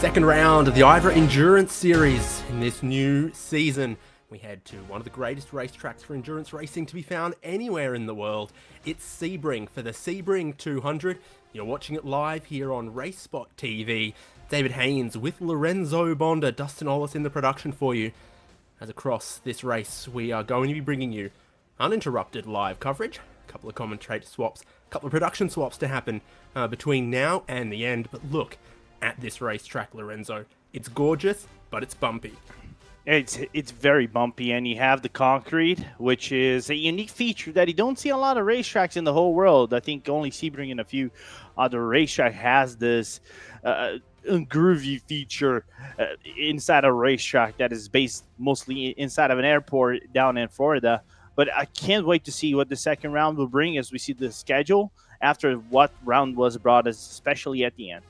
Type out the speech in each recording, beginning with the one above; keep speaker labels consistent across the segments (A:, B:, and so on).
A: Second round of the IVRA Endurance Series in this new season. We head to one of the greatest racetracks for endurance racing to be found anywhere in the world. It's Sebring for the Sebring 200. You're watching it live here on RaceSpotTV. David Haynes with Lorenzo Bonda, Dustin Ollis in the production for you. As across this race, we are going to be bringing you uninterrupted live coverage, a couple of commentator swaps, a couple of production swaps to happen between now and the end. But look at this racetrack, Lorenzo. It's gorgeous, but it's bumpy.
B: It's very bumpy, and you have the concrete, which is a unique feature that you don't see a lot of racetracks in the whole world. I think only Sebring and a few other racetracks has this groovy feature inside a racetrack that is based mostly inside of an airport down in Florida. But I can't wait to see what the second round will bring as we see the schedule after what round was brought us, especially at the end.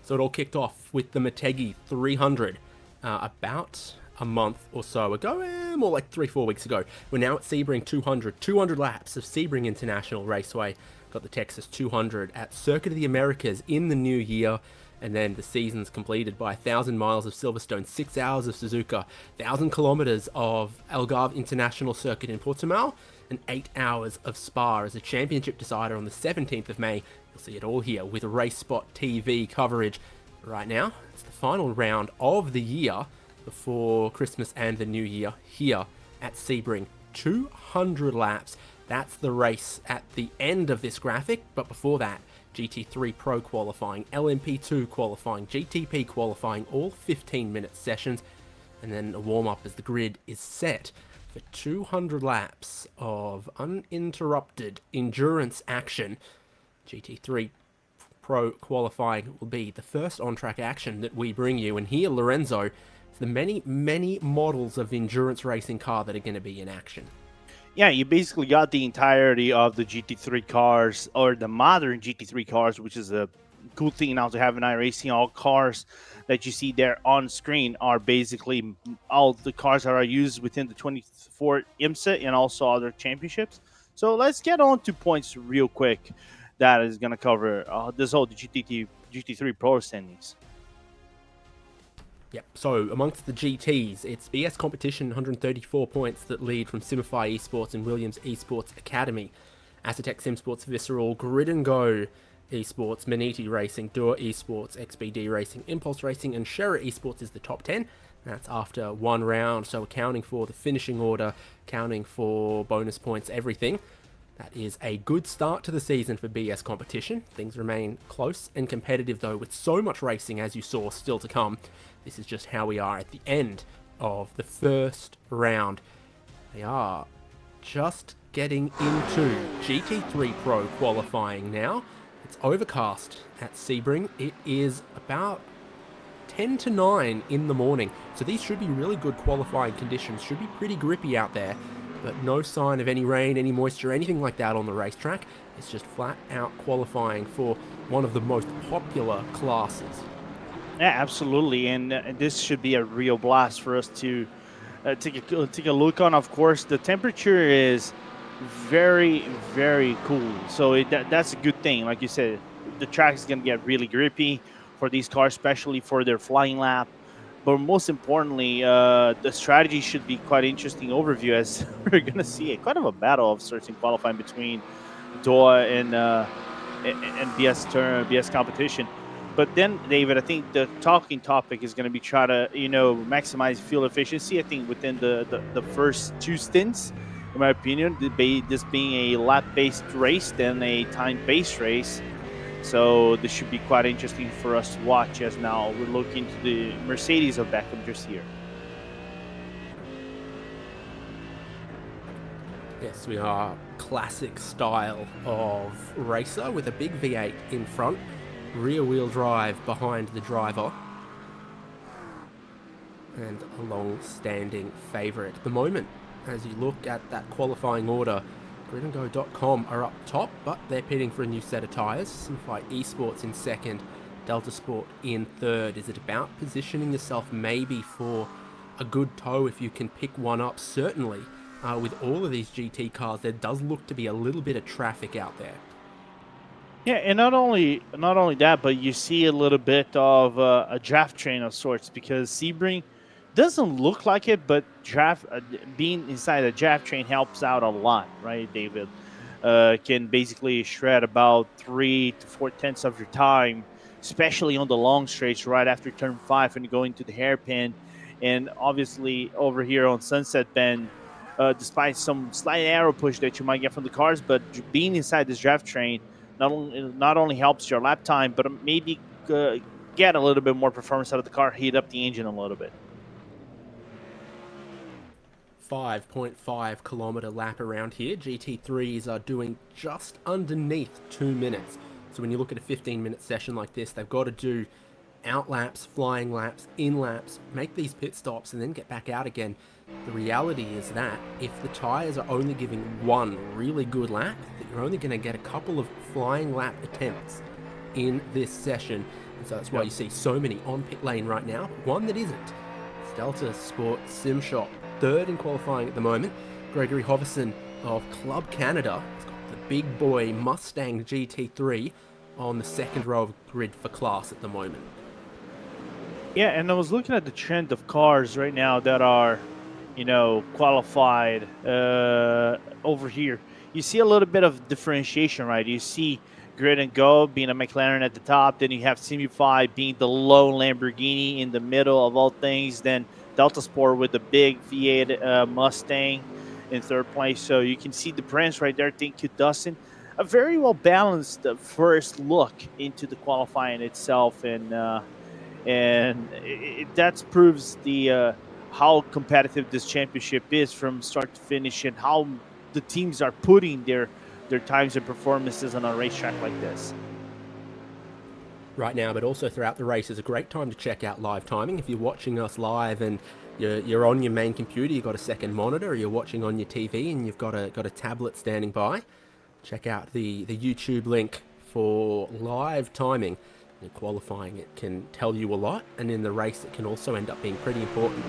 A: So it all kicked off with the Motegi 300 about a month or so ago, more like 3-4 weeks ago. We're now at Sebring 200 laps of Sebring International Raceway. Got the Texas 200 at Circuit of the Americas in the new year, and then the season's completed by 1,000 miles of Silverstone, 6 hours of Suzuka, 1,000 kilometers of Algarve International Circuit in Portimao, and 8 hours of Spa as a championship decider on the 17th of May. You'll see it all here with RaceSpotTV coverage. Right now, it's the final round of the year before Christmas and the New Year here at Sebring. 200 laps. That's the race at the end of this graphic, but before that, GT3 Pro qualifying, LMP2 qualifying, GTP qualifying, all 15-minute sessions, and then a warm-up as the grid is set for 200 laps of uninterrupted endurance action. GT3 Pro qualifying will be the first on-track action that we bring you, and here, Lorenzo, is the many models of endurance racing car that are going to be in action.
B: Yeah, you basically got the entirety of the GT3 cars, or the modern GT3 cars, which is a cool thing now to have in iRacing. All cars that you see there on screen are basically all the cars that are used within the 24 IMSA and also other championships. So let's get on to points real quick. That is going to cover this whole GT3 Pro standings.
A: Yep, so amongst the GTs, it's BS Competition, 134 points that lead from Simify Esports and Williams Esports Academy. Acetec SimSports Visceral, Grid and Go Esports, Maniti Racing, Dua Esports, XBD Racing, Impulse Racing, and Shera Esports is the top 10. That's after one round, so accounting for the finishing order, accounting for bonus points, everything. That is a good start to the season for BS Competition. Things remain close and competitive, though, with so much racing, as you saw, still to come. This is just how we are at the end of the first round. They are just getting into GT3 Pro qualifying now. It's overcast at Sebring. It is about 10 to 9 in the morning. So these should be really good qualifying conditions. Should be pretty grippy out there. But no sign of any rain, any moisture, anything like that on the racetrack. It's just flat out qualifying for one of the most popular classes.
B: Yeah, absolutely, and this should be a real blast for us to take a look on. Of course, the temperature is very, very cool, so that's a good thing. Like you said, the track is going to get really grippy for these cars, especially for their flying lap. But most importantly, the strategy should be quite interesting overview, as we're going to see quite of a battle of sorts in qualifying between DOA and BS Competition. But then, David, I think the talking topic is going to be try to, maximize fuel efficiency. I think within the first two stints, in my opinion, this being a lap-based race than a time-based race. So this should be quite interesting for us to watch, as now we're looking to the Mercedes of Beckham just here.
A: Yes, we are classic style of racer with a big V8 in front. Rear-wheel drive behind the driver, and a long-standing favourite at the moment. As you look at that qualifying order, gridandgo.com are up top, but they're pitting for a new set of tyres. Simify Esports in second, Delta Sport in third. Is it about positioning yourself maybe for a good tow if you can pick one up? Certainly, with all of these GT cars, there does look to be a little bit of traffic out there.
B: Yeah, and not only that, but you see a little bit of a draft train of sorts because Sebring doesn't look like it, but being inside a draft train helps out a lot, right, David? Can basically shred about 3 to 4 tenths of your time, especially on the long straights right after turn 5 and you go into the hairpin. And obviously over here on Sunset Bend, despite some slight arrow push that you might get from the cars, but being inside this draft train not only helps your lap time, but maybe get a little bit more performance out of the car, heat up the engine a little bit.
A: 5.5 kilometer lap around here. GT3s are doing just underneath 2 minutes. So when you look at a 15-minute session like this, they've got to do out laps, flying laps, in laps, make these pit stops, and then get back out again. The reality is that if the tyres are only giving one really good lap, that you're only going to get a couple of flying lap attempts in this session. And so that's why you see so many on pit lane right now. One that isn't. It's Delta Sport Sim Shop, third in qualifying at the moment. Gregory Hoverson of Club Canada has got the big boy Mustang GT3 on the second row of grid for class at the moment.
B: Yeah, and I was looking at the trend of cars right now that are, qualified over here. You see a little bit of differentiation, right? You see Grid and Go being a McLaren at the top, then you have Simify being the lone Lamborghini in the middle of all things, then Delta Sport with the big V8 Mustang in third place. So you can see the brands right there. Thank you, Dustin. A very well balanced first look into the qualifying itself, and that proves the how competitive this championship is from start to finish, and how the teams are putting their times and performances on a racetrack like this.
A: Right now, but also throughout the race, is a great time to check out live timing. If you're watching us live and you're on your main computer, you've got a second monitor, or you're watching on your TV and you've got a tablet standing by, check out the YouTube link for live timing. In qualifying, it can tell you a lot, and in the race it can also end up being pretty important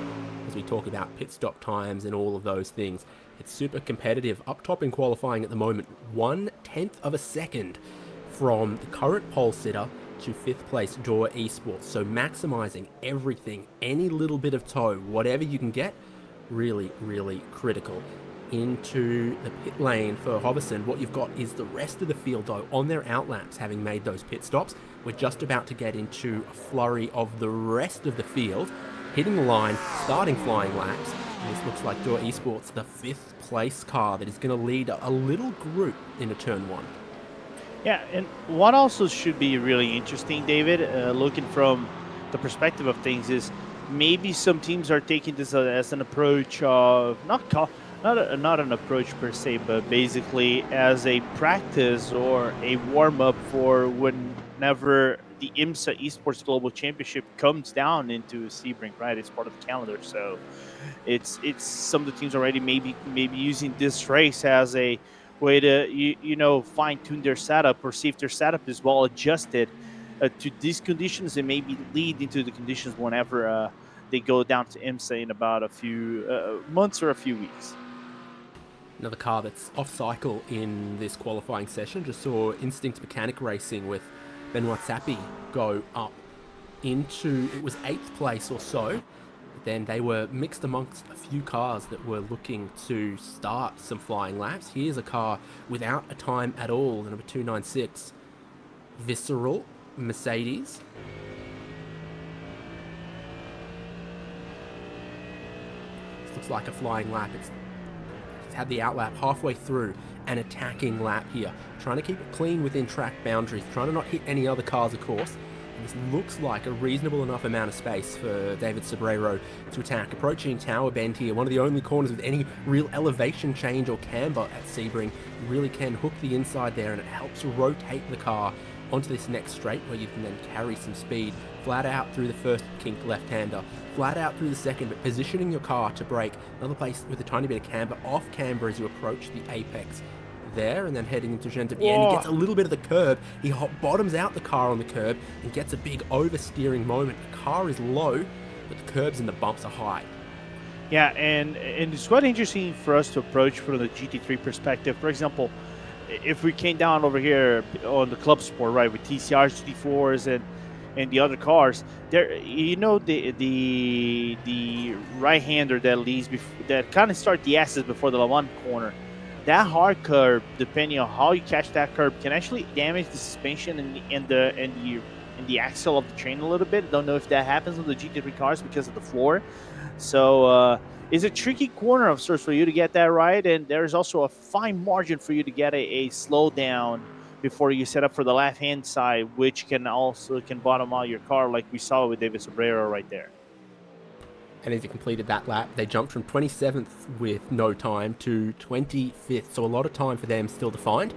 A: as we talk about pit stop times and all of those things. It's super competitive. Up top in qualifying at the moment, 1/10 of a second from the current pole sitter to 5th place Door Esports. So maximizing everything, any little bit of toe, whatever you can get, really, really critical. Into the pit lane for Hoverson, what you've got is the rest of the field though on their outlaps, having made those pit stops. We're just about to get into a flurry of the rest of the field hitting the line, starting flying laps. And this looks like Door Esports, the 5th place car that is going to lead a little group into turn 1.
B: Yeah, and what also should be really interesting, David, looking from the perspective of things, is maybe some teams are taking this as an approach of not an approach per se, but basically as a practice or a warm-up for whenever the IMSA Esports Global Championship comes down into Sebring, right? It's part of the calendar, so it's some of the teams already maybe using this race as a way to fine-tune their setup, or see if their setup is well adjusted to these conditions, and maybe lead into the conditions whenever they go down to IMSA in about a few months or a few weeks.
A: Another car that's off cycle in this qualifying session. Just saw Instinct Mechanic Racing with Benoit Sapi go up into, it was 8th place or so. Then they were mixed amongst a few cars that were looking to start some flying laps. Here's a car without a time at all, the number 296 Visceral Mercedes. This looks like a flying lap. It's had the outlap halfway through, an attacking lap here, trying to keep it clean within track boundaries, trying to not hit any other cars, of course. And this looks like a reasonable enough amount of space for David Sebring to attack. Approaching Tower Bend here, one of the only corners with any real elevation change or camber at Sebring. You really can hook the inside there, and it helps rotate the car onto this next straight, where you can then carry some speed flat out through the first kink left-hander, flat out through the second, but positioning your car to brake. Another place with a tiny bit of camber, off camber as you approach the apex there, and then heading into Gentevier. He gets a little bit of the curb. He bottoms out the car on the curb and gets a big oversteering moment. The car is low, but the curbs and the bumps are high.
B: Yeah, and it's quite interesting for us to approach from the GT3 perspective. For example, if we came down over here on the club sport, right, with TCRs, GT4s, and the other cars, there, the right-hander that leads that kind of start the S's before the one corner. That hard curve, depending on how you catch that curve, can actually damage the suspension and the axle of the train a little bit. Don't know if that happens with the GT3 cars because of the floor. So it's a tricky corner of sorts for you to get that right, and there's also a fine margin for you to get a slowdown before you set up for the left-hand side, which can bottom out your car, like we saw with David Sobrero right there.
A: And as he completed that lap, they jumped from 27th with no time to 25th. So a lot of time for them still to find.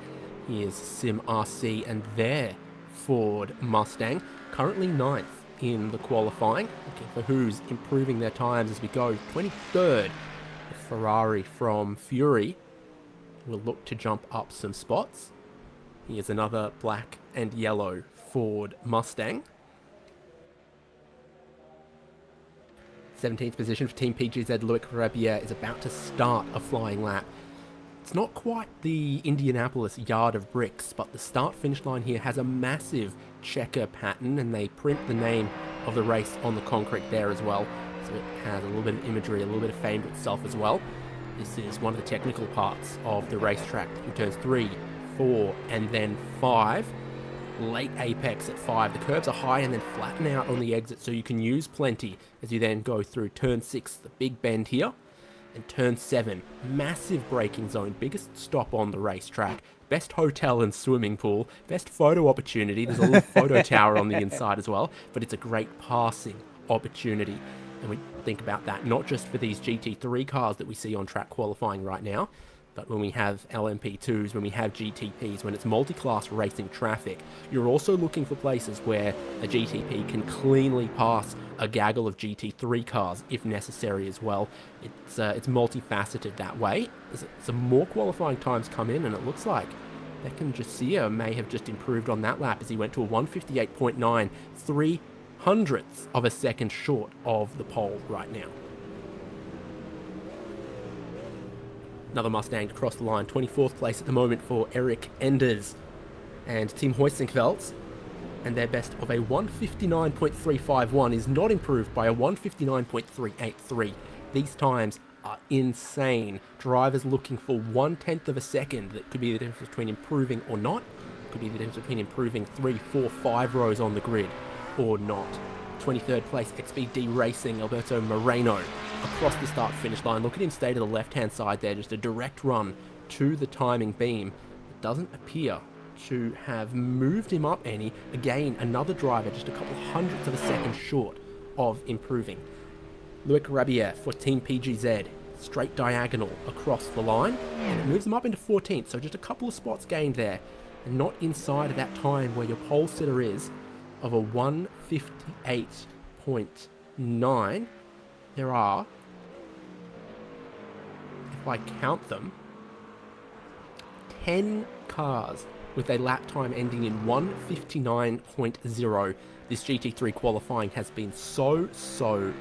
A: Here's Sim RC and their Ford Mustang, currently 9th in the qualifying. Looking for who's improving their times as we go. 23rd, the Ferrari from Fury will look to jump up some spots. Here's another black and yellow Ford Mustang. 17th position for Team PGZ, Loic Rabier is about to start a flying lap. It's not quite the Indianapolis yard of bricks, but the start-finish line here has a massive checker pattern, and they print the name of the race on the concrete there as well. So it has a little bit of imagery, a little bit of fame to itself as well. This is one of the technical parts of the racetrack. Through turns 3, 4, and then 5. Late apex at 5. The curves are high and then flatten out on the exit, so you can use plenty as you then go through turn 6, the big bend here, and turn 7, massive braking zone, biggest stop on the racetrack, best hotel and swimming pool, best photo opportunity. There's a little photo tower on the inside as well, but it's a great passing opportunity. And we think about that not just for these GT3 cars that we see on track qualifying right now, but when we have LMP2s, when we have GTPs, when it's multi-class racing traffic, you're also looking for places where a GTP can cleanly pass a gaggle of GT3 cars if necessary as well. It's multifaceted that way. Some more qualifying times come in, and it looks like Beckon Jasier may have just improved on that lap as he went to a 158.9, 300ths of a second short of the pole right now. Another Mustang to cross the line. 24th place at the moment for Eric Enders and Tim Huizenfeld. And their best of a 159.351 is not improved by a 159.383. These times are insane. Drivers looking for 1/10 of a second. That could be the difference between improving or not. Could be the difference between improving 3, 4, 5 rows on the grid or not. 23rd place XPD Racing, Alberto Moreno, across the start-finish line. Look at him stay to the left-hand side there, just a direct run to the timing beam. It doesn't appear to have moved him up any. Again, another driver just a couple hundredths of a second short of improving. Loic Rabier for Team PGZ, straight diagonal across the line, and it moves him up into 14th, so just a couple of spots gained there, and not inside of that time where your pole sitter is of a 158.9. There are, if I count them, 10 cars with a lap time ending in 159.0. This GT3 qualifying has been so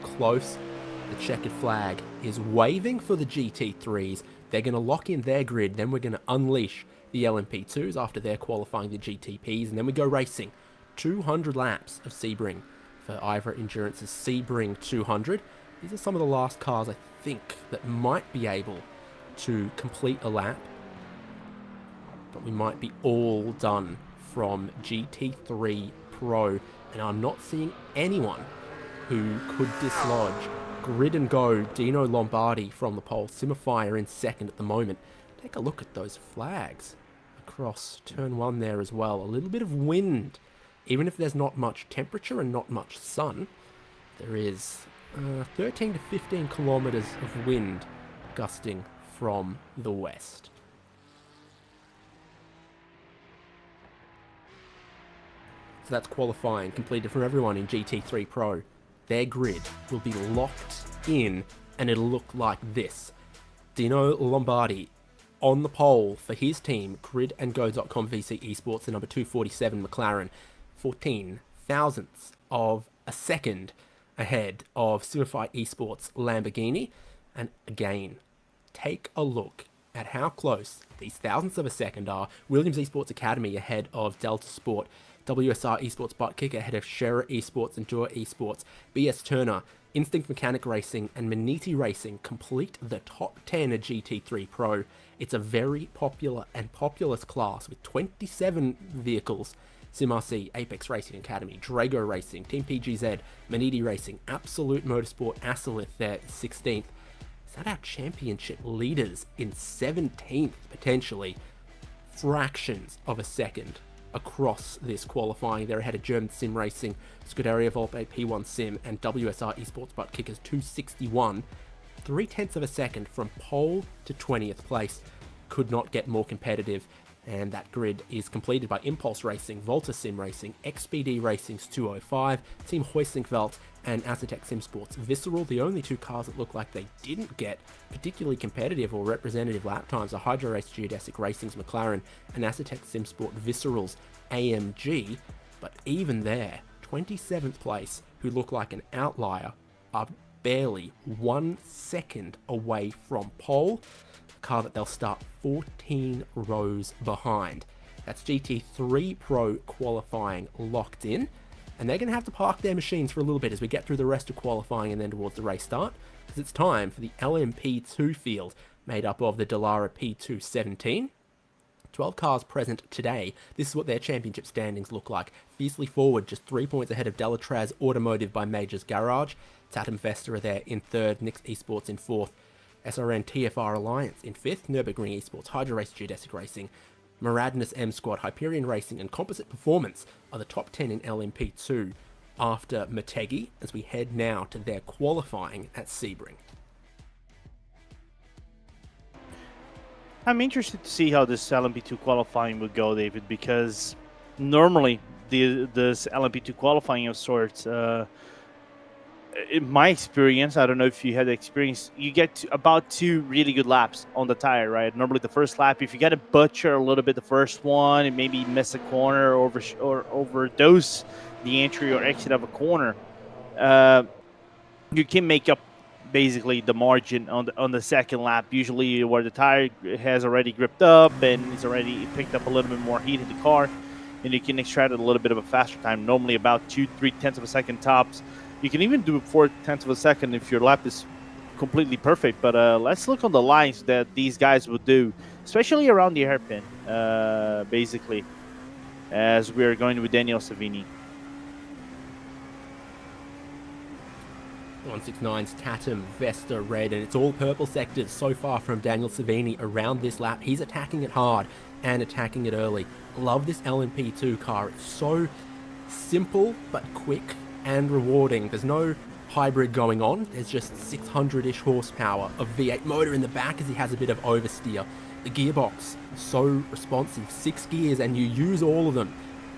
A: close. The checkered flag is waving for the GT3s. They're going to lock in their grid, then we're going to unleash the LMP2s after they're qualifying the GTPs, and then we go racing. 200 laps of Sebring for IVRA Endurance's Sebring 200. These are some of the last cars, I think, that might be able to complete a lap. But we might be all done from GT3 Pro. And I'm not seeing anyone who could dislodge Grid and Go Dino Lombardi from the pole. Simify in second at the moment. Take a look at those flags across turn 1 there as well. A little bit of wind. Even if there's not much temperature and not much sun, there is 13 to 15 kilometers of wind gusting from the west. So that's qualifying completed for everyone in GT3 Pro. Their grid will be locked in, and it'll look like this. Dino Lombardi on the pole for his team, gridandgo.com VC Esports, the number 247 McLaren. 14 thousandths of a second ahead of Simify Esports Lamborghini. And again, take a look at how close these thousandths of a second are. Williams Esports Academy ahead of Delta Sport, WSR Esports Butt Kick ahead of Shera Esports and Endure Esports, BS Turner, Instinct Mechanic Racing, and Maniti Racing complete the top 10 at GT3 Pro. It's a very popular and populous class with 27 vehicles. SimRC, Apex Racing Academy, Drago Racing, Team PGZ, Maniti Racing, Absolute Motorsport, Asalith there 16th. Is that our championship leaders in 17th, potentially? Fractions of a second across this qualifying. They're ahead of German Sim Racing, Scuderia Volpe P1 Sim, and WSR Esports Butt Kickers 261. 0.3 of a second from pole to 20th place. Could not get more competitive. And that grid is completed by Impulse Racing, Volta Sim Racing, XPD Racing's 205, Team Hoislinkveld, and Aztec Sim Sports Visceral. The only two cars that look like they didn't get particularly competitive or representative lap times are Hydro Race Geodesic Racing's McLaren and Aztec Sim Sport Visceral's AMG. But even there, 27th place, who look like an outlier, are barely 1 second away from pole. Car that they'll start 14 rows behind. That's GT3 Pro qualifying locked in, and they're going to have to park their machines for a little bit as we get through the rest of qualifying and then towards the race start, because it's time for the LMP2 field made up of the Dallara P217. 12 cars present today. This is what their championship standings look like. Fiercely forward, just 3 points ahead of Delatraz Automotive by Majors Garage. Tatum Vesta are there in third, Nix Esports in fourth, SRN TFR Alliance in 5th, Nürburgring Esports, Hydro Race Geodesic Racing, Maradness M Squad, Hyperion Racing, and Composite Performance are the top 10 in LMP2 after Motegi, as we head now to their qualifying at Sebring.
B: I'm interested to see how this LMP2 qualifying would go, David, because normally this LMP2 qualifying of sorts, in my experience, I don't know if you had the experience, you get about 2 really good laps on the tire, right? Normally the first lap, if you got to butcher a little bit the first one and maybe miss a corner or overdose the entry or exit of a corner, you can make up basically the margin on the second lap, usually where the tire has already gripped up and it's already picked up a little bit more heat in the car, and you can extract a little bit of a faster time, normally about 2-3 of a second tops. You can even do 0.4 of a second if your lap is completely perfect. But let's look on the lines that these guys would do, especially around the hairpin, basically, as we're going with Daniel Savini.
A: 169's Tatum, Vesta, Red, and it's all purple sectors so far from Daniel Savini around this lap. He's attacking it hard and attacking it early. Love this LMP2 car. It's so simple but quick and rewarding. There's no hybrid going on. There's just 600-ish horsepower of V8 motor in the back as he has a bit of oversteer. The gearbox, so responsive. 6 gears and you use all of them.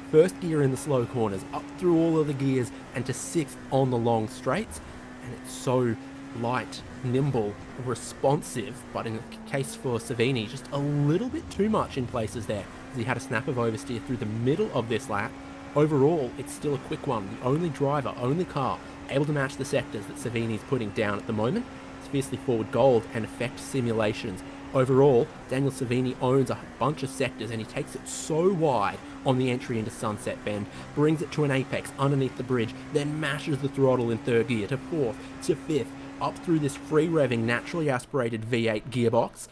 A: First gear in the slow corners, up through all of the gears and to 6th on the long straights. And it's so light, nimble, responsive, but in the case for Savini, just a little bit too much in places there, as he had a snap of oversteer through the middle of this lap. Overall, it's still a quick one. The only driver, only car, able to match the sectors that Savini's putting down at the moment. It's Fiercely Forward Gold and Effect Simulations. Overall, Daniel Savini owns a bunch of sectors and he takes it so wide on the entry into Sunset Bend, brings it to an apex underneath the bridge, then mashes the throttle in 3rd gear to 4th, to 5th, up through this free-revving, naturally aspirated V8 gearbox.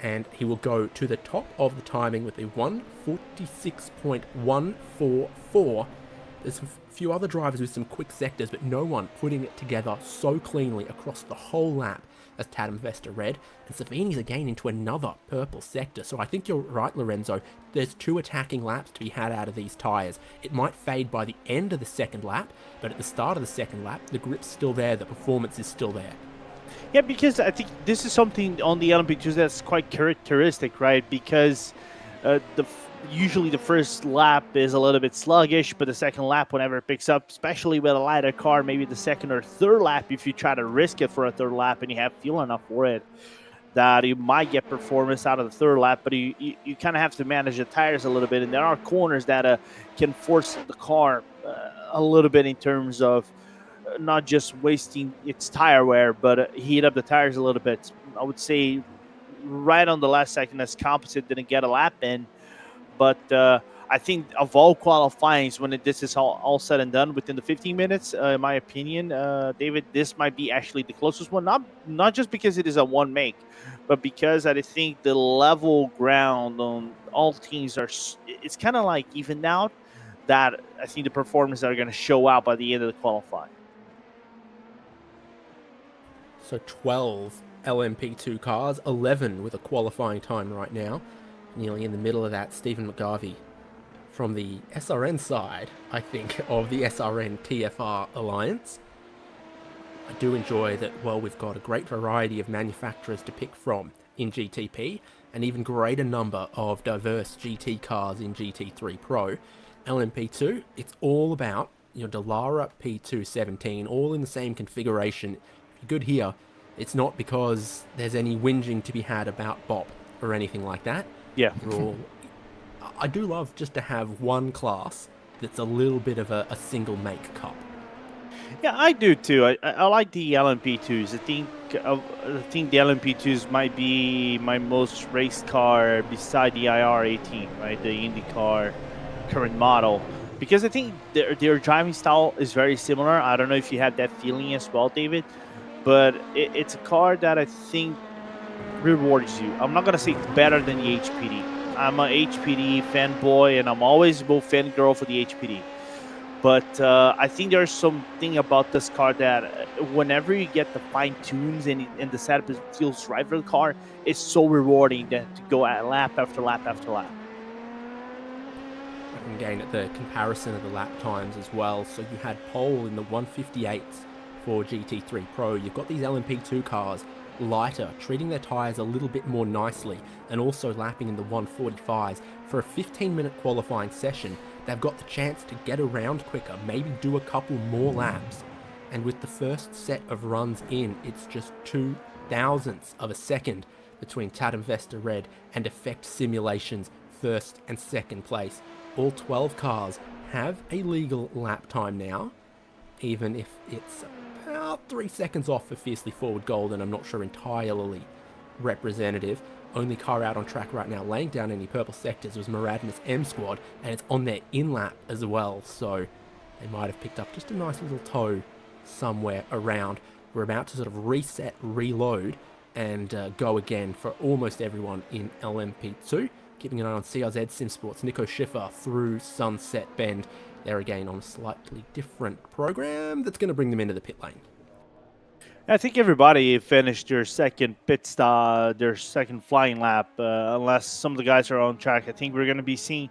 A: And he will go to the top of the timing with a 146.144. There's a few other drivers with some quick sectors, but no one putting it together so cleanly across the whole lap as Tatum Vesta Red. And Savini's again into another purple sector. So I think you're right, Lorenzo. There's 2 attacking laps to be had out of these tyres. It might fade by the end of the second lap, but at the start of the second lap, the grip's still there, the performance is still there.
B: Yeah, because I think this is something on the LMP2 that's quite characteristic, right? Because usually the first lap is a little bit sluggish, but the second lap, whenever it picks up, especially with a lighter car, maybe the second or third lap, if you try to risk it for a third lap and you have fuel enough for it, that you might get performance out of the third lap, but you kind of have to manage the tires a little bit. And there are corners that can force the car a little bit in terms of not just wasting its tire wear, but heat up the tires a little bit. I would say right on the last second as composite didn't get a lap in. But I think of all qualifyings, when this is all said and done within the 15 minutes, in my opinion, David, this might be actually the closest one. Not just because it is a one make, but because I think the level ground on all teams it's kind of like evened out. That I think the performances are going to show out by the end of the qualifying.
A: So 12 LMP2 cars, 11 with a qualifying time right now. Nearly in the middle of that, Stephen McGarvey from the SRN side, I think, of the SRN TFR Alliance. I do enjoy that, well, we've got a great variety of manufacturers to pick from in GTP, an even greater number of diverse GT cars in GT3 Pro. LMP2, it's all about your Dallara P217, all in the same configuration. If you're good here, it's not because there's any whinging to be had about BOP or anything like that.
B: Yeah.
A: I do love just to have one class that's a little bit of a single make cup.
B: Yeah, I do too. I like the LMP2s. I think the LMP2s might be my most raced car beside the IR18, right? The IndyCar current model, because I think their driving style is very similar. I don't know if you had that feeling as well, David, but it's a car that I think rewards you. I'm not gonna say it's better than the HPD. I'm a HPD fanboy, and I'm always a fangirl for the HPD. But I think there's something about this car that whenever you get the fine tunes and the setup feels right for the car, it's so rewarding to go at lap after lap after lap.
A: Again, at the comparison of the lap times as well. So you had pole in the 158s for GT3 Pro. You've got these LMP2 cars lighter, treating their tyres a little bit more nicely, and also lapping in the 145s. For a 15-minute qualifying session, they've got the chance to get around quicker, maybe do a couple more laps. And with the first set of runs in, it's just 0.02 of a second between Tatum Vesta Red and Effect Simulation's first and second place. All 12 cars have a legal lap time now, even if it's about 3 seconds off for Fiercely Forward Gold, and I'm not sure entirely representative. Only car out on track right now laying down any purple sectors was Muradin's M Squad, and it's on their in-lap as well, so they might have picked up just a nice little tow somewhere around. We're about to sort of reset, reload, and go again for almost everyone in LMP2. Keeping an eye on CRZ Sim Sports, Nico Schiffer through Sunset Bend. They're again on a slightly different program that's going to bring them into the pit lane.
B: I think everybody finished their second pit stop, their second flying lap, unless some of the guys are on track. I think we're going to be seeing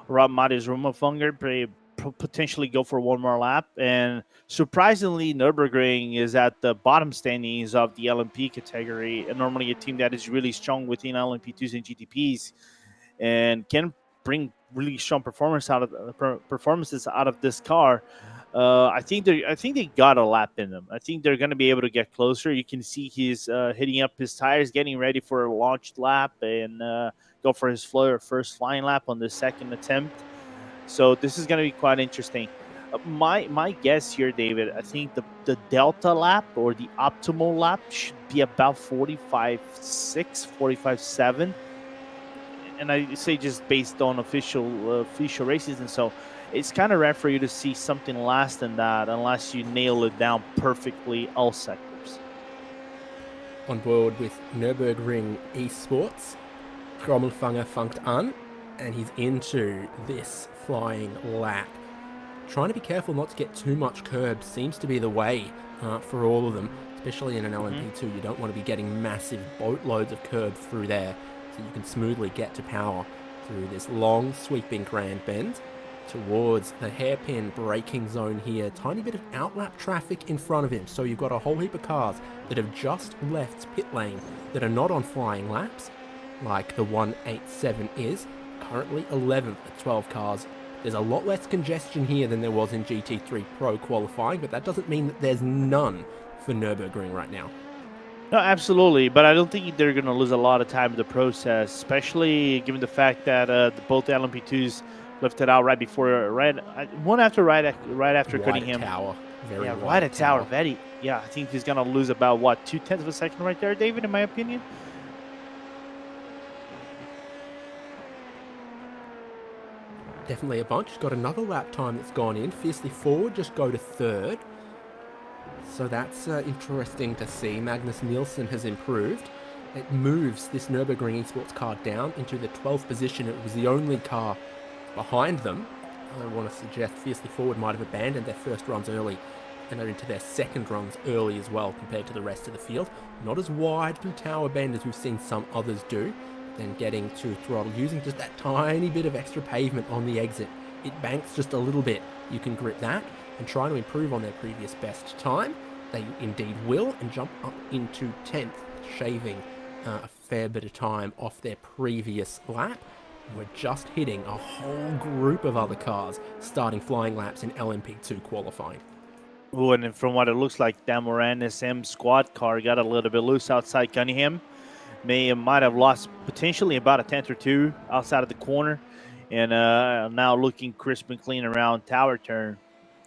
B: Rob Mattis Rumofunger potentially go for one more lap. And surprisingly, Nürburgring is at the bottom standings of the LMP category. And normally a team that is really strong within LMP2s and GTPs and can bring really strong performances out of this car. I think they got a lap in them. I think they're going to be able to get closer. You can see he's hitting up his tires, getting ready for a launched lap, and go for his first flying lap on the second attempt. So this is going to be quite interesting. My guess here, David, I think the delta lap or the optimal lap should be about 45.6, 45.7. And I say just based on official races, and so it's kind of rare for you to see something less than that unless you nail it down perfectly all sectors.
A: On board with Nürburgring Esports, Grommelfanger funkt an, and he's into this flying lap. Trying to be careful not to get too much curb seems to be the way for all of them, especially in an LMP2. You don't want to be getting massive boatloads of curb through there, so you can smoothly get to power through this long sweeping grand bend towards the hairpin braking zone here. Tiny bit of outlap traffic in front of him, so you've got a whole heap of cars that have just left pit lane that are not on flying laps, like the 187 is. Currently 11th at 12 cars. There's a lot less congestion here than there was in GT3 Pro qualifying, but that doesn't mean that there's none for Nürburgring right now.
B: No, absolutely, but I don't think they're going to lose a lot of time in the process, especially given the fact that both LMP2s lifted out right after cutting him.
A: Tower.
B: Right at tower. Very. Yeah, I think he's going to lose about 0.2 of a second right there, David, in my opinion.
A: definitely a bunch. Got another lap time that's gone in. Fiercely Forward just go to third. So that's interesting to see. Magnus Nielsen has improved. It moves this Nürburgring Esports car down into the 12th position. It was the only car behind them. I want to suggest Fiercely Forward might have abandoned their first runs early and are into their second runs early as well compared to the rest of the field. Not as wide through tower bend as we've seen some others do. Then getting to throttle, using just that tiny bit of extra pavement on the exit. It banks just a little bit. You can grip that and try to improve on their previous best time. They indeed will, and jump up into 10th, shaving a fair bit of time off their previous lap. We're just hitting a whole group of other cars starting flying laps in LMP2 qualifying.
B: Oh, and from what it looks like, Dan Moran SM squad car got a little bit loose outside Cunningham. Might have lost potentially about a tenth or two outside of the corner, and now looking crisp and clean around tower turn.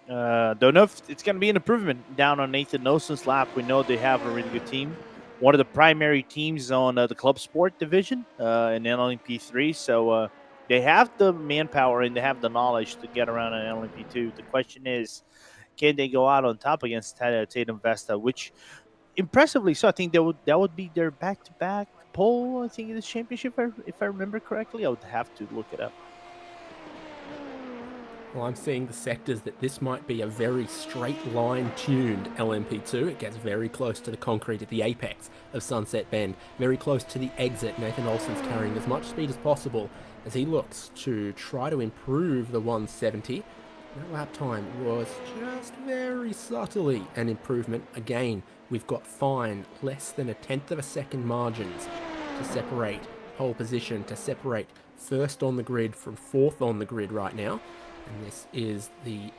B: Don't know if it's going to be an improvement down on Nathan Nelson's lap. We know they have a really good team. One of the primary teams on the club sport division in LMP3. So they have the manpower and they have the knowledge to get around in LMP2. The question is, can they go out on top against Tatum Vesta, which impressively so. I think that would be their back-to-back pole, I think, in this championship, if I remember correctly. I would have to look it up.
A: Well, I'm seeing the sectors that this might be a very straight line tuned LMP2. It gets very close to the concrete at the apex of Sunset Bend, very close to the exit. Nathan Olsen's carrying as much speed as possible as he looks to try to improve the 170. That lap time was just very subtly an improvement. Again, we've got fine less than a tenth of a second margins to separate pole position, to separate first on the grid from fourth on the grid right now. And this is I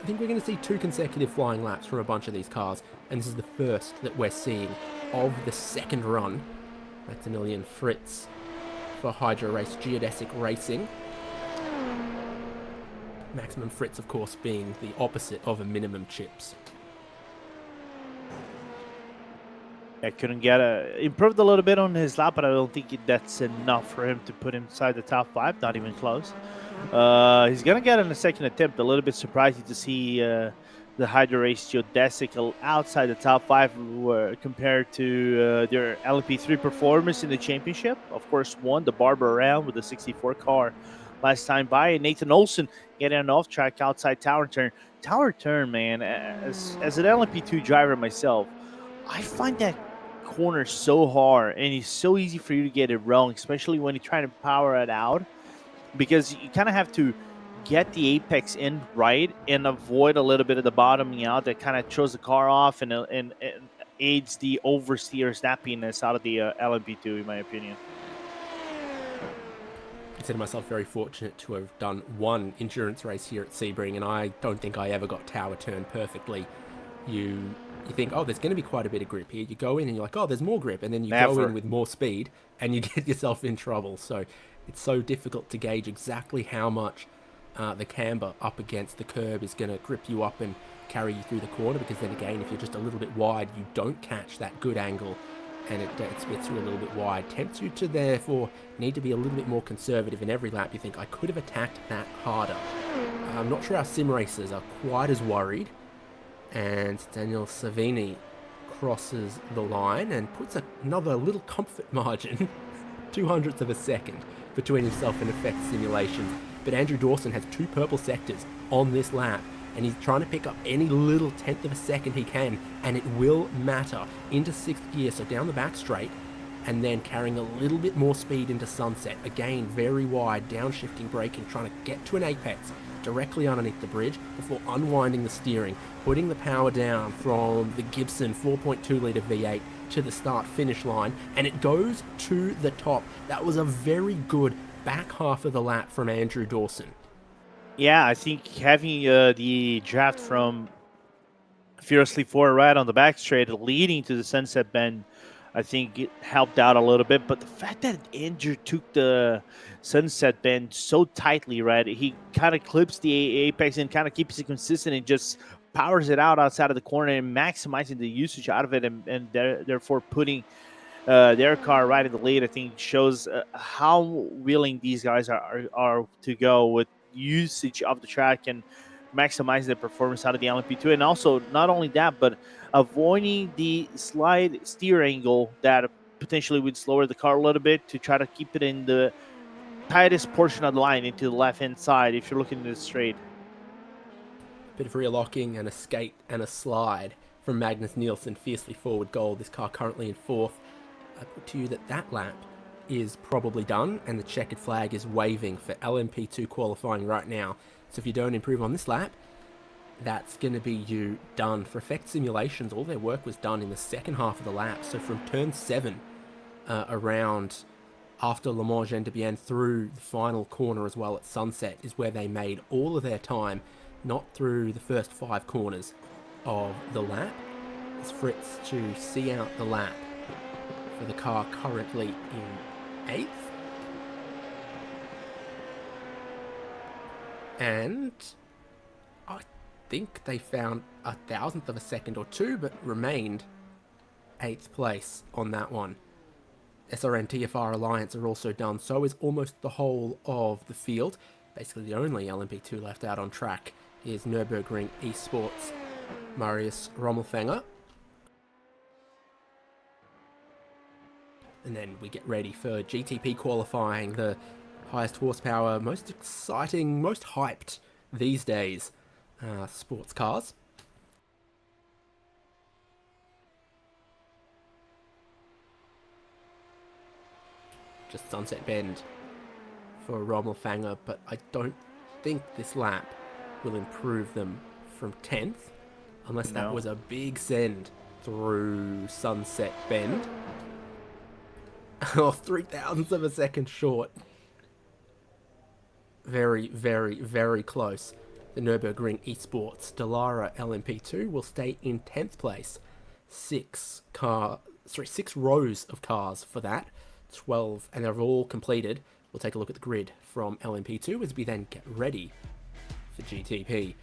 A: think we're going to see 2 consecutive flying laps from a bunch of these cars. And this is the first that we're seeing of the second run. Maximilian Fritz for Hydro Race Geodesic Racing. Maximum Fritz, of course, being the opposite of a minimum chips.
B: I couldn't get improved a little bit on his lap, but I don't think that's enough for him to put him inside the top 5. Not even close. He's gonna get in a second attempt. A little bit surprising to see the Hydro Race Geodesic outside the top 5 compared to their LP3 performance in the championship. Of course, won the Barber round with the 64 car last time by. And Nathan Olsen getting an off track outside tower turn. Tower turn, man. As an LP2 driver myself, I find that corner so hard, and it's so easy for you to get it wrong, especially when you're trying to power it out, because you kind of have to get the apex in right and avoid a little bit of the bottoming out that kind of throws the car off and aids the oversteer snappiness out of the LMP2, in my opinion.
A: I consider myself very fortunate to have done one endurance race here at Sebring, and I don't think I ever got tower turn perfectly. You think, oh, there's going to be quite a bit of grip here. You go in and you're like, oh, there's more grip. And then you go in with more speed and you get yourself in trouble. So it's so difficult to gauge exactly how much the camber up against the curb is going to grip you up and carry you through the corner. Because then again, if you're just a little bit wide, you don't catch that good angle and it spits you a little bit wide. Tempts you to therefore need to be a little bit more conservative in every lap. You think, I could have attacked that harder. I'm not sure our sim racers are quite as worried. And Daniel Savini crosses the line and puts another little comfort margin, 0.02 of a second, between himself and Effect Simulations. But Andrew Dawson has 2 purple sectors on this lap, and he's trying to pick up any little tenth of a second he can, and it will matter. Into 6th gear, so down the back straight, and then carrying a little bit more speed into Sunset. Again, very wide, downshifting braking, trying to get to an apex directly underneath the bridge before unwinding the steering, putting the power down from the Gibson 4.2 litre V8 to the start finish line, and it goes to the top. That was a very good back half of the lap from Andrew Dawson.
B: Yeah, I think having the draft from Fiercely Forward right on the back straight leading to the Sunset Bend, I think it helped out a little bit. But the fact that Andrew took the Sunset Bend so tightly, right, he kind of clips the apex and kind of keeps it consistent and just powers it out outside of the corner and maximizing the usage out of it, and therefore putting their car right at the lead, I think shows how willing these guys are to go with usage of the track and maximize the performance out of the LMP2. And also, not only that, but avoiding the slide steer angle that potentially would slow the car a little bit to try to keep it in the tightest portion of the line into the left-hand side if you're looking at the straight.
A: Bit of rear locking and a skate and a slide from Magnus Nielsen, fiercely forward goal. This car currently in fourth. I put to you that lap is probably done, and the checkered flag is waving for LMP2 qualifying right now. So if you don't improve on this lap, that's going to be you done. For effect simulations, all their work was done in the second half of the lap. So from turn 7 around after Le Mans Gendebien through the final corner as well at Sunset is where they made all of their time, not through the first 5 corners of the lap. As Fritz to see out the lap for the car currently in 8th. And I think they found a thousandth of a second or two, but remained 8th place on that one. SRN TFR Alliance are also done. So is almost the whole of the field. Basically the only LMP2 left out on track is Nürburgring Esports Marius Rommelfänger. And then we get ready for GTP qualifying, the highest horsepower, most exciting, most hyped these days sports cars. Just Sunset Bend for Rommelfänger, but I don't think this lap will improve them from 10th, unless that was a big send through Sunset Bend. Oh, 0.003 of a second short. Very, very, very close. The Nürburgring Esports Dallara LMP2 will stay in 10th place. 6 rows of cars for that. 12, and they're all completed. We'll take a look at the grid from LMP2 as we then get ready for GTP.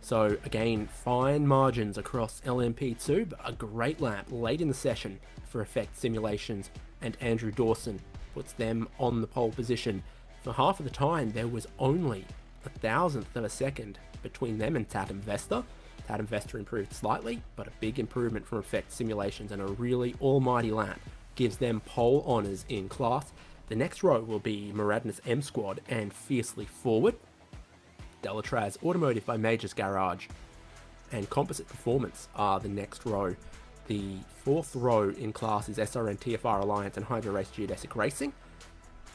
A: So again, fine margins across LMP2, but a great lap late in the session for effect simulations, and Andrew Dawson puts them on the pole position. For half of the time, there was only a thousandth of a second between them and Tatum Vesta. Tatum Vesta improved slightly, but a big improvement from effect simulations and a really almighty lap gives them pole honours in class. The next row will be Maradna's M Squad and Fiercely Forward. Delatraz Automotive by Majors Garage and Composite Performance are the next row. The 4th row in class is SRN TFR Alliance and Hydro Race Geodesic Racing.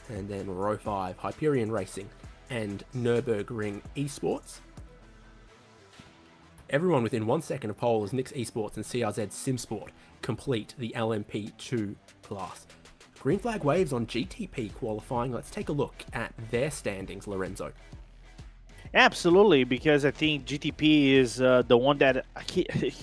A: And then row 5, Hyperion Racing and Nürburgring Esports. Everyone within 1 second of pole is Nix Esports and CRZ SimSport complete the LMP2 class. Green flag waves on GTP qualifying. Let's take a look at their standings, Lorenzo.
B: Absolutely, because I think GTP is the one that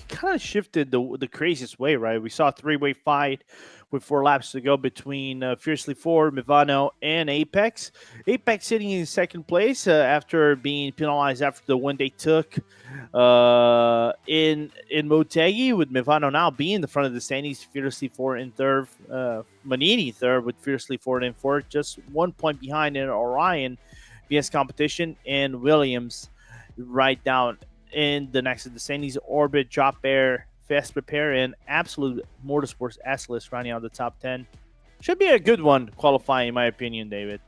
B: kind of shifted the craziest way, right? We saw a 3-way fight with 4 laps to go between Fiercely Forward, Mivano, and Apex. Apex sitting in second place after being penalized after the one they took in Motegi, with Mivano now being the front of the standings, Fiercely Forward in third, Manini third with Fiercely Forward in fourth, just 1 point behind in Orion VS Competition, and Williams right down in the next of the standings. Orbit, Drop Air, Fast Prepare, and Absolute Motorsports S-List running out the top 10. Should be a good one qualifying, in my opinion, David.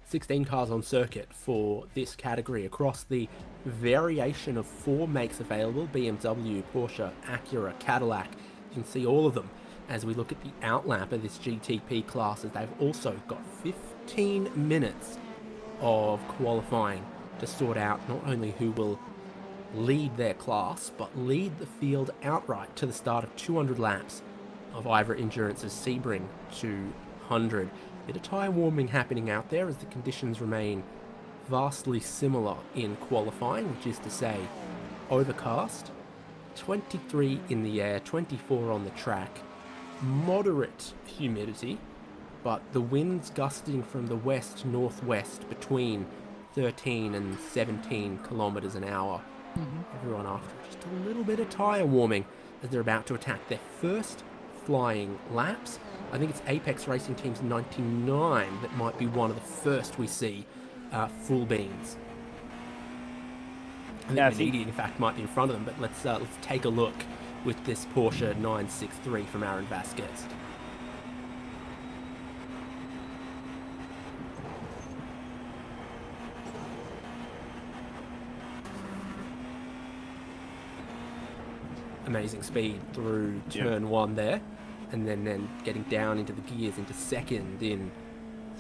A: 16 cars on circuit for this category across the variation of 4 makes available: BMW, Porsche, Acura, Cadillac. You can see all of them as we look at the outlap of this GTP class, as they've also got 15 minutes of qualifying to sort out not only who will lead their class, but lead the field outright to the start of 200 laps of IVRA Endurance's Sebring 200. Bit of tyre warming happening out there as the conditions remain vastly similar in qualifying, which is to say overcast, 23 in the air, 24 on the track, moderate humidity, but the winds gusting from the west-northwest between 13 and 17 kilometers an hour. Everyone after just a little bit of tyre warming as they're about to attack their first flying laps. I think it's Apex Racing Team's 99 that might be one of the first we see full beans. I think Manidi, in fact, might be in front of them, but let's take a look with this Porsche 963 from Aaron Vasquez. Amazing speed through turn one there, and then getting down into the gears into second in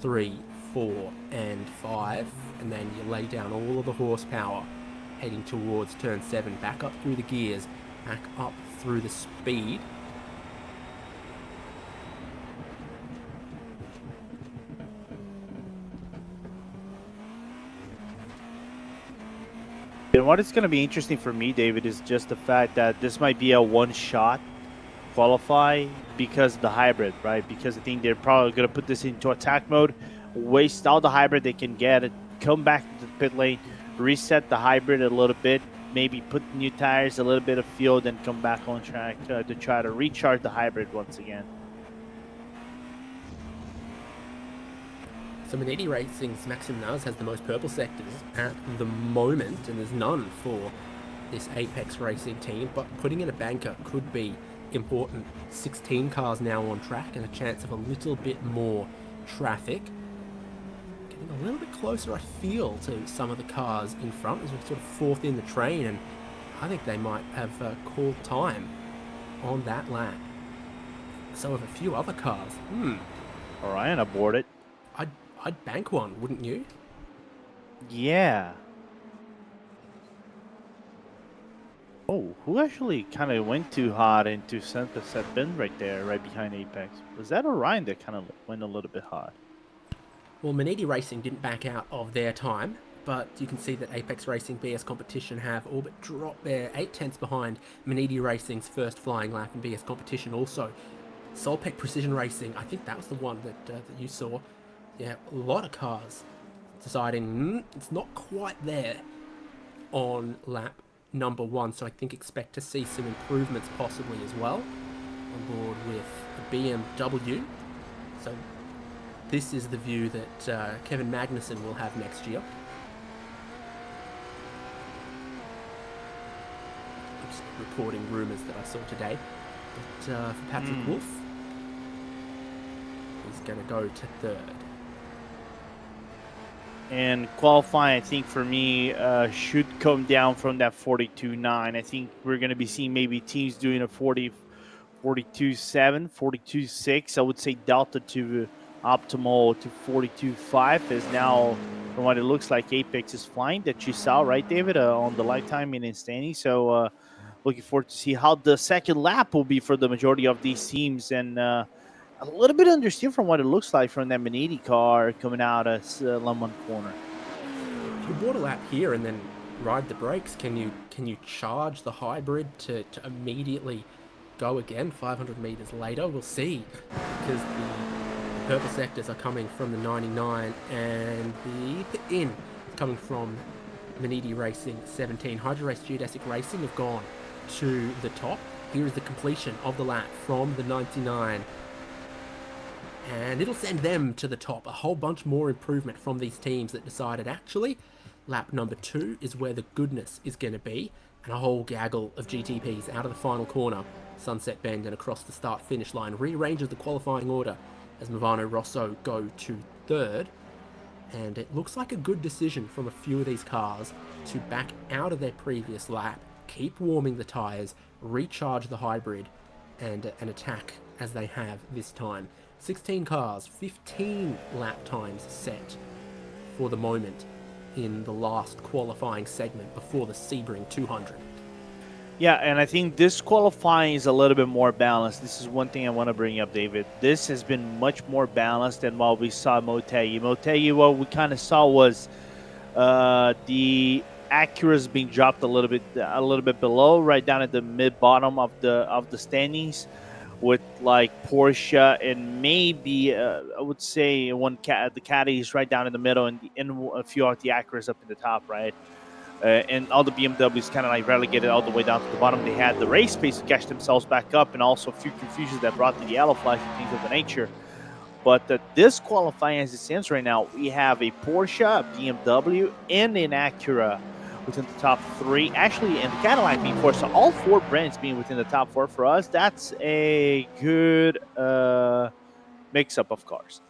A: 3, 4, and 5, and then you lay down all of the horsepower heading towards turn 7, back up through the gears, back up through the speed.
B: And what is going to be interesting for me, David, is just the fact that this might be a one-shot qualify because of the hybrid, right? Because I think they're probably going to put this into attack mode, waste all the hybrid they can get, it, come back to the pit lane, reset the hybrid a little bit, maybe put new tires, a little bit of fuel, then come back on track to try to recharge the hybrid once again.
A: So Manidi Racing's Maxim Naz has the most purple sectors at the moment, and there's none for this Apex Racing team, but putting in a banker could be important. 16 cars now on track and a chance of a little bit more traffic. Getting a little bit closer, I feel, to some of the cars in front as we're sort of fourth in the train, and I think they might have called time on that lap. So have a few other cars.
B: Orion aboard it.
A: I'd bank one, wouldn't you?
B: Yeah. Oh, who actually kind of went too hard into center set bin right there, right behind Apex? Was that Orion that kind of went a little bit hard?
A: Well, Manidi Racing didn't back out of their time, but you can see that Apex Racing BS Competition have all but dropped their 8 tenths behind Manidi Racing's first flying lap in BS Competition also. Solpec Precision Racing, I think that was the one that you saw. Yeah, a lot of cars deciding it's not quite there on lap number 1, so I think expect to see some improvements possibly as well on board with the BMW. So this is the view that Kevin Magnussen will have next year. I'm just reporting rumours that I saw today. But for Patrick Wolff, he's going to go to third.
B: And qualifying, I think, for me, should come down from that 42.9. I think we're going to be seeing maybe teams doing a 42.7, 42.6. I would say Delta to optimal to 42.5 is now, from what it looks like, Apex is flying that you saw, right, David, on the lifetime in standing. So looking forward to see how the second lap will be for the majority of these teams. And a little bit understeer from what it looks like from that Manidi car coming out of Lemon Corner.
A: If you board a lap here and then ride the brakes, can you charge the hybrid to immediately go again 500 meters later? We'll see, because the purple sectors are coming from the 99 and the pit in is coming from Manidi Racing 17. Hydro Race Geodesic Racing have gone to the top. Here is the completion of the lap from the 99. And it'll send them to the top. A whole bunch more improvement from these teams that decided, actually, lap number 2 is where the goodness is going to be. And a whole gaggle of GTPs out of the final corner, Sunset Bend, and across the start-finish line. Rearranges the qualifying order as Movano Rosso go to third. And it looks like a good decision from a few of these cars to back out of their previous lap, keep warming the tyres, recharge the hybrid, and attack as they have this time. 16 cars, 15 lap times set for the moment in the last qualifying segment before the Sebring 200.
B: Yeah, and I think this qualifying is a little bit more balanced. This is one thing I want to bring up, David. This has been much more balanced than what we saw Motegi. Motegi, what we kind of saw was the Acuras being dropped a little bit below, right down at the mid-bottom of the standings, with like Porsche and maybe I would say the Caddies right down in the middle, and a few of the Acuras up in the top, right? and all the BMWs kind of like relegated all the way down to the bottom. They had the race pace to catch themselves back up, and also a few confusions that brought to the yellow flags and things of the nature. But this qualifying as it stands right now, we have a Porsche, a BMW, and an Acura within the top 3. Actually, and the Cadillac being 4. So all 4 brands being within the top 4 for us. That's a good mix-up of cars.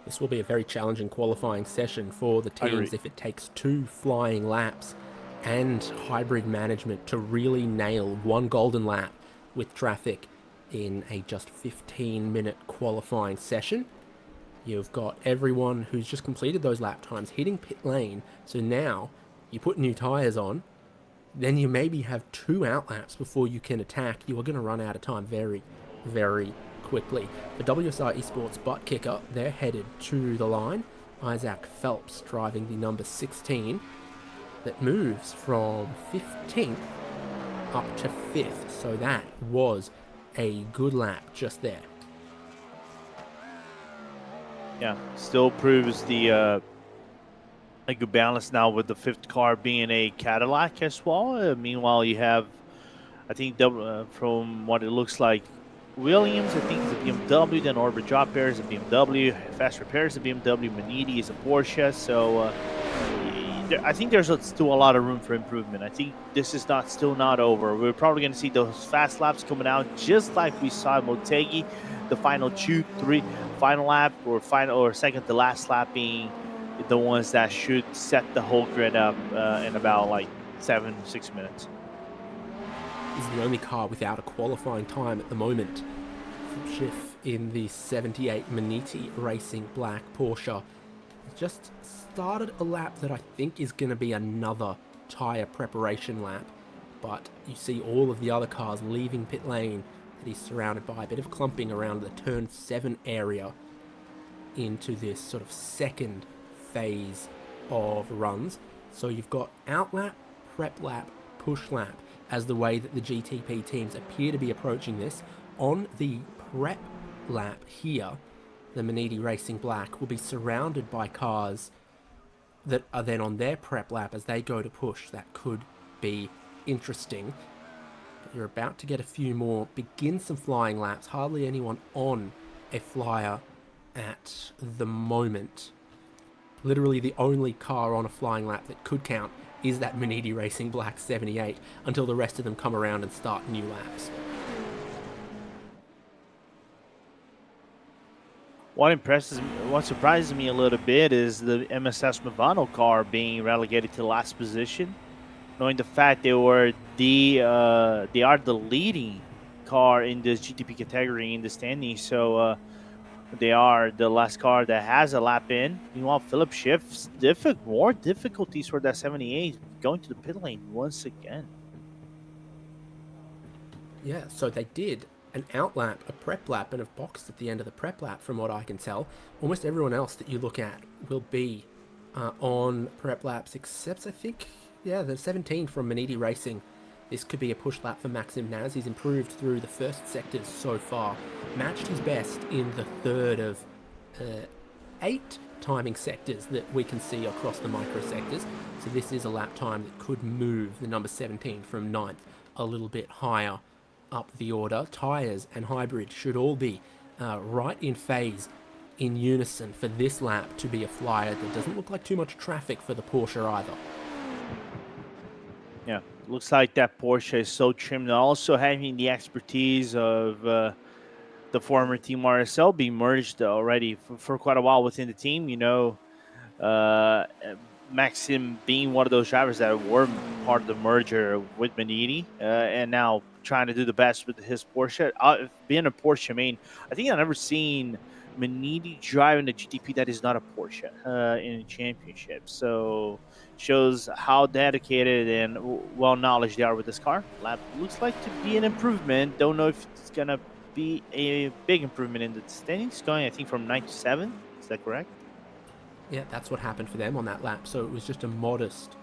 A: This will be a very challenging qualifying session for the teams if it takes 2 flying laps and hybrid management to really nail 1 golden lap with traffic in a just 15-minute qualifying session. You've got everyone who's just completed those lap times hitting pit lane, so now you put new tyres on, then you maybe have 2 outlaps before you can attack. You are going to run out of time very, very quickly. The WSR Esports butt kicker, they're headed to the line. Isaac Phelps driving the number 16 that moves from 15th up to 5th, so that was a good lap just there.
B: Yeah, still proves the a good balance now with the 5th car being a Cadillac as well. Meanwhile, you have, I think, from what it looks like, Williams, I think, is a BMW, then Orbit Drop Air is a BMW, Fast Repair is a BMW, Maniti is a Porsche. So I think there's still a lot of room for improvement. I think this is still not over. We're probably going to see those fast laps coming out just like we saw Motegi, the final 2-3 final lap or second to last lap being the ones that should set the whole grid up in about like 7-6 minutes.
A: Is the only car without a qualifying time at the moment. Schiff in the 78 Maniti Racing Black Porsche just started a lap that I think is going to be another tyre preparation lap, but you see all of the other cars leaving pit lane that he's surrounded by a bit of clumping around the turn 7 area into this sort of second phase of runs. So you've got outlap, prep lap, push lap as the way that the GTP teams appear to be approaching this. On the prep lap here, the Maniti Racing Black will be surrounded by cars that are then on their prep lap as they go to push. That could be interesting. But you're about to get a few more, begin some flying laps. Hardly anyone on a flyer at the moment. Literally the only car on a flying lap that could count is that Maniti Racing Black 78 until the rest of them come around and start new laps.
B: What surprises me a little bit is the MSS Movano car being relegated to last position, knowing the fact they are the leading car in this GTP category in the standings. So they are the last car that has a lap in. Meanwhile, Philip Schiff's more difficulties for that 78 going to the pit lane once again.
A: Yeah, so they did an outlap, a prep lap, and have boxed at the end of the prep lap from what I can tell. Almost everyone else that you look at will be on prep laps, except I think, yeah, the 17 from Maniti Racing. This could be a push lap for Maxim Naz. He's improved through the first sectors so far. Matched his best in the third of 8 timing sectors that we can see across the micro sectors. So this is a lap time that could move the number 17 from 9th a little bit higher up the order. Tyres and hybrid should all be right in phase, in unison for this lap to be a flyer. There doesn't look like too much traffic for the Porsche either.
B: Yeah, looks like that Porsche is so trimmed. Also having the expertise of the former Team RSL being merged already for quite a while within the team. You know, Maxim being one of those drivers that were part of the merger with Maniti, and now trying to do the best with his Porsche. Being a Porsche main, I think I've never seen Maniti driving a GTP that is not a Porsche in a championship. So shows how dedicated and well knowledge they are with this car. Lap looks like to be an improvement. Don't know if it's gonna be a big improvement in the standings, going I think from 9 to 7. Is that correct?
A: Yeah, that's what happened for them on that lap. So it was just a modest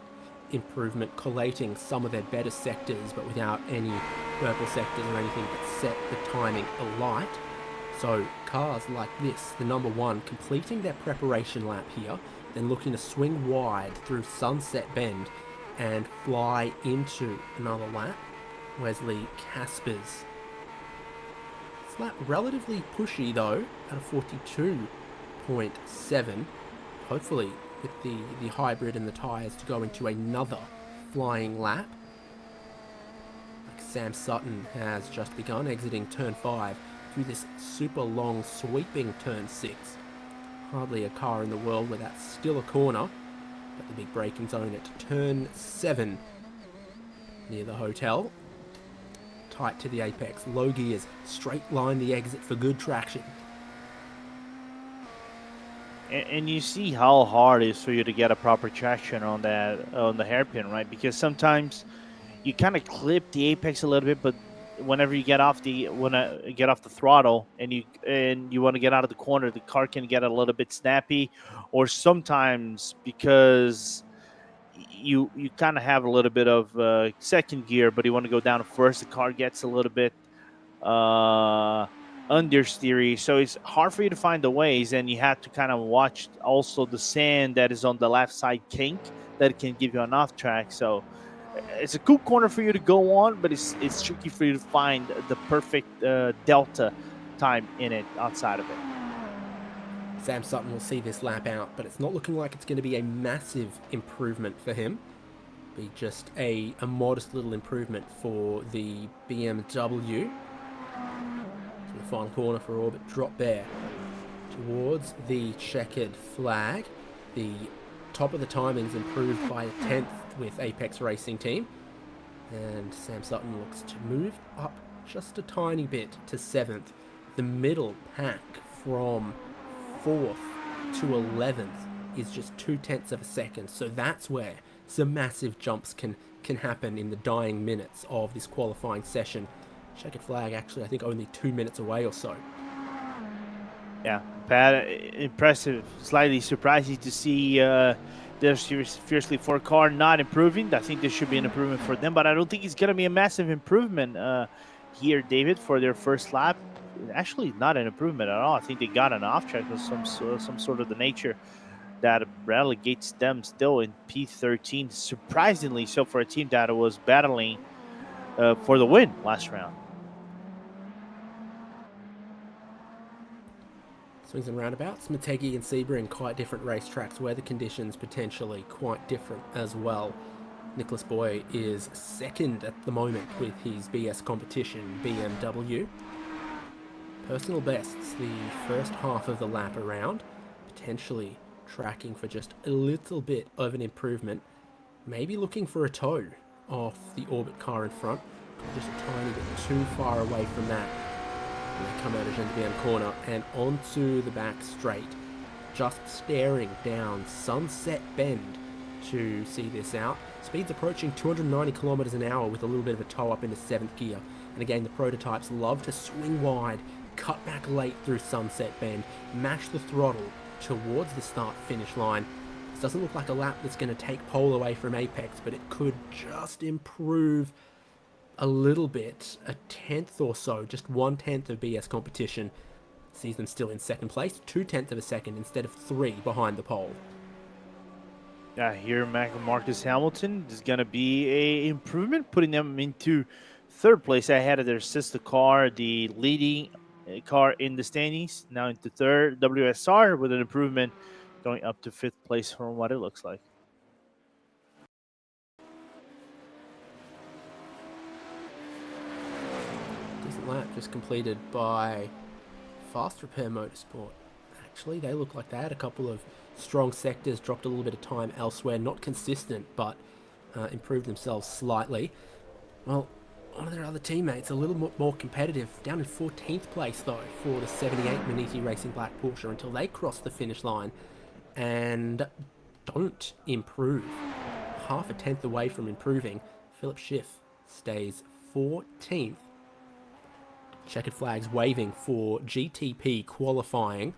A: improvement, collating some of their better sectors, but without any purple sectors or anything that set the timing alight. So cars like this, the number 1, completing their preparation lap here, then looking to swing wide through Sunset Bend and fly into another lap. Wesley Caspers. This lap relatively pushy though, at a 42.7. Hopefully with the hybrid and the tyres to go into another flying lap. Like Sam Sutton has just begun, exiting turn 5 through this super long sweeping turn 6. Hardly a car in the world where that's still a corner, but the big braking zone at turn 7 near the hotel. Tight to the apex, low gears, straight line the exit for good traction.
B: And you see how hard it is for you to get a proper traction on the hairpin, right? Because sometimes you kind of clip the apex a little bit, but whenever you get off the throttle and you want to get out of the corner, the car can get a little bit snappy, or sometimes because you kind of have a little bit of second gear, but you want to go down first, the car gets a little bit understeery, so it's hard for you to find the ways, and you have to kind of watch also the sand that is on the left side kink that can give you an off track. So it's a cool corner for you to go on, but it's tricky for you to find the perfect delta time in it outside of it.
A: Sam Sutton will see this lap out, but it's not looking like it's going to be a massive improvement for him. Be just a modest little improvement for the BMW. So the final corner for Orbit, drop there towards the checkered flag. The top of the timings improved by a 10th with Apex Racing Team, and Sam Sutton looks to move up just a tiny bit to 7th. The middle pack from 4th to 11th is just 0.2 of a second, so that's where some massive jumps can happen in the dying minutes of this qualifying session. Checkered flag actually I think only 2 minutes away or so.
B: Yeah, Pat, impressive. Slightly surprising to see their Fiercely 4 car not improving. I think this should be an improvement for them, but I don't think it's going to be a massive improvement here, David, for their first lap. Actually, not an improvement at all. I think they got an off track of some sort of the nature that relegates them still in P13. Surprisingly so for a team that was battling for the win last round.
A: Swings and roundabouts, Motegi and Sebring, quite different racetracks, weather conditions potentially quite different as well. Nicholas Boy is second at the moment with his BS competition BMW. Personal bests the first half of the lap around, potentially tracking for just a little bit of an improvement, maybe looking for a toe off the Orbit car in front, just a tiny bit too far away from that. And they come out of Gendevian corner and onto the back straight, just staring down Sunset Bend to see this out. Speeds approaching 290 kilometers an hour with a little bit of a toe up into 7th gear. And again, the prototypes love to swing wide, cut back late through Sunset Bend, mash the throttle towards the start-finish line. This doesn't look like a lap that's going to take pole away from Apex, but it could just improve a little bit, a 10th or so, just 1/10 of BS competition. Sees them still in second place, 2/10 of a second instead of 3 behind the pole.
B: Here Marcus Hamilton is going to be a improvement, putting them into 3rd place ahead of their sister car, the leading car in the standings, now into 3rd, WSR, with an improvement going up to 5th place from what it looks like.
A: Decent lap just completed by Fast Repair Motorsport. Actually, they look like they had a couple of strong sectors, dropped a little bit of time elsewhere, not consistent, but improved themselves slightly. Well, one of their other teammates, a little more competitive, down in 14th place though for the 78 Maniti Racing Black Porsche until they cross the finish line and don't improve. Half a tenth away from improving. Philip Schiff stays 14th. Checkered flags waving for GTP qualifying,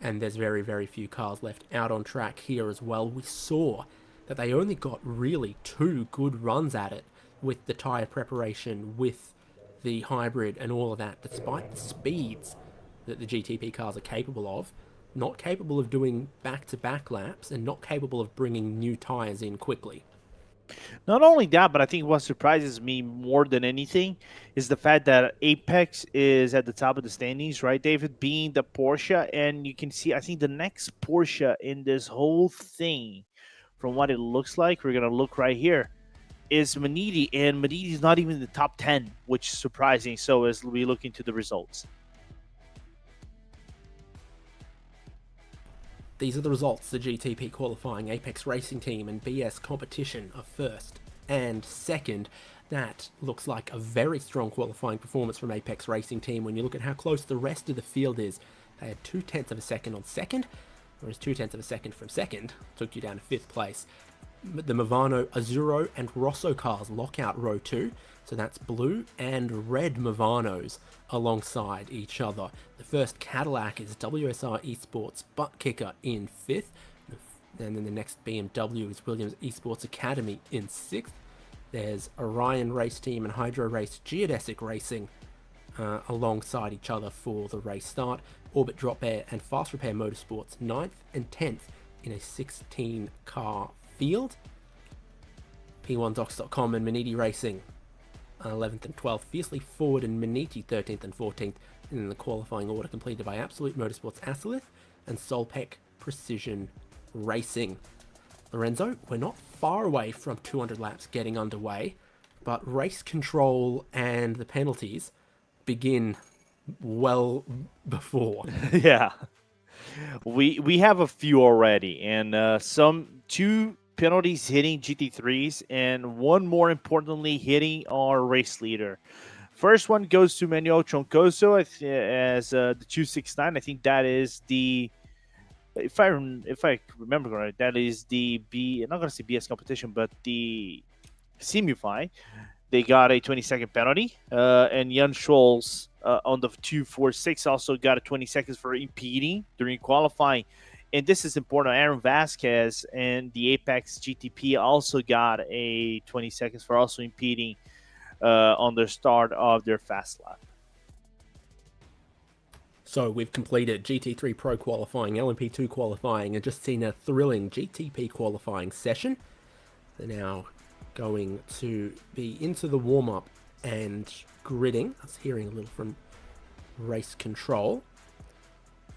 A: and there's very, very few cars left out on track here as well. We saw that they only got really 2 good runs at it with the tyre preparation, with the hybrid and all of that, despite the speeds that the GTP cars are capable of. not capable of doing back-to-back laps, and not capable of bringing new tires in quickly.
B: Not only that, but I think what surprises me more than anything is the fact that Apex is at the top of the standings, right, David, being the Porsche. And you can see, I think the next Porsche in this whole thing, from what it looks like, we're going to look right here, is Maniti. And Maniti is not even in the top 10, which is surprising. So as we look into the results.
A: These are the results. The GTP qualifying, Apex Racing Team and BS Competition are first and second. That looks like a very strong qualifying performance from Apex Racing Team when you look at how close the rest of the field is. They had 0.2 of a second on second, whereas 0.2 of a second from second took you down to 5th place. The Movano, Azzurro and Rosso cars lock out row 2, so that's blue and red Movanos alongside each other. The first Cadillac is WSR Esports Butt Kicker in 5th, and then the next BMW is Williams Esports Academy in 6th. There's Orion Race Team and Hydro Race Geodesic Racing alongside each other for the race start. Orbit Drop Air and Fast Repair Motorsports 9th and 10th in a 16 car field. P1Docs.com and Maniti Racing 11th and 12th. Fiercely Forward and Maniti 13th and 14th in the qualifying order, completed by Absolute Motorsports Asalith and Solpec Precision Racing. Lorenzo, we're not far away from 200 laps getting underway, but race control and the penalties begin well before.
B: Yeah, we have a few already, and two penalties hitting GT3s, and one more importantly hitting our race leader. First one goes to Manuel Troncoso as the 269. I think that is the, if I remember right, that is the I'm not gonna say BS competition, but the Simufy. They got a 20-second penalty, and Jan Scholz on the 246 also got a 20 seconds for impeding during qualifying. And this is important. Aaron Vasquez and the Apex GTP also got a 20 seconds for also impeding on the start of their fast lap.
A: So we've completed GT3 Pro qualifying, LMP2 qualifying, and just seen a thrilling GTP qualifying session. They're now going to be into the warm-up and gridding. I was hearing a little from race control.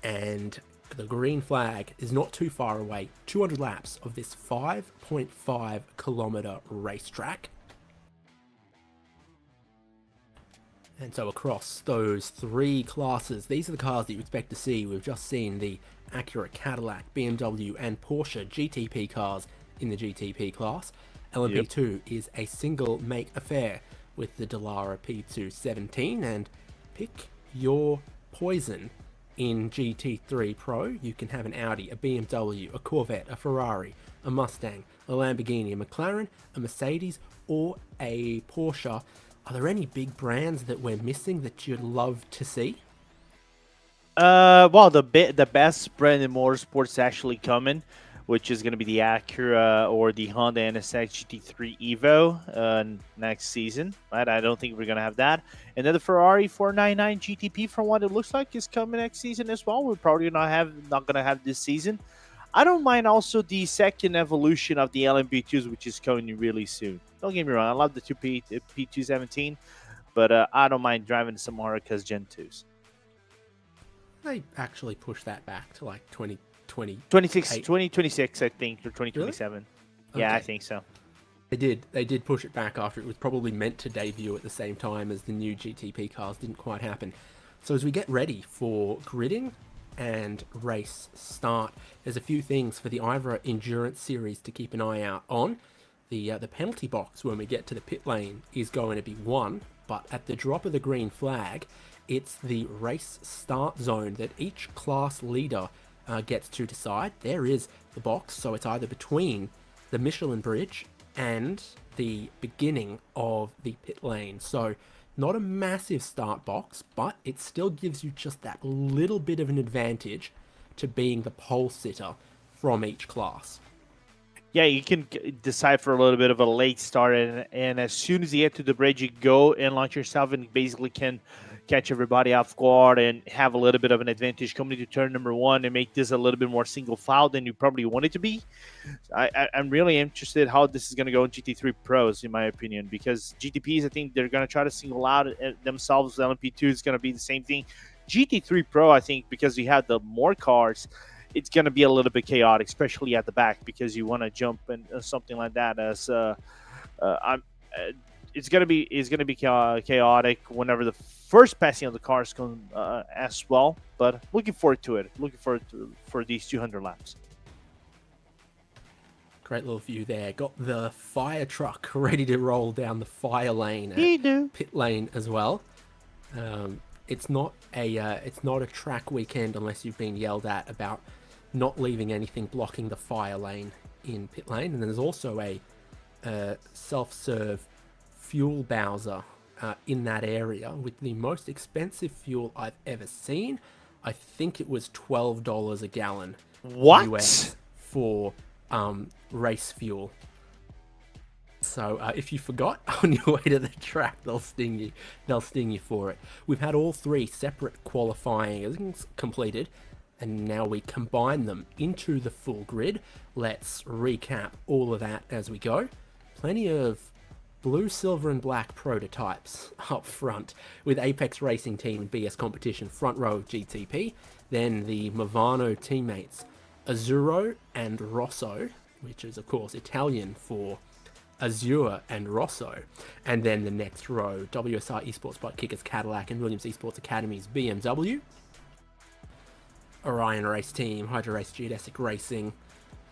A: And the green flag is not too far away. 200 laps of this 5.5 kilometer racetrack. And so across those three classes, these are the cars that you expect to see. We've just seen the Acura, Cadillac, BMW and Porsche GTP cars in the GTP class. LMP2 is a single make affair with the Dallara P217, and pick your poison. In GT3 Pro, you can have an Audi, a BMW, a Corvette, a Ferrari, a Mustang, a Lamborghini, a McLaren, a Mercedes, or a Porsche. Are there any big brands that we're missing that you'd love to see?
B: Well, the best brand in motorsports actually coming, which is going to be the Acura or the Honda NSX GT3 Evo next season, right? I don't think we're going to have that. And then the Ferrari 499 GTP, from what it looks like, is coming next season as well. We're probably not going to have this season. I don't mind also the second evolution of the LMP2s, which is coming really soon. Don't get me wrong, I love the P217, but I don't mind driving some Maracas Gen 2s.
A: They actually pushed that back to like
B: 2026, I think, or 2027. Really? Yeah, okay. I think so.
A: They did push it back after it was probably meant to debut at the same time as the new GTP cars. Didn't quite happen. So as we get ready for gridding and race start, there's a few things for the IVRA Endurance Series to keep an eye out on. The penalty box when we get to the pit lane is going to be 1, but at the drop of the green flag, it's the race start zone that each class leader gets to decide. There is the box, so it's either between the Michelin bridge and the beginning of the pit lane. So not a massive start box, but it still gives you just that little bit of an advantage to being the pole sitter from each class.
B: Yeah, you can decide for a little bit of a late start, and as soon as you get to the bridge, you go and launch yourself, and basically can catch everybody off guard and have a little bit of an advantage coming to turn number one and make this a little bit more single file than you probably want it to be. I'm really interested how this is going to go in GT3 Pros, in my opinion, because GTPs, I think they're going to try to single out themselves. The LMP2 is going to be the same thing. GT3 Pro, I think, because you have the more cars, it's going to be a little bit chaotic, especially at the back, because you want to jump and something like that. As I'm, it's going to be chaotic whenever the first passing of the cars come as well. But looking forward to it. Looking forward for these 200 laps.
A: Great little view there. Got the fire truck ready to roll down the fire lane, pit lane as well. It's not a track weekend unless you've been yelled at about not leaving anything blocking the fire lane in pit lane. And then there's also a self-serve fuel bowser in that area with the most expensive fuel I've ever seen. I think it was $12 a gallon.
B: What?
A: US for race fuel. So if you forgot on your way to the track, they'll sting you. They'll sting you for it. We've had all three separate qualifying completed, and now we combine them into the full grid. Let's recap all of that as we go. Plenty of blue, silver, and black prototypes up front with Apex Racing Team and BS Competition front row GTP. Then the Movano teammates Azzurro and Rosso, which is of course Italian for Azure and Rosso. And then the next row, WSR Esports Butt Kickers Cadillac and Williams Esports Academy's BMW. Orion Race Team, Hydra Race Geodesic Racing,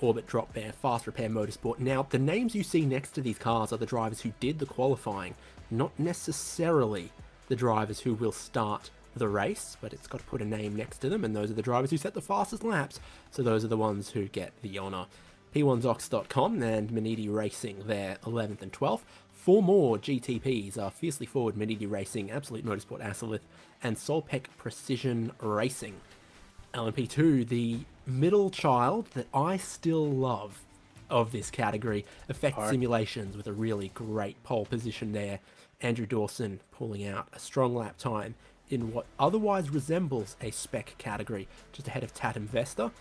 A: Orbit Drop Bear, Fast Repair Motorsport. Now, the names you see next to these cars are the drivers who did the qualifying, not necessarily the drivers who will start the race, but it's got to put a name next to them, and those are the drivers who set the fastest laps, so those are the ones who get the honour. P1Zox.com and Manidi Racing, they're 11th and 12th. Four more GTPs are Fiercely Forward, Manidi Racing, Absolute Motorsport Asalith, and Solpec Precision Racing. LMP2, the middle child that I still love of this category, Effect Simulations with a really great pole position there. Andrew Dawson pulling out a strong lap time in what otherwise resembles a spec category, just ahead of Tatum Vesta.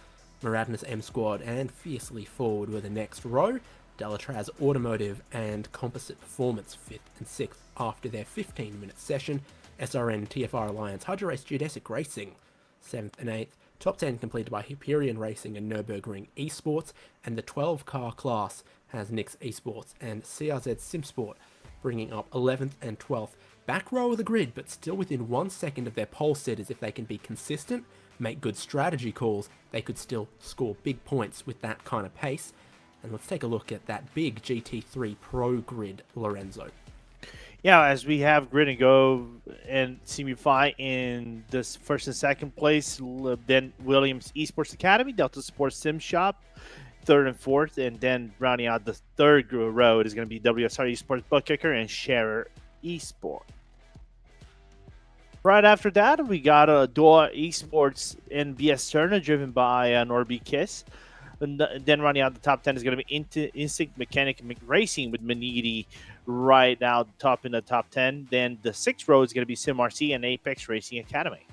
A: Maradness M Squad and Fiercely Forward were the next row. Delatraz Automotive and Composite Performance 5th and 6th after their 15-minute session. SRN TFR Alliance Hydra Race Geodesic Racing 7th and 8th. Top 10 completed by Hyperion Racing and Nürburgring Esports, and the 12-car class has Nix Esports and CRZ SimSport bringing up 11th and 12th. Back row of the grid, but still within 1 second of their pole sitters. If they can be consistent, make good strategy calls, they could still score big points with that kind of pace. And let's take a look at that big GT3 Pro grid, Lorenzo.
B: Yeah, as we have Grid and Go and Simify in this first and second place, then Williams Esports Academy, Delta Sports Sim Shop, third and fourth, and then rounding out the third row, it is going to be WSR Esports Butt Kicker and Sharer Esport. Right after that, we got Doa Esports and BS Turner, driven by Norby Kiss. And then running out the top 10 is going to be Instinct Mechanic Racing with Manidi right now top in the top 10. Then the sixth row is going to be SimRC and Apex Racing Academy.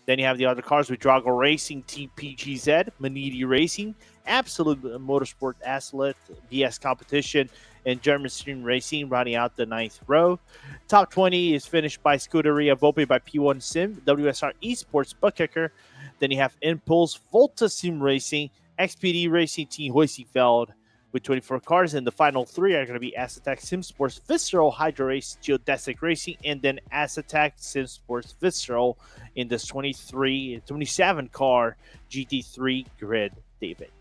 B: Then you have the other cars with Drago Racing, TPGZ, Manidi Racing, Absolute Motorsport Asalith, BS Competition, and German Stream Racing rounding out the ninth row. Top 20 is finished by Scuderia Volpe by P1 Sim, WSR Esports Butt Kicker. Then you have Impulse, Volta Sim Racing, XPD Racing Team Hoisingfeld with 24 cars, and the final three are going to be Asatec SimSports Visceral Hydro Race Geodesic Racing, and then Asatec SimSports Visceral in this 27 car GT3 grid, David.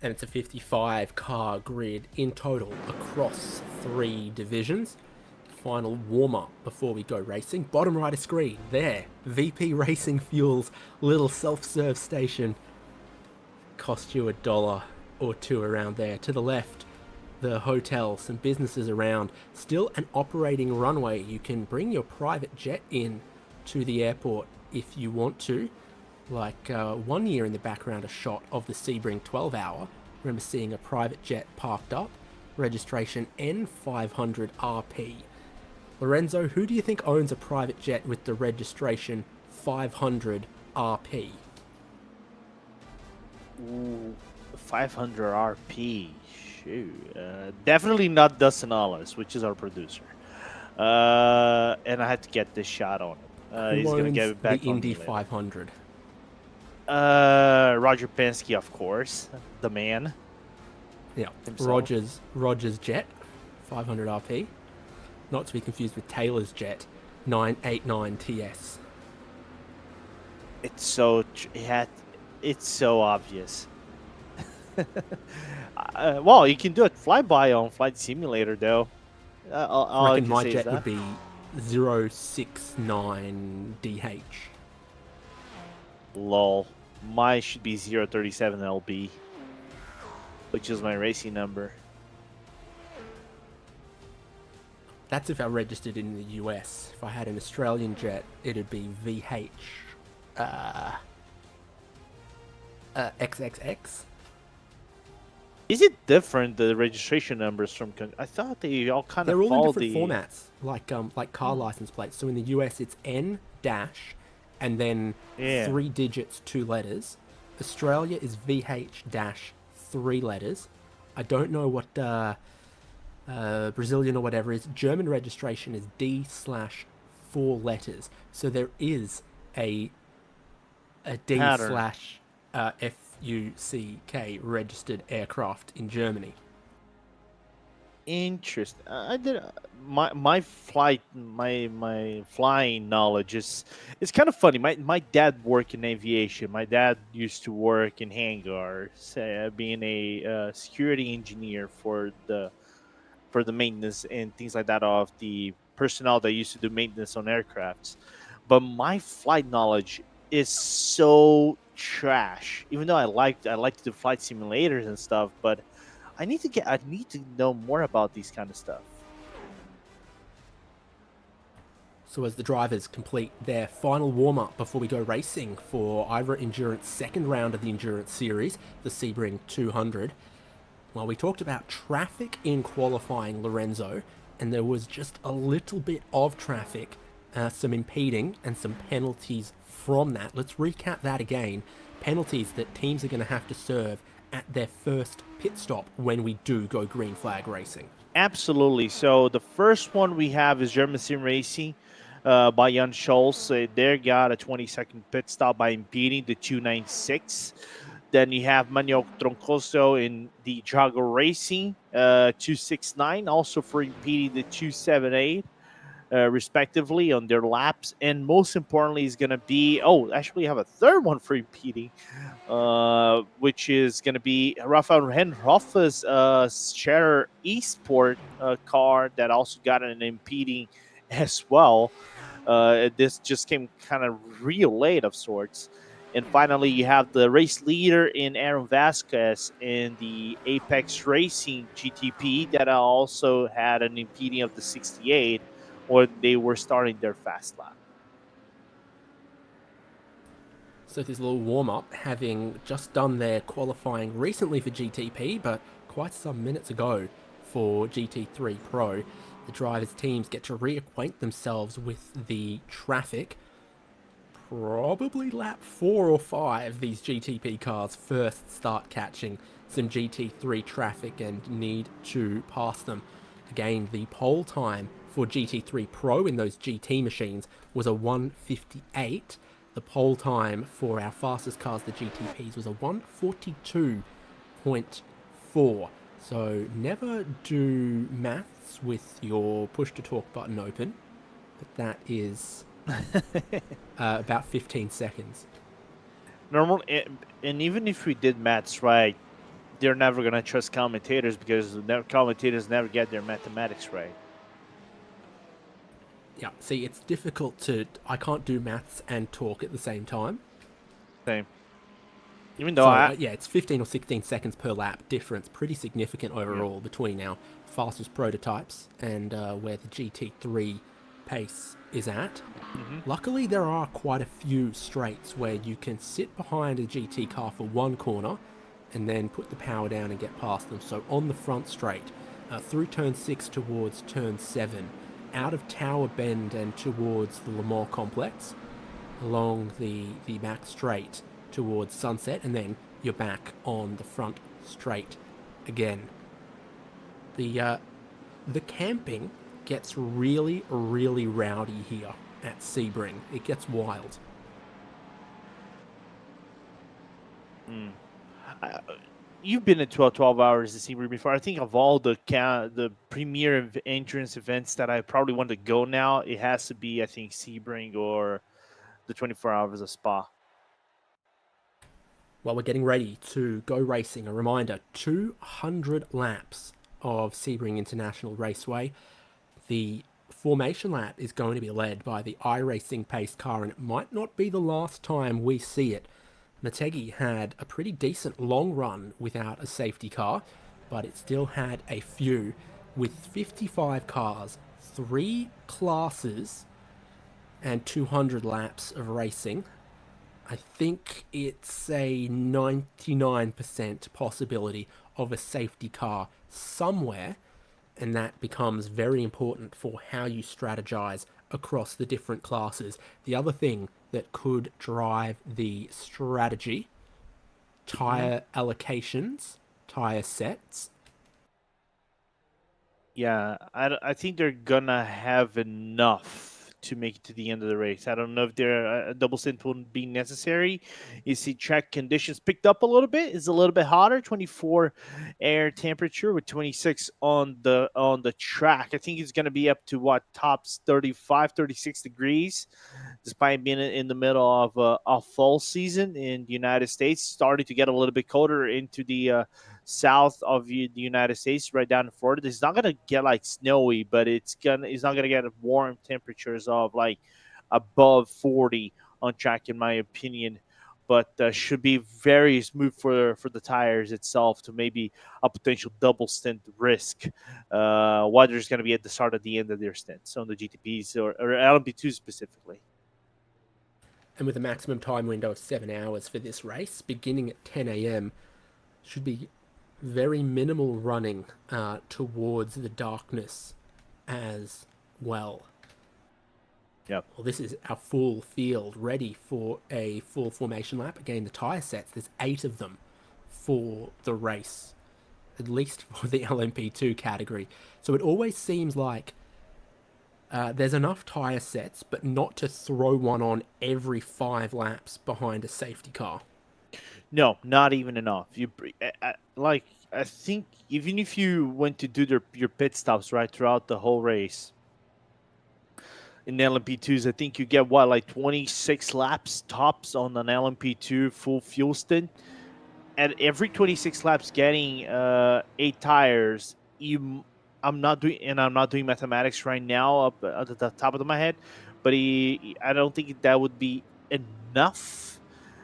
A: And it's a 55 car grid in total across 3 divisions. Final warm-up before we go racing. Bottom right of screen, there, VP Racing Fuel's little self-serve station. Cost you $1 or $2 around there. To the left, the hotel, some businesses around. Still an operating runway. You can bring your private jet in to the airport if you want to. Like 1 year in the background, a shot of the Sebring 12-hour remember seeing a private jet parked up, registration N500RP. Lorenzo, who do you think owns a private jet with the registration 500RP?
B: Ooh, 500 RP. Shoot. Definitely not Dustin Ellis, which is our producer. And I had to get this shot on him.
A: Who
B: He's going to
A: owns
B: get it back
A: the
B: on
A: Indy
B: me later.
A: 500?
B: Roger Penske, of course. The man.
A: Yeah,
B: Himself.
A: Rogers Jet, 500 RP. Not to be confused with Taylor's Jet, 989 TS.
B: It's so it's so obvious. Well, you can do a flyby on Flight Simulator, though. All
A: I
B: I
A: reckon
B: can
A: my
B: say is
A: jet
B: that.
A: would be 069DH.
B: Lol. Mine should be 037LB, which is my racing number.
A: That's if I registered in the US. If I had an Australian jet, it'd be VH XXX.
B: Is it different, the registration numbers from... I thought they all kind
A: They're
B: of
A: all in
B: follow
A: different
B: the...
A: formats, like car license plates. So in the US, it's N dash, and then
B: Yeah.
A: 3 digits, 2 letters. Australia is VH dash 3 letters. I don't know what Brazilian or whatever is. German registration is D slash 4 letters. So there is a D
B: Pattern.
A: slash FUCK registered aircraft in Germany.
B: Interesting. I did my flying knowledge is it's kind of funny. My dad worked in aviation. My dad used to work in hangars, being a security engineer for the maintenance and things like that of the personnel that used to do maintenance on aircrafts. But my flight knowledge is so trash. Even though I like to do flight simulators and stuff, but I need to know more about these kind of stuff.
A: So as the drivers complete their final warm-up before we go racing for IVRA Endurance second round of the Endurance Series, the Sebring 200, well, we talked about traffic in qualifying, Lorenzo, and there was just a little bit of traffic, some impeding and some penalties from that. Let's recap that again. Penalties that teams are going to have to serve at their first pit stop when we do go green flag racing.
B: Absolutely. So the first one we have is German Sim Racing by Jan Scholz. They got a 20-second pit stop by impeding the 296. Then you have Manuel Troncoso in the Jago Racing 269, also for impeding the 278. Respectively on their laps, and most importantly is going to be actually have a third one for impeding, which is going to be Rafael Henhoff's Share Esport car that also got an impeding as well. This just came kind of real late of sorts. And finally, you have the race leader in Aaron Vasquez in the Apex Racing GTP that also had an impeding of the 68 when they were starting their fast lap.
A: So this little warm-up, having just done their qualifying recently for GTP, but quite some minutes ago for GT3 Pro, the drivers' teams get to reacquaint themselves with the traffic. Probably lap 4 or 5, these GTP cars first start catching some GT3 traffic and need to pass them. Again, the pole time for GT3 Pro in those GT machines was a 1:58. The pole time for our fastest cars, the GTPs, was a 1:42.4. So never do maths with your push to talk button open, but that is about 15 seconds.
B: Normal, and even if we did maths right, they're never going to trust commentators because the commentators never get their mathematics right.
A: Yeah, see, it's difficult to... I can't do maths and talk at the same time.
B: Same. Even though
A: yeah, it's 15 or 16 seconds per lap difference. Pretty significant overall between our fastest prototypes and where the GT3 pace is at. Luckily, there are quite a few straights where you can sit behind a GT car for one corner and then put the power down and get past them. So on the front straight, through turn 6 towards turn 7, out of Tower Bend and towards the Le Mans complex, along the back straight towards Sunset, and then you're back on the front straight again. The camping gets really, really rowdy here at Sebring. It gets wild.
B: You've been at 12 hours to Sebring before. I think of all the premier entrance events that I probably want to go now, it has to be, I think, Sebring or the 24 hours of Spa.
A: While we're getting ready to go racing, a reminder, 200 laps of Sebring International Raceway. The formation lap is going to be led by the iRacing pace car, and it might not be the last time we see it. Motegi had a pretty decent long run without a safety car, but it still had a few. With 55 cars, 3 classes, and 200 laps of racing, I think it's a 99% possibility of a safety car somewhere, and that becomes very important for how you strategize across the different classes. The other thing that could drive the strategy, tire allocations, tire sets.
B: Yeah, I think they're gonna have enough to make it to the end of the race. I don't know if a double stint will be necessary. You see track conditions picked up a little bit. It's a little bit hotter, 24 air temperature with 26 on the track. I think it's going to be up to what, tops 35, 36 degrees, despite being in the middle of a fall season in the United States. Starting to get a little bit colder into the south of the United States, right down in Florida. It's not gonna get like snowy, but it's not gonna get warm temperatures of like above 40 on track, in my opinion. But should be very smooth for the tires itself to maybe a potential double stint risk. While there's going to be at the start of the end of their stints on the GTPs or LMP2 specifically.
A: And with a maximum time window of 7 hours for this race, beginning at 10 a.m, should be very minimal running towards the darkness as well.
B: Yep.
A: Well, this is our full field ready for a full formation lap. Again, the tyre sets, there's 8 of them for the race, at least for the LMP2 category. So it always seems like there's enough tyre sets, but not to throw one on every 5 laps behind a safety car.
B: No, not even enough. I think even if you went to do your pit stops right throughout the whole race in LMP2s, I think you get what, like 26 laps tops on an LMP2 full fuel stint. At every 26 laps, getting 8 tires, I'm not doing mathematics right now up at the top of my head, but I don't think that would be enough.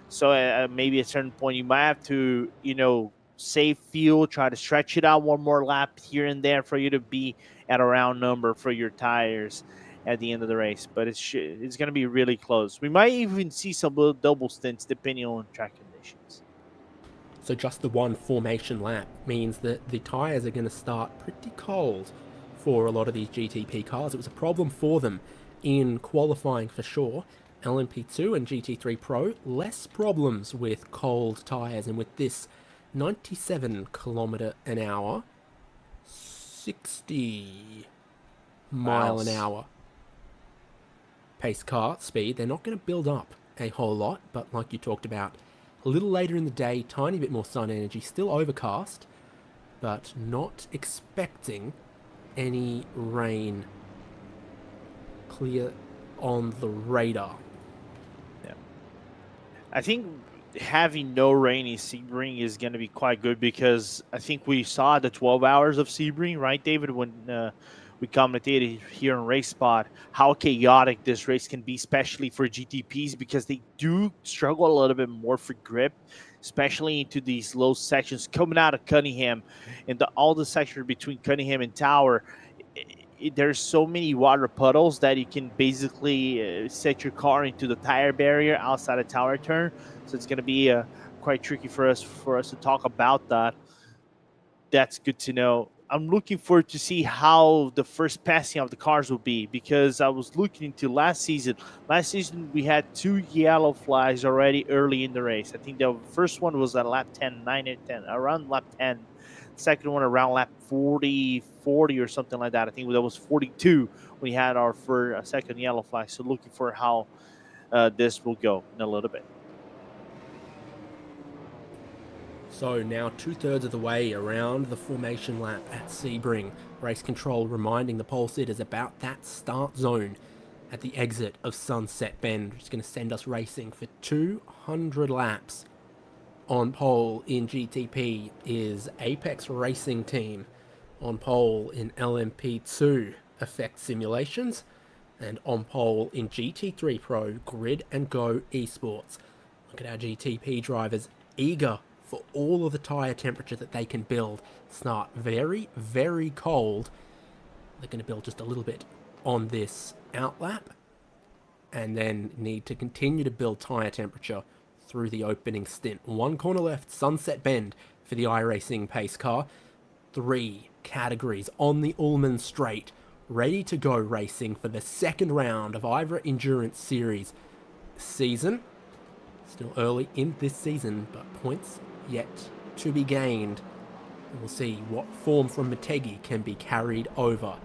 B: So maybe at a certain point, you might have to, save fuel, try to stretch it out one more lap here and there for you to be at a round number for your tires at the end of the race. But it's going to be really close. We might even see some little double stints depending on track conditions.
A: So just the one formation lap means that the tyres are going to start pretty cold for a lot of these GTP cars. It was a problem for them in qualifying for sure. LMP2 and GT3 Pro, less problems with cold tyres, and with this 97 km an hour, 60 mile an hour pace car speed, they're not going to build up a whole lot, but like you talked about, a little later in the day, tiny bit more sun energy, still overcast, but not expecting any rain clear on the radar.
B: Yeah, I think having no rain in Sebring is going to be quite good, because I think we saw the 12 hours of Sebring, right, David, when we commentated here on RaceSpot, how chaotic this race can be, especially for GTPs, because they do struggle a little bit more for grip, especially into these low sections coming out of Cunningham, and all the sections between Cunningham and Tower. There's so many water puddles that you can basically set your car into the tire barrier outside of Tower turn. So it's going to be quite tricky for us to talk about that. That's good to know. I'm looking forward to see how the first passing of the cars will be, because I was looking into last season. Last season we had 2 yellow flags already early in the race. I think the first one was at lap 10, 9 and 10, around lap 10. Second one around lap 40 or something like that. I think that was 42 when we had our first, second yellow flag. So looking for how this will go in a little bit.
A: So now 2/3 of the way around the formation lap at Sebring. Race control reminding the pole sitters about that start zone at the exit of Sunset Bend, which is going to send us racing for 200 laps. On pole in GTP is Apex Racing Team. On pole in LMP2, Effect Simulations. And on pole in GT3 Pro, Grid and Go Esports. Look at our GTP drivers, eager for all of the tyre temperature that they can build. Start very, very cold. They're going to build just a little bit on this outlap, and then need to continue to build tyre temperature through the opening stint. 1 corner left, Sunset Bend for the iRacing pace car. 3 categories on the Ullman Straight, ready to go racing for the second round of IVRA Endurance Series season. Still early in this season, but points yet to be gained. And we'll see what form from Motegi can be carried over.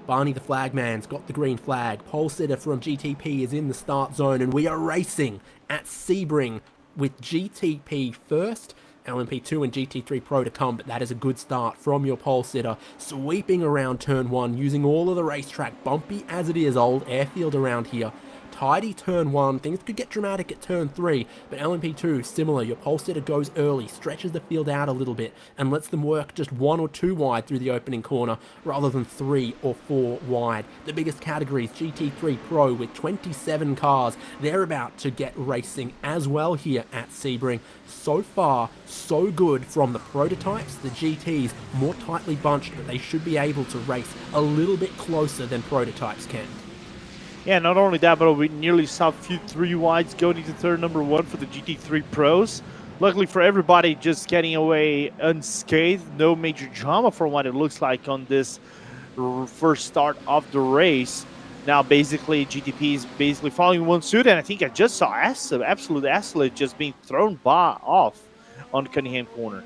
A: Barney the flagman's got the green flag. Pole sitter from GTP is in the start zone, and we are racing at Sebring with GTP first, LMP2 and GT3 Pro to come, but that is a good start from your pole sitter, sweeping around turn 1, using all of the racetrack, bumpy as it is, old airfield around here. Tidy turn 1, things could get dramatic at turn 3, but LMP2, similar, your pole sitter goes early, stretches the field out a little bit, and lets them work just 1 or 2 wide through the opening corner, rather than 3 or 4 wide. The biggest categories, GT3 Pro with 27 cars, they're about to get racing as well here at Sebring. So far, so good from the prototypes. The GTs more tightly bunched, but they should be able to race a little bit closer than prototypes can.
B: Yeah, not only that, but we nearly saw a few 3 wides going into turn number 1 for the GT3 Pros. Luckily for everybody, just getting away unscathed. No major drama for what it looks like on this first start of the race. Now, basically, GTP is basically following one suit, and I think I just saw absolute Acid just being thrown off on Cunningham corner.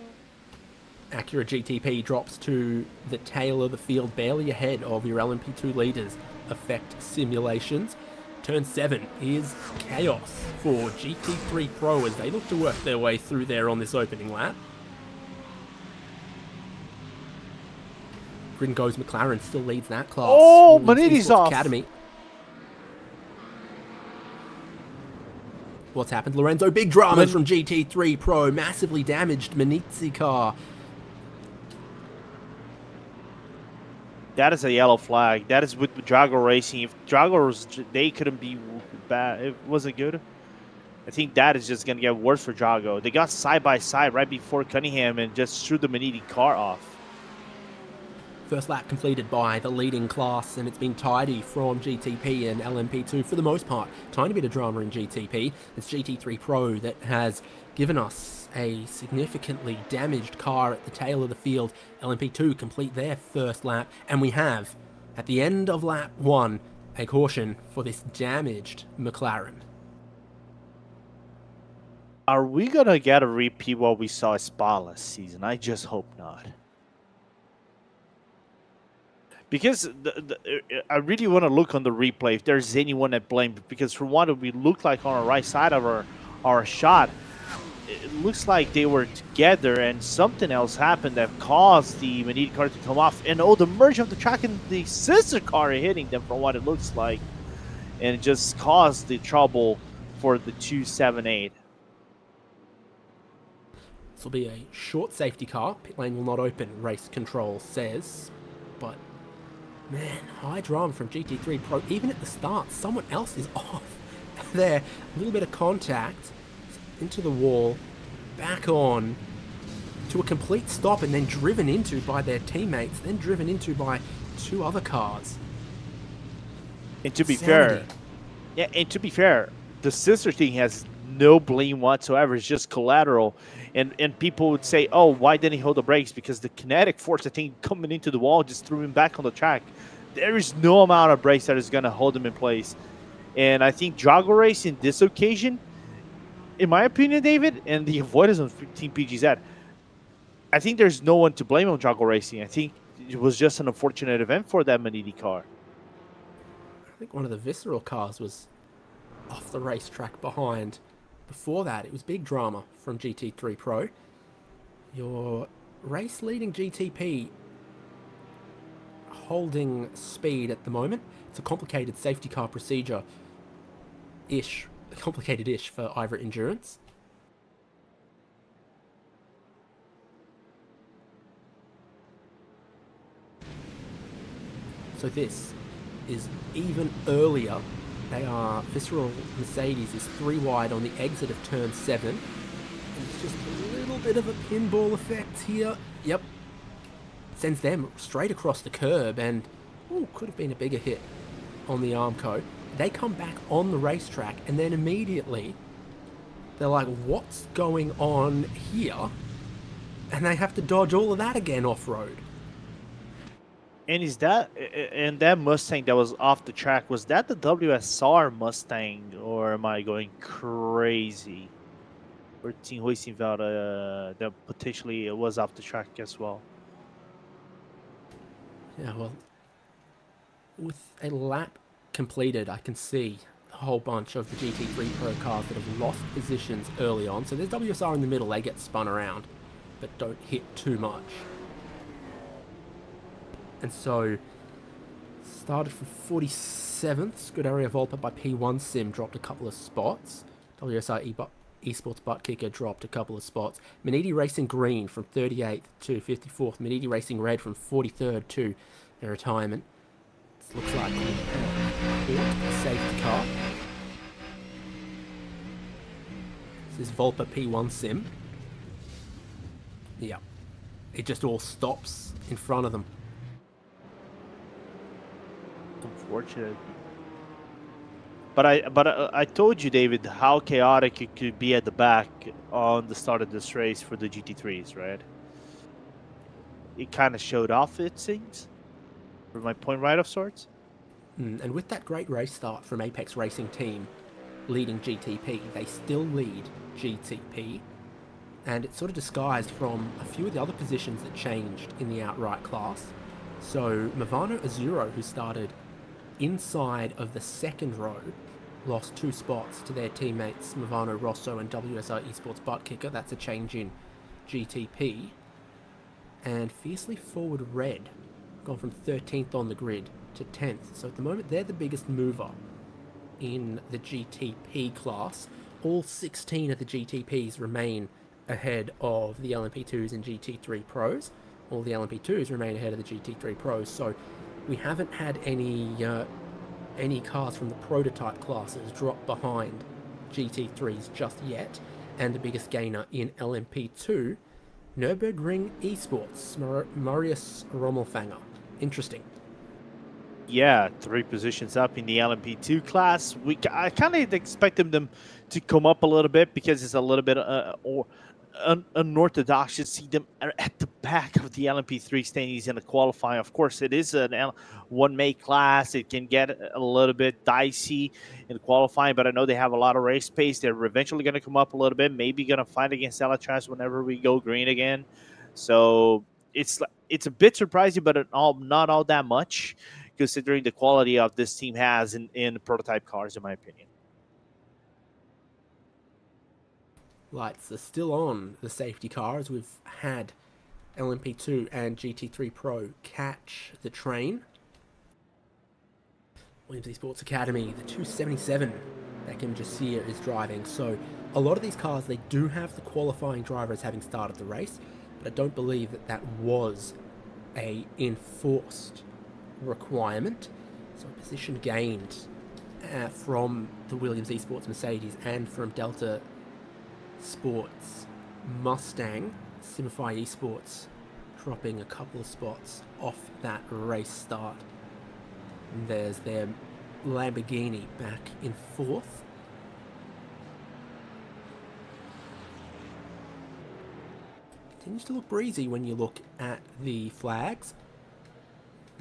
A: Acura GTP drops to the tail of the field, barely ahead of your LMP2 leaders. Effect Simulations. Turn 7 is chaos for GT3 Pro as they look to work their way through there on this opening lap. Grid Goes McLaren still leads that class.
B: Oh, Manini's off.
A: Academy. What's happened? Lorenzo, big dramas from GT3 Pro. Massively damaged Manizzi car.
B: That is a yellow flag. That is with Drago Racing. If Drago was, they couldn't be bad. It wasn't good. I think that is just going to get worse for Drago. They got side by side right before Cunningham and just threw the Manini car off.
A: First lap completed by the leading class, and it's been tidy from GTP and LMP2 for the most part. Tiny bit of drama in GTP. It's GT3 Pro that has given us a significantly damaged car at the tail of the field. LMP2 complete their first lap, and we have, at the end of lap 1, a caution for this damaged McLaren.
B: Are we going to get a repeat what we saw at Spa last season? I just hope not. Because I really want to look on the replay if there's anyone at blame. Because from what we look like on the right side of our shot, it looks like they were together and something else happened that caused the Manini car to come off. And the merge of the track and the sister car hitting them from what it looks like. And it just caused the trouble for the 278.
A: This will be a short safety car. Pit lane will not open, race control says. But man, high drama from GT3 Pro. Even at the start, someone else is off there. A little bit of contact into the wall, back on to a complete stop, and then driven into by their teammates, then driven into by 2 other cars.
B: And to be fair, the sister thing has no blame whatsoever. It's just collateral. And people would say, oh, why didn't he hold the brakes? Because the kinetic force, I think, coming into the wall just threw him back on the track. There is no amount of brakes that is going to hold him in place. And I think Drago Race in this occasion, in my opinion, David, and the avoidance of Team PGZ, I think there's no one to blame on Drago Racing. I think it was just an unfortunate event for that Manini car.
A: I think one of the Visceral cars was off the racetrack behind. Before that, it was big drama from GT3 Pro. Your race-leading GTP holding speed at the moment. It's a complicated safety car procedure-ish, complicated-ish for IVRA Endurance. So this is even earlier. They are, Visceral Mercedes is 3 wide on the exit of turn 7. And it's just a little bit of a pinball effect here. Yep. Sends them straight across the curb and, ooh, could have been a bigger hit on the Armco. They come back on the racetrack and then immediately they're like, what's going on here? And they have to dodge all of that again off-road.
B: And is that Mustang that was off the track, was that the WSR Mustang, or am I going crazy? Or Team Hoisinveld that potentially it was off the track as well.
A: Yeah, well, with a lap completed, I can see a whole bunch of the GT3 Pro cars that have lost positions early on. So there's WSR in the middle, they get spun around, but don't hit too much. And so, started from 47th, Scuderia Volpa by P1 Sim dropped a couple of spots. WSR Esports Butt Kicker dropped a couple of spots. Manidi Racing Green from 38th to 54th. Manidi Racing Red from 43rd to their retirement. It looks like a safety car. This is Volpa P1 Sim. Yeah, it just all stops in front of them.
B: Unfortunate. But I told you, David, how chaotic it could be at the back on the start of this race for the GT3s, right? It kind of showed off, it seems. For my point right of sorts.
A: And with that great race start from Apex Racing Team leading GTP, they still lead GTP. And it's sort of disguised from a few of the other positions that changed in the outright class. So Movano Azuro, who started inside of the second row, lost 2 spots to their teammates Movano Rosso and WSR Esports Butt Kicker. That's a change in GTP. And Fiercely Forward Red, gone from 13th on the grid to 10th. So at the moment, they're the biggest mover in the GTP class. All 16 of the GTPs remain ahead of the LMP2s and GT3 Pros. All the LMP2s remain ahead of the GT3 Pros. So we haven't had any cars from the prototype classes drop behind GT3s just yet. And the biggest gainer in LMP2, Nürburgring Esports, Marius Rommelfanger. Interesting.
B: Yeah, 3 positions up in the LMP2 class. I kind of expected them to come up a little bit because it's a little bit unorthodox to see them at the back of the LMP3 standings in the qualifying. Of course, it is an one-make class. It can get a little bit dicey in qualifying, but I know they have a lot of race pace. They're eventually going to come up a little bit, maybe going to fight against Elytras whenever we go green again. So it's a bit surprising, but not all that much, considering the quality of this team has in prototype cars, in my opinion.
A: Lights are still on the safety car as we've had LMP2 and GT3 Pro catch the train. Williams Esports Academy, the 277 that Kim Jasir is driving. So a lot of these cars, they do have the qualifying drivers having started the race, but I don't believe that that was a enforced requirement. So a position gained from the Williams Esports Mercedes and from Delta Sports Mustang. Simify Esports dropping a couple of spots off that race start. And there's their Lamborghini back in 4th. Continues to look breezy when you look at the flags.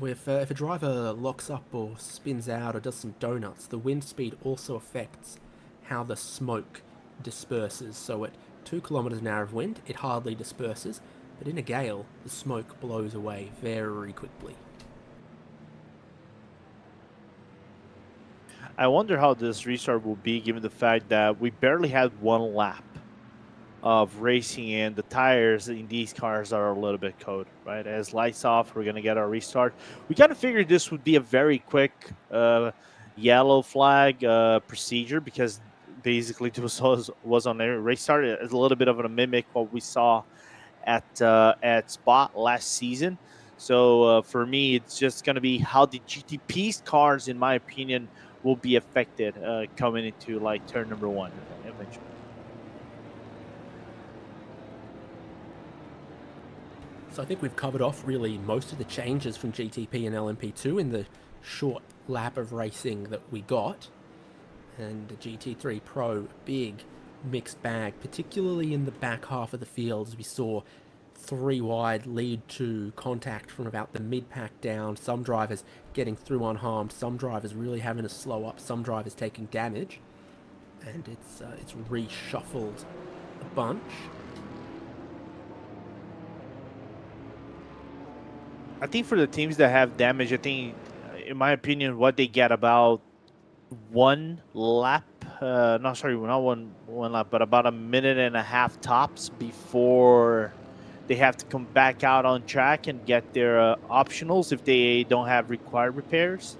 A: If a driver locks up or spins out or does some donuts, the wind speed also affects how the smoke disperses. So at 2 kilometers an hour of wind, it hardly disperses, but in a gale, the smoke blows away very quickly.
B: I wonder how this restart will be, given the fact that we barely had one lap of racing, and the tires in these cars are a little bit cold, right? As lights off, we're going to get our restart. We kind of figured this would be a very quick yellow flag procedure, because basically this was on a restart. It's a little bit of a mimic what we saw at Spot last season. So for me, it's just going to be how the GTP's cars, in my opinion, will be affected coming into like turn number 1 eventually.
A: So I think we've covered off really most of the changes from GTP and LMP2 in the short lap of racing that we got. And the GT3 Pro, big mixed bag, particularly in the back half of the field, as we saw 3 wide lead to contact from about the mid-pack down. Some drivers getting through unharmed, some drivers really having to slow up, some drivers taking damage. And it's reshuffled a bunch.
B: I think for the teams that have damage, I think, in my opinion, what they get about 1 lap, not one lap, but about a minute and a half tops before they have to come back out on track and get their optionals if they don't have required repairs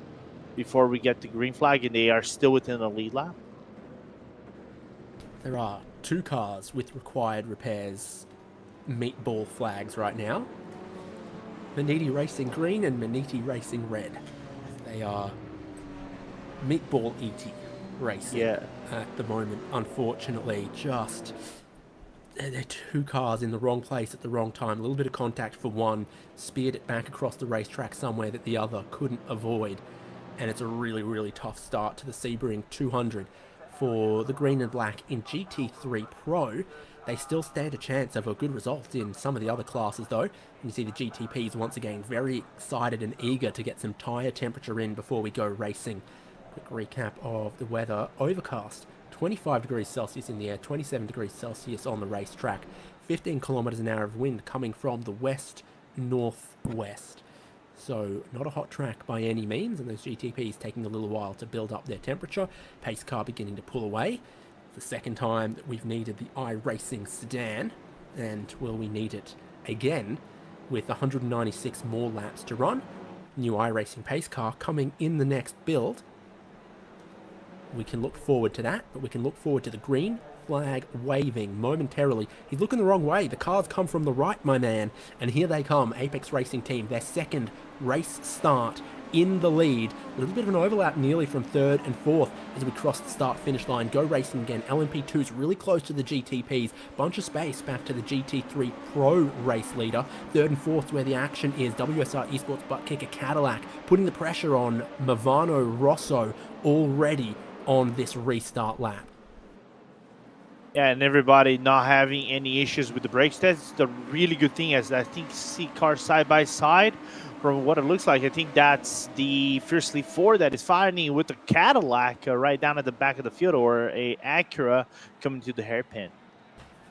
B: before we get the green flag and they are still within the lead lap.
A: There are 2 cars with required repairs meatball flags right now. Maniti Racing Green and Maniti Racing Red. They are meatball eating racing at the moment, unfortunately. Just they're 2 cars in the wrong place at the wrong time. A little bit of contact for one, speared it back across the racetrack somewhere that the other couldn't avoid. And it's a really, really tough start to the Sebring 200 for the green and black in GT3 Pro. They still stand a chance of a good result in some of the other classes, though. And you see the GTPs once again very excited and eager to get some tyre temperature in before we go racing. Quick recap of the weather. Overcast, 25 degrees Celsius in the air, 27 degrees Celsius on the racetrack, 15 kilometers an hour of wind coming from the west-northwest. So not a hot track by any means, and those GTPs taking a little while to build up their temperature. Pace car beginning to pull away. The second time that we've needed the iRacing sedan, and will we need it again with 196 more laps to run. New iRacing pace car coming in the next build. We can look forward to that, but we can look forward to the green flag waving momentarily. He's looking the wrong way. The cars come from the right, my man, and here they come. Apex Racing Team, their second race start in the lead. A little bit of an overlap nearly from 3rd and 4th as we cross the start-finish line. Go racing again. LMP2's really close to the GTPs. Bunch of space back to the GT3 Pro race leader. 3rd and 4th where the action is. WSR Esports butt kicker Cadillac putting the pressure on Movano Rosso already on this restart lap.
B: Yeah, and everybody not having any issues with the brakes. That's the really good thing, as I think see cars side by side. From what it looks like, I think that's the Fiercely 4 that is fighting with the Cadillac right down at the back of the field, or a Acura coming to the hairpin.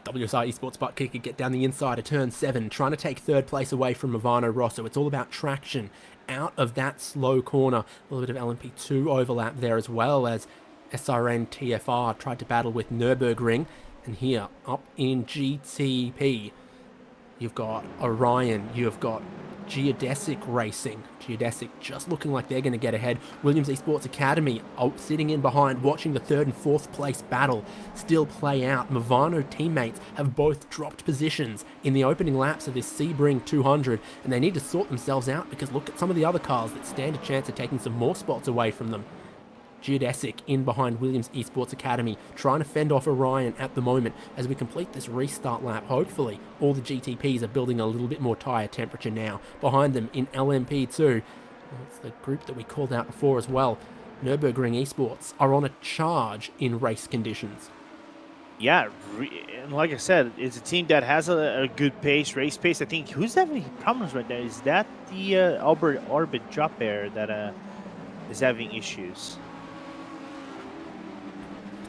A: WSR Esports butt kicker get down the inside of turn 7, trying to take 3rd place away from Movano Rosso. It's all about traction out of that slow corner. A little bit of LMP2 overlap there, as well as SRN TFR tried to battle with Nürburgring. And here, up in GTP, you've got Orion, you've got Geodesic Racing. Geodesic just looking like they're going to get ahead. Williams Esports Academy sitting in behind, watching the 3rd and 4th place battle still play out. Movano teammates have both dropped positions in the opening laps of this Sebring 200, and they need to sort themselves out, because look at some of the other cars that stand a chance of taking some more spots away from them. Geodesic in behind Williams Esports Academy, trying to fend off Orion at the moment as we complete this restart lap. Hopefully, all the GTPs are building a little bit more tyre temperature now. Behind them in LMP2, it's the group that we called out before as well. Nürburgring Esports are on a charge in race conditions.
B: Yeah, and like I said, it's a team that has a good pace, race pace. I think who's having problems right now? Is that the Albert Orbit drop air that is having issues?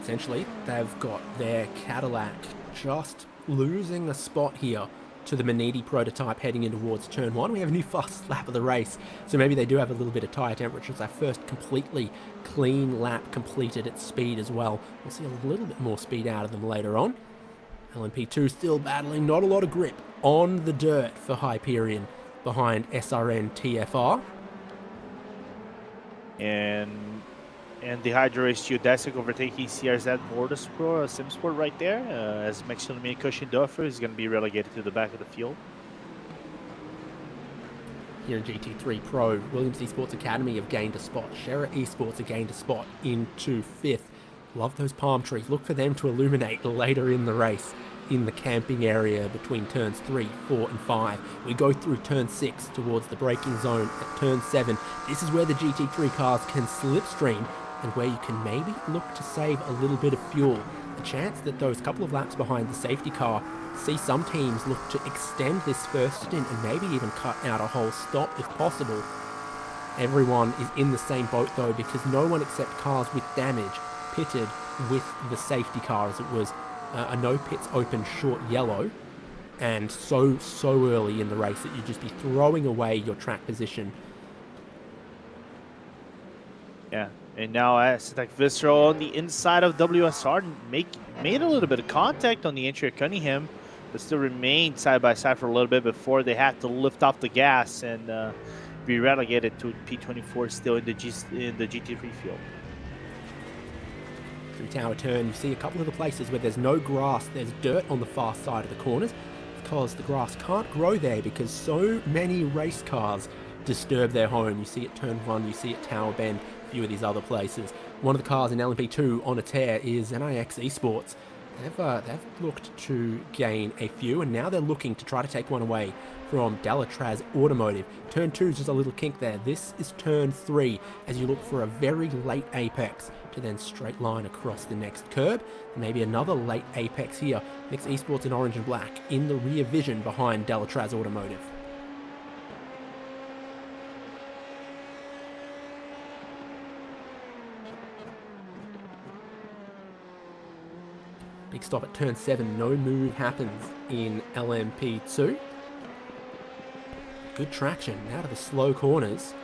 A: Essentially, they've got their Cadillac just losing a spot here to the Maniti prototype heading in towards turn 1. We have a new fast lap of the race, so maybe they do have a little bit of tyre temperature. It's our first completely clean lap completed at speed as well. We'll see a little bit more speed out of them later on. LMP2 still battling, not a lot of grip on the dirt for Hyperion behind SRN TFR.
B: And the Hydro Race Geodesic overtaking CRZ Motorsport, SimSport right there, as Maximilian Cushendorfer is going to be relegated to the back of the field.
A: Here in GT3 Pro, Williams Esports Academy have gained a spot. Shera Esports have gained a spot into 5th. Love those palm trees. Look for them to illuminate later in the race in the camping area between turns 3, 4 and 5. We go through turn 6 towards the braking zone at turn 7. This is where the GT3 cars can slipstream and where you can maybe look to save a little bit of fuel. A chance that those couple of laps behind the safety car see some teams look to extend this first stint and maybe even cut out a whole stop if possible. Everyone is in the same boat though, because no one except cars with damage pitted with the safety car, as it was a no pits open short yellow, and so early in the race that you'd just be throwing away your track position.
B: Yeah, and now Aztec Visceral on the inside of WSR made a little bit of contact on the entry of Cunningham, but still remained side by side for a little bit before they had to lift off the gas and be relegated to P24 still in the GT3 field.
A: Through Tower Turn, you see a couple of the places where there's no grass, there's dirt on the far side of the corners, because the grass can't grow there because so many race cars disturb their home. You see it Turn 1, you see it Tower Bend, a few of these other places. One of the cars in LMP2 on a tear is NIX Esports. They've looked to gain a few, and now they're looking to try to take one away from Delatraz Automotive. Turn 2 is just a little kink there. This is turn 3 as you look for a very late apex to then straight line across the next curb. Maybe another late apex here. NIX Esports in orange and black in the rear vision behind Delatraz Automotive. Big stop at turn 7, no move happens in LMP2. Good traction out of the slow corners.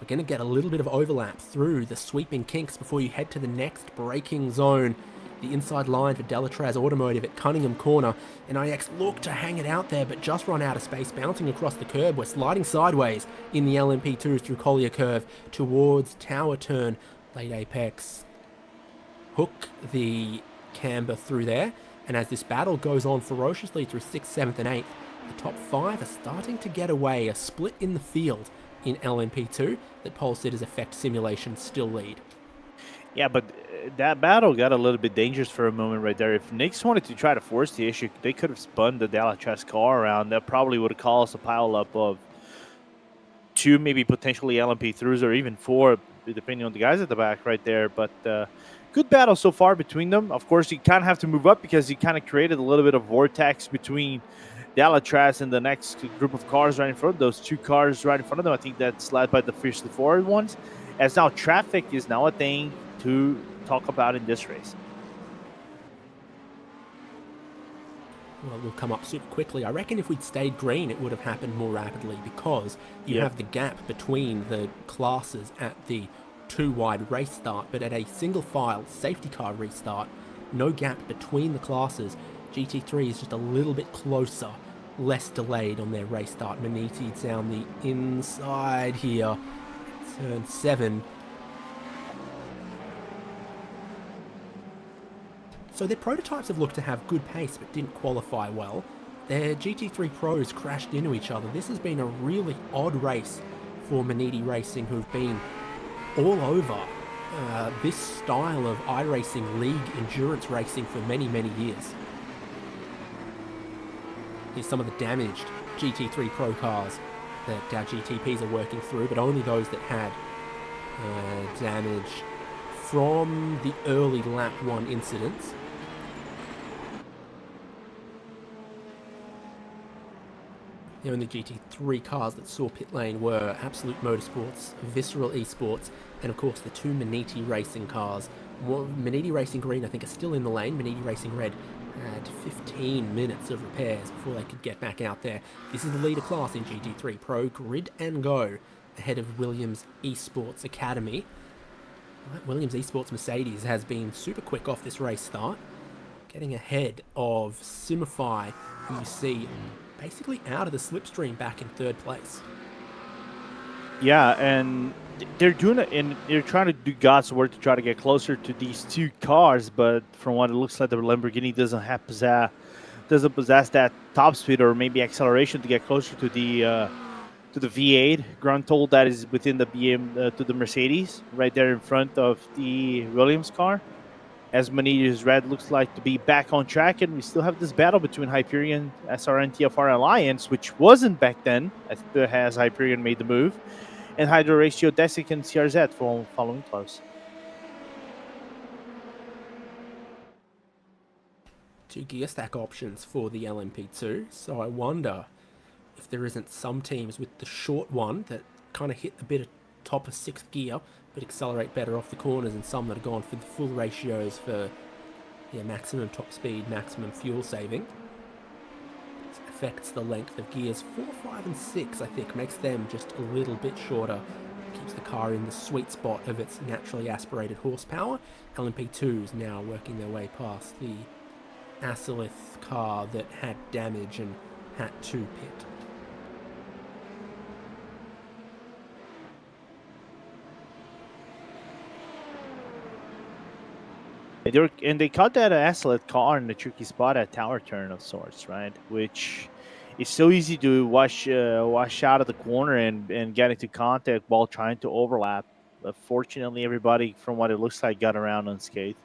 A: We're going to get a little bit of overlap through the sweeping kinks before you head to the next braking zone. The inside line for Delatraz Automotive at Cunningham Corner. And IX look to hang it out there, but just run out of space, bouncing across the curb. We're sliding sideways in the LMP2 through Collier Curve towards Tower Turn. Late apex. Hook the camber through there, and as this battle goes on ferociously through 6th, 7th and 8th, the top 5 are starting to get away. A split in the field in LMP2 that Pole Sitters Effect Simulation still lead.
B: Yeah, but that battle got a little bit dangerous for a moment right there. If Nix wanted to try to force the issue, they could have spun the Delatraz car around. That probably would have caused a pileup of 2, maybe potentially LMP3s, or even 4, depending on the guys at the back right there. But good battle so far between them. Of course, you kind of have to move up because you kind of created a little bit of vortex between Delatraz and the next group of cars right in front of those 2 cars right in front of them. I think that's led by the fiercely forward ones. As now traffic is now a thing to talk about in this race.
A: Well, we'll come up super quickly. I reckon if we'd stayed green, it would have happened more rapidly, because you have the gap between the classes at the 2-wide race start, but at a single file safety car restart, no gap between the classes. GT3 is just a little bit closer, less delayed on their race start. Maniti down the inside here, turn 7. So their prototypes have looked to have good pace but didn't qualify well. Their GT3 Pros crashed into each other. This has been a really odd race for Maniti Racing, who've been all over this style of iRacing league endurance racing for many, many years. Here's some of the damaged GT3 Pro cars that our GTPs are working through, but only those that had damage from the early lap 1 incidents. The only GT3 cars that saw pit lane were Absolute Motorsports, Visceral Esports, and of course the two Maniti Racing cars. Maniti Racing Green, I think, are still in the lane. Maniti Racing Red had 15 minutes of repairs before they could get back out there. This is the leader class in GT3 Pro, grid and go, ahead of Williams Esports Academy. Williams Esports Mercedes has been super quick off this race start, getting ahead of Simify, who you see basically out of the slipstream back in third place.
B: Yeah, and they're doing it, and they're trying to do God's work to try to get closer to these two cars. But from what it looks like, the Lamborghini doesn't possess that top speed or maybe acceleration to get closer to the V8 Grand Toll that is within the to the Mercedes, right there in front of the Williams car. As Maniti's Red looks like to be back on track, and we still have this battle between Hyperion, SRN, TFR Alliance, which wasn't back then, as Hyperion made the move, and Hydro Race Geodesic and CRZ following close.
A: Two gear stack options for the LMP2, so I wonder if there isn't some teams with the short one that kind of hit a bit of top of sixth gear but accelerate better off the corners, and some that are gone for the full ratios for maximum top speed, maximum fuel saving. This affects the length of gears 4, 5 and 6, I think, makes them just a little bit shorter. Keeps the car in the sweet spot of its naturally aspirated horsepower. LMP2s now working their way past the Asilith car that had damage and had to pit.
B: They caught that Asilith car in the tricky spot at tower turn of sorts, right? Which is so easy to wash out of the corner and get into contact while trying to overlap. But fortunately, everybody, from what it looks like, got around unscathed.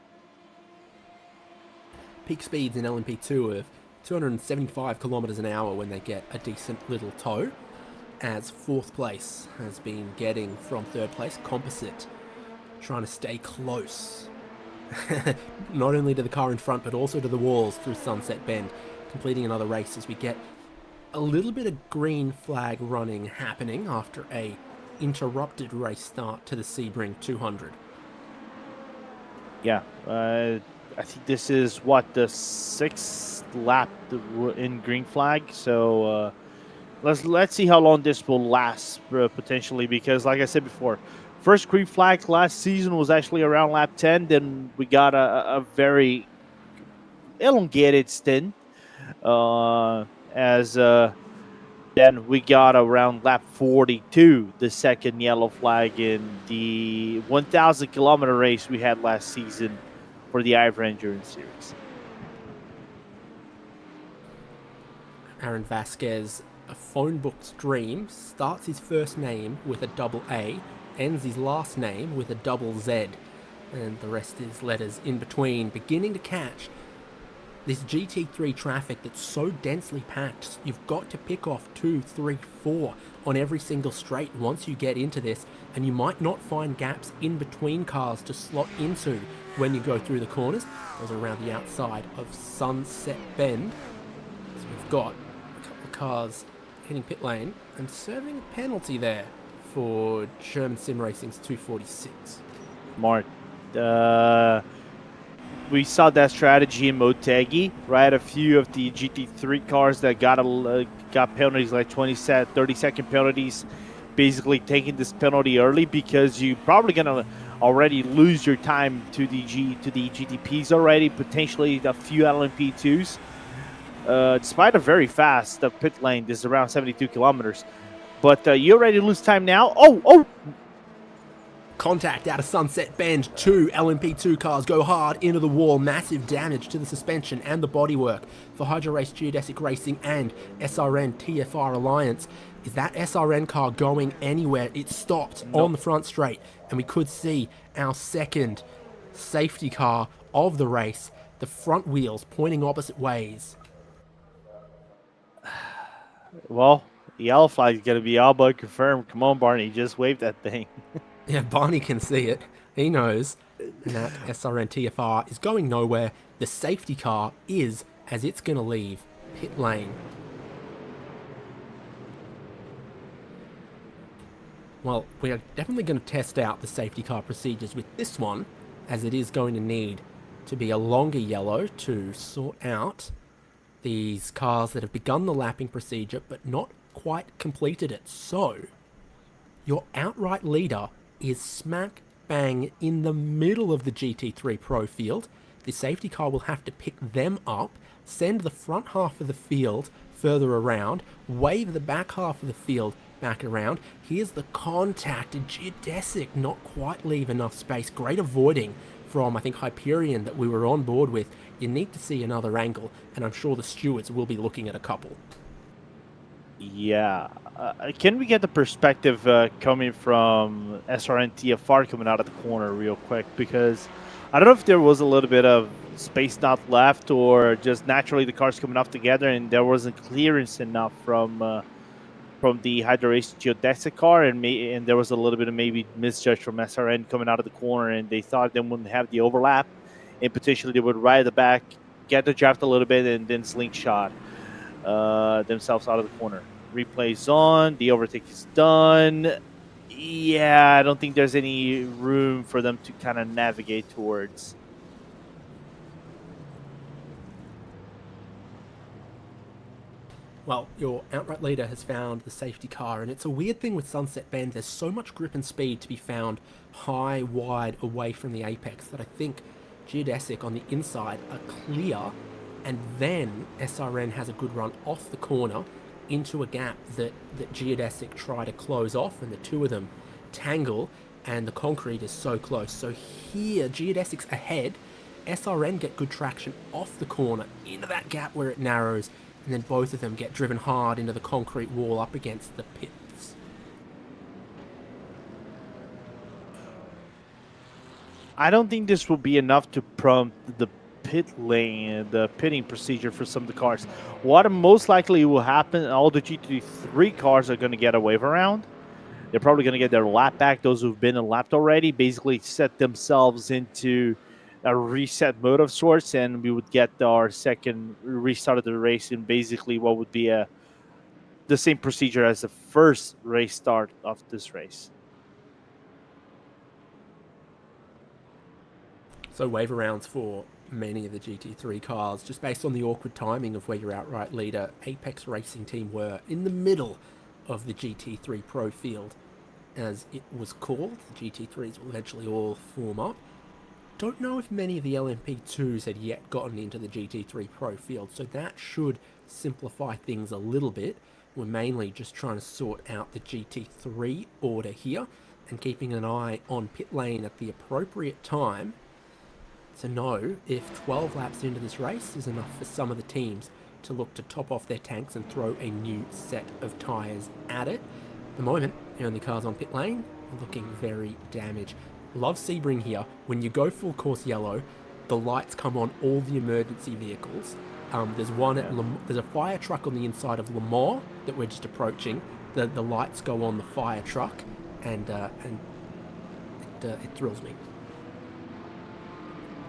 A: Peak speeds in LMP2 of 275 kilometers an hour when they get a decent little tow, as fourth place has been getting from third place. Composite trying to stay close not only to the car in front but also to the walls through Sunset Bend, completing another race as we get a little bit of green flag running happening after a interrupted race start to the Sebring 200.
B: Yeah, I think this is the sixth lap in green flag. So let's see how long this will last potentially, because like I said before, first green flag last season was actually around lap 10. Then we got a very elongated stint then we got around lap 42, the second yellow flag in the 1,000 kilometer race we had last season for the IVRA Endurance Series.
A: Aaron Vasquez, a phone book's dream, starts his first name with a double A, ends his last name with a double Z, and the rest is letters in between, beginning to catch this GT3 traffic that's so densely packed. You've got to pick off 2, 3, 4 on every single straight once you get into this, and you might not find gaps in between cars to slot into when you go through the corners. Those are around the outside of Sunset Bend. So we've got a couple of cars hitting pit lane and serving a penalty there for German Sim Racing's 246.
B: Mark, we saw that strategy in Motegi, right? A few of the GT3 cars that got penalties, like 30-second penalties, basically taking this penalty early because you're probably gonna already lose your time to the GTPs already, potentially a few LMP2s. Despite a very fast pit lane, this is around 72 kilometers, but you already lose time now. Oh!
A: Contact out of Sunset Bend. 2 LMP2 cars go hard into the wall. Massive damage to the suspension and the bodywork for Hydro Race Geodesic Racing and SRN TFR Alliance. Is that SRN car going anywhere? It stopped on the front straight, and we could see our second safety car of the race, the front wheels pointing opposite ways.
B: Well, the yellow flag is going to be all but confirmed. Come on, Barney, just wave that thing.
A: Yeah, Barney can see it. He knows. And that SRN TFR is going nowhere. The safety car is, as it's going to leave pit lane. Well, we are definitely going to test out the safety car procedures with this one, as it is going to need to be a longer yellow to sort out these cars that have begun the lapping procedure but not quite completed it. So, your outright leader is smack bang in the middle of the GT3 Pro field. The safety car will have to pick them up, send the front half of the field further around, wave the back half of the field back around. Here's the contact. Geodesic not quite leave enough space. Great avoiding from, I think, Hyperion that we were on board with. You need to see another angle, and I'm sure the stewards will be looking at a couple.
B: Yeah. Can we get the perspective coming from SRN TFR coming out of the corner real quick? Because I don't know if there was a little bit of space not left or just naturally the cars coming off together and there wasn't clearance enough from the Hydro Race Geodesic car, and there was a little bit of maybe misjudge from SRN coming out of the corner, and they thought they wouldn't have the overlap, and potentially they would ride at the back, get the draft a little bit, and then slingshot themselves out of the corner. Replay's on. The overtake is done. Yeah, I don't think there's any room for them to kind of navigate towards.
A: Well, your outright leader has found the safety car, and it's a weird thing with Sunset Bend. There's so much grip and speed to be found high, wide, away from the apex that I think Geodesic on the inside are clear, and then SRN has a good run off the corner into a gap that Geodesic try to close off, and the two of them tangle, and the concrete is so close. So here, Geodesic's ahead. SRN get good traction off the corner into that gap where it narrows, and then both of them get driven hard into the concrete wall up against the pits.
B: I don't think this will be enough to prompt the pitting procedure for some of the cars. What most likely will happen, all the GT3 cars are going to get a wave around. They're probably going to get their lap back. Those who've been lapped already basically set themselves into a reset mode of sorts, and we would get our second restart of the race in basically what would be the same procedure as the first race start of this race.
A: So wave arounds for many of the GT3 cars, just based on the awkward timing of where your outright leader Apex Racing team were in the middle of the GT3 Pro field, as it was called. The GT3s will eventually all form up. Don't know if many of the LMP2s had yet gotten into the GT3 Pro field, so that should simplify things a little bit. We're mainly just trying to sort out the GT3 order here and keeping an eye on pit lane at the appropriate time to know if 12 laps into this race is enough for some of the teams to look to top off their tanks and throw a new set of tyres at it. At the moment, the only cars on pit lane are looking very damaged. Love Sebring here. When you go full course yellow, the lights come on all the emergency vehicles. There's one at there's a fire truck on the inside of Le Mans that we're just approaching. The lights go on the fire truck, and it thrills me.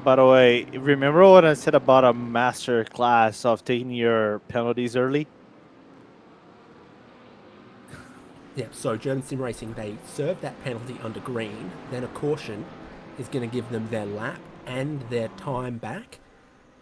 B: By the way, remember what I said about a master class of taking your penalties early?
A: Yeah, so German Sim Racing, they serve that penalty under green, then a caution is going to give them their lap and their time back,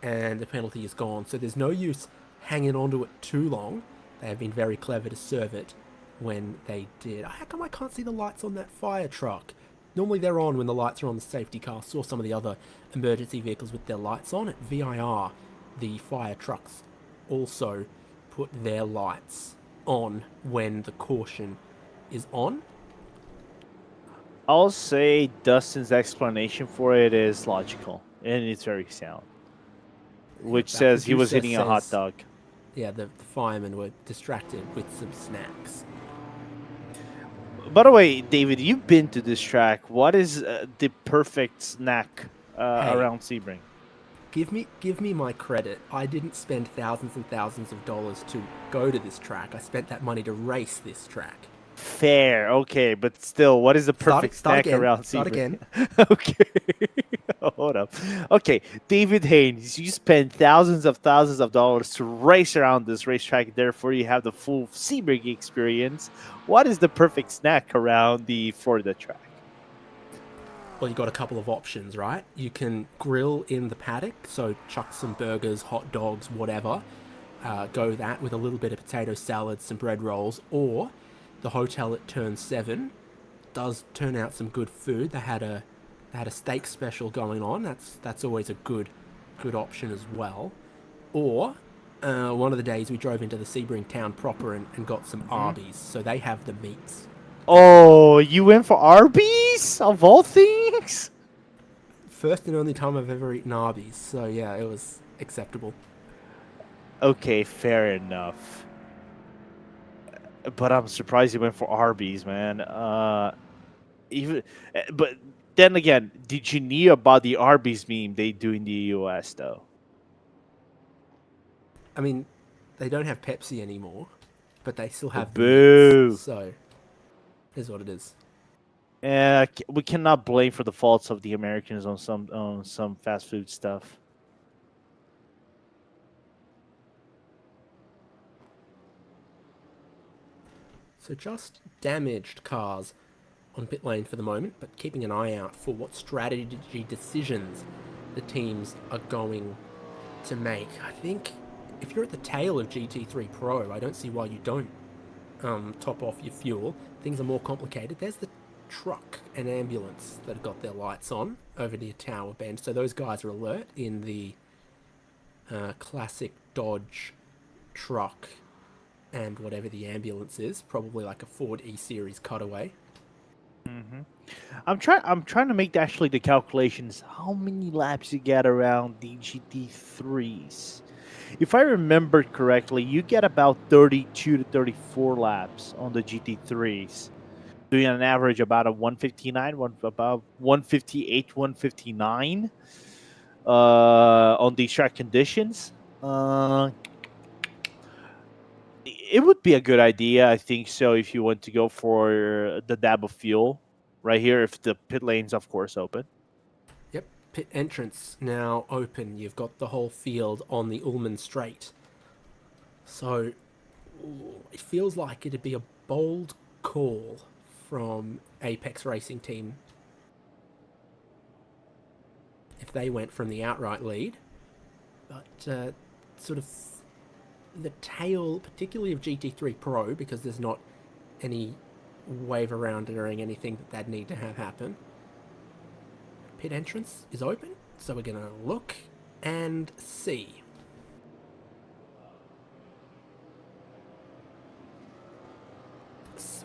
A: and the penalty is gone. So there's no use hanging onto it too long. They have been very clever to serve it when they did. How come I can't see the lights on that fire truck? Normally they're on when the lights are on the safety car. Saw some of the other emergency vehicles with their lights on. At VIR, the fire trucks also put their lights on when the caution is on.
B: I'll say Dustin's explanation for it is logical, and it's very sound. Which says he was hitting a hot dog.
A: Yeah, the firemen were distracted with some snacks.
B: By the way, David, you've been to this track. What is the perfect snack around Sebring?
A: Give me my credit. I didn't spend thousands and thousands of dollars to go to this track. I spent that money to race this track.
B: Fair, okay, but still, what is the perfect
A: Start
B: snack
A: again.
B: around
A: Start
B: Sebring?
A: again.
B: Okay, hold up. Okay, David Haynes, you spend thousands of dollars to race around this racetrack. Therefore, you have the full Sebring experience. What is the perfect snack around the Florida track?
A: Well, you got a couple of options, right? You can grill in the paddock, so chuck some burgers, hot dogs, whatever. Go that with a little bit of potato salad, some bread rolls, or the hotel at Turn 7 does turn out some good food. They had a steak special going on. That's always a good option as well. Or one of the days we drove into the Sebring town proper and got some
B: Mhm.
A: Arby's, so they have the meats as well.
B: Oh, you went for Arby's of all things?
A: First and only time I've ever eaten Arby's, so yeah, it was acceptable.
B: Okay, fair enough. But I'm surprised you went for Arby's, man. Even, but then again, did you know about the Arby's meme they do in the US though?
A: I mean, they don't have Pepsi anymore, but they still have the meats,
B: Boo!
A: so is what it is.
B: We cannot blame for the faults of the Americans on some fast food stuff.
A: So just damaged cars on pit lane for the moment, but keeping an eye out for what strategy decisions the teams are going to make. I think if you're at the tail of GT3 Pro, I don't see why you don't top off your fuel. Things are more complicated. There's the truck and ambulance that have got their lights on over near Tower Bend, so those guys are alert in the classic Dodge truck and whatever the ambulance is, probably like a Ford E-Series cutaway.
B: I'm trying to make actually the calculations. How many laps you get around the GT3s? If I remember correctly, you get about 32 to 34 laps on the GT3s, doing an average about a 159, about 158, 159 on these track conditions. It would be a good idea, I think so, if you want to go for the dab of fuel right here, if the pit lane's, of course, open.
A: Yep, pit entrance now open. You've got the whole field on the Ullman Straight. So it feels like it'd be a bold call from Apex Racing Team if they went from the outright lead. But sort of the tail, particularly of GT3 Pro, because there's not any wave around or anything that they'd need to have happen. Pit entrance is open, so we're going to look and see.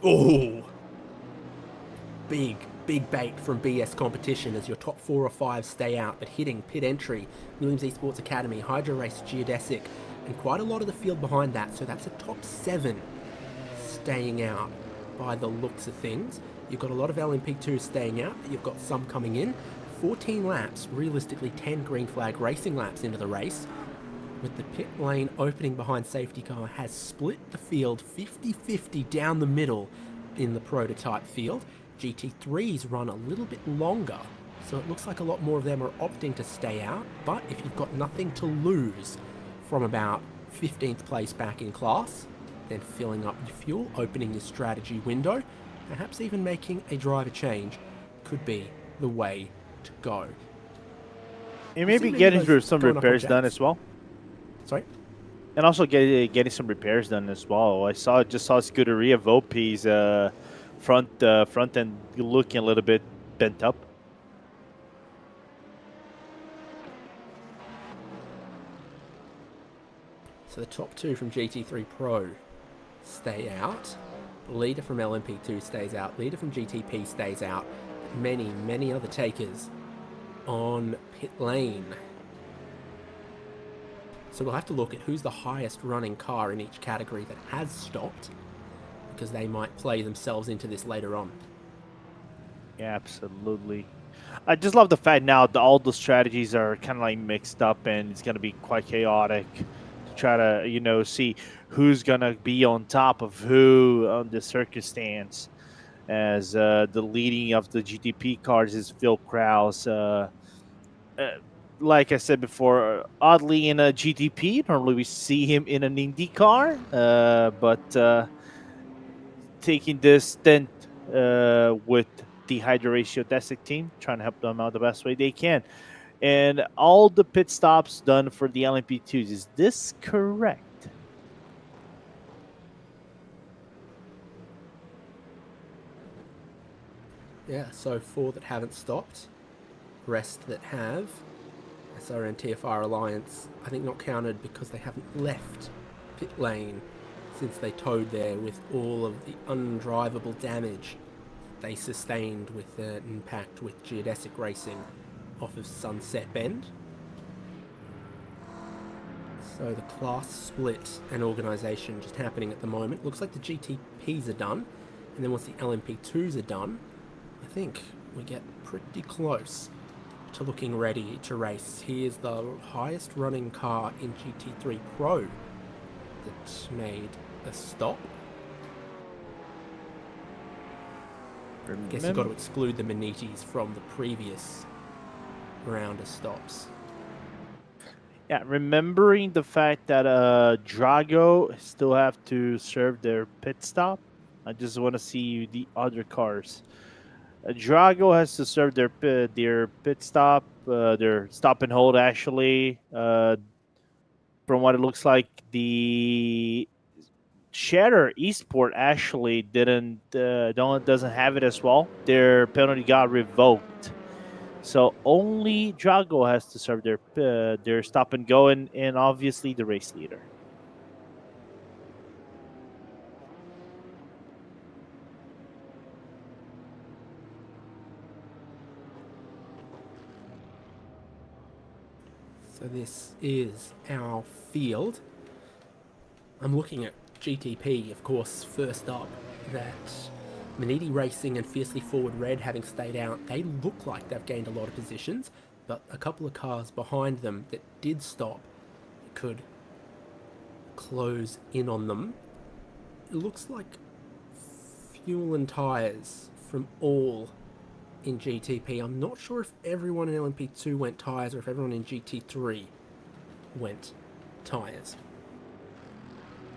A: Oh, big bait from BS Competition as your top 4 or 5 stay out, but hitting pit entry, Williams Esports Academy, Hydro Race, Geodesic, and quite a lot of the field behind that. So that's a top 7 staying out by the looks of things. You've got a lot of LMP2 staying out, but you've got some coming in. 14 laps, realistically 10 green flag racing laps into the race, with the pit lane opening behind safety car, has split the field 50-50 down the middle in the prototype field. GT3s run a little bit longer, so it looks like a lot more of them are opting to stay out, but if you've got nothing to lose from about 15th place back in class, then filling up your fuel, opening your strategy window, perhaps even making a driver change could be the way to go.
B: And maybe getting some repairs done as well.
A: Sorry?
B: And also getting some repairs done as well. I just saw Scuderia Volpe's front end looking a little bit bent up.
A: So the top 2 from GT3 Pro stay out. Leader from LMP2 stays out. Leader from GTP stays out. Many other takers on pit lane. So we'll have to look at who's the highest running car in each category that has stopped, because they might play themselves into this later on.
B: Yeah, absolutely. I just love the fact now that all the strategies are kind of like mixed up and it's going to be quite chaotic to try to, you know, see who's gonna be on top of who on the circumstance. As the leading of the GTP cars is Phil Krause. Uh, like I said before, oddly in a GTP, normally we see him in an Indy car, but taking this stint with the Hydro Ratio Destic team, trying to help them out the best way they can. And all the pit stops done for the LMP2s. Is this correct?
A: Yeah, so 4 that haven't stopped, rest that have. SR and TFR Alliance, I think not counted because they haven't left pit lane since they towed there with all of the undrivable damage they sustained with the impact with geodesic racing off of Sunset Bend. So the class split and organisation just happening at the moment. Looks like the GTPs are done, and then once the LMP2s are done, I think we get pretty close to looking ready to race. Here's the highest running car in GT3 Pro that made a stop. I guess you've got to exclude the Manitis from the previous round of stops.
B: Yeah, remembering the fact that Drago still have to serve their pit stop. I just want to see the other cars. Drago has to serve their pit stop, their stop and hold actually. From what it looks like, the Shatter Esport actually doesn't have it as well. Their penalty got revoked. So only Drago has to serve their stop and go, and obviously the race leader.
A: So this is our field. I'm looking at GTP, of course, first up. That Maniti Racing and Fiercely Forward Red, having stayed out, they look like they've gained a lot of positions, but a couple of cars behind them that did stop could close in on them. It looks like fuel and tyres from all in GTP. I'm not sure if everyone in LMP2 went tyres or if everyone in GT3 went tyres.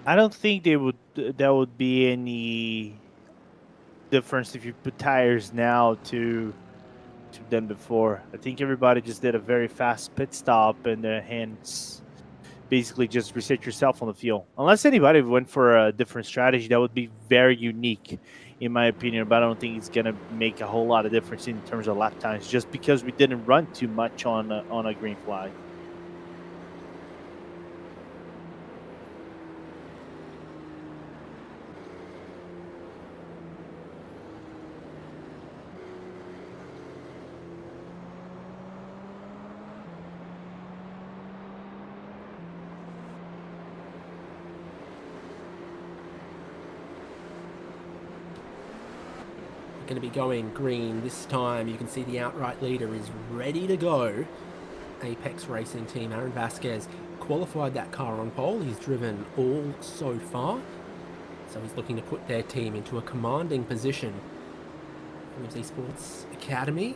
B: I don't think there would be any difference if you put tires now to than before. I think everybody just did a very fast pit stop and hence basically just reset yourself on the field. Unless anybody went for a different strategy, that would be very unique, in my opinion. But I don't think it's gonna make a whole lot of difference in terms of lap times, just because we didn't run too much on a green flag.
A: Going to be going green this time. You can see the outright leader is ready to go. Apex Racing Team, Aaron Vasquez, qualified that car on pole. He's driven all so far, so he's looking to put their team into a commanding position. With Esports Academy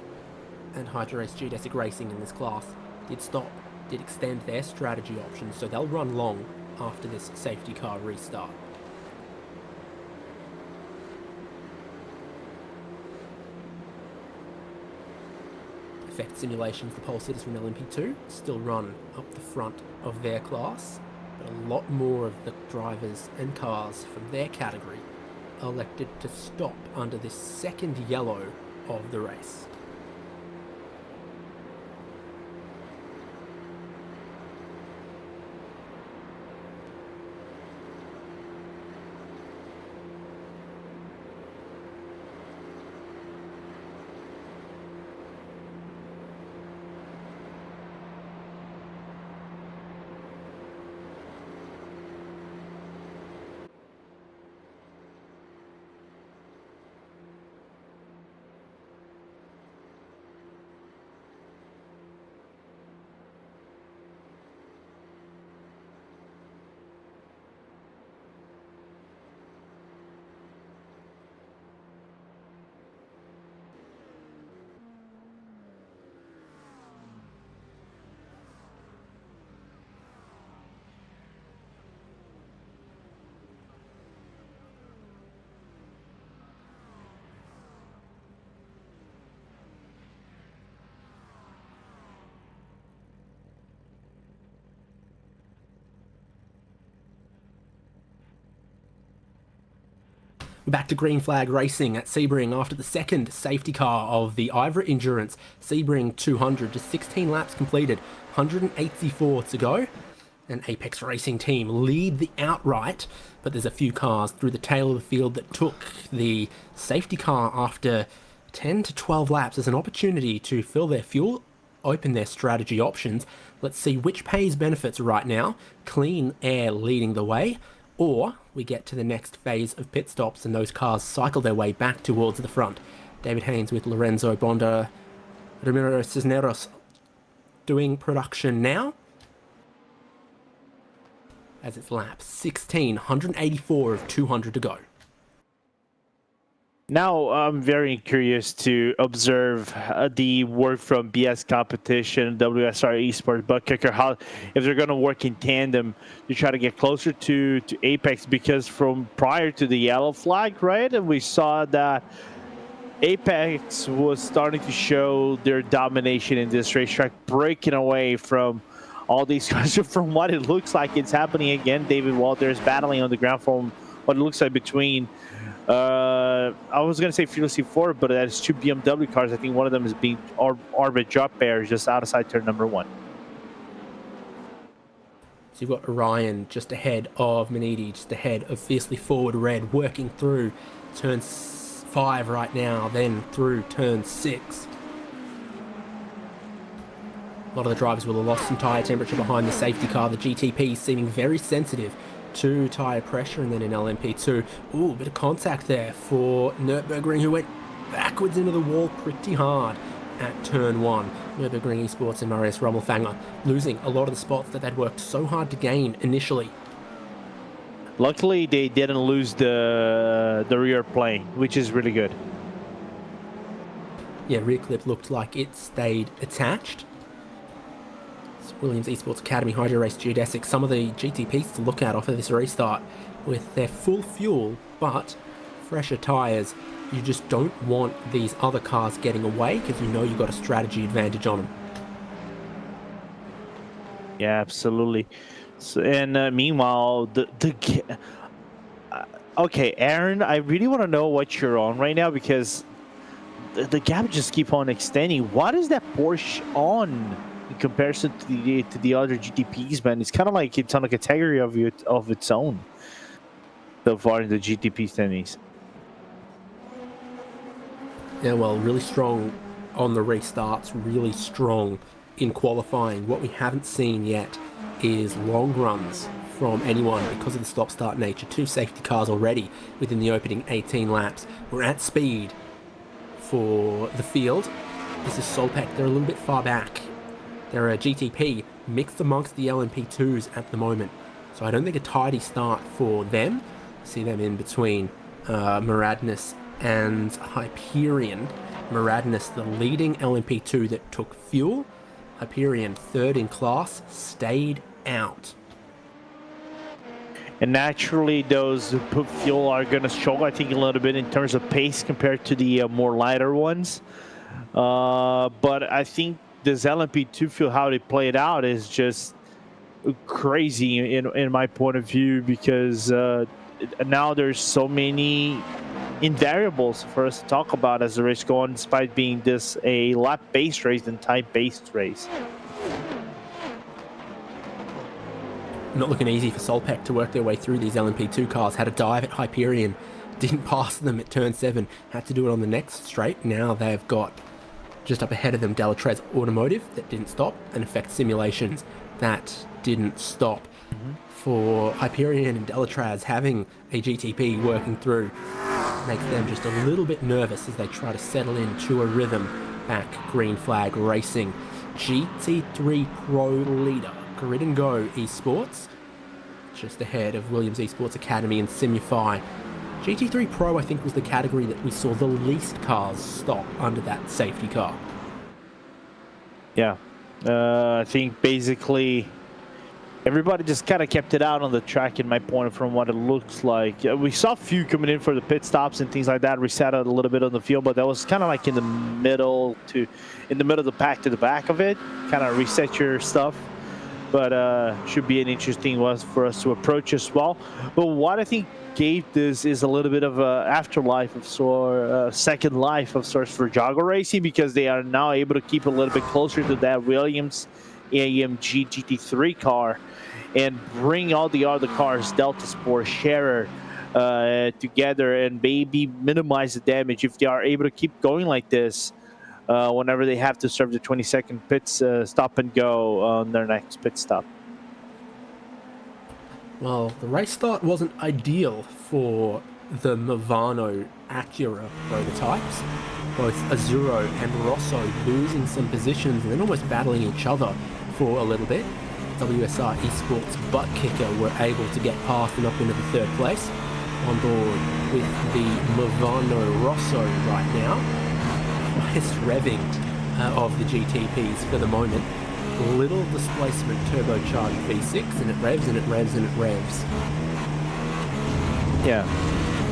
A: and Hydro Race Geodesic Racing in this class did stop, did extend their strategy options, so they'll run long after this safety car restart. Effect simulations, the pole sitters from LMP2 still run up the front of their class, but a lot more of the drivers and cars from their category elected to stop under this second yellow of the race. We're back to green flag racing at Sebring after the second safety car of the IVRA Endurance. Sebring 200, just 16 laps completed, 184 to go. And Apex Racing team lead the outright, but there's a few cars through the tail of the field that took the safety car after 10 to 12 laps as an opportunity to fill their fuel, open their strategy options. Let's see which pays benefits right now. Clean Air leading the way, or we get to the next phase of pit stops and those cars cycle their way back towards the front. David Haynes with Lorenzo Bonda, Ramiro Cisneros doing production now. As it's lap 16, 184 of 200 to go.
B: Now I'm very curious to observe the work from BS Competition, WSR Esports, Butt Kicker, how if they're going to work in tandem to try to get closer to Apex, because from prior to the yellow flag, right, and we saw that Apex was starting to show their domination in this racetrack, breaking away from all these cars. From what it looks like, it's happening again. David Walters battling on the ground from what it looks like between I was going to say Fearless C4, but that's two BMW cars. I think one of them is being Orbit Drop Bear just outside turn number 1.
A: So you've got Orion just ahead of Manidi, just ahead of Fiercely Forward Red, working through turn 5 right now, then through turn 6. A lot of the drivers will have lost some tyre temperature behind the safety car. The GTP seeming very sensitive to tyre pressure, and then in LMP2, ooh, bit of contact there for Nürburgring, who went backwards into the wall pretty hard at turn 1. Nürburgring Esports and Marius Rommelfanger losing a lot of the spots that they'd worked so hard to gain initially.
B: Luckily, they didn't lose the rear plane, which is really good.
A: Yeah, rear clip looked like it stayed attached. Williams Esports Academy, Hydro Race, Geodesic, some of the GTPs to look at off of this restart with their full fuel but fresher tyres. You just don't want these other cars getting away because you know you've got a strategy advantage on them.
B: Yeah, absolutely. So, and meanwhile, okay, Aaron, I really want to know what you're on right now, because the gap just keep on extending. What is that Porsche on in comparison to the other GTPs, man? It's kind of like it's on a category of its own so far in the GTP standings.
A: Yeah, well, really strong on the restarts, really strong in qualifying. What we haven't seen yet is long runs from anyone because of the stop-start nature. 2 safety cars already within the opening 18 laps. We're at speed for the field. This is Solpec. They're a little bit far back. They're a GTP mixed amongst the LMP2s at the moment. So I don't think a tidy start for them. See them in between Muradness and Hyperion. Muradness, the leading LMP2 that took fuel. Hyperion, third in class, stayed out.
B: And naturally, those who put fuel are going to struggle, I think, a little bit in terms of pace compared to the more lighter ones. But I think this LMP2 fuel, how they play it out, is just crazy in my point of view, because now there's so many invariables for us to talk about as the race goes on, despite being this a lap-based race than time-based race.
A: Not looking easy for Solpec to work their way through these LMP2 cars. Had a dive at Hyperion, didn't pass them at turn 7, had to do it on the next straight. Now they've got just up ahead of them Delatrez Automotive that didn't stop, and Effect Simulations that didn't stop. For Hyperion and Delatrez, having a GTP working through makes them just a little bit nervous as they try to settle into a rhythm back green flag racing. GT3 Pro leader, Grid and Go Esports, just ahead of Williams Esports Academy and Simufy. GT3 Pro, I think, was the category that we saw the least cars stop under that safety car.
B: Yeah, I think basically everybody just kind of kept it out on the track, in my point, from what it looks like. We saw a few coming in for the pit stops and things like that, reset out a little bit on the field, but that was kind of like in the middle of the pack to the back of it, kind of reset your stuff. But should be an interesting one for us to approach as well. But what I think gave this is a little bit of a afterlife of second life of sorts for Jago Racing, because they are now able to keep a little bit closer to that Williams AMG GT3 car and bring all the other cars, Delta Sport, Scherer, together, and maybe minimize the damage if they are able to keep going like this whenever they have to serve the 20-second pits stop and go on their next pit stop.
A: Well, the race start wasn't ideal for the Movano Acura prototypes. Both Azzurro and Rosso losing some positions and then almost battling each other for a little bit. WSR Esports butt kicker were able to get past and up into the third place. On board with the Movano Rosso right now. Highest revving of the GTPs for the moment. Little displacement turbocharged V6, and it revs and it revs and it revs.
B: Yeah.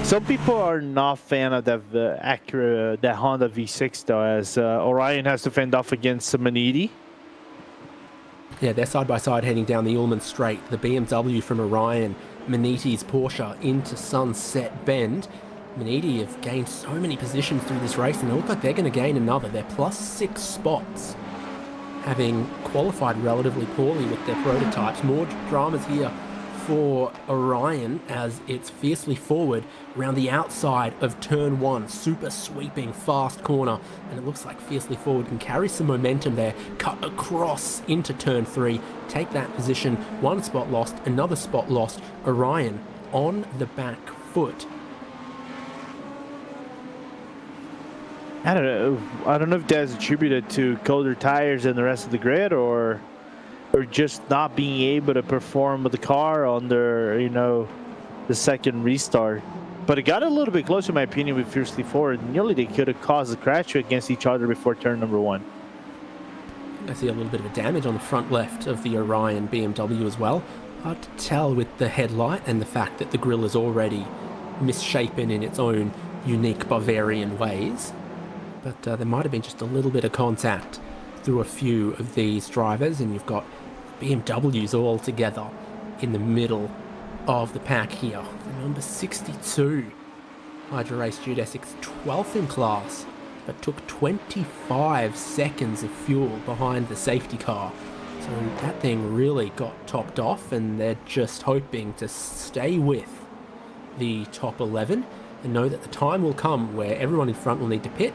B: Some people are not fan of the Acura, the Honda V6 though, as Orion has to fend off against Maniti.
A: Yeah, they're side by side heading down the Ullman Straight. The BMW from Orion, Maniti's Porsche into Sunset Bend. Maniti have gained so many positions through this race, and they look like they're going to gain another. They're plus 6 spots, having qualified relatively poorly with their prototypes. More dramas here for Orion as it's fiercely forward around the outside of turn 1. Super sweeping fast corner, and it looks like fiercely forward can carry some momentum there. Cut across into turn 3, take that position. 1 spot lost, another spot lost. Orion on the back foot.
B: I don't know if that's attributed to colder tires than the rest of the grid, or just not being able to perform with the car under, you know, the second restart. But it got a little bit close, in my opinion, with Fiercely Forward. Nearly they could have caused a crash against each other before turn number 1.
A: I see a little bit of a damage on the front left of the Orion BMW as well. Hard to tell with the headlight and the fact that the grille is already misshapen in its own unique Bavarian ways. But there might have been just a little bit of contact through a few of these drivers, and you've got BMWs all together in the middle of the pack here. The number 62, Hydra Race Geodesics, 12th in class, but took 25 seconds of fuel behind the safety car. So that thing really got topped off, and they're just hoping to stay with the top 11 and know that the time will come where everyone in front will need to pit,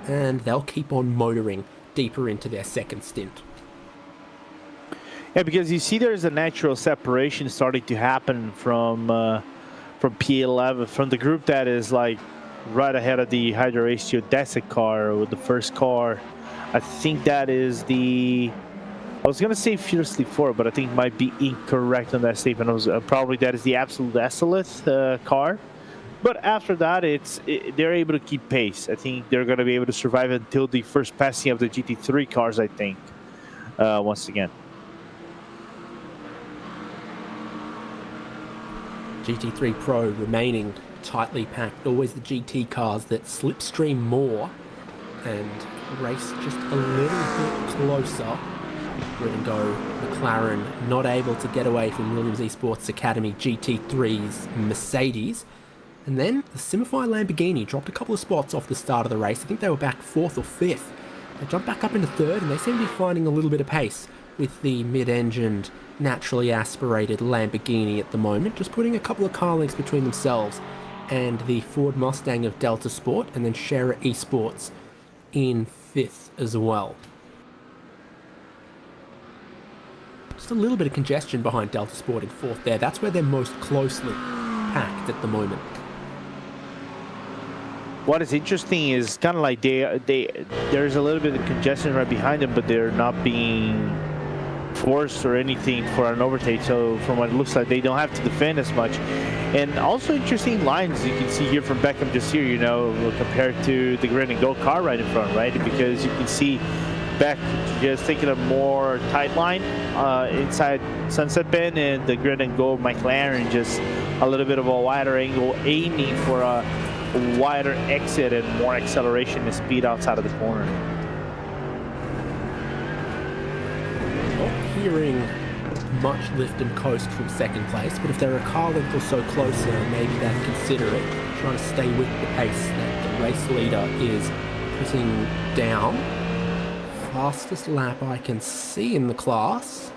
A: and they'll keep on motoring deeper into their second stint.
B: Yeah, because you see there's a natural separation starting to happen from P11, from the group that is like right ahead of the Hydra Race Geodesic car with the first car. I think that is the, I was going to say Fiercely Forward, but I think it might be incorrect on that statement. It was, probably that is the Absolute Desolith car. But after that, they're able to keep pace. I think they're going to be able to survive until the first passing of the GT3 cars, I think, once again.
A: GT3 Pro remaining tightly packed. Always the GT cars that slipstream more and race just a little bit closer. Grid and Go McLaren not able to get away from Williams Esports Academy GT3's Mercedes. And then the Simify Lamborghini dropped a couple of spots off the start of the race. I think they were back 4th or 5th. They jumped back up into 3rd, and they seem to be finding a little bit of pace with the mid-engined, naturally aspirated Lamborghini at the moment, just putting a couple of car lengths between themselves and the Ford Mustang of Delta Sport, and then Scherer Esports in 5th as well. Just a little bit of congestion behind Delta Sport in 4th there. That's where they're most closely packed at the moment.
B: What is interesting is kind of like there's a little bit of congestion right behind them, but they're not being forced or anything for an overtake. So from what it looks like, they don't have to defend as much. And also interesting lines you can see here from Beckham just here, you know, compared to the Grid and Go car right in front, right? Because you can see Beck just taking a more tight line inside Sunset Bend, and the Grid and Go McLaren just a little bit of a wider angle, aiming for a wider exit and more acceleration and speed outside of the corner.
A: Not hearing much lift and coast from second place, but if they're a car length or so closer, maybe they'd consider it, trying to stay with the pace that the race leader is putting down. Fastest lap I can see in the class.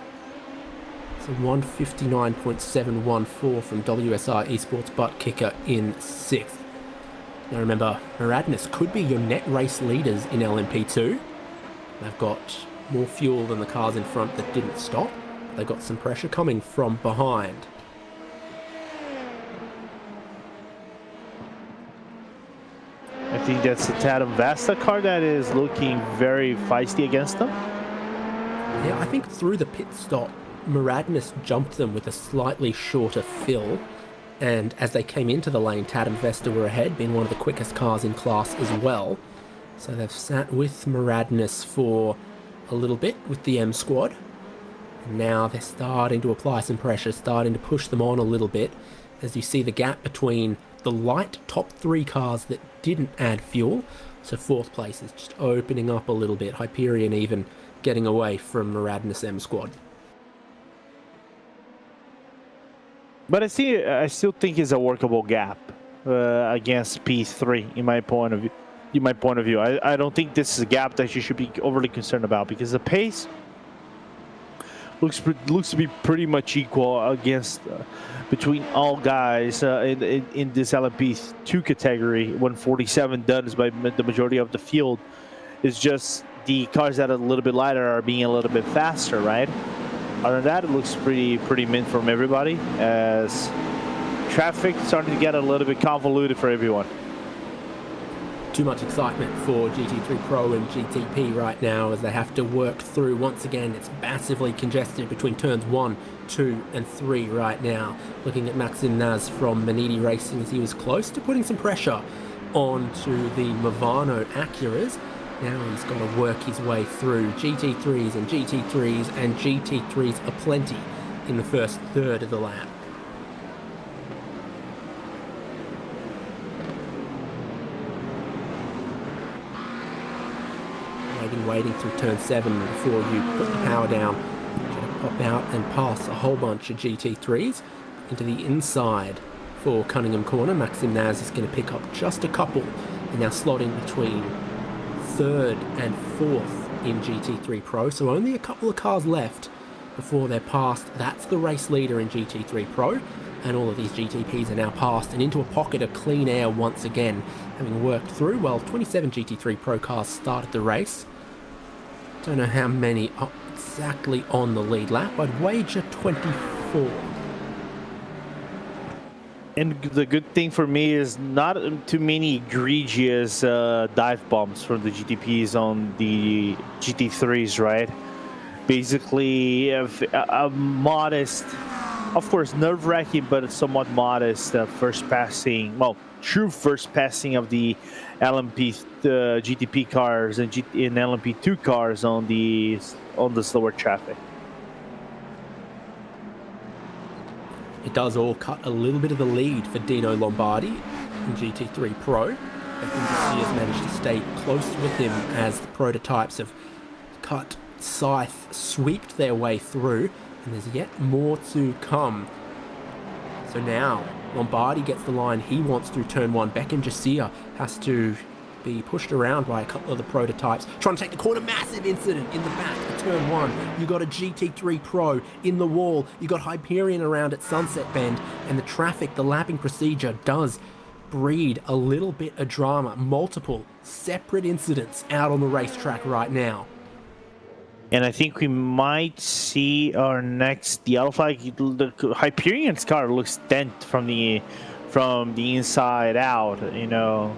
A: It's a 1:59.714 from WSR Esports Butt Kicker in 6th. Now remember, Maradness could be your net race leaders in LMP2. They've got more fuel than the cars in front that didn't stop. They've got some pressure coming from behind.
B: I think that's the Tatum Vasta car that is looking very feisty against them.
A: Yeah, I think through the pit stop, Maradness jumped them with a slightly shorter fill. And as they came into the lane, Tatum Vesta were ahead, being one of the quickest cars in class as well. So they've sat with Maradness for a little bit with the M squad. And now they're starting to apply some pressure, starting to push them on a little bit. As you see the gap between the light top 3 cars that didn't add fuel. So 4th place is just opening up a little bit. Hyperion even getting away from Maradness M squad.
B: But I still think it's a workable gap against P3 in my point of view. I don't think this is a gap that you should be overly concerned about, because the pace looks to be pretty much equal against between all guys in this LMP2 category. 147 done is by the majority of the field. It's just the cars that are a little bit lighter are being a little bit faster, right? Other than that, it looks pretty mint from everybody, as traffic starting to get a little bit convoluted for everyone.
A: Too much excitement for GT3 Pro and GTP right now, as they have to work through. Once again, it's massively congested between turns 1, 2 and 3 right now. Looking at Maxim Naz from Manidi Racing, as he was close to putting some pressure onto the Movano Acuras. Now he's got to work his way through GT3s and GT3s and GT3s aplenty in the first third of the lap. Waiting through turn 7 before you put the power down. You're going to pop out and pass a whole bunch of GT3s into the inside for Cunningham Corner. Maxim Naz is going to pick up just a couple and now slotting between 3rd and 4th in GT3 Pro. So only a couple of cars left before they're passed. That's the race leader in GT3 Pro. And all of these GTPs are now passed and into a pocket of clean air once again, having worked through. Well, 27 GT3 Pro cars started the race. Don't know how many are exactly on the lead lap. I'd wager 24.
B: And the good thing for me is not too many egregious dive bombs from the GTPs on the GT3s, right? Basically, a modest, of course, nerve-wracking, but somewhat modest first passing. Well, true first passing of the LMP GTP cars and LMP2 cars on the slower traffic.
A: It does all cut a little bit of the lead for Dino Lombardi in GT3 Pro. I think he has managed to stay close with him as the prototypes have cut, scythe, sweeped their way through, and there's yet more to come. So now Lombardi gets the line he wants through turn 1. Beckham Jasir has to be pushed around by a couple of the prototypes, trying to take the corner. Massive incident in the back of turn 1. You got a GT3 Pro in the wall. You got Hyperion around at Sunset Bend, and the traffic, the lapping procedure does breed a little bit of drama. Multiple separate incidents out on the racetrack right now.
B: And I think we might see our next yellow flag. The Hyperion's car looks dent from the inside out, you know,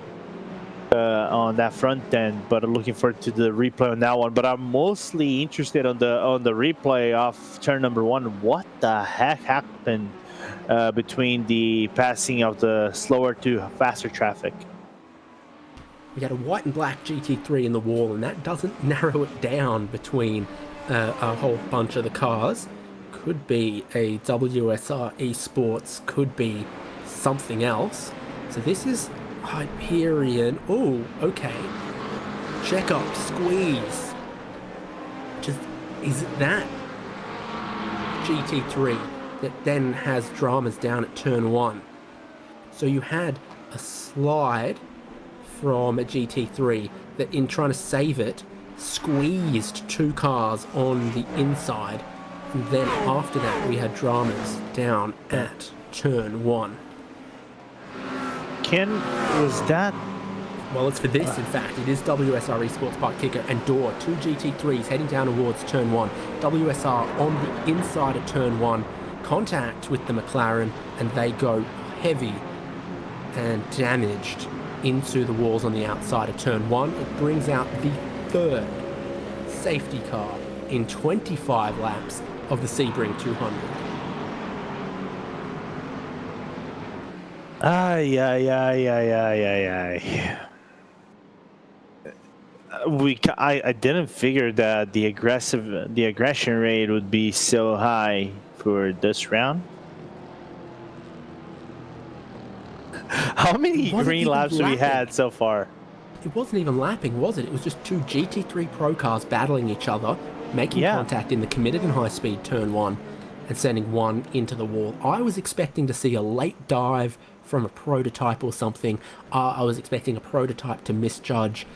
B: on that front end. But I'm looking forward to the replay on that one. But I'm mostly interested on the replay of turn number 1. What the heck happened between the passing of the slower to faster traffic?
A: We had a white and black GT3 in the wall, and that doesn't narrow it down between a whole bunch of the cars. Could be a WSR Esports, could be something else. So this is Hyperion. Oh, okay. Check up, squeeze. Just, is it that? GT3 that then has dramas down at turn 1. So you had a slide from a GT3 that, in trying to save it, squeezed 2 cars on the inside, and then after that we had dramas down at turn 1.
B: Ken, was that?
A: Well, it's for this, in fact. It is WSR Esports Park Kicker and Door, 2 GT3s heading down towards turn 1. WSR on the inside of turn 1, contact with the McLaren, and they go heavy and damaged into the walls on the outside of turn 1. It brings out the 3rd safety car in 25 laps of the Sebring 200.
B: Ay. I didn't figure that the aggression rate would be so high for this round. How many green laps have we had so far?
A: It wasn't even lapping, was it? It was just 2 GT3 Pro cars battling each other, making contact in the committed and high-speed turn 1, and sending one into the wall. I was expecting to see a late dive from a prototype or something. I was expecting a prototype to misjudge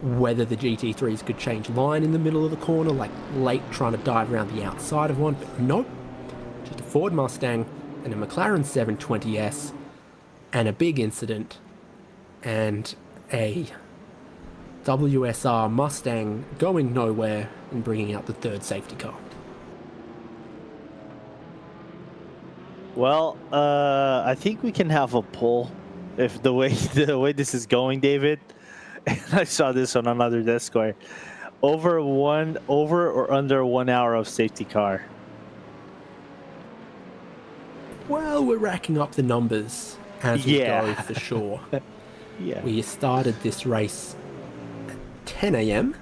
A: whether the GT3s could change line in the middle of the corner, like late trying to dive around the outside of one, but nope. Just a Ford Mustang and a McLaren 720S and a big incident and a WSR Mustang going nowhere and bringing out the 3rd safety car.
B: Well, I think we can have a poll if the way this is going, David. And I saw this on another Discord. Over or under 1 hour of safety car?
A: Well, we're racking up the numbers as we go for sure.
B: Yeah.
A: We started this race at 10 a.m.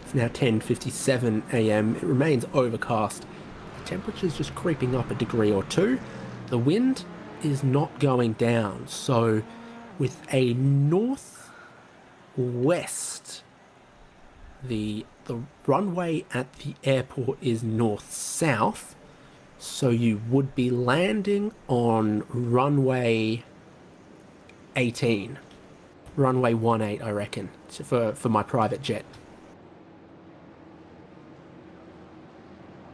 A: It's now 10:57 a.m. It remains overcast. The temperature's just creeping up a degree or 2. The wind is not going down, so with a northwest, the runway at the airport is north-south, so you would be landing on runway 18. Runway 18, I reckon, for my private jet.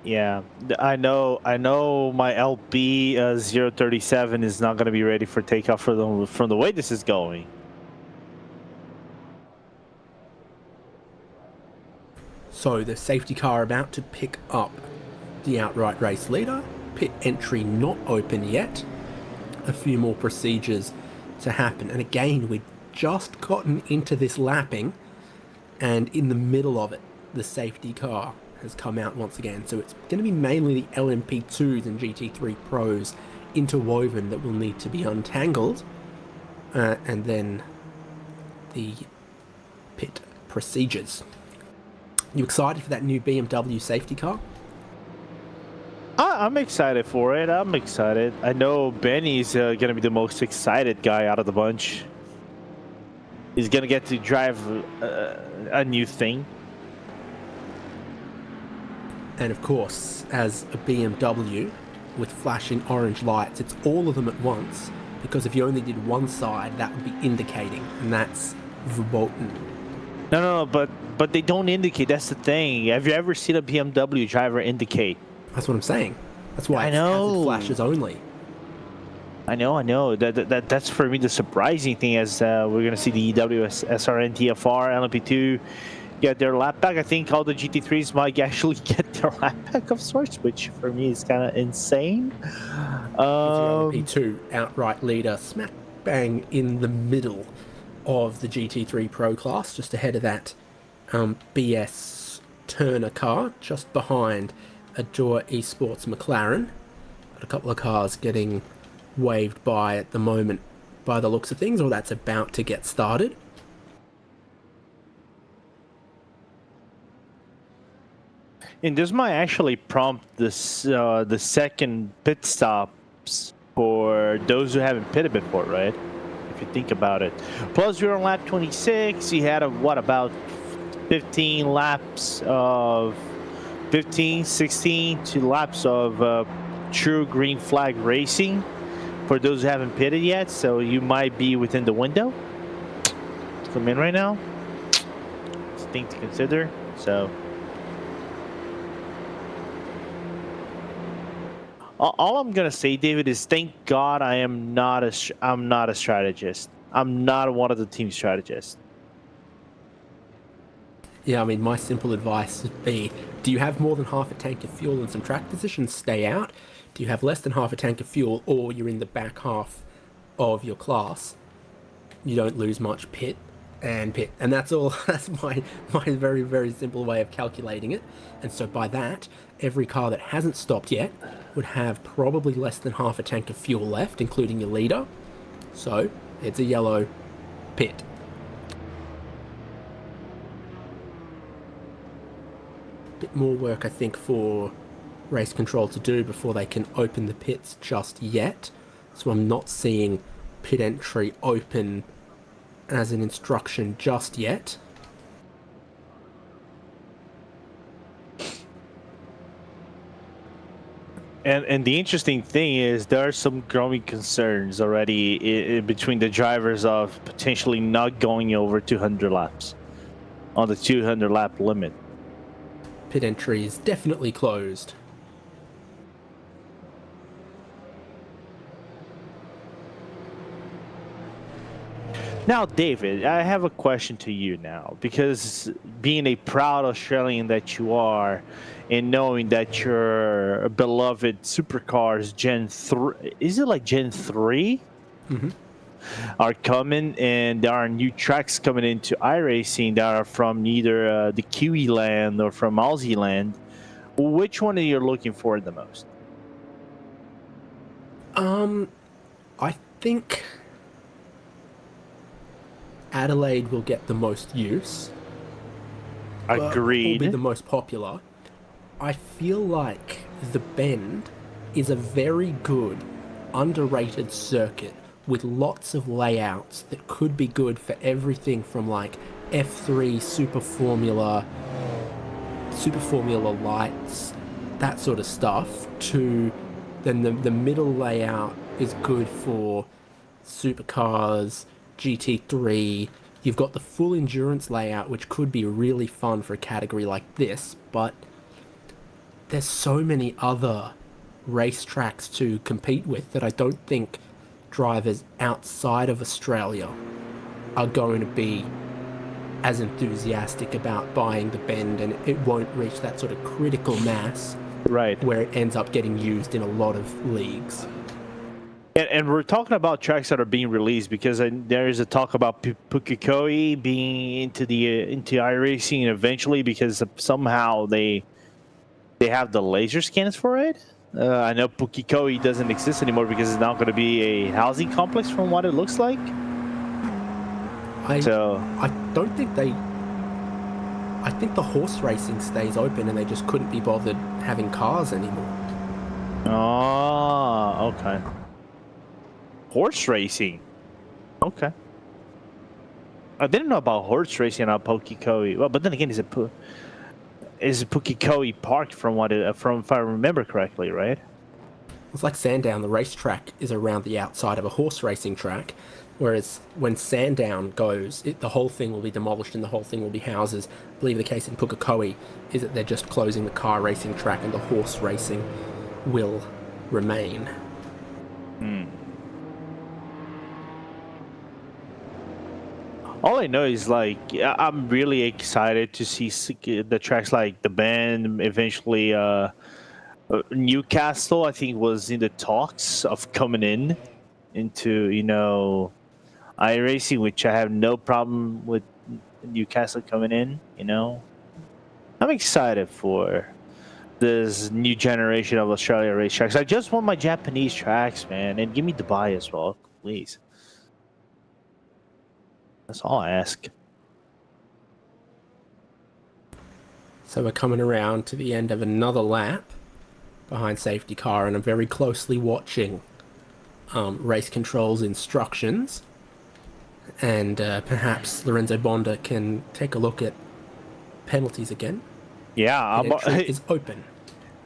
B: Yeah, I know my LB 037 is not going to be ready for takeoff from the way this is going.
A: So the safety car about to pick up the outright race leader. Pit entry not open yet. A few more procedures to happen. And again, we'd just gotten into this lapping, and in the middle of it, the safety car has come out once again. So it's going to be mainly the LMP2s and GT3 Pros interwoven that will need to be untangled. And then the pit procedures. You excited for that new BMW safety car?
B: I'm excited for it. I'm excited. I know Benny's going to be the most excited guy out of the bunch. He's going to get to drive a new thing.
A: And of course, as a BMW with flashing orange lights, it's all of them at once, because if you only did one side, that would be indicating, and that's verboten.
B: No, but they don't indicate. That's the thing. Have you ever seen a BMW driver indicate?
A: That's what I'm saying. That's why it's hazard flashes only.
B: I know. That's for me the surprising thing, as we're gonna see the WSRN TFR LMP2 get their lap back. I think all the GT3s might actually get their lap back of sorts, which for me is kind of insane.
A: LMP2 outright leader, smack bang in the middle of the GT3 Pro class, just ahead of that BS Turner car, just behind Adore Esports McLaren. Got a couple of cars getting waved by at the moment by the looks of things, or that's about to get started.
B: And this might actually prompt this the second pit stops for those who haven't pitted before, right? If you think about it. Plus, you're on lap 26. You had about 15 laps of 15, 16 to laps of true green flag racing for those who haven't pitted yet. So you might be within the window to come in right now. It's a thing to consider. So all I'm gonna say, David, is thank God I'm not a strategist. I'm not one of the team strategists.
A: Yeah, I mean, my simple advice would be, do you have more than half a tank of fuel and some track position? Stay out. Do you have less than half a tank of fuel, or you're in the back half of your class? You don't lose much, pit. And that's all. That's my very, very simple way of calculating it. And so by that, every car that hasn't stopped yet would have probably less than half a tank of fuel left, including your leader. So it's a yellow, pit. Bit more work, I think, for race control to do before they can open the pits just yet. So I'm not seeing pit entry open as an instruction just yet.
B: And the interesting thing is there are some growing concerns already between the drivers of potentially not going over 200 laps on the 200 lap limit.
A: Pit entry is definitely closed.
B: Now, David, I have a question to you now, because being a proud Australian that you are, and knowing that your beloved supercars Gen 3, is it like Gen 3?
A: Mm-hmm.
B: Are coming, and there are new tracks coming into iRacing that are from either the Kiwi land or from Aussie land. Which one are you looking for the most?
A: I think Adelaide will get the most use.
B: Agreed.
A: Will be the most popular. I feel like the Bend is a very good, underrated circuit with lots of layouts that could be good for everything from like F3 Super Formula lights, that sort of stuff, to then the middle layout is good for supercars, GT3. You've got the full endurance layout, which could be really fun for a category like this, but there's so many other racetracks to compete with that I don't think drivers outside of Australia are going to be as enthusiastic about buying the Bend, and it won't reach that sort of critical mass,
B: right,
A: where it ends up getting used in a lot of leagues.
B: And we're talking about tracks that are being released, because there is a talk about Pukekohe being into iRacing eventually, because somehow they have the laser scans for it. I know Pukekohe doesn't exist anymore because it's now going to be a housing complex from what it looks like. I don't think I think the horse racing stays open and they just couldn't be bothered having cars anymore. Oh, okay. Horse racing. Okay. I didn't know about horse racing on Pukekohe. Well, but then again, is Pukekohe parked from if I remember correctly, right?
A: It's like Sandown. The racetrack is around the outside of a horse racing track, whereas when Sandown goes, the whole thing will be demolished and the whole thing will be houses. I believe the case in Pukekohe is that they're just closing the car racing track and the horse racing will remain.
B: All I know is, like, I'm really excited to see the tracks like the Bend, eventually Newcastle, I think, was in the talks of coming into iRacing, which I have no problem with Newcastle coming in. I'm excited for this new generation of Australia racetracks. I just want my Japanese tracks, man, and give me Dubai as well, please. That's all I ask.
A: So we're coming around to the end of another lap behind safety car, and I'm very closely watching race control's instructions, and perhaps Lorenzo Bonda can take a look at penalties again.
B: Yeah,
A: Pit entry is open.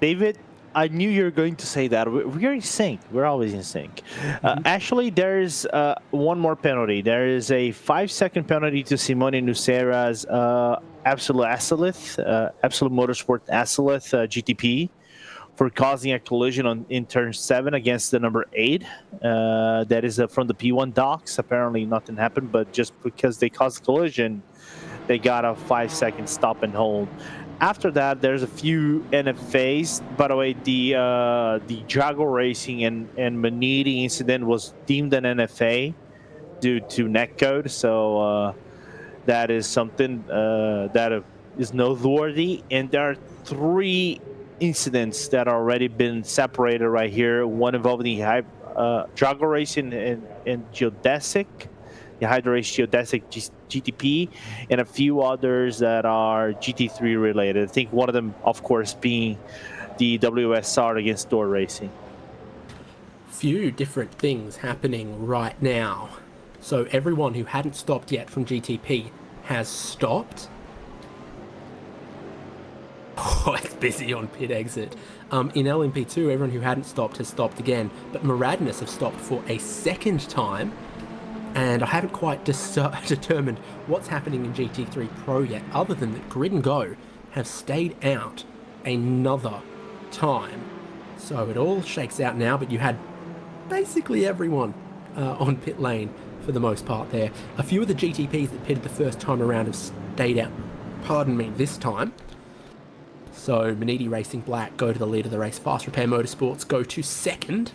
B: David, I knew you were going to say that. We're in sync. We're always in sync. Actually, there's one more penalty. There is a 5-second penalty to Simone Nucera's Absolute Motorsport Asolith GTP for causing a collision in turn 7 against the number 8. That is from the P1 docks. Apparently, nothing happened, but just because they caused a collision, they got a 5-second stop and hold. After that, there's a few NFAs. By the way, the Jago Racing and Maniti incident was deemed an NFA due to netcode. So that is something that is noteworthy. And there are 3 incidents that are already been separated right here. One involving the Jago Racing and Geodesic. The Hydro Race Geodesic GTP, and a few others that are GT3 related. I think one of them, of course, being the WSR against Door Racing.
A: Few different things happening right now. So everyone who hadn't stopped yet from GTP has stopped. Oh, it's busy on pit exit. In LMP2, everyone who hadn't stopped has stopped again, but Maradness have stopped for a second time. And I haven't quite determined what's happening in GT3 Pro yet, other than that Grid and Go have stayed out another time. So it all shakes out now, but you had basically everyone on pit lane for the most part there. A few of the GTPs that pitted the first time around have stayed out, this time. So Maniti Racing Black go to the lead of the race. Fast Repair Motorsports go to second.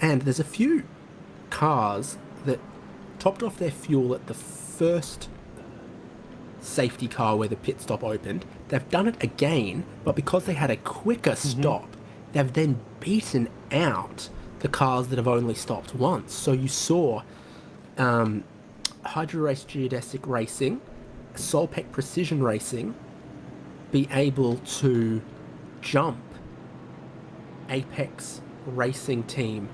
A: And there's a few cars that topped off their fuel at the first safety car where the pit stop opened. They've done it again, but because they had a quicker stop, they've then beaten out the cars that have only stopped once. So you saw Hydro Race Geodesic Racing, Solpec Precision Racing be able to jump Apex Racing Team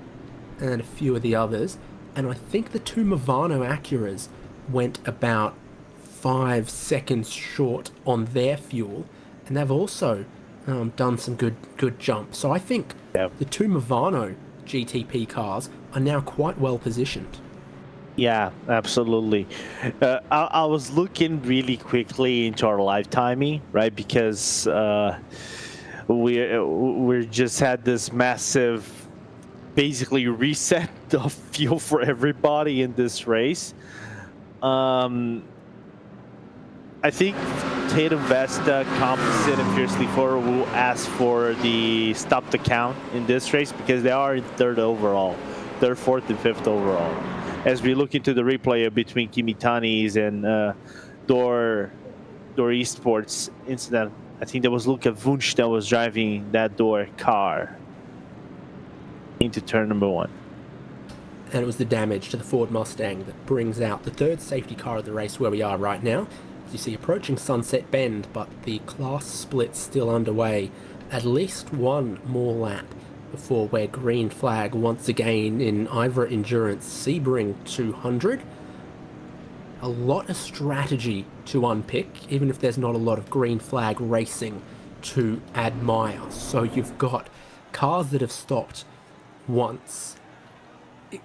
A: and a few of the others, and I think the 2 Movano Acuras went about 5 seconds short on their fuel, and they've also done some good jumps. So I think the 2 Movano GTP cars are now quite well positioned.
B: Yeah, absolutely. I was looking really quickly into our live timing, right? Because we just had this massive, basically reset of fuel for everybody in this race. I think Tatum Vesta, Composite, and Fiercely Forward will ask for the stop the count in this race because they are in 3rd overall, 3rd, 4th, and 5th overall. As we look into the replay between Kimitani's and Door Esports incident, I think there was Luca Wunsch that was driving that Door car into turn number 1.
A: And it was the damage to the Ford Mustang that brings out the 3rd safety car of the race where we are right now. As you see, approaching Sunset Bend, but the class split's still underway. At least one more lap before we're green flag once again in IVRA Endurance Sebring 200. A lot of strategy to unpick, even if there's not a lot of green flag racing to admire. So you've got cars that have stopped once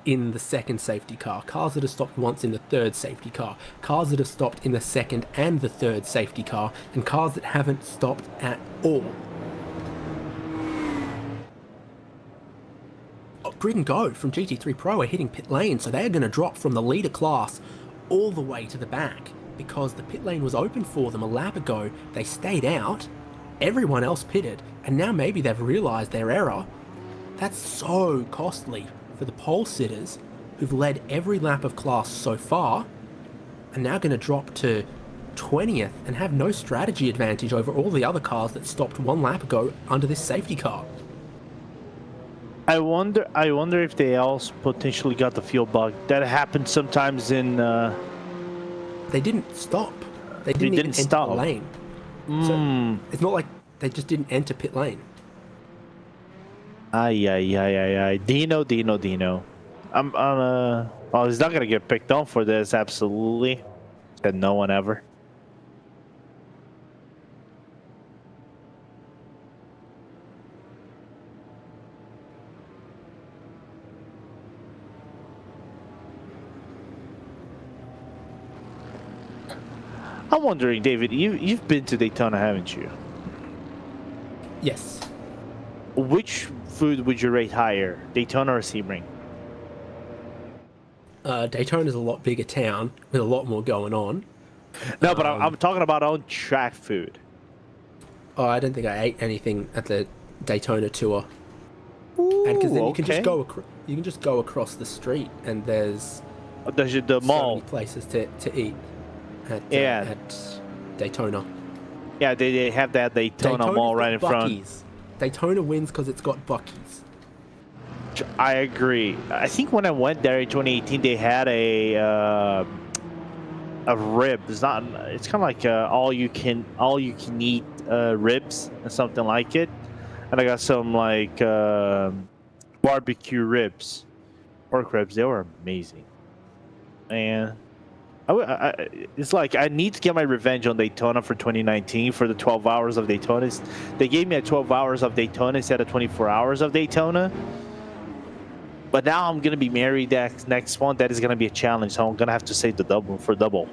A: in the 2nd safety car, cars that have stopped once in the 3rd safety car, cars that have stopped in the 2nd and the 3rd safety car, and cars that haven't stopped at all. Grid and Go from GT3 Pro are hitting pit lane, so they're going to drop from the leader class all the way to the back because the pit lane was open for them a lap ago. They stayed out, everyone else pitted, and now maybe they've realised their error. That's so costly for the pole sitters who've led every lap of class so far and now going to drop to 20th and have no strategy advantage over all the other cars that stopped 1 lap ago under this safety car.
B: I wonder if they also potentially got the fuel bug. That happens sometimes in...
A: They didn't stop. They didn't even enter the lane. So it's not like they just didn't enter pit lane.
B: Dino. Oh, he's not gonna get picked on for this. Absolutely, said no one ever. I'm wondering, David, you've been to Daytona, haven't you?
A: Yes.
B: Which food would you rate higher, Daytona or Sebring?
A: Daytona is a lot bigger town with a lot more going on.
B: No, but I'm talking about on track food.
A: Oh, I don't think I ate anything at the Daytona tour.
B: Ooh,
A: And because then you
B: okay.
A: can just go across the street, and there's
B: the
A: so
B: mall.
A: many places to eat at Daytona.
B: Yeah, they have that Daytona mall right in front.
A: Daytona wins because it's got Buc-ee's.
B: I agree. I think when I went there in 2018, they had a rib. It's not. It's kind of like all you can eat ribs and something like it. And I got some like barbecue ribs, pork ribs. They were amazing. And it's like I need to get my revenge on Daytona for 2019 for the 12 hours of Daytona. They gave me a 12 hours of Daytona instead of 24 hours of Daytona. But now I'm gonna be married next one. That is gonna be a challenge. So I'm gonna have to save the double for double.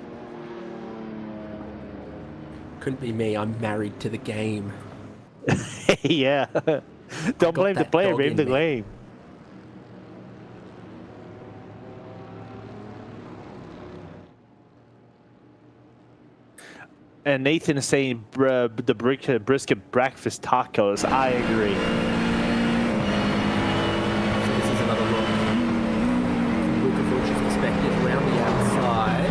A: Couldn't be me. I'm married to the game.
B: Yeah. Don't blame the player, blame the game. And Nathan is saying the brisket breakfast tacos. I agree.
A: So this is another look from Luca Fulci's perspective around the outside.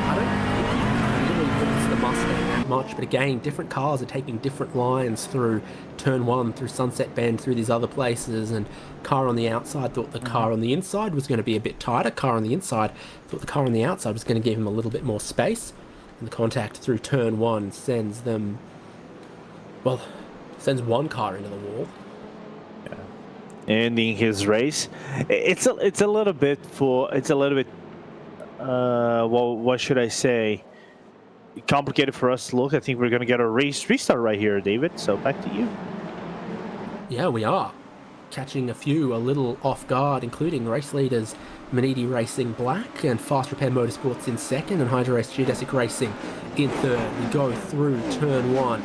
A: I don't think he really hits the Mustang that much, but again, different cars are taking different lines through turn one, through Sunset Bend, through these other places, and car on the outside thought the car on the inside was going to be a bit tighter. Car on the inside thought the car on the outside was going to give him a little bit more space. And the contact through turn one sends them, well, sends one car into the wall.
B: Yeah. Ending his race. It's a little bit well, what should I say? Complicated for us to look. I think we're going to get a race restart right here, David. So back to you.
A: Yeah, we are. Catching a few a little off guard, including race leaders Manidi Racing Black and Fast Repair Motorsports in second, and Hydro Race Geodesic Racing in third. We go through turn one.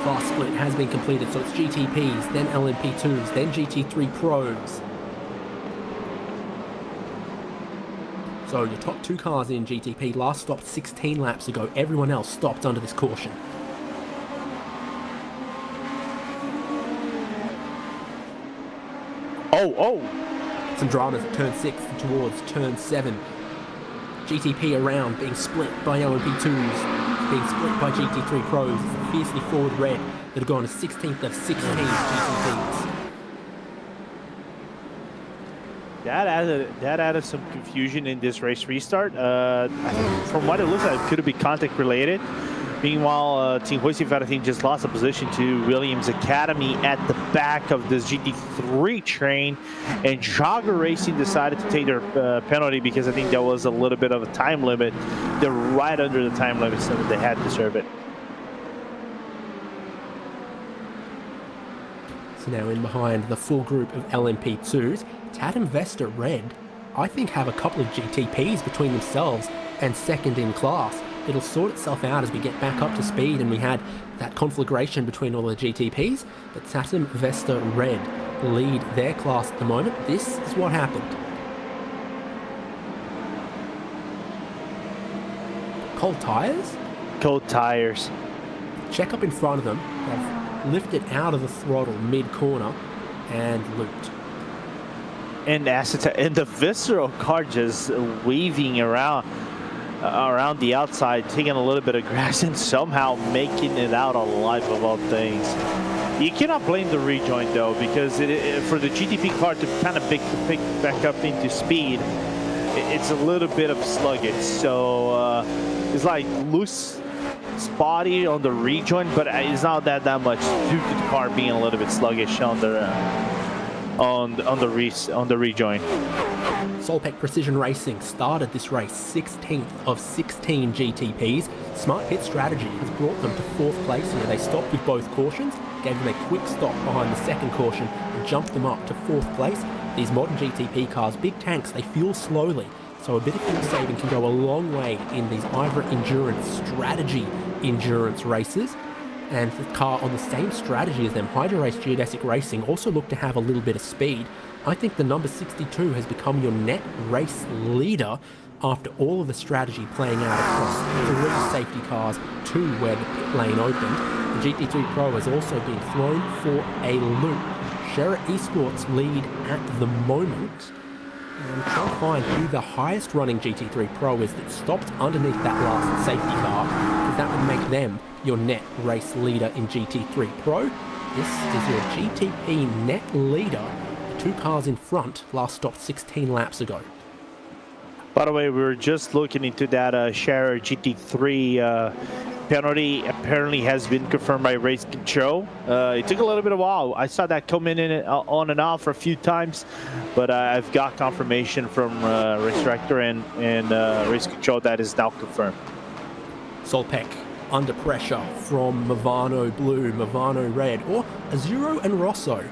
A: Fast split has been completed, so it's GTPs, then LMP2s, then GT3 Pros. So your top two cars in GTP last stopped 16 laps ago. Everyone else stopped under this caution.
B: Oh!
A: Some dramas at turn 6 towards turn 7. GTP around, being split by LMP2s, being split by GT3 Pros. It's the fiercely forward red that have gone to 16th of 16 GTPs.
B: That added some confusion in this race restart. From what it looks like, it could be contact related. Meanwhile, Team Hoistif, I think, just lost a position to Williams Academy at the back of this GT3 train. And Jogger Racing decided to take their penalty because I think there was a little bit of a time limit. They're right under the time limit, so they had to serve it.
A: So now in behind the full group of LMP2s, Tatum Vesta Red, I think, have a couple of GTPs between themselves and second in class. It'll sort itself out as we get back up to speed and we had that conflagration between all the GTPs, but Tatum Vesta Red lead their class at the moment. This is what happened. Cold tyres?
B: Cold tires.
A: Check up in front of them. They've lifted out of the throttle mid-corner and looped.
B: And the visceral car just weaving around the outside, taking a little bit of grass and somehow making it out alive of all things. You cannot blame the rejoin though, because for the GTP car to kind of pick back up into speed, it's a little bit of sluggish. So it's like loose spotty on the rejoin, but it's not that much due to the car being a little bit sluggish on the on the rejoin.
A: Solpec Precision Racing started this race 16th of 16 GTPs. Smart pit strategy has brought them to 4th place here. They stopped with both cautions, gave them a quick stop behind the second caution and jumped them up to 4th place. These modern GTP cars, big tanks, they fuel slowly, so a bit of fuel saving can go a long way in these IVRA endurance strategy endurance races. And the car on the same strategy as them, Hydra Race Geodesic Racing, also look to have a little bit of speed. I think the number 62 has become your net race leader after all of the strategy playing out across 3 safety cars, 2 where the pit lane opened. The GT3 Pro has also been thrown for a loop. Sherra Esports lead at the moment. I'm trying to find who the highest running GT3 Pro is that stopped underneath that last safety car, because that would make them your net race leader in GT3 Pro. This is your GTP net leader. The 2 cars in front last stopped 16 laps ago.
B: By the way, we were just looking into that Sherra GT3 penalty. Apparently has been confirmed by race control. It took a little bit of a while. I saw that coming in on and off for a few times, but I've got confirmation from race director and race control that is now confirmed.
A: Solpec under pressure from Movano Blue, Movano Red, or Azzurro and Rosso,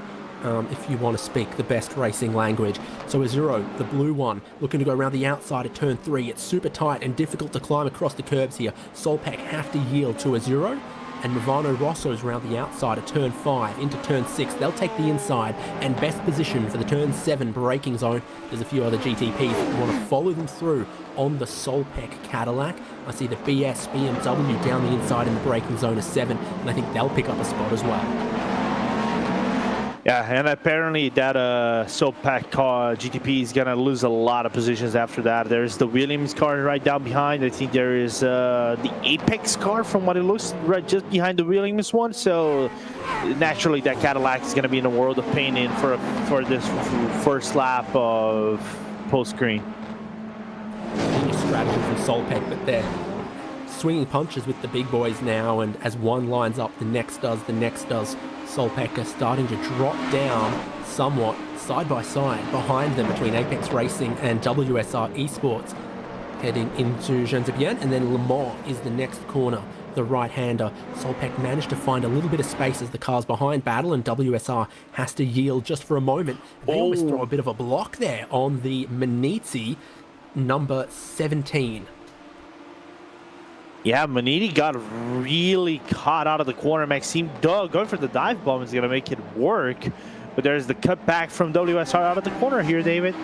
A: if you want to speak the best racing language. So Azzurro, the blue one, looking to go around the outside of turn 3. It's super tight and difficult to climb across the curbs here. Solpec have to yield to Azzurro, and Movano Rosso's around the outside of turn 5 into turn 6. They'll take the inside and best position for the turn 7 braking zone. There's a few other GTPs that want to follow them through on the Solpec Cadillac. I see the BS BMW down the inside in the braking zone of 7, and I think they'll pick up a spot as well.
B: Yeah, and apparently that Solpec car GTP is gonna lose a lot of positions after that. There's the Williams car right down behind. I think there is the Apex car, from what it looks, right just behind the Williams one. So naturally, that Cadillac is gonna be in a world of pain in for this first lap of post green.
A: Strategy from Solpec, but they're swinging punches with the big boys now, and as one lines up, the next does. Solpec are starting to drop down somewhat side by side behind them between Apex Racing and WSR Esports, heading into Jean-Sébastien, and then Le Mans is the next corner, the right-hander. Solpec managed to find a little bit of space as the cars behind battle, and WSR has to yield just for a moment. They almost throw a bit of a block there on the Maniti number 17.
B: Yeah, Maniti got really caught out of the corner. Maxime going for the dive bomb is going to make it work. But there's the cutback from WSR out of the corner here, David.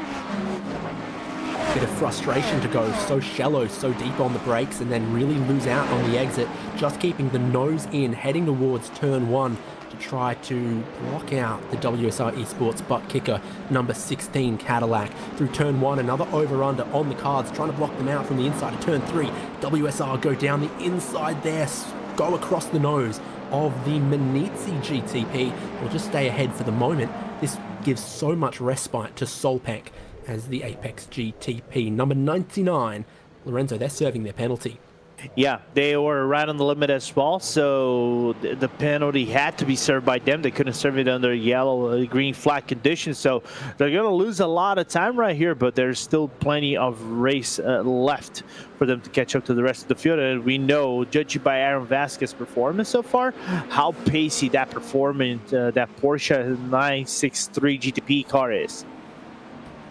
A: Bit of frustration to go so shallow, so deep on the brakes, and then really lose out on the exit. Just keeping the nose in, heading towards turn 1 to try to block out the WSR Esports butt kicker, number 16 Cadillac. Through turn 1, another over-under on the cards, trying to block them out from the inside of turn 3. WSR go down the inside there, go across the nose of the Maniti GTP. Will just stay ahead for the moment. This gives so much respite to Solpec as the Apex GTP. Number 99, Lorenzo, they're serving their penalty.
B: Yeah, they were right on the limit as well, so the penalty had to be served by them. They couldn't serve it under yellow, green flag conditions, so they're going to lose a lot of time right here, but there's still plenty of race left for them to catch up to the rest of the field. And we know, judging by Aaron Vasquez's performance so far, how pacey that performance, that Porsche 963 GTP car is.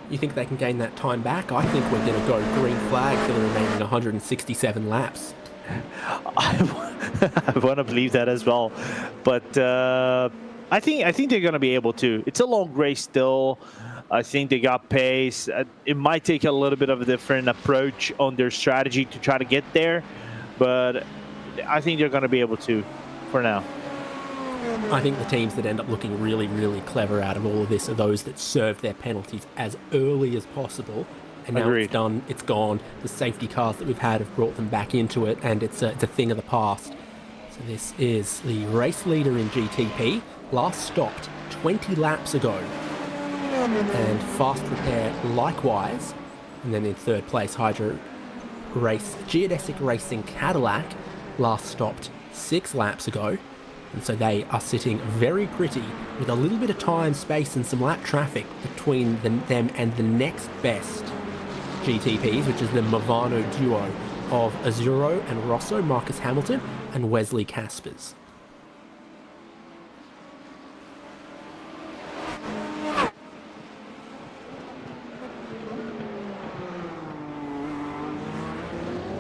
A: You think they can gain that time back? I think we're going to go green flag for the remaining 167 laps.
B: I want to believe that as well, but I think they're going to be able to. It's a long race still. I think they got pace. It might take a little bit of a different approach on their strategy to try to get there, but I think they're going to be able to for now.
A: I think the teams that end up looking really, really clever out of all of this are those that serve their penalties as early as possible. And now
B: Agreed.
A: It's done, it's gone. The safety cars that we've had have brought them back into it, and it's a thing of the past. So this is the race leader in GTP, last stopped 20 laps ago. And Fast Repair likewise. And then in third place, Hydra Race Geodesic Racing Cadillac, last stopped 6 laps ago. And so they are sitting very pretty with a little bit of time, space, and some lap traffic between them and the next best GTPs, which is the Movano duo of Azzurro and Rosso, Marcus Hamilton and Wesley Caspers.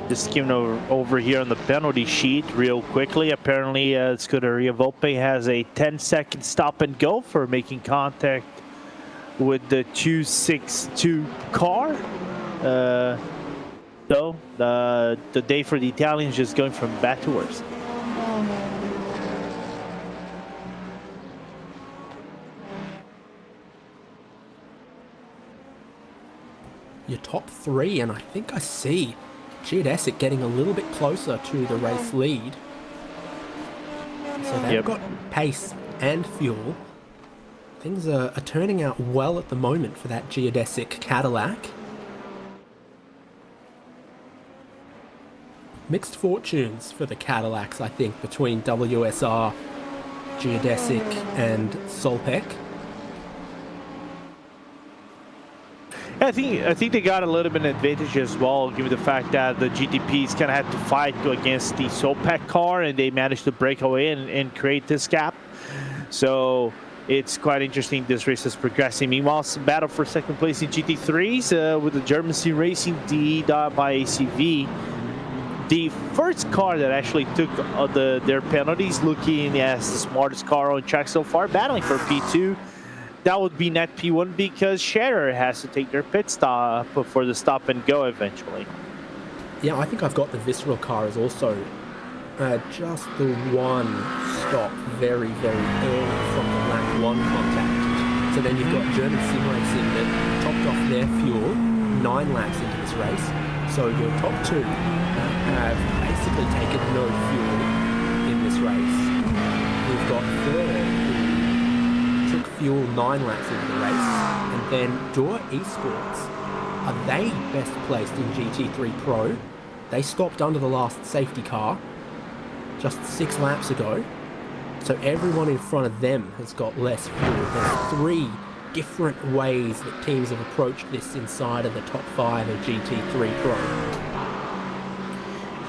B: Just skimming over here on the penalty sheet real quickly. Apparently, Scuderia Volpe has a 10-second stop and go for making contact with the 262 car. So the day for the Italians just going from bad to worse.
A: Your top three, and I think I see Geodesic getting a little bit closer to the race lead. So they've got pace and fuel. Things are turning out well at the moment for that Geodesic Cadillac. Mixed fortunes for the Cadillacs, I think, between WSR, Geodesic and Solpec.
B: I think they got a little bit of advantage as well, given the fact that the GTPs kind of had to fight against the Solpec car, and they managed to break away and create this gap. So it's quite interesting this race is progressing. Meanwhile, some battle for second place in GT3s with the German Sim Racing D by ACV. The first car that actually took their penalties, looking as the smartest car on track so far, battling for P2. That would be net P1 because Scherer has to take their pit stop for the stop and go eventually.
A: Yeah, I think I've got the Visceral car as also just the one stop very, very early from the lap 1 contact. So then you've got German Sim Racing that topped off their fuel 9 laps into this race. So your top two have basically taken no fuel in this race. We've got third, who took fuel 9 laps into the race, and then Door Esports. Are they best placed in GT3 Pro? They stopped under the last safety car just 6 laps ago. So everyone in front of them has got less fuel. There's 3 different ways that teams have approached this inside of the top 5 of GT3 Pro.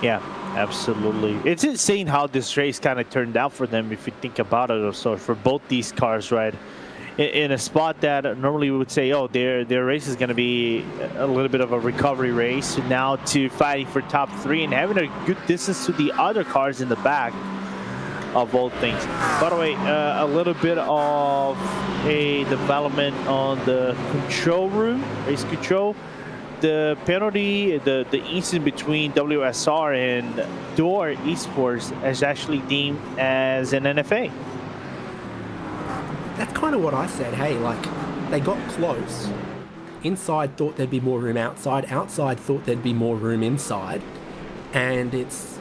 B: Yeah, absolutely. It's insane how this race kind of turned out for them if you think about it. So for both these cars, right? In a spot that normally we would say, oh, their race is going to be a little bit of a recovery race, now to fighting for top 3 and having a good distance to the other cars in the back of all things. By the way, a little bit of a development on the control room, race control. The penalty, the incident between WSR and Door Esports is actually deemed as an NFA.
A: That's kind of what I said. Hey, like, they got close. Inside thought there'd be more room outside. Outside thought there'd be more room inside. And it's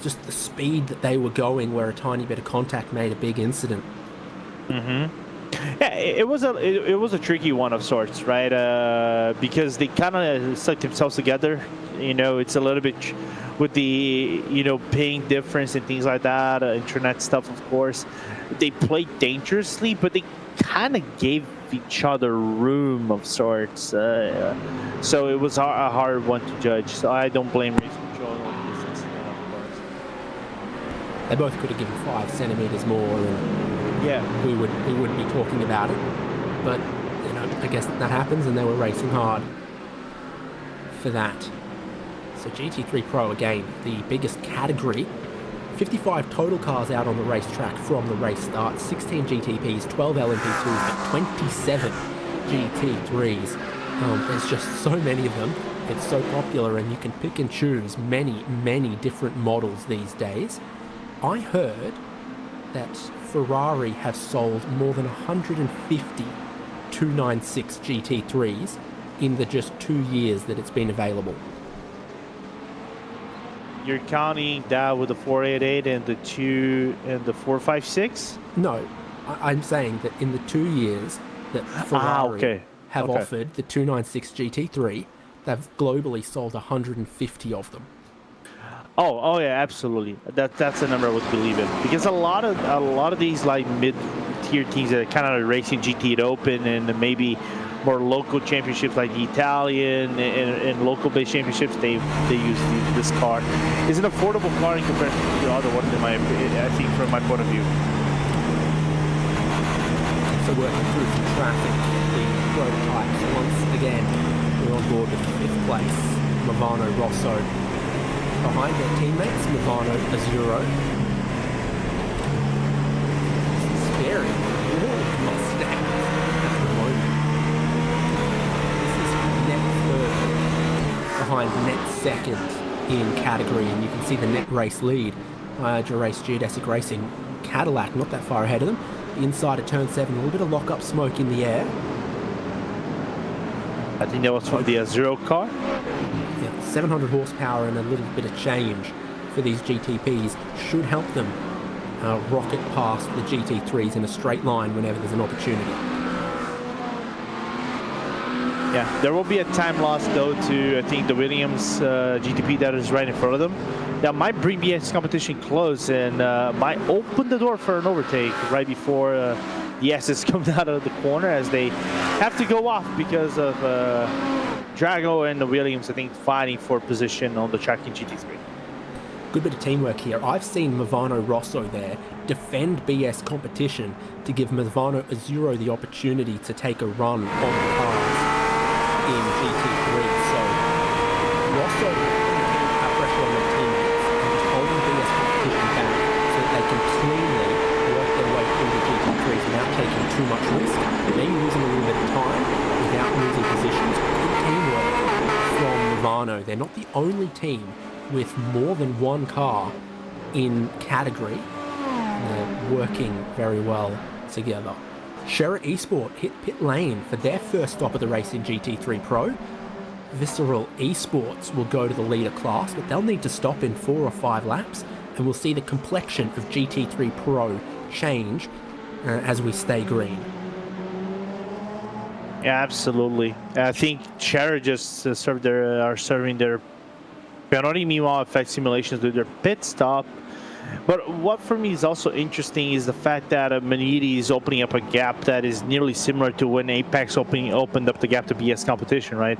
A: just the speed that they were going where a tiny bit of contact made a big incident.
B: Mm-hmm. Yeah, it was a tricky one of sorts, right? Because they kind of stuck themselves together. You know, it's a little bit with the paying difference and things like that, internet stuff, of course. They played dangerously, but they kind of gave each other room of sorts. So it was a hard one to judge. So I don't blame race control on this incident, of course.
A: They both could have given 5 centimeters more, and
B: yeah,
A: we wouldn't be talking about it. But I guess that happens, and they were racing hard for that. So GT3 Pro again, the biggest category. 55 total cars out on the racetrack from the race start. 16 GTPs, 12 LMP2s, but 27 GT3s. There's just so many of them. It's so popular, and you can pick and choose many, many different models these days. I heard that Ferrari have sold more than 150 296 GT3s in the just 2 years that it's been available.
B: You're counting that with the 488 and the 456?
A: No, I'm saying that in the 2 years that Ferrari have offered the 296 GT3, they've globally sold 150 of them.
B: Oh yeah, absolutely. That's a number I would believe in, because a lot of these like mid-tier teams that are kind of racing GT Open and maybe more local championships like the Italian and local-based championships, they use this car. It's an affordable car in comparison to the other ones, I think, from my point of view.
A: So working through some traffic, the prototypes once again we're on board with 5th place, Movano Rosso. Behind their teammates, Movano Azzurro. Scary. Mustang at the moment. This is net 3rd behind net 2nd in category, and you can see the net race lead. Race Geodesic Racing Cadillac not that far ahead of them. The inside of turn 7, a little bit of lock-up smoke in the air.
B: I think that was from the Azzurro car.
A: Yeah, 700 horsepower and a little bit of change for these GTPs should help them rocket past the GT3s in a straight line whenever there's an opportunity.
B: Yeah, there will be a time loss though to, I think, the Williams GTP that is right in front of them. That might bring BS competition close and might open the door for an overtake right before the S's come out of the corner, as they have to go off because of Drago and the Williams, I think, fighting for position on the track in GT3.
A: Good bit of teamwork here. I've seen Movano Rosso there defend BS competition to give Movano Azzurro the opportunity to take a run on the cars in GT3. So Rosso putting pressure on their teammates and just holding BS competition back so that they can cleanly work their way through the GT3s without taking too much risk, maybe losing a little bit of time without losing positions. Good teamwork from Movano. They're not the only team with more than one car in category. They're working very well together. Sherra Esport hit pit lane for their first stop of the race in GT3 Pro. Visceral Esports will go to the leader class, but they'll need to stop in 4 or 5 laps, and we'll see the complexion of GT3 Pro change as we stay green.
B: Yeah, absolutely. I think Sherra just are serving their penalty. Meanwhile, Effect Simulations do their pit stop. But what for me is also interesting is the fact that Maniti is opening up a gap that is nearly similar to when Apex opened up the gap to BS competition, right?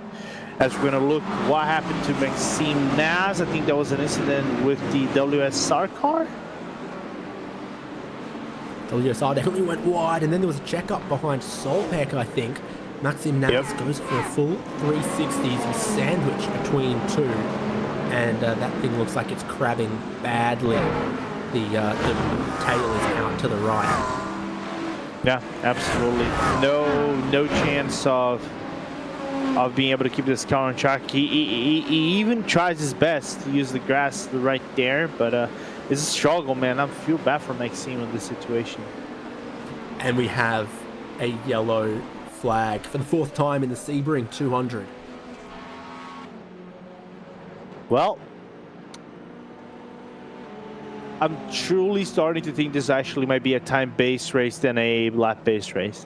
B: As we're going to look what happened to Maxime Naz. I think there was an incident with the WSR car.
A: WSR definitely went wide, and then there was a checkup behind Solpec, I think. Maxime Naz goes for a full 360s. He's sandwiched between two, and that thing looks like it's crabbing badly. The tail is out to the right.
B: Yeah, absolutely. No chance of being able to keep this car on track. He even tries his best to use the grass right there, but it's a struggle, man. I feel bad for Maxime in this situation.
A: And we have a yellow flag for the 4th time in the Sebring 200.
B: Well, I'm truly starting to think this actually might be a time-based race than a lap-based race.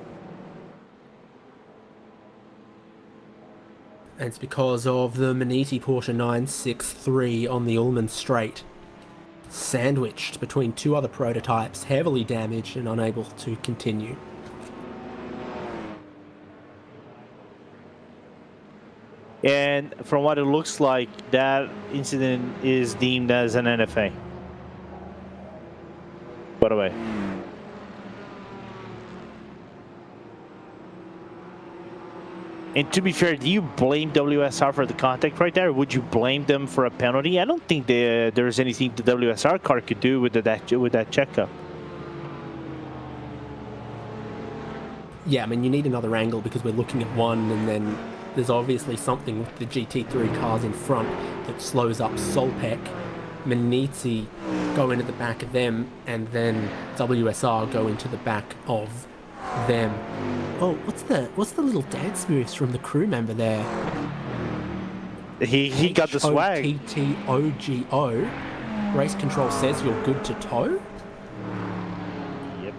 A: And it's because of the Maniti Porsche 963 on the Ullman Straight. Sandwiched between 2 other prototypes, heavily damaged and unable to continue.
B: And from what it looks like, that incident is deemed as an NFA. By the way. And to be fair, do you blame WSR for the contact right there? Or would you blame them for a penalty? I don't think there's anything the WSR car could do with that checkup.
A: Yeah, I mean, you need another angle because we're looking at one, and then there's obviously something with the GT3 cars in front that slows up Solpec. Maniti go into the back of them, and then WSR go into the back of them. Oh, what's the little dance moves from the crew member there?
B: He got the swag.
A: HOTTOGO. Race control says you're good to tow.
B: Yep.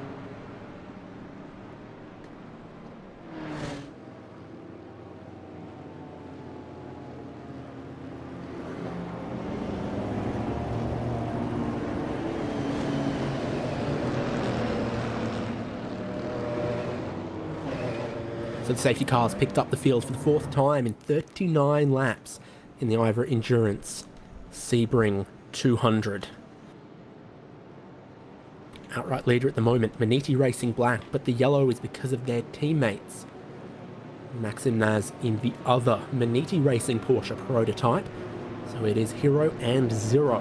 A: So the safety cars picked up the field for the 4th time in 39 laps in the IVRA Endurance Sebring 200. Outright leader at the moment, Maniti racing black, but the yellow is because of their teammates. Maxim Naz in the other Maniti racing Porsche prototype. So it is Hero and Zero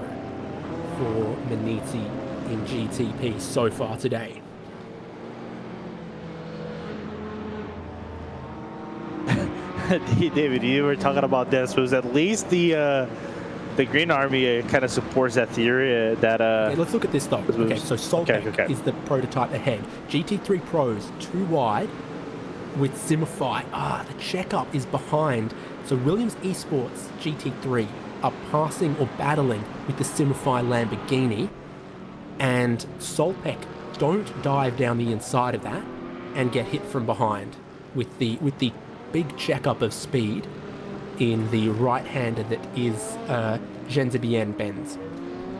A: for Maniti in GTP so far today.
B: David, you were talking about this. Was at least the Green Army kind of supports that theory that.
A: Okay, let's look at this though. Okay, so Soltec is the prototype ahead. GT3 Pros too wide with Simify. The checkup is behind. So Williams Esports GT3 are passing or battling with the Simify Lamborghini, and Solpec don't dive down the inside of that and get hit from behind with the big checkup of speed in the right-hander that is Genzibien Benz.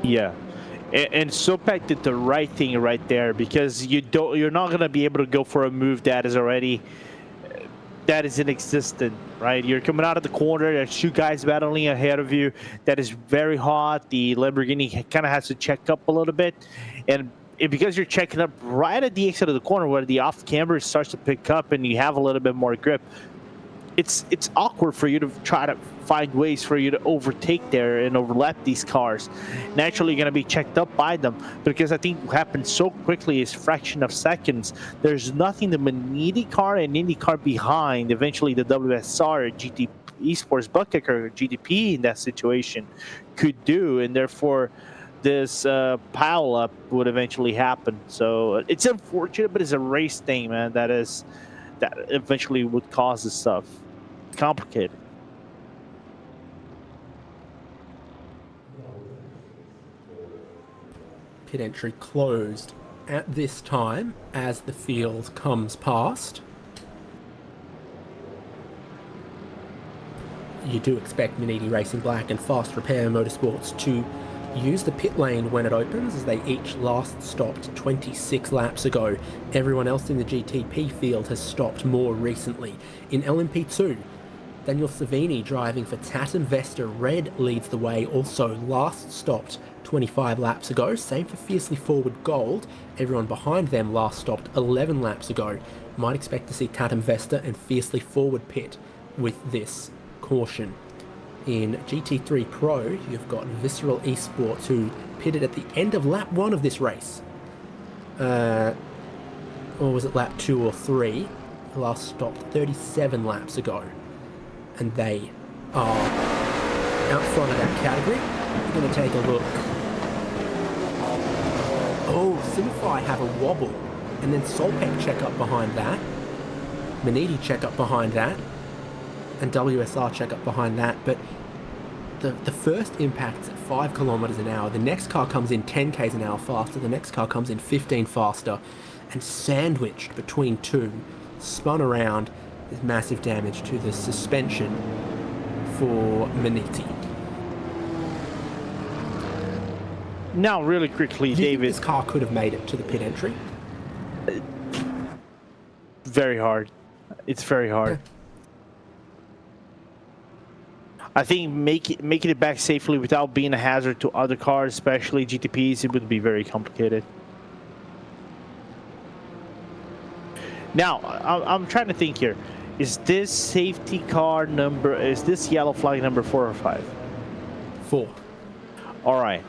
B: Yeah, and Solpec did the right thing right there, because you're not gonna be able to go for a move that is already inexistent, right? You're coming out of the corner, there's 2 guys battling ahead of you. That is very hot. The Lamborghini kind of has to check up a little bit, and because you're checking up right at the exit of the corner where the off camber starts to pick up and you have a little bit more grip, it's awkward for you to try to find ways for you to overtake there and overlap these cars. Naturally, you're going to be checked up by them, because I think what happens so quickly is fraction of seconds. There's nothing the Maniti car and Indy car behind, eventually the WSR, GT Esports Bucket or GTP in that situation could do, and therefore this pile up would eventually happen. So it's unfortunate, but it's a race thing, man. That eventually would cause this stuff. It's complicated.
A: Pit entry closed at this time as the field comes past. You do expect Maniti Racing Black and Fast Repair Motorsports to use the pit lane when it opens, as they each last stopped 26 laps ago. Everyone else in the GTP field has stopped more recently. In LMP2, Daniel Savini driving for Tatum Vesta Red leads the way, also last stopped 25 laps ago. Same for Fiercely Forward Gold. Everyone behind them last stopped 11 laps ago. Might expect to see Tatum Vesta and Fiercely Forward pit with this caution. In GT3 Pro, you've got Visceral Esports, who pitted at the end of lap 1 of this race. Or was it lap 2 or 3? Last stopped 37 laps ago. And they are out front of that category. We're going to take a look. Oh, Simify have a wobble. And then Solpec check up behind that. Maniti check up behind that. And WSR check up behind that. But the first impact's at 5 kilometers an hour. The next car comes in 10 k's an hour faster. The next car comes in 15 faster. And sandwiched between 2, spun around. There's massive damage to the suspension for Maniti.
B: Now, really quickly, David.
A: This car could have made it to the pit entry.
B: Very hard. It's very hard. Yeah. I think making it back safely without being a hazard to other cars, especially GTPs, it would be very complicated. Now, I'm trying to think here. Is this safety car number, is this yellow flag number 4 or 5?
A: 4.
B: All right.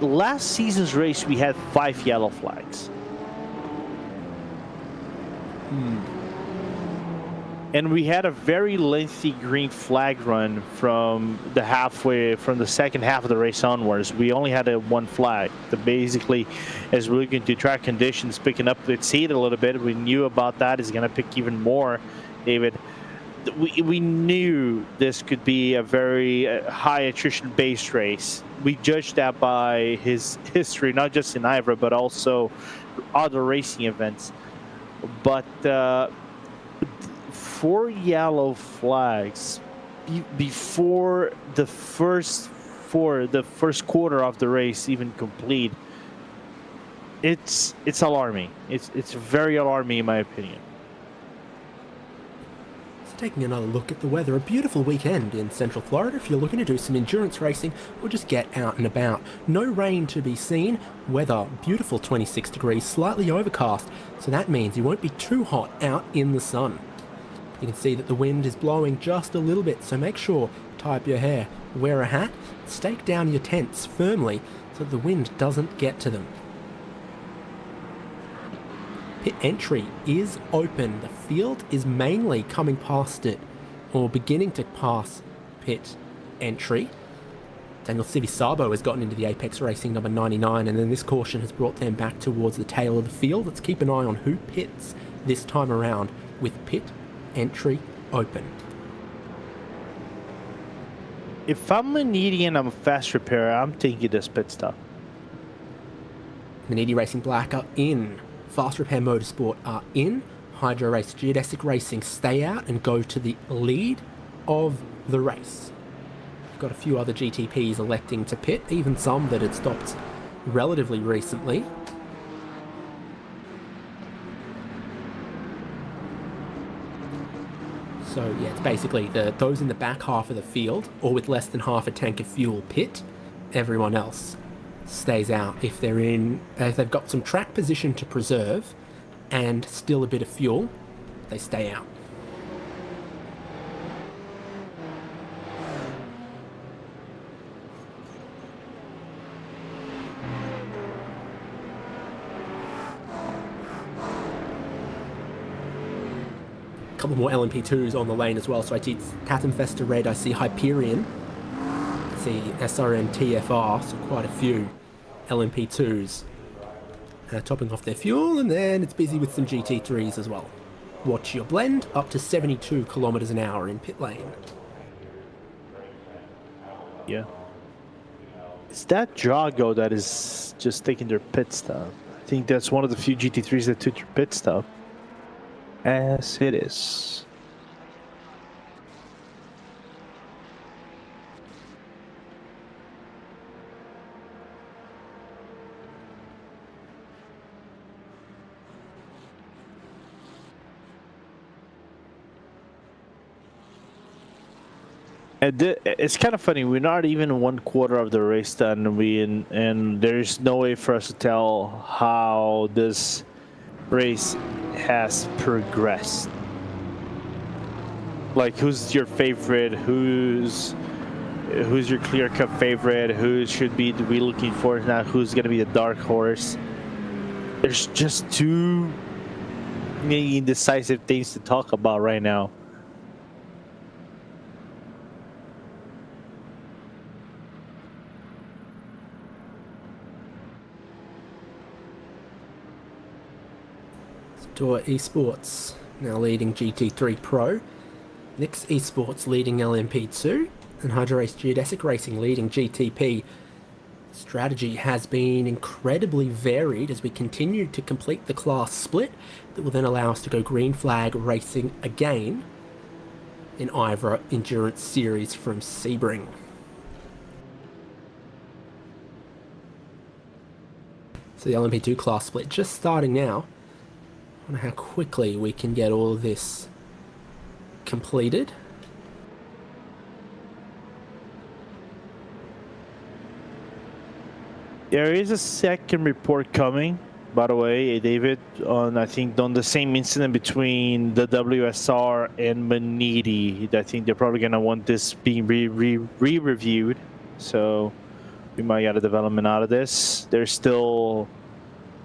B: Last season's race, we had 5 yellow flags. And we had a very lengthy green flag run from the second half of the race onwards. We only had 1 flag. Basically, as we're looking to track conditions, picking up its heat a little bit, we knew about that. It's going to pick even more, David. We knew this could be a very high attrition based race. We judged that by his history, not just in IVRA, but also other racing events. But 4 yellow flags before the first quarter of the race even complete. It's alarming. It's very alarming in my opinion.
A: Taking another look at the weather, a beautiful weekend in Central Florida if you're looking to do some endurance racing or just get out and about. No rain to be seen, weather beautiful 26 degrees, slightly overcast, so that means you won't be too hot out in the sun. You can see that the wind is blowing just a little bit, so make sure to tie up your hair, wear a hat, stake down your tents firmly so that the wind doesn't get to them. Pit entry is open. The field is mainly coming past it, or beginning to pass pit entry. Daniel Civisabo has gotten into the Apex Racing number 99, and then this caution has brought them back towards the tail of the field. Let's keep an eye on who pits this time around with pit entry open.
B: If I'm Manidi and I'm a fast repairer, I'm taking this pit stop.
A: Manidi Racing Black are in. Fast Repair Motorsport are in. Hydro Race Geodesic Racing stay out and go to the lead of the race. We've got a few other GTPs electing to pit, even some that had stopped relatively recently. So yeah, it's basically those in the back half of the field or with less than half a tank of fuel pit. Everyone else stays out if they've got some track position to preserve and still a bit of fuel. They stay out. A couple more LMP2s on the lane as well. So I see Tatham Festa Red, I see Hyperion, I see SRM TFR, so quite a few LMP2s topping off their fuel, and then it's busy with some GT3s as well. Watch your blend, up to 72 kilometers an hour in pit lane.
B: Yeah. It's that Drago that is just taking their pit stop. I think that's one of the few GT3s that took their pit stop. As it is. And it's kind of funny. We're not even 1/4 of the race done, and there's no way for us to tell how this race has progressed. Like, who's your favorite? Who's your clear-cut favorite? Who should we be looking for now? Who's gonna be the dark horse? There's just too many indecisive things to talk about right now.
A: Tour Esports now leading GT3 Pro, Nix Esports leading LMP2, and Hydro Race Geodesic Racing leading GTP. Strategy has been incredibly varied as we continue to complete the class split that will then allow us to go green flag racing again in IVRA Endurance Series from Sebring. So the LMP2 class split just starting now. I wonder how quickly we can get all of this completed.
B: There is a second report coming, by the way, David, on I think on the same incident between the WSR and Manidi. I think they're probably gonna want this being re-reviewed, so we might get a development out of this. There's still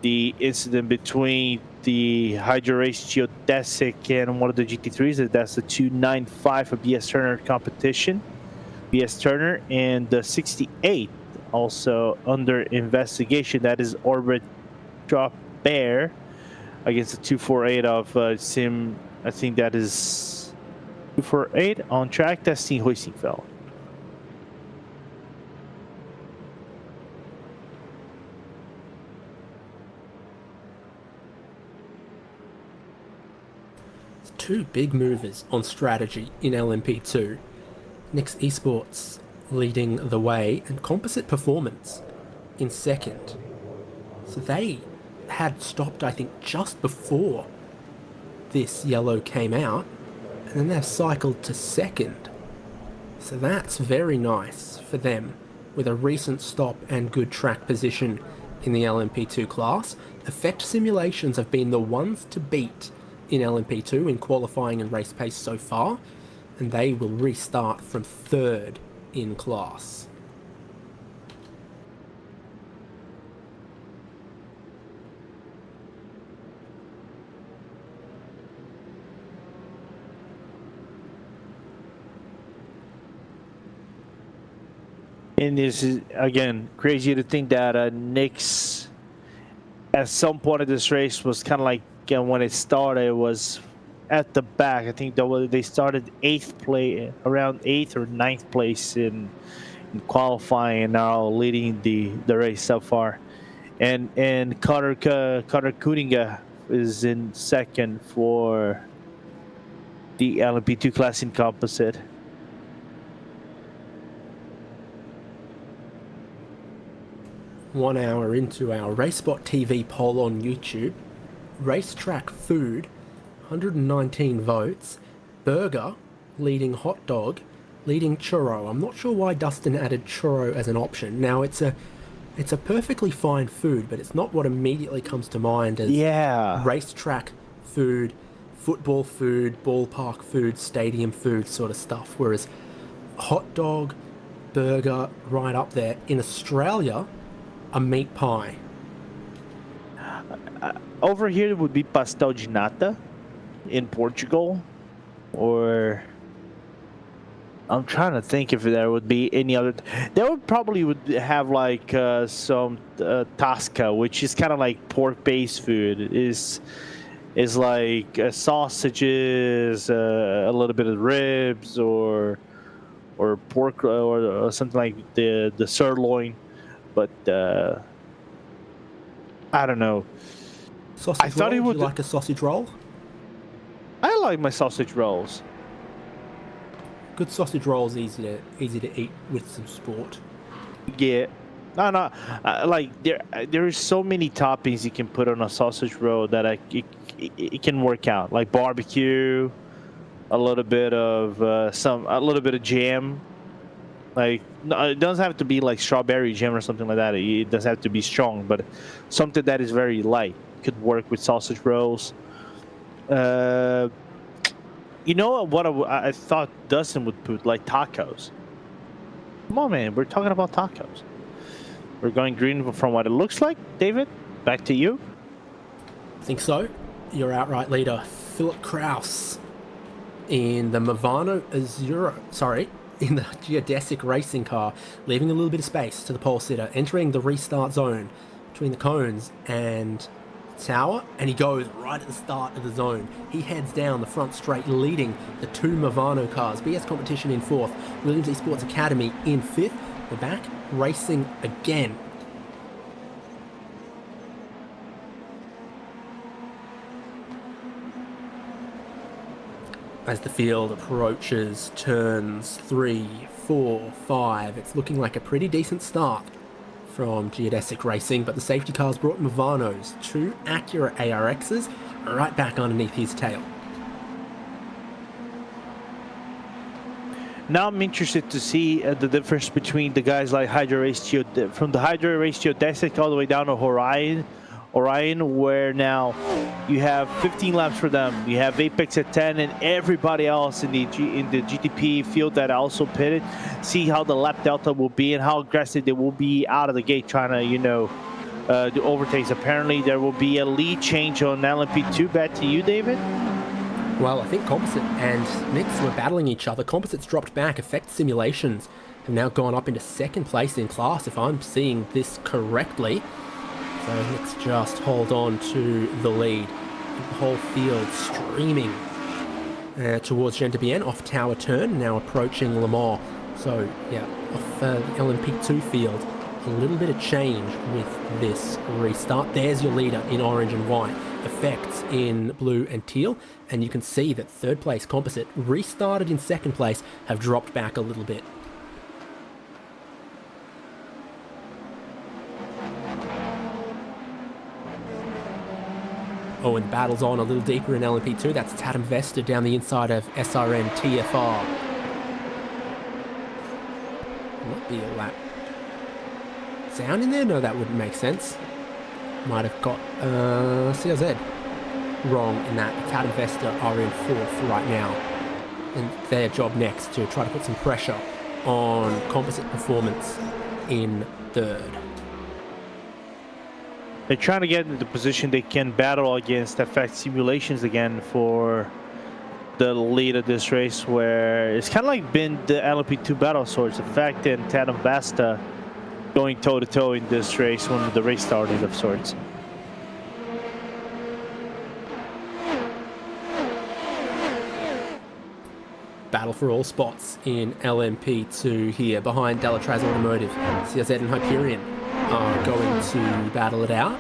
B: the incident between the Hydro Race Geodesic and one of the GT3s. That's the 295 for BS Turner competition. BS Turner and the 68 also under investigation. That is Orbit Drop Bear against the 248 of Sim. I think that is 248 on track testing hoisting fell.
A: Two big movers on strategy in LMP2. Nix Esports leading the way and Composite Performance in second. So they had stopped, I think, just before this yellow came out. and then they've cycled to second. So that's very nice for them, with a recent stop and good track position in the LMP2 class. Effect simulations have been the ones to beat in LMP2 in qualifying and race pace so far, and they will restart from third in class.
B: And this is, again, crazy to think that Nick's, at some point of this race, was kind of like when it started, it was at the back. I think they started around 8th or 9th place in qualifying, and now leading the race so far. And Carter Kuninga is in second for the LMP2 class in composite.
A: One hour into our RaceSpotTV poll on YouTube, racetrack food, 119 votes, burger, leading hot dog, leading churro. I'm not sure why Dustin added churro as an option. Now, it's a perfectly fine food, but it's not what immediately comes to mind as racetrack food, football food, ballpark food, stadium food sort of stuff. Whereas hot dog, burger, right up there. In Australia, a meat pie.
B: Over here it would be pastel de nata in Portugal, or I'm trying to think if there would be any other. They would probably have like some tasca, which is kind of like pork-based food. Is like sausages, a little bit of ribs, or pork, or something like the sirloin. But I don't know.
A: Sausage
B: I thought
A: roll?
B: it would.
A: You like a sausage roll?
B: I like my sausage rolls.
A: Good sausage rolls, easy to eat with some sport.
B: Yeah, no. Like there is so many toppings you can put on a sausage roll that it can work out. Like barbecue, a little bit of jam. Like, no, it doesn't have to be like strawberry jam or something like that. It doesn't have to be strong, but something that is very light could work with sausage rolls. You know what I thought Dustin would put? Like tacos. Come on, man. We're talking about tacos. We're going green from what it looks like. David, back to you.
A: I think so. Your outright leader, Philip Kraus, in the Movano Azura. Sorry. In the geodesic racing car, leaving a little bit of space to the pole sitter, entering the restart zone between the cones and tower, and he goes right at the start of the zone. He heads down the front straight, leading the two Movano cars. BS Competition in 4th, Williams Esports Academy in 5th. We're back racing again. As the field approaches turns 3, 4, 5, it's looking like a pretty decent start from Geodesic Racing, but the safety cars brought Movano's 2 Acura ARXs right back underneath his tail.
B: Now I'm interested to see the difference between the guys like Hydro Race from the Hydro Race Geodesic all the way down to Orion, where now you have 15 laps for them. You have Apex at 10, and everybody else in the GTP field that also pitted. See how the lap delta will be and how aggressive they will be out of the gate, trying to do overtakes. Apparently, there will be a lead change on LMP2. Back to you, David.
A: Well, I think Composite and Nix were battling each other. Composite's dropped back. Effect simulations have now gone up into second place in class, if I'm seeing this correctly. So let's just hold on to the lead. The whole field streaming towards Gentibien off Tower Turn, now approaching Le Mans. So yeah, off the LMP2 field, a little bit of change with this restart. There's your leader in orange and white, Effects in blue and teal, and you can see that third place Composite, restarted in second place, have dropped back a little bit. Oh, and the battle's on a little deeper in LMP2. That's Tatum Vesta down the inside of SRN TFR. Might be a lap sound in there? No, that wouldn't make sense. Might have got CLZ wrong in that. Tatum Vesta are in 4th right now. And their job next to try to put some pressure on Composite Performance in 3rd.
B: They're trying to get into the position they can battle against Effect Simulations again for the lead of this race, where it's kind of like been the LMP2 battle swords, Effect and Tatum Vesta going toe-to-toe in this race when the race started of sorts.
A: Battle for all spots in LMP2 here. Behind Delatraz Automotive, CRZ and Hyperion are going to battle it out.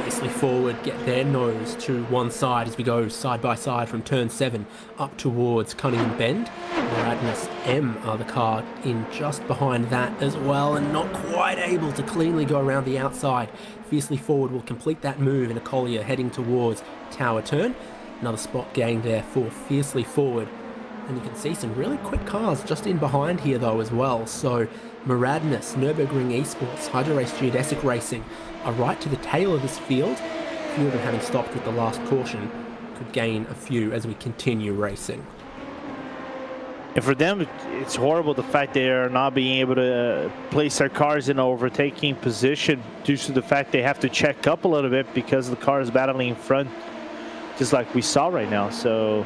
A: Fiercely forward, get their nose to one side as we go side by side from turn 7 up towards Cunningham Bend. Radness M are the car in just behind that as well, and not quite able to cleanly go around the outside. Fiercely forward will complete that move in a Collier heading towards Tower Turn. Another spot gained there for Fiercely Forward. And you can see some really quick cars just in behind here though as well. So Maradness, Nürburgring Esports, Hydro Race Geodesic Racing are right to the tail of this field. A few of them having stopped with the last caution could gain a few as we continue racing.
B: And for them, it's horrible the fact they are not being able to place their cars in an overtaking position due to the fact they have to check up a little bit because the car is battling in front, just like we saw right now. So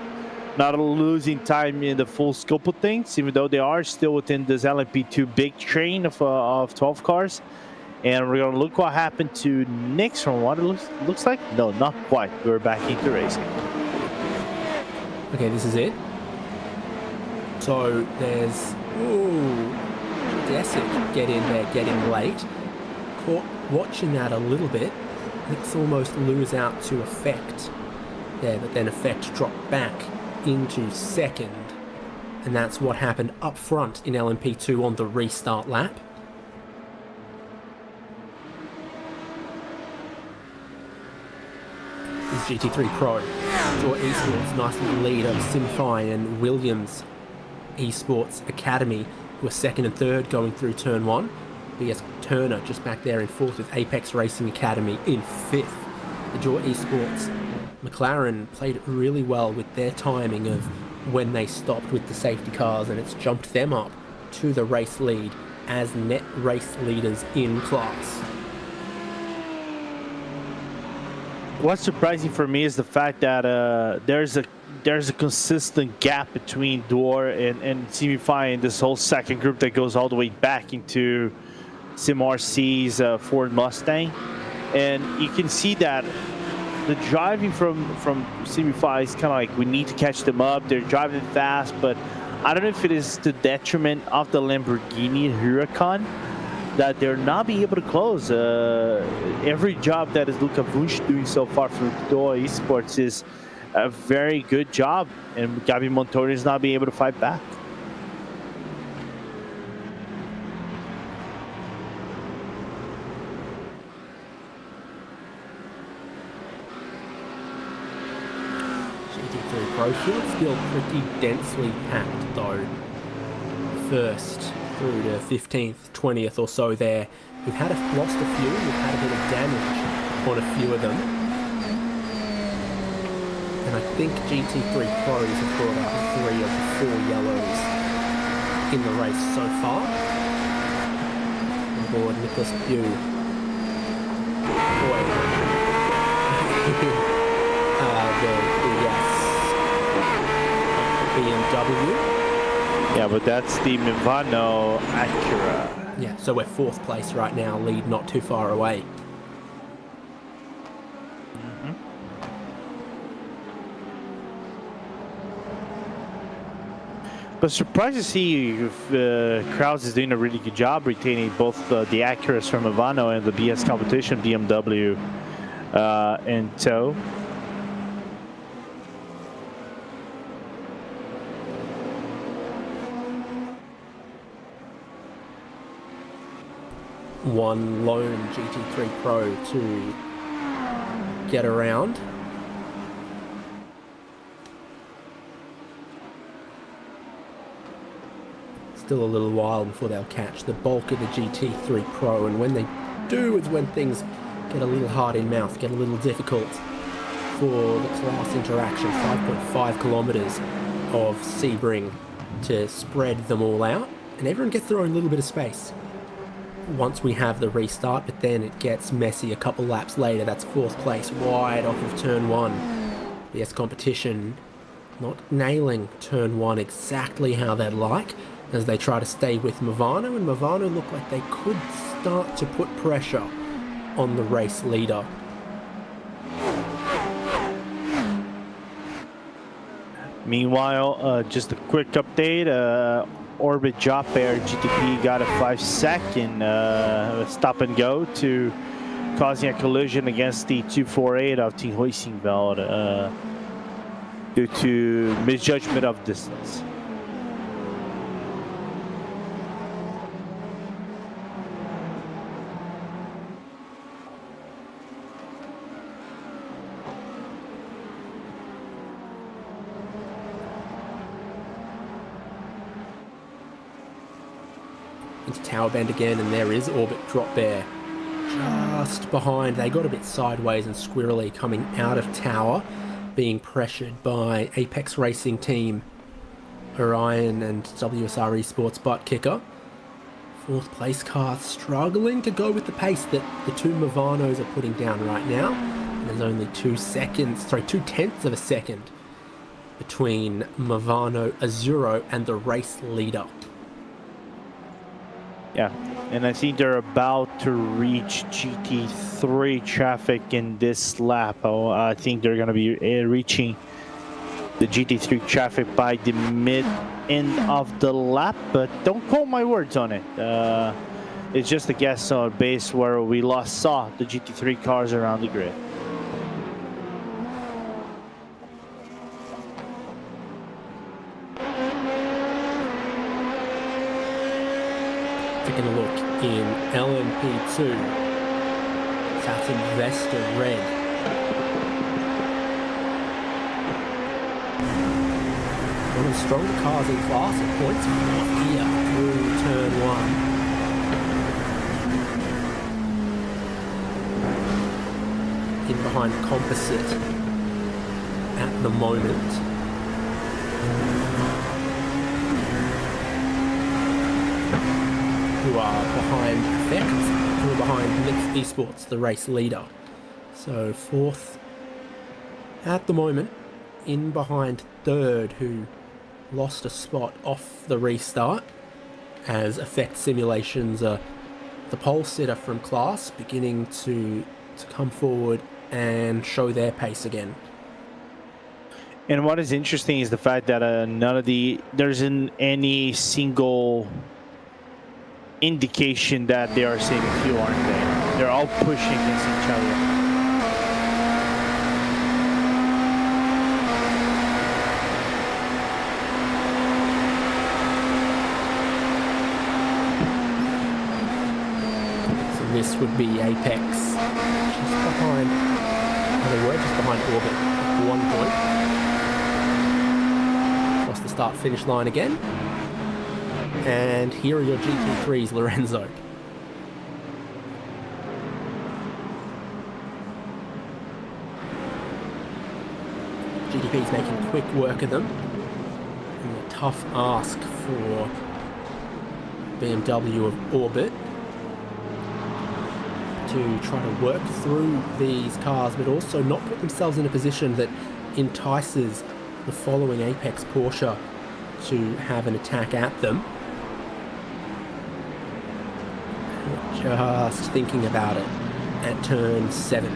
B: not losing time in the full scope of things, even though they are still within this LMP2 big train of 12 cars. And we're going to look what happened to Nix from what it looks like. No, not quite. We're back into racing.
A: Okay, this is it. So there's, Desic get in there, getting late. Caught watching that a little bit. Nix almost lose out to Effect there, but then Effect dropped back into 2nd. And that's what happened up front in LMP2 on the restart lap. This is GT3 Pro. Draw Esports nicely lead over Simfi and Williams Esports Academy, who are 2nd and 3rd going through turn 1. BS Turner just back there in 4th with Apex Racing Academy in 5th. The Jaw Esports McLaren played it really well with their timing of when they stopped with the safety cars, and it's jumped them up to the race lead as net race leaders in class.
B: What's surprising for me is the fact that there's a consistent gap between Door and Simify in this whole second group that goes all the way back into SimRC's Ford Mustang, and you can see that the driving from Simify is kind of like we need to catch them up. They're driving fast, but I don't know if it is to detriment of the Lamborghini Huracan that they're not being able to close. Every job that is Luca Wunsch doing so far for Doha Esports is a very good job, and Gabi Montoni is not being able to fight back.
A: GT3 Pro field still pretty densely packed though. 1st through to 15th, 20th or so there. We've lost a few, we've had a bit of damage on a few of them. And I think GT3 Pros have brought up 3 of the 4 yellows in the race so far. On board Nicholas Bew. Boy. the BMW.
B: Yeah, but that's the Mivano Acura.
A: Yeah, so we're 4th place right now, lead not too far away.
B: But surprised to see if Kraus is doing a really good job retaining both the Acuras from Mivano and the BS competition BMW in tow. One
A: lone GT3 Pro to get around. Still a little while before they'll catch the bulk of the GT3 Pro, and when they do is when things get a little hard in mouth, get a little difficult for the class interaction. 5.5 kilometers of Sebring to spread them all out, and everyone gets their own little bit of space once we have the restart, but then it gets messy a couple laps later. That's 4th place, wide off of turn 1. BS Competition not nailing turn 1 exactly how they'd like, as they try to stay with Movano, and Movano look like they could start to put pressure on the race leader.
B: Meanwhile, just a quick update. Orbit Job Air GTP got a 5-second stop and go to causing a collision against the 248 of Team Hoisingveld due to misjudgment of distance.
A: Into Tower Bend again, and there is Orbit Drop Bear just behind. They got a bit sideways and squirrely coming out of Tower, being pressured by Apex Racing Team, Orion and WSR Esports Butt Kicker. 4th place car struggling to go with the pace that the two Movanos are putting down right now. And there's only 2/10 of a second between Movano Azuro and the race leader.
B: Yeah, and I think they're about to reach GT3 traffic in this lap. Oh, I think they're going to be reaching the GT3 traffic by the mid-end of the lap, but don't quote my words on it. It's just a guess on base where we last saw the GT3 cars around the grid.
A: Taking a look in LMP2, that's Investor Red. One of the stronger cars in class at points here through turn 1. In behind Composite at the moment. Who are behind Effect, who are behind Mixed Esports, the race leader. So 4th at the moment, in behind 3rd, who lost a spot off the restart, as Effect Simulations are the pole sitter from class, beginning to come forward and show their pace again.
B: And what is interesting is the fact that there isn't any single indication that they are saving fuel, aren't they? They're all pushing against each other.
A: So this would be Apex just behind, they were just behind Orbit at 1 point. Across the start-finish line again. And here are your GT3s, Lorenzo. GTP's making quick work of them. And a tough ask for BMW of Orbit to try to work through these cars, but also not put themselves in a position that entices the following Apex Porsche to have an attack at them. Just thinking about it at turn 7.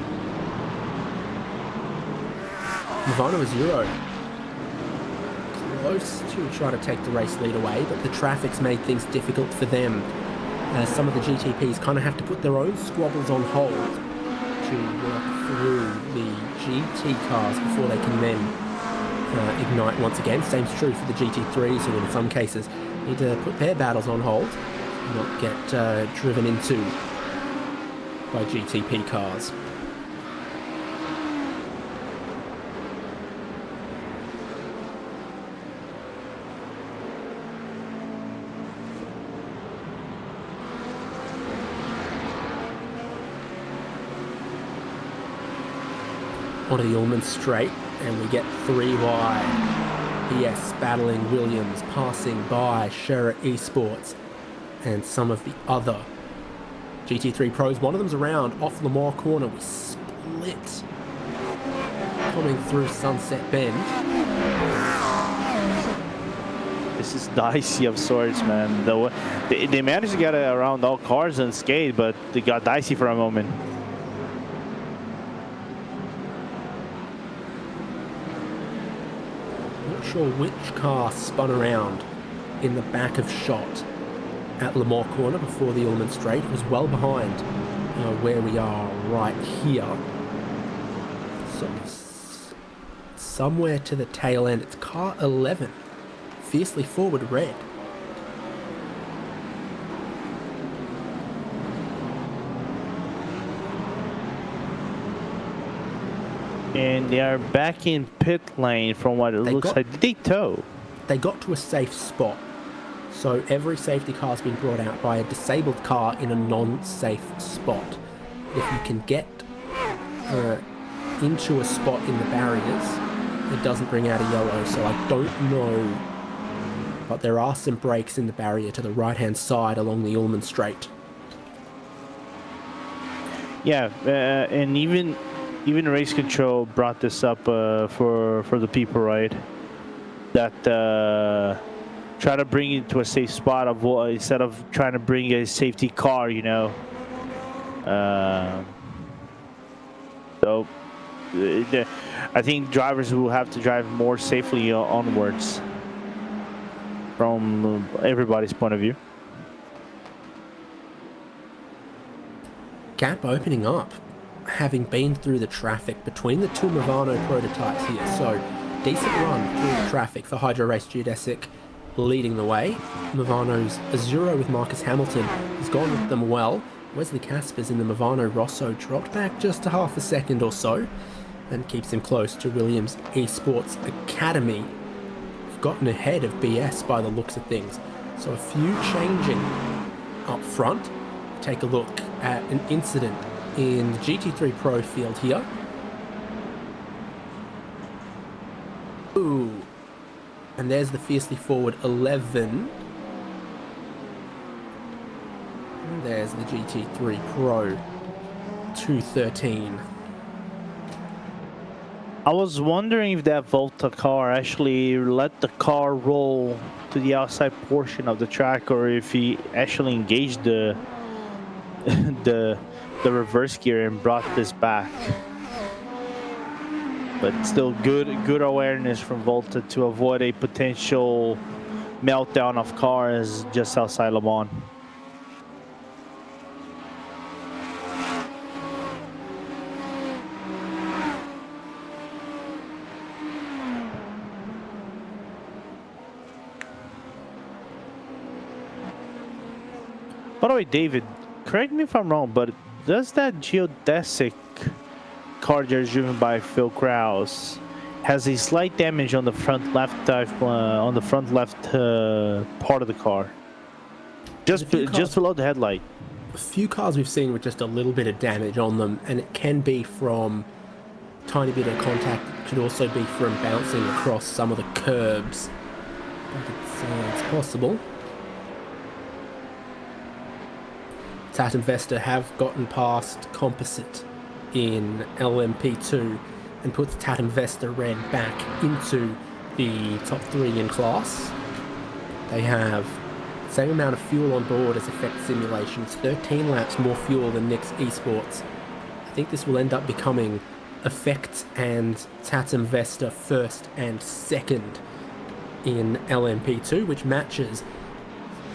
A: Movano Azuro close to try to take the race lead away, but the traffic's made things difficult for them, as some of the GTPs kind of have to put their own squabbles on hold to work through the GT cars before they can then ignite once again. Same's true for the GT3s, who in some cases need to put their battles on hold, not get driven into by GTP cars. onto the Ullman straight, and we get 3 wide. BS battling Williams, passing by Sherritt Esports and some of the other GT3 Pros. One of them's around off Lamar corner. We split coming through Sunset Bend.
B: This is dicey of sorts, man. They managed to get around all cars and skate, but they got dicey for a moment.
A: Not sure which car spun around in the back of shot at Lamar corner before the Ullman straight. It was well behind where we are right here. So somewhere to the tail end. It's car 11. Fiercely forward red.
B: And they are back in pit lane from what it looks like. Did they tow?
A: They got to a safe spot. So every safety car has been brought out by a disabled car in a non-safe spot. If you can get into a spot in the barriers, it doesn't bring out a yellow. So I don't know. But there are some breaks in the barrier to the right-hand side along the Ullman straight.
B: Yeah, and even race control brought this up for the people, right? That try to bring it to a safe spot instead of trying to bring a safety car, you know. So I think drivers will have to drive more safely onwards from everybody's point of view.
A: Gap opening up, having been through the traffic between the 2 Movano prototypes here. So decent run through the traffic for Hydro Race Geodesic leading the way. Movano's Azura with Marcus Hamilton has gone with them well. Wesley Caspers in the Movano Rosso dropped back just a half a second or so and keeps him close to Williams Esports Academy. We've gotten ahead of BS by the looks of things. So a few changing up front. Take a look at an incident in the GT3 Pro field here. Ooh. And there's the fiercely forward 11. And there's the GT3 Pro 213.
B: I was wondering if that Volta car actually let the car roll to the outside portion of the track, or if he actually engaged the reverse gear and brought this back. But still good awareness from Volta to avoid a potential meltdown of cars just outside Le Mans. By the way, David, correct me if I'm wrong, but does that geodesic car that is driven by Phil Krause has a slight damage on the front left part of the car, just below the headlight?
A: A few cars we've seen with just a little bit of damage on them, and it can be from tiny bit of contact. It could also be from bouncing across some of the curbs. But it's possible. Tatum Vesta have gotten past Composite in LMP2 and puts Tatum Vesta Red back into the top 3 in class. They have the same amount of fuel on board as Effect Simulations, 13 laps more fuel than Nick's Esports. I think this will end up becoming Effect and Tatum Vesta first and second in LMP2, which matches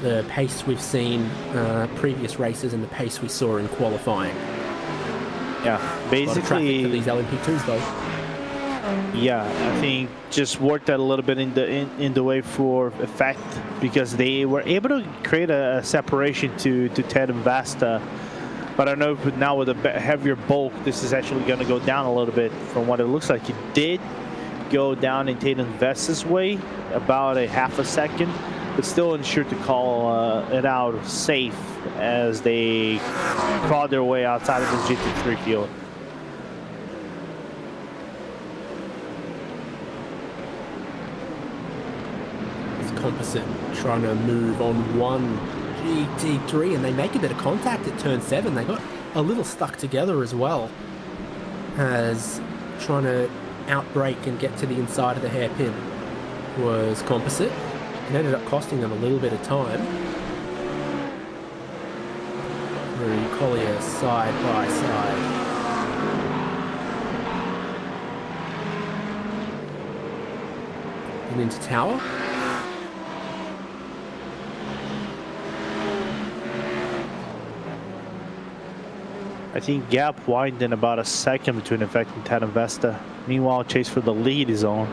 A: the pace we've seen previous races and the pace we saw in qualifying.
B: Yeah, basically
A: for these LMP2s though.
B: Yeah, I think just worked that a little bit in the way for Effect, because they were able to create a separation to Ted and Vasta. But I know now with a heavier bulk, this is actually going to go down a little bit from what it looks like. It did go down in Tatum Vesta's way about a half a second, but still ensured to call it out safe as they crawled their way outside of the GT3 field.
A: composite trying to move on one GT3, and they make a bit of contact at turn 7. They got a little stuck together as well as trying to outbrake and get to the inside of the hairpin was composite. It ended up costing them a little bit of time. Through Collier side by side. And into Tower.
B: I think gap widened in about a second between Effect and Tandem Vesta. Meanwhile, chase for the lead is on.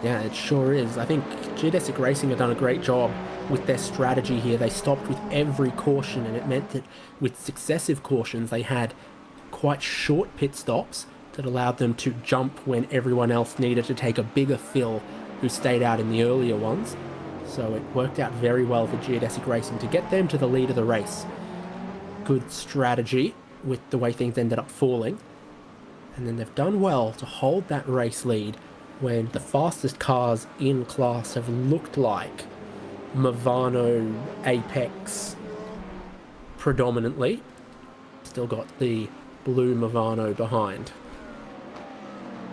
A: Yeah, it sure is. I think Geodesic Racing have done a great job with their strategy here. They stopped with every caution, and it meant that with successive cautions, they had quite short pit stops that allowed them to jump when everyone else needed to take a bigger fill who stayed out in the earlier ones. So it worked out very well for Geodesic Racing to get them to the lead of the race. Good strategy with the way things ended up falling. And then they've done well to hold that race lead when the fastest cars in class have looked like Movano, Apex predominantly. Still got the blue Movano behind.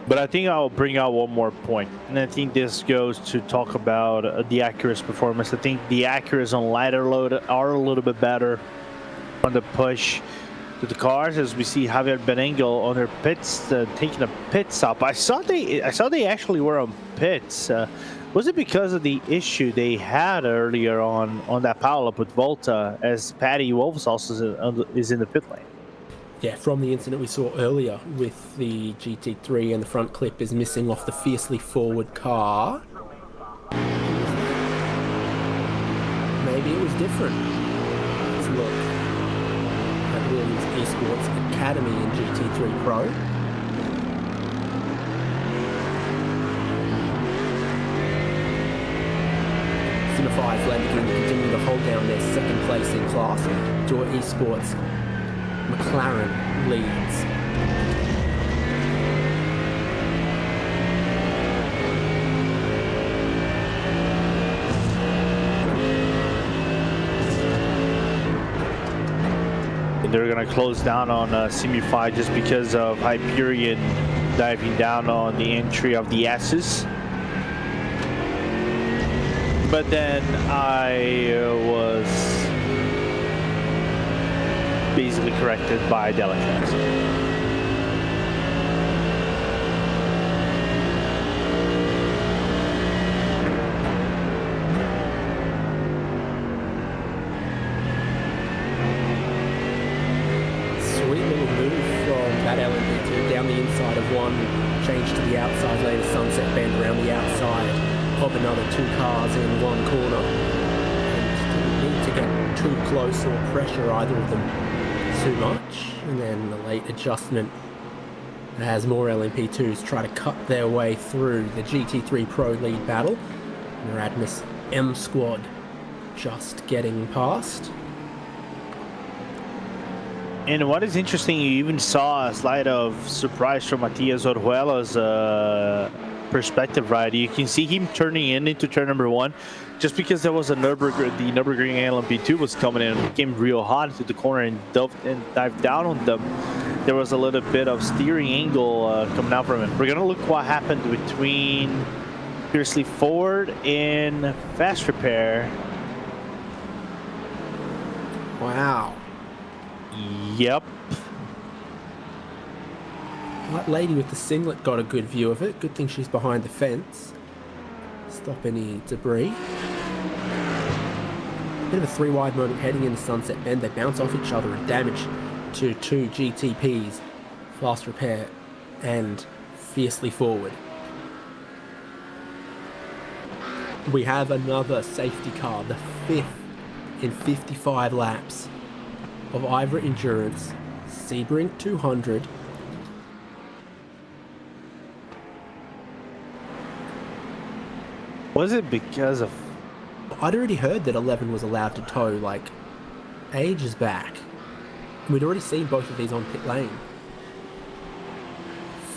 B: But I think I'll bring out one more point, and I think this goes to talk about the Acura's performance. I think the Acuras on lighter load are a little bit better on the push to the cars, as we see Javier Berenguel on their pits taking a pit stop. I saw they actually were on pits. Was it because of the issue they had earlier on that power up with Volta, as Patty Wolves also is in the pit lane?
A: Yeah, from the incident we saw earlier with the GT3, and the front clip is missing off the fiercely forward car. Maybe it was different. Let's look at Williams Esports Academy in GT3 Pro. Cinephire's Lamborghini continue to hold down their second place in class. Joy Esports McLaren leads.
B: They're going to close down on Semi-5 just because of Hyperion diving down on the entry of the S's. But then I was basically corrected by Delancast.
A: Sweet little move from that LMP2 down the inside of one, change to the outside lane of Sunset Bend around the outside of another two cars in one corner. And didn't need to get too close or pressure either of them too much. And then the late adjustment as more LMP2s try to cut their way through the GT3 Pro lead battle. And Radness M Squad just getting past.
B: And what is interesting, you even saw a slide of surprise from Matias Orjuela's perspective, right? You can see him turning into turn number 1 just because there was the Nürburgring LMP2 was coming in and came real hot into the corner and dived down on them. There was a little bit of steering angle coming out from him. We're gonna look what happened between Fiercely Forward and Fast Repair.
A: Wow.
B: Yep.
A: That lady with the singlet got a good view of it. Good thing she's behind the fence. Stop any debris. Bit of a 3-wide moment heading into Sunset Bend. They bounce off each other and damage to two GTPs, Fast Repair and Fiercely Forward. We have another safety car, the 5th in 55 laps of IVRA Endurance, Sebring 200.
B: Was it because of...
A: I'd already heard that 11 was allowed to tow, like, ages back. We'd already seen both of these on pit lane.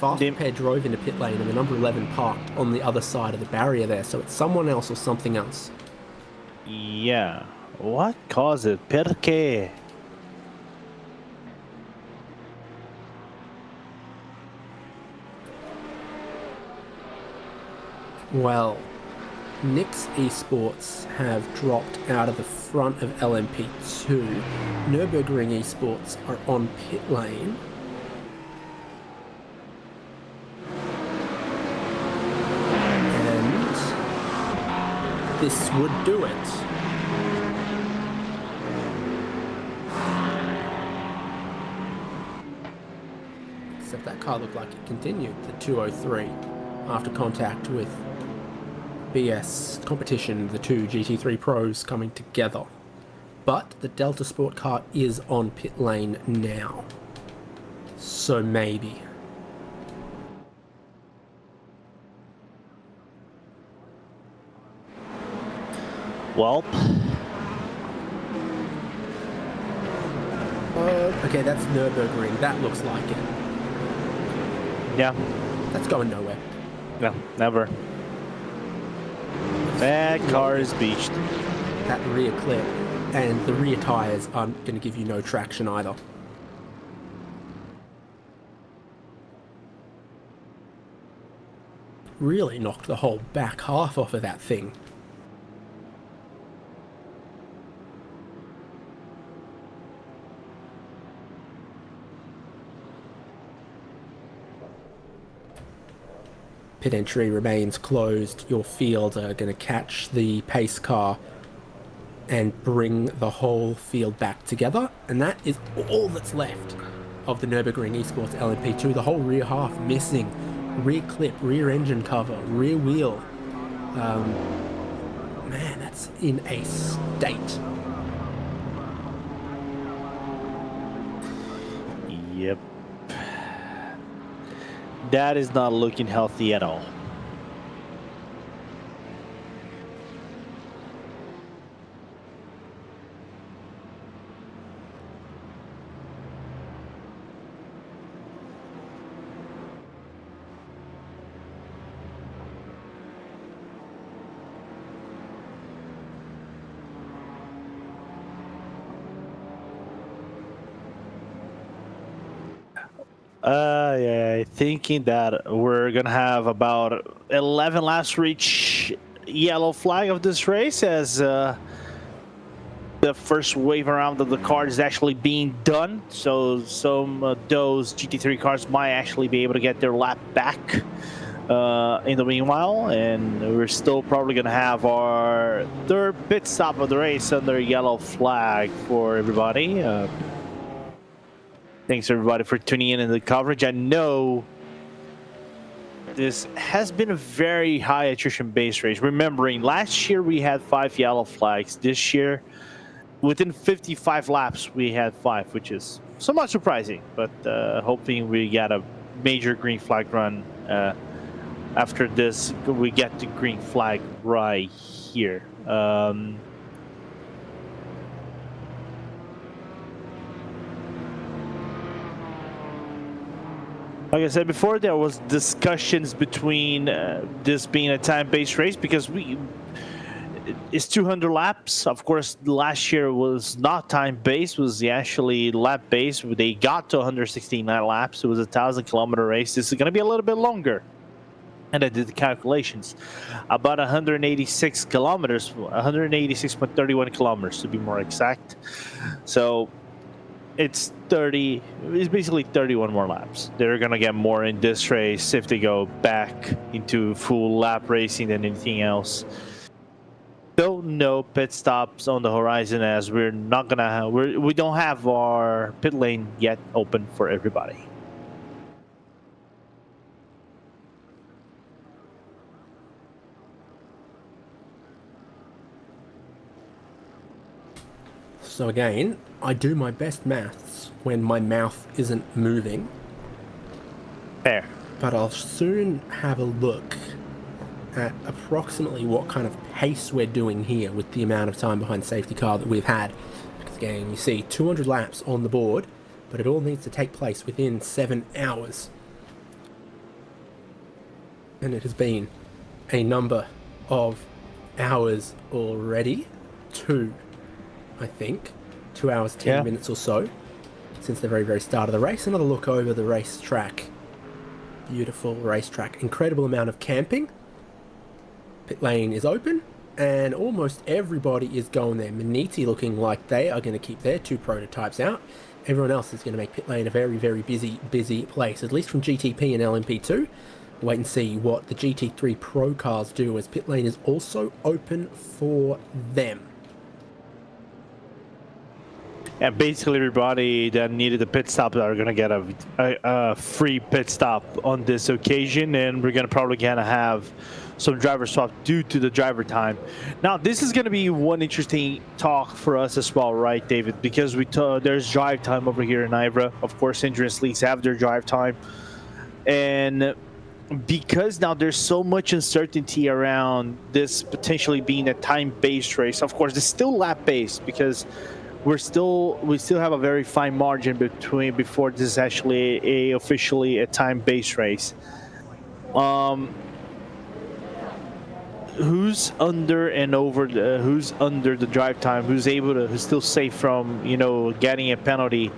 A: fast pair drove into pit lane and the number 11 parked on the other side of the barrier there, so it's someone else or something else.
B: Yeah. What caused it? Perché?
A: Well, Nix Esports have dropped out of the front of LMP2. Nürburgring Esports are on pit lane. And this would do it. Except that car looked like it continued the 203 after contact with BS competition, the two GT3 Pros coming together. But the Delta Sport car is on pit lane now. So maybe.
B: Well.
A: Okay, that's Nürburgring. That looks like it.
B: Yeah.
A: That's going nowhere.
B: No, never. That car is beached.
A: That rear clip and the rear tires aren't going to give you no traction either. Really knocked the whole back half off of that thing. Pit entry remains closed. Your field are going to catch the pace car and bring the whole field back together. And that is all that's left of the Nürburgring Esports LMP2. The whole rear half missing. Rear clip, rear engine cover, rear wheel. Man, that's in a state.
B: Yep. That is not looking healthy at all. Yeah, thinking that we're gonna have about 11 laps reach yellow flag of this race as the first wave around of the car is actually being done. So some of those GT3 cars might actually be able to get their lap back in the meanwhile, and we're still probably gonna have our third pit stop of the race under yellow flag for everybody. Thanks everybody for tuning in the coverage. I know this has been a very high attrition base race. Remembering last year we had 5 yellow flags. This year, within 55 laps, we had 5, which is somewhat surprising. But hoping we get a major green flag run after this. We get the green flag right here. Like I said before, there was discussions between this being a time-based race because it's 200 laps. Of course, last year was not time-based; was actually lap-based. They got to 169 laps. It was a 1,000-kilometer race. This is going to be a little bit longer. And I did the calculations, about 186 kilometers, 186.31 kilometers to be more exact. So it's basically 31 more laps. They're gonna get more in this race if they go back into full lap racing than anything else. So no pit stops on the horizon, as we're not gonna we don't have our pit lane yet open for everybody.
A: So again, I do my best maths when my mouth isn't moving.
B: Fair.
A: But I'll soon have a look at approximately what kind of pace we're doing here with the amount of time behind safety car that we've had. Because again, you see 200 laps on the board, but it all needs to take place within 7 hours. and it has been a number of hours already. 2, I think. 2 hours, 10
B: Yeah.
A: minutes or so since the very, very start of the race. Another look over the racetrack. Beautiful racetrack. Incredible amount of camping. Pit lane is open, and almost everybody is going there. Maniti looking like they are going to keep their 2 prototypes out. Everyone else is going to make pit lane a very, very busy place, at least from GTP and LMP2. Wait and see what the GT3 Pro cars do, as pit lane is also open for them.
B: And basically everybody that needed a pit stop are going to get a free pit stop on this occasion, and we're going to probably have some driver swap due to the driver time. Now, this is going to be one interesting talk for us as well, right, David? Because there's drive time over here in IVRA. Of course, endurance leagues have their drive time. And because now there's so much uncertainty around this potentially being a time-based race, of course, it's still lap-based because we still have a very fine margin before this is actually officially a time-based race. Who's under and over who's under the drive time, who's still safe from getting a penalty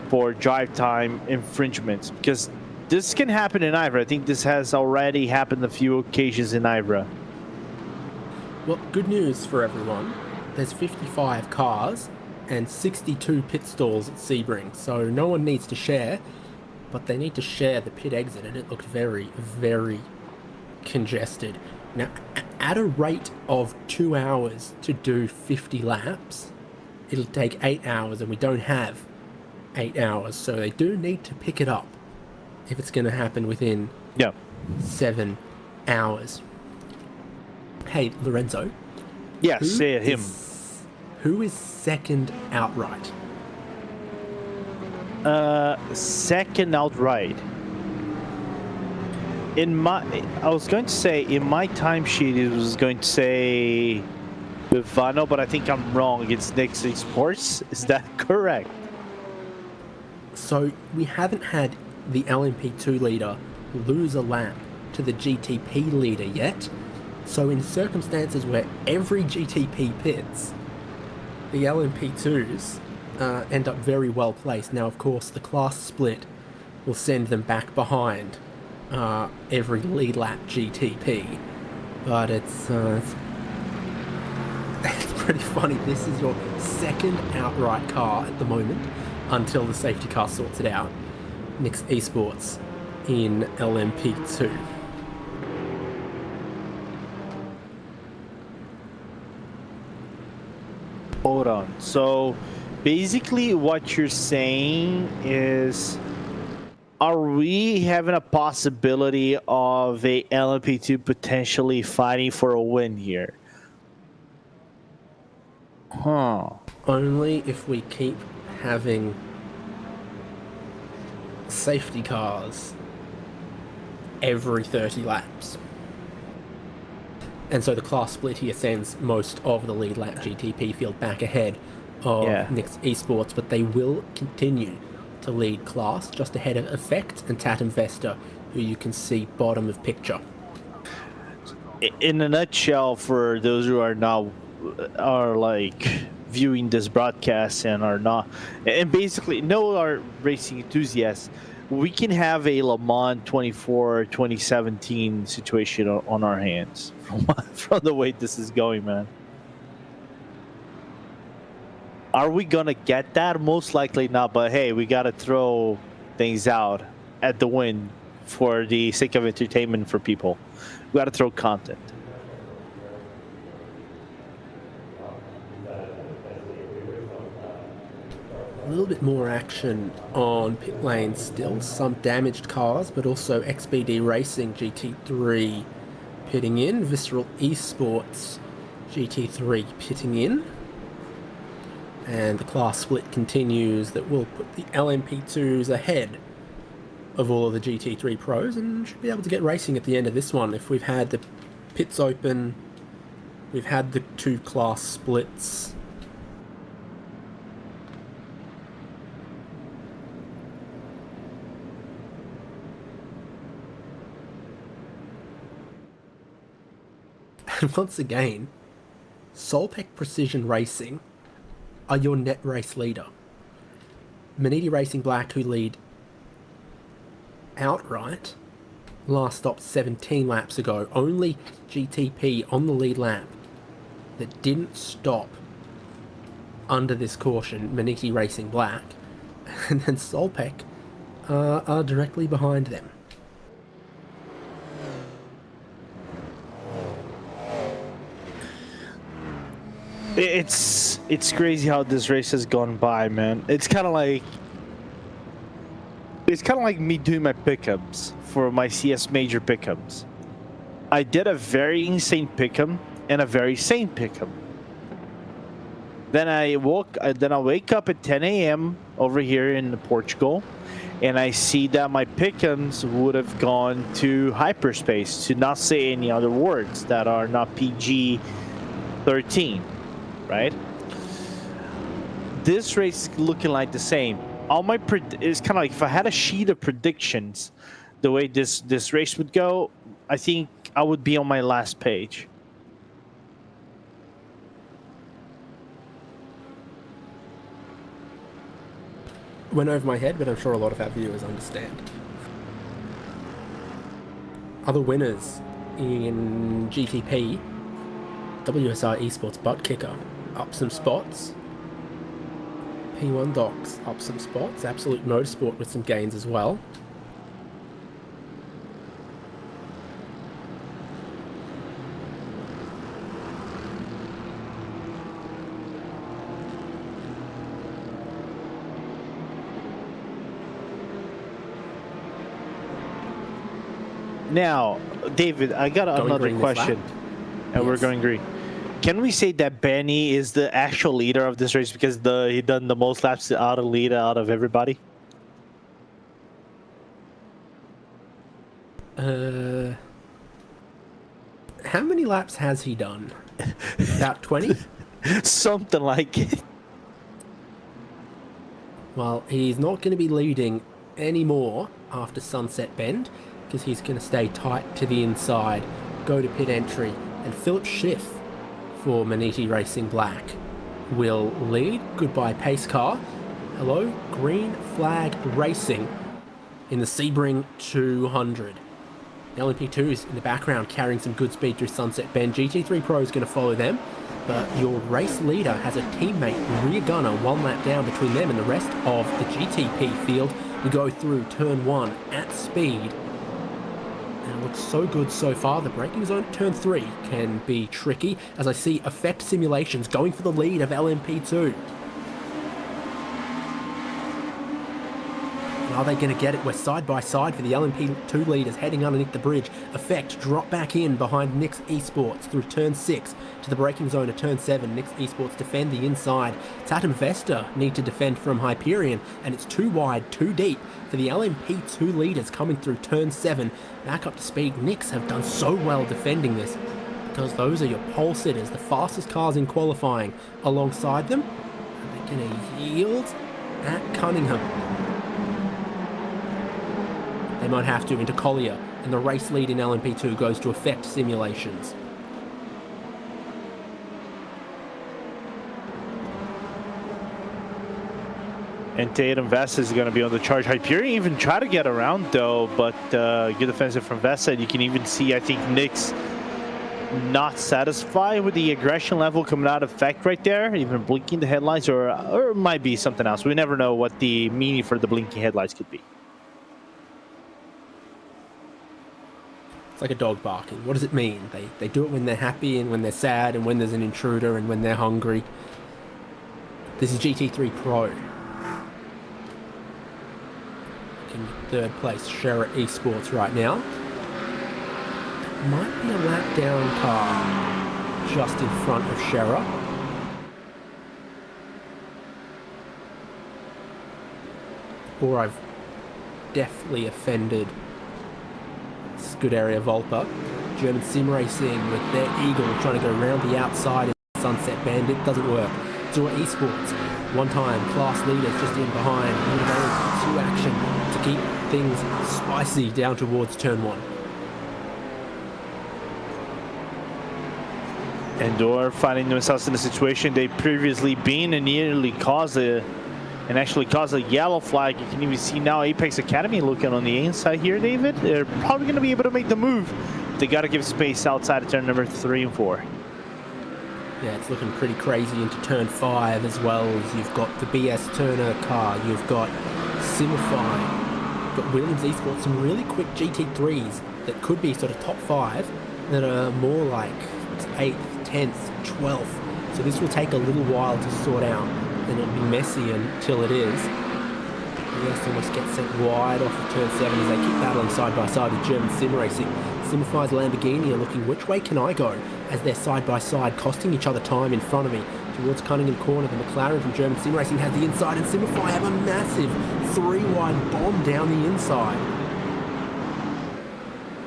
B: for drive time infringements, because this can happen in IVRA. I think this has already happened a few occasions in IVRA.
A: Well, good news for everyone. There's 55 cars and 62 pit stalls at Sebring, so no one needs to share, but they need to share the pit exit, and it looked very, very congested. Now, at a rate of 2 hours to do 50 laps, it'll take 8 hours, and we don't have 8 hours, so they do need to pick it up if it's going to happen within 7 hours. Hey, Lorenzo.
B: Yes, say him.
A: Who is second outright?
B: Second outright. I was going to say in my timesheet it was going to say Vivano, but I think I'm wrong. It's Next Sports. Is that correct?
A: So we haven't had the LMP2 leader lose a lap to the GTP leader yet. So in circumstances where every GTP pits, the LMP2s end up very well placed. Now, of course, the class split will send them back behind every lead lap GTP, but it's pretty funny. This is your second outright car at the moment until the safety car sorts it out. Nix Esports in LMP2.
B: Hold on. So basically what you're saying is, are we having a possibility of a LMP2 potentially fighting for a win here? Huh.
A: Only if we keep having safety cars every 30 laps. And so the class split here sends most of the lead lap GTP field back ahead of Nix Esports, but they will continue to lead class just ahead of Effect and Tatum Vesta, who you can see bottom of picture.
B: In a nutshell, for those who are viewing this broadcast and are not, and basically are racing enthusiasts, we can have a Le Mans 2017 situation on our hands from the way this is going, man. Are we gonna get that? Most likely not, but hey, we gotta throw things out at the win for the sake of entertainment for people. We gotta throw content.
A: A little bit more action on pit lane still. Some damaged cars, but also XBD Racing GT3 pitting in. Visceral Esports GT3 pitting in. And the class split continues that will put the LMP2s ahead of all of the GT3 Pros, and should be able to get racing at the end of this one. If we've had the pits open, we've had the 2 class splits. And once again, Solpec Precision Racing are your net race leader. Maniti Racing Black, who lead outright, last stopped 17 laps ago. Only GTP on the lead lap that didn't stop under this caution, Maniti Racing Black. And then Solpec are directly behind them.
B: It's crazy how this race has gone by, man. It's kind of like me doing my pickups for my CS major pickups. I did a very insane pick'em and a very sane pick'em. Then I wake up at 10 a.m. over here in Portugal, and I see that my pick'ems would have gone to hyperspace, to not say any other words that are not PG-13. Right? This race is looking like the same. All my it's kind of like if I had a sheet of predictions, the way this race would go, I think I would be on my last page.
A: Went over my head, but I'm sure a lot of our viewers understand. Other winners in GTP, WSI Esports Butt Kicker up some spots. P1 Docs up some spots. Absolute Motorsport with some gains as well.
B: Now, David, I got another question, and we're going green. Can we say that Benny is the actual leader of this race because he done the most laps out of everybody?
A: How many laps has he done? About 20?
B: Something like it.
A: Well, he's not going to be leading anymore after Sunset Bend because he's going to stay tight to the inside, go to pit entry, and Philip Schiff for Maniti Racing Black will lead. Goodbye pace car. Hello, green flag racing in the Sebring 200. LMP2's in the background carrying some good speed through Sunset Bend. GT3 Pro is going to follow them, but your race leader has a teammate rear gunner 1 lap down between them and the rest of the GTP field. We go through turn 1 at speed. And it looks so good so far. The braking zone at turn 3 can be tricky as I see Effect Simulations going for the lead of LMP2. And are they going to get it? We're side by side for the LMP2 leaders heading underneath the bridge. Effect drop back in behind Nix Esports through turn 6 to the braking zone at turn 7. Nix Esports defend the inside. Tatum Vesta need to defend from Hyperion, and it's too wide, too deep for the LMP2 leaders coming through turn 7. Back up to speed. Nix have done so well defending this because those are your pole sitters, the fastest cars in qualifying alongside them. And they're going to yield at Cunningham. They might have to into Collier, and the race lead in LMP2 goes to Effect Simulations.
B: And Tatum Vesta is going to be on the charge. Hyperion even try to get around though, but good offensive from Vesta. You can even see, I think, Nick's not satisfied with the aggression level coming out of Effect right there, even blinking the headlights, or it might be something else. We never know what the meaning for the blinking headlights could be.
A: It's like a dog barking. What does it mean? They do it when they're happy and when they're sad and when there's an intruder and when they're hungry. This is GT3 Pro. In third place, Shera Esports right now. Might be a lap down car just in front of Shera. Or I've definitely offended Scuderia Volpa. German Sim Racing with their Eagle trying to go around the outside in Sunset Bend. It doesn't work. Zora Esports, one-time class leaders just in behind. To action to keep things spicy down towards turn 1.
B: And they're finding themselves in a situation they previously been and nearly caused a yellow flag. You can even see now Apex Academy looking on the inside here, David. They're probably going to be able to make the move. They got to give space outside of turn number 3 and 4.
A: Yeah, it's looking pretty crazy into turn 5 as well. As you've got the BS Turner car, you've got Simify, you've got Williams Esports, some really quick GT3s that could be sort of top 5 that are more like 8th, 10th, 12th. So this will take a little while to sort out, and it'll be messy until it is. BS almost gets sent wide off of turn 7 as they keep battling side by side with German Sim Racing. Simify's Lamborghini are looking, which way can I go? As they're side by side, costing each other time in front of me. Towards Cunningham Corner, the McLaren from German Sim Racing has the inside, and Simify have a massive 3-wide bomb down the inside.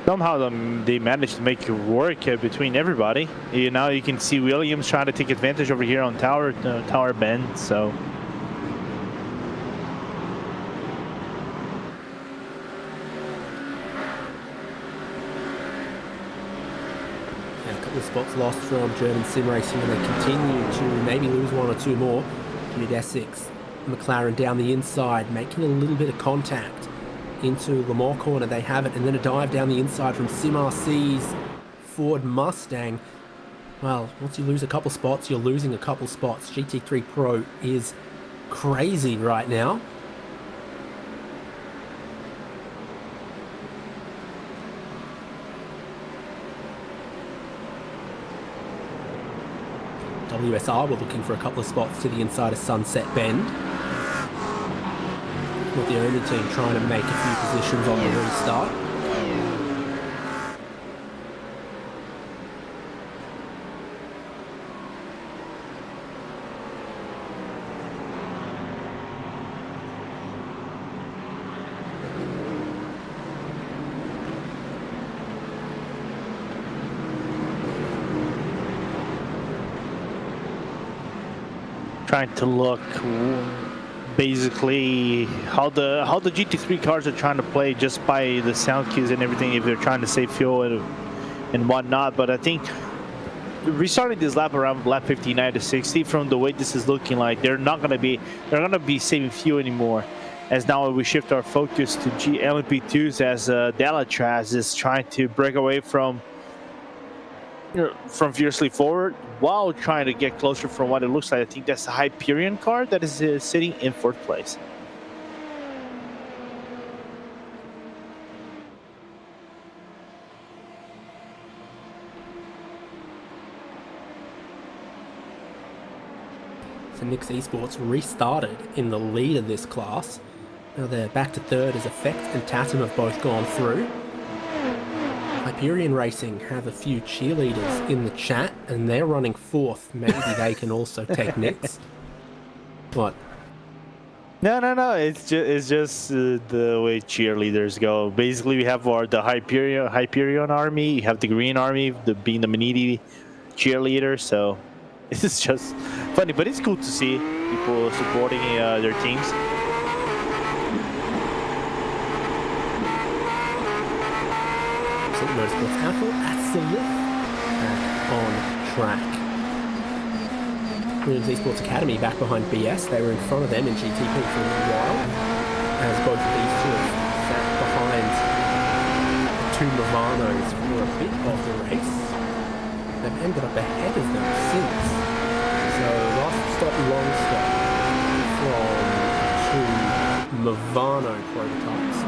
B: Somehow they managed to make it work between everybody. Now you can see Williams trying to take advantage over here on Tower Bend. So.
A: Spots lost from German Sim Racing, and they continue to maybe lose 1 or 2 more. Essex, McLaren down the inside, making a little bit of contact into Lamar Corner. They have it, and then a dive down the inside from Sim RC's Ford Mustang. Well, once you lose a couple spots, you're losing a couple spots. GT3 Pro is crazy right now. WSR were looking for a couple of spots to the inside of Sunset Bend. Not the only team trying to make a few positions on the restart.
B: Trying to look basically how the GT3 cars are trying to play just by the sound cues and everything, if they're trying to save fuel and whatnot. But I think restarting this lap around lap 59 to 60, from the way this is looking like, they're gonna be saving fuel anymore. As now we shift our focus to LMP2s, as Delatraz is trying to break away from Fiercely Forward while trying to get closer from what it looks like. I think that's the Hyperion car that is sitting in 4th place.
A: So Nix Esports restarted in the lead of this class. Now they're back to 3rd as Effect and Tatum have both gone through. Hyperion Racing have a few cheerleaders in the chat, and they're running 4th. Maybe they can also take Nix. What?
B: No. It's just the way cheerleaders go. Basically, we have the Hyperion army. You have the Green Army, being the Maniti cheerleader. So it's just funny, but it's cool to see people supporting their teams.
A: Motorsports Apple absolute back on track. Williams Esports Academy back behind BS. They were in front of them in GTP for a little while, as both of these two have sat behind the 2 Nirvanos for a bit of the race. They've ended up ahead of them since. So last stop, long stop from 2 Movano prototypes.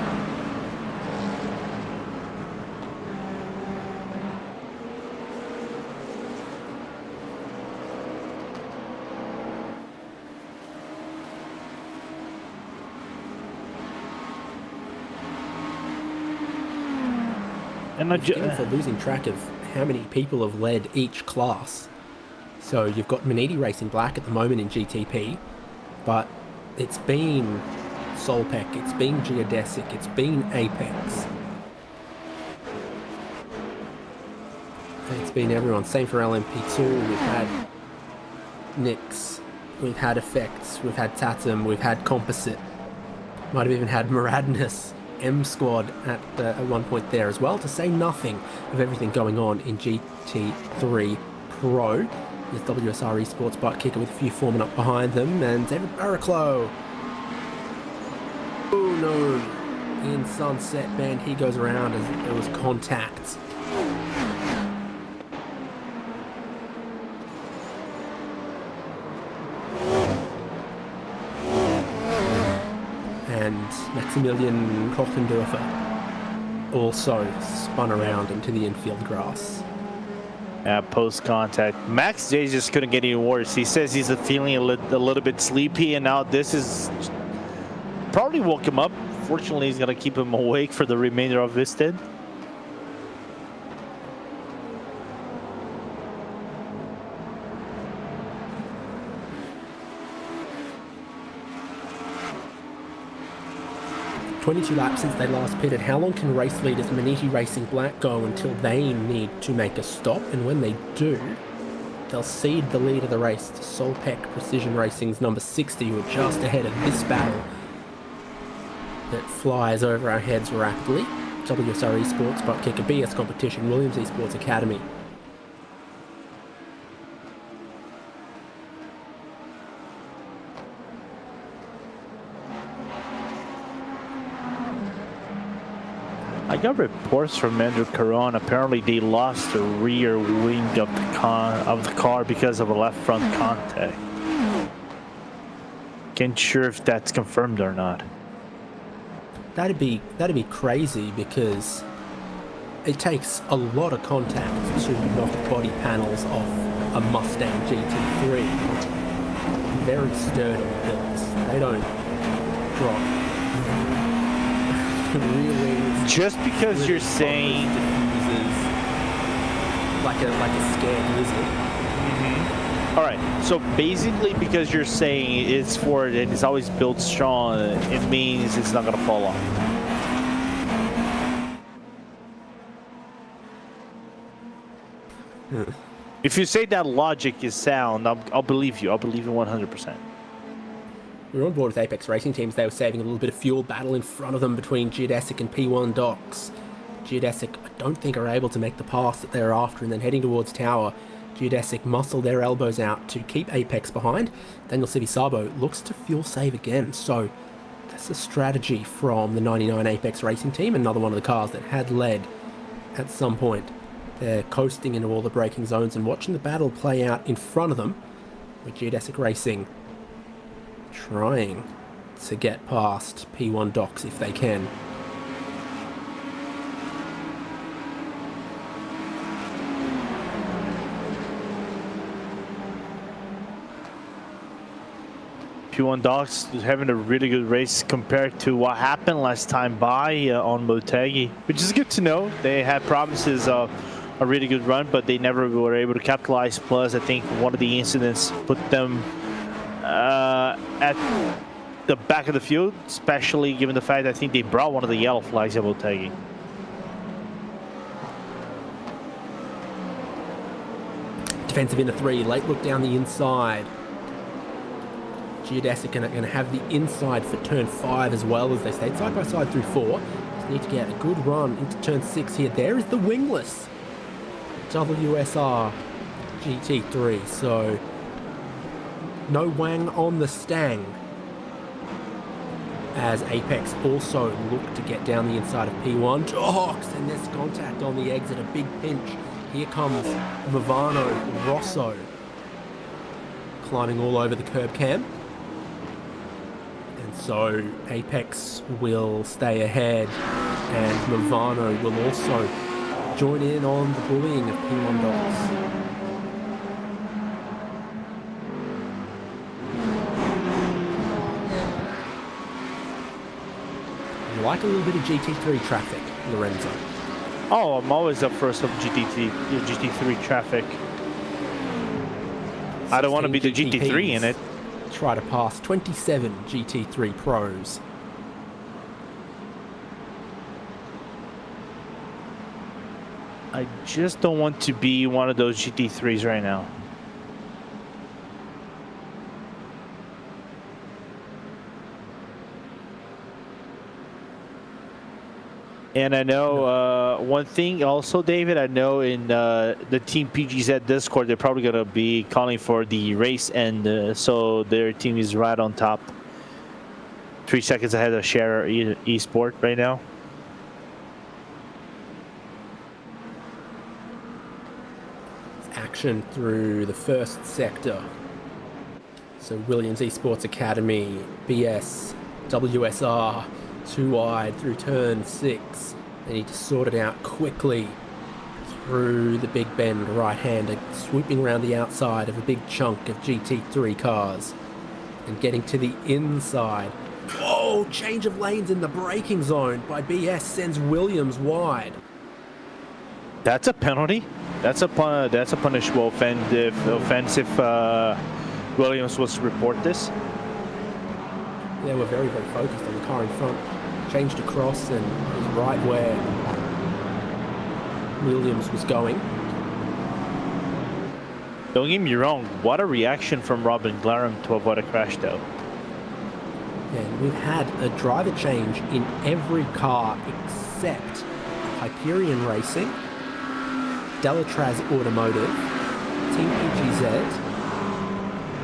A: And for losing track of how many people have led each class. So you've got Maniti Racing Black at the moment in GTP, but it's been Solpec, it's been Geodesic, it's been Apex. It's been everyone. Same for LMP2. We've had Nix, we've had Effects, we've had Tatum, we've had Composite. Might have even had Muradness, M Squad at one point there as well, to say nothing of everything going on in GT3 Pro. There's WSR Esports butt kicker with a few forming up behind them, and David Barraclough. Oh no, in Sunset Bend he goes around as there was contact. And Maximilian Kochendorfer also spun around into the infield grass.
B: Post contact, Max J just couldn't get any worse. He says he's feeling a little bit sleepy, and now this is probably woke him up. Fortunately, he's gonna keep him awake for the remainder of his stint.
A: "22 laps since they last pitted. How long can race leaders Maniti Racing Black go until they need to make a stop? And when they do, they'll cede the lead of the race to Solpec Precision Racing's number 60, who are just ahead of this battle that flies over our heads rapidly. WSR Esports, butt kicker, BS Competition, Williams Esports Academy.
B: I got reports from Andrew Caron. Apparently, they lost the rear wing of the car because of a left front contact. Can't sure if that's confirmed or not.
A: That'd be crazy, because it takes a lot of contact to knock body panels off a Mustang GT3. Very sturdy builds. They don't drop. Rear wings.
B: Just because you're saying
A: like a scared lizard.
B: All right, so basically, because you're saying it's Ford and it's always built strong, it means it's not gonna fall off. If you say that logic is sound, I'll believe you. I'll believe you 100%.
A: We were on board with Apex Racing Teams. They were saving a little bit of fuel. Battle in front of them between Geodesic and P1 Docs. Geodesic, I don't think, are able to make the pass that they're after, and then heading towards Tower. Geodesic muscle their elbows out to keep Apex behind. Daniel Civisabo looks to fuel save again, so that's a strategy from the 99 Apex Racing Team, another one of the cars that had led at some point. They're coasting into all the braking zones and watching the battle play out in front of them, with Geodesic Racing trying to get past P1 Docs if they can.
B: P1 Docs is having a really good race compared to what happened last time by on Motegi, which is good to know. They had promises of a really good run, but they never were able to capitalize. Plus, I think one of the incidents put them at the back of the field, especially given the fact that I think they brought one of the yellow flags at Motegi.
A: Defensive into 3, late look down the inside. Geodesic are going to have the inside for turn 5 as well, as they stayed side by side through 4. Just need to get a good run into turn 6 here. There is the wingless WSR GT3, so no Wang on the Stang, as Apex also look to get down the inside of P1. Docs, and there's contact on the exit, a big pinch. Here comes Movano Rosso climbing all over the curb cam. And so Apex will stay ahead, and Movano will also join in on the bullying of P1 Dogs. You like a little bit of GT3 traffic, Lorenzo?
B: Oh, I'm always up for some GT3 traffic. I don't want to be the GT3 in it.
A: Try to pass 27 GT3 Pros.
B: I just don't want to be one of those GT3s right now. And I know one thing also, David, I know in the Team PGZ Discord, they're probably going to be calling for the race end, so their team is right on top. 3 seconds ahead of Share Esport right now.
A: Action through the first sector. So Williams Esports Academy, BS, WSR, 2 wide through turn 6. They need to sort it out quickly through the big bend right-hander, swooping around the outside of a big chunk of GT3 cars and getting to the inside. Oh, change of lanes in the braking zone by BS sends Williams wide.
B: That's a penalty. That's a punishable offense if Williams was to report this.
A: They were very, very focused on the car in front. Changed across and was right where Williams was going.
B: Don't get me wrong, what a reaction from Robin Glarum to avoid a crash though.
A: And we've had a driver change in every car except Hyperion Racing, Delatraz Automotive, Team PGZ,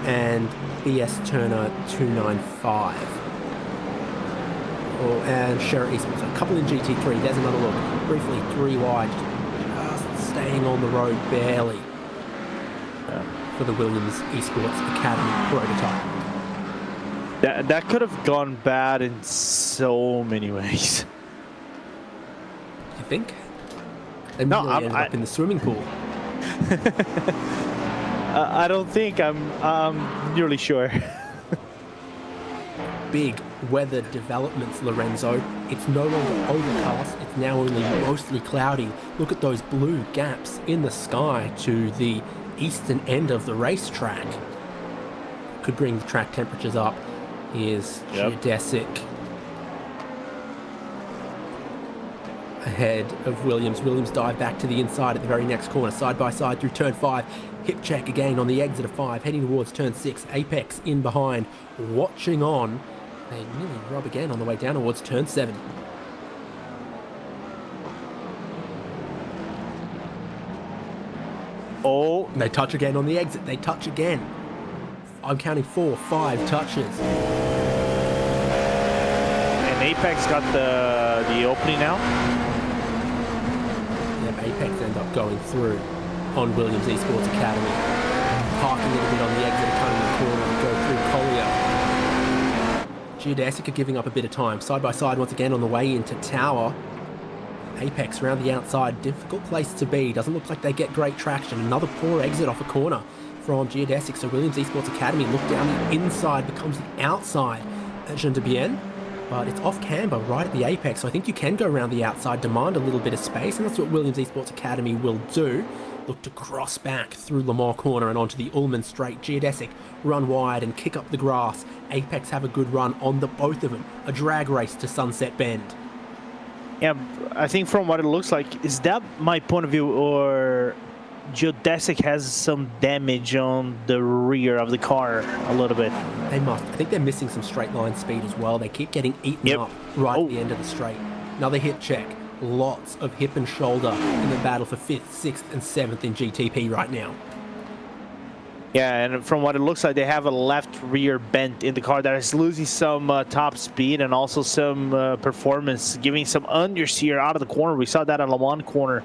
A: and BS Turner 295. And Sherry Eastman. So a couple in GT3. There's another look. Briefly 3 wide, just staying on the road barely for the Williams Esports Academy prototype.
B: That could have gone bad in so many ways.
A: You think? They nearly ended up in the swimming pool.
B: I don't think. I'm nearly sure.
A: Big weather developments, Lorenzo. It's no longer overcast. It's now only mostly cloudy. Look at those blue gaps in the sky to the eastern end of the racetrack. Could bring the track temperatures up. Here's Geodesic ahead of Williams. Williams dive back to the inside at the very next corner, side by side through turn 5. Hip check again on the exit of 5, heading towards turn 6. Apex in behind, watching on. They nearly rub again on the way down towards turn 7. Oh, and they touch again on the exit. They touch again. I'm counting 4, 5 touches.
B: And Apex got the opening now.
A: Yep, Apex end up going through on Williams Esports Academy. Parking a little bit on the exit, cutting the corner and go through Collier. Geodesic are giving up a bit of time. Side by side once again on the way into Tower. Apex around the outside. Difficult place to be. Doesn't look like they get great traction. Another poor exit off a corner from Geodesic. So Williams Esports Academy look down the inside, becomes the outside at Jean de Bien. But it's off camber right at the apex. So I think you can go around the outside, demand a little bit of space, and that's what Williams Esports Academy will do. Look to cross back through Lamar corner and onto the Ullman straight. Geodesic run wide and kick up the grass. Apex have a good run on the both of them. A drag race to Sunset Bend.
B: Yeah, I think from what it looks like, is that my point of view, or Geodesic has some damage on the rear of the car a little bit?
A: They must. I think they're missing some straight line speed as well. They keep getting eaten up right at the end of the straight. Another hip check. Lots of hip and shoulder in the battle for 5th, 6th and 7th in GTP right now.
B: Yeah, and from what it looks like, they have a left rear bent in the car that is losing some top speed and also some performance, giving some understeer out of the corner. We saw that on Le Mans corner.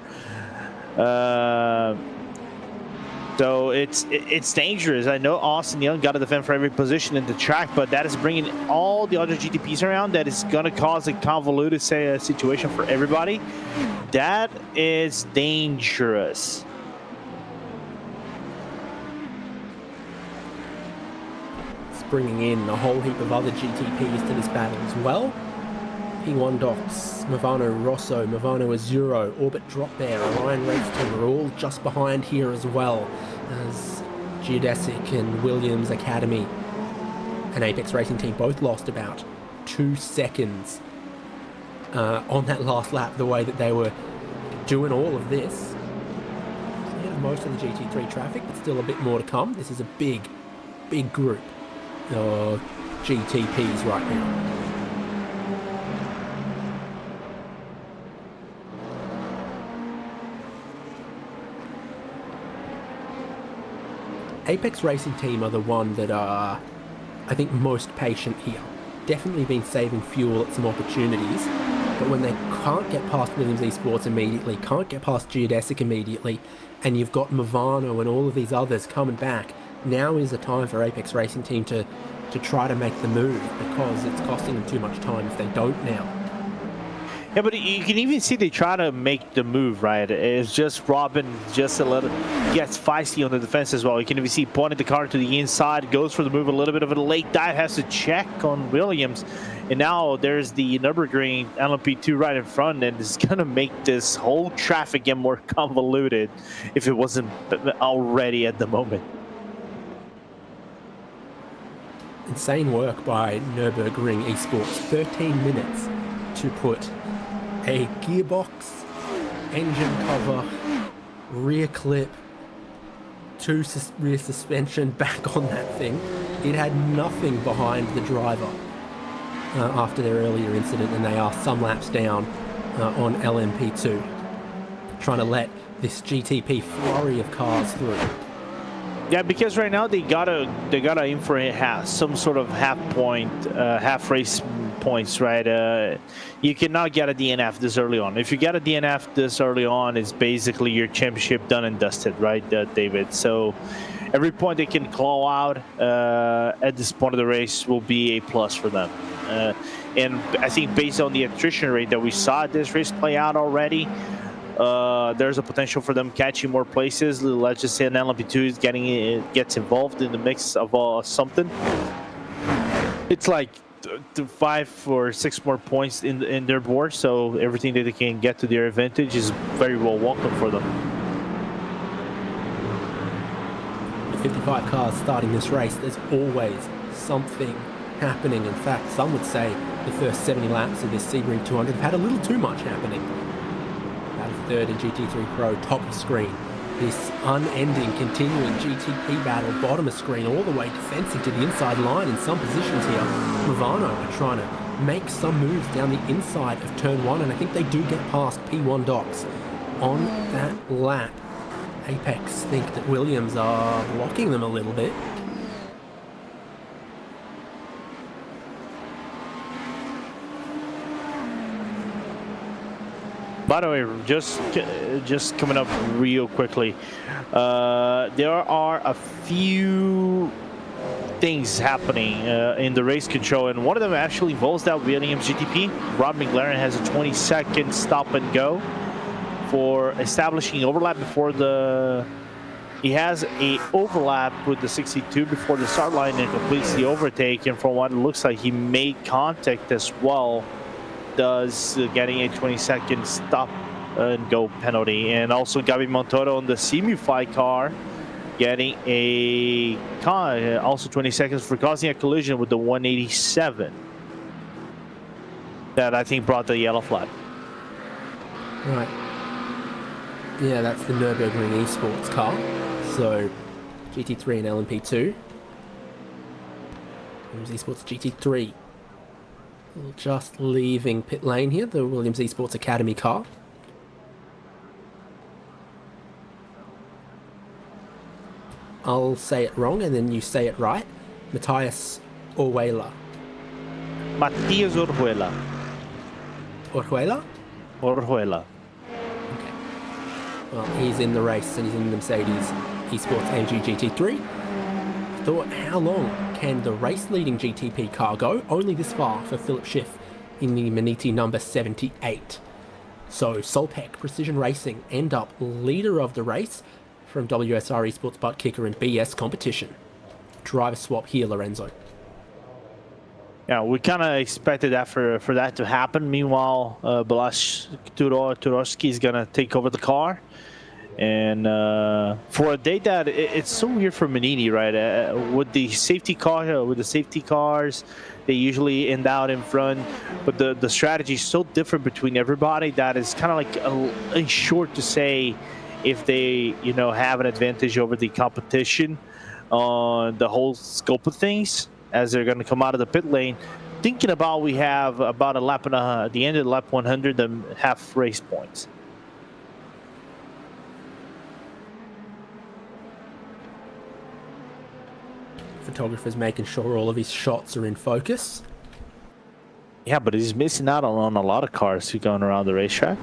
B: So it's dangerous. I know Austin Young got to defend for every position in the track, but that is bringing all the other GTPs around. That is going to cause a convoluted situation for everybody. That is dangerous.
A: Bringing in a whole heap of other GTPs to this battle as well. P1 Docs, Movano Rosso, Movano Azuro, Orbit Drop Bear, Orion Race Team are all just behind here as well as Geodesic and Williams Academy and Apex Racing Team both lost about 2 seconds on that last lap, the way that they were doing all of this. Yeah, most of the GT3 traffic, but still a bit more to come. This is a big, big group GTPs right now. Apex Racing Team are the one that are, I think, most patient here. Definitely been saving fuel at some opportunities, but when they can't get past Williams Esports immediately, can't get past Geodesic immediately, and you've got Movano and all of these others coming back, now is the time for Apex Racing Team to try to make the move, because it's costing them too much time if they don't now.
B: Yeah, but you can even see they try to make the move, right? It's just Robin just a little gets feisty on the defense as well. You can even see pointing the car to the inside, goes for the move, a little bit of a late dive, has to check on Williams. And now there's the Nürburgring LMP2 right in front, and it's going to make this whole traffic get more convoluted if it wasn't already at the moment.
A: Insane work by Nürburgring Esports. 13 minutes to put a gearbox, engine cover, rear clip, rear suspension back on that thing. It had nothing behind the driver after their earlier incident, and they are some laps down on LMP2, trying to let this GTP flurry of cars through.
B: Yeah, because right now they gotta aim for some sort of half race points, right? You cannot get a DNF this early on. If you get a DNF this early on, it's basically your championship done and dusted, right, David? So every point they can claw out at this point of the race will be a plus for them. And I think based on the attrition rate that we saw this race play out already, there's a potential for them catching more places. Let's just say an LMP2 gets involved in the mix of something. It's like 5 or 6 more points in their board, so everything that they can get to their advantage is very well welcome for them.
A: 55 cars starting this race, there's always something happening. In fact, some would say the first 70 laps of this Sebring 200 have had a little too much happening. About a third in GT3 Pro, top of screen. This unending, continuing GTP battle, bottom of screen, all the way defensing to the inside line in some positions here. Movano are trying to make some moves down the inside of turn 1, and I think they do get past P1 docks on that lap. Apex think that Williams are blocking them a little bit.
B: By the way, just coming up real quickly, there are a few things happening in the race control, and one of them actually involves that Williams GTP. Rob McLaren has a 20-second stop and go for establishing overlap before he has a overlap with the 62 before the start line and completes the overtake, and from what it looks like, he made contact as well, does getting a 20-second stop and go penalty. And also Gabi Montoro on the Simify car getting a also 20 seconds for causing a collision with the 187 that I think brought the yellow flag.
A: Right. Yeah, that's the Nürburgring Esports car. So GT3 and LMP2. Williams Esports GT3. Just leaving pit lane here, the Williams Esports Academy car. I'll say it wrong and then you say it right. Matthias Orjuela.
B: Matthias Orjuela.
A: Orjuela?
B: Orjuela.
A: Okay. Well, he's in the race and he's in the Mercedes Esports AMG GT3. Thought, how long can the race-leading GTP car go? Only this far for Philip Schiff in the Maniti number 78. So Solpec Precision Racing end up leader of the race from WSR Esports butt kicker and BS competition. Driver swap here, Lorenzo.
B: Yeah, we kind of expected that for that to happen. Meanwhile, Balash Turovsky is going to take over the car. And for a day that it's so weird for Manini, right? With the safety car, with the safety cars, they usually end out in front. But the strategy is so different between everybody that it's kind of like short to say if they have an advantage over the competition on the whole scope of things as they're going to come out of the pit lane. Thinking about we have about a lap and at the end of lap 100 and half race points.
A: Photographer's making sure all of his shots are in focus.
B: Yeah, but he's missing out on a lot of cars who going around the racetrack.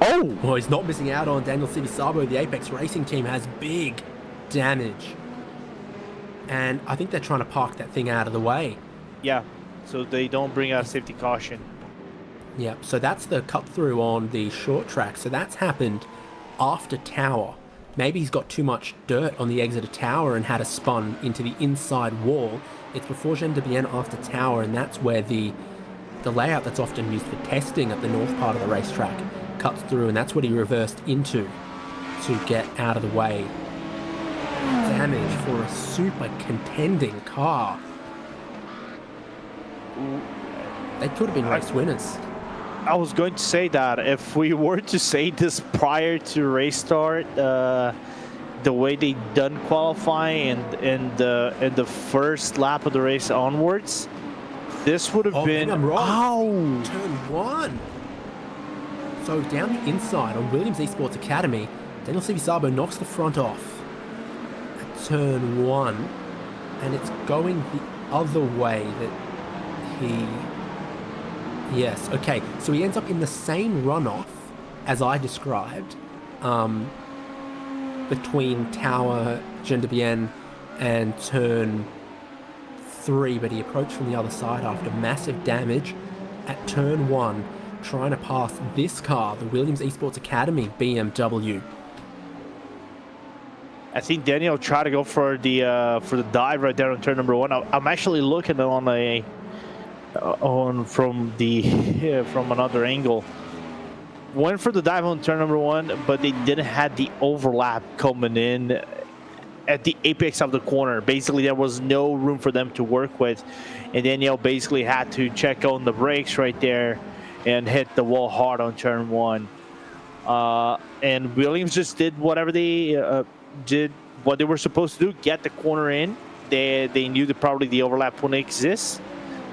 B: Oh!
A: Well, he's not missing out on Daniel Sivisabo. The Apex Racing team has big damage. And I think they're trying to park that thing out of the way.
B: Yeah, so they don't bring out safety caution.
A: Yep, so that's the cut through on the short track. So that's happened after Tower. Maybe he's got too much dirt on the exit of Tower and had a spun into the inside wall. It's before Jean de Bien after Tower, and that's where the layout that's often used for testing at the north part of the racetrack cuts through, and that's what he reversed into to get out of the way. Damage for a super contending car. They could have been race winners.
B: I was going to say that if we were to say this prior to race start, the way they done qualifying and the first lap of the race onwards, this would have been.
A: I'm wrong.
B: Ow!
A: Turn 1. So down the inside on Williams Esports Academy, Daniel Sivisabo knocks the front off at turn 1, and it's going the other way that he. Yes, okay. So he ends up in the same runoff as I described, between Tower, Jean de Bien, and turn 3, but he approached from the other side after massive damage at turn 1, trying to pass this car, the Williams Esports Academy BMW.
B: I think Daniel tried to go for the dive right there on turn number 1. I'm actually looking on from another angle. Went for the dive on turn number 1, but they didn't have the overlap coming in at the apex of the corner. Basically, there was no room for them to work with, and Daniel basically had to check on the brakes right there and hit the wall hard on turn 1. And Williams just did whatever they did what they were supposed to do, get the corner in. They knew that probably the overlap wouldn't exist,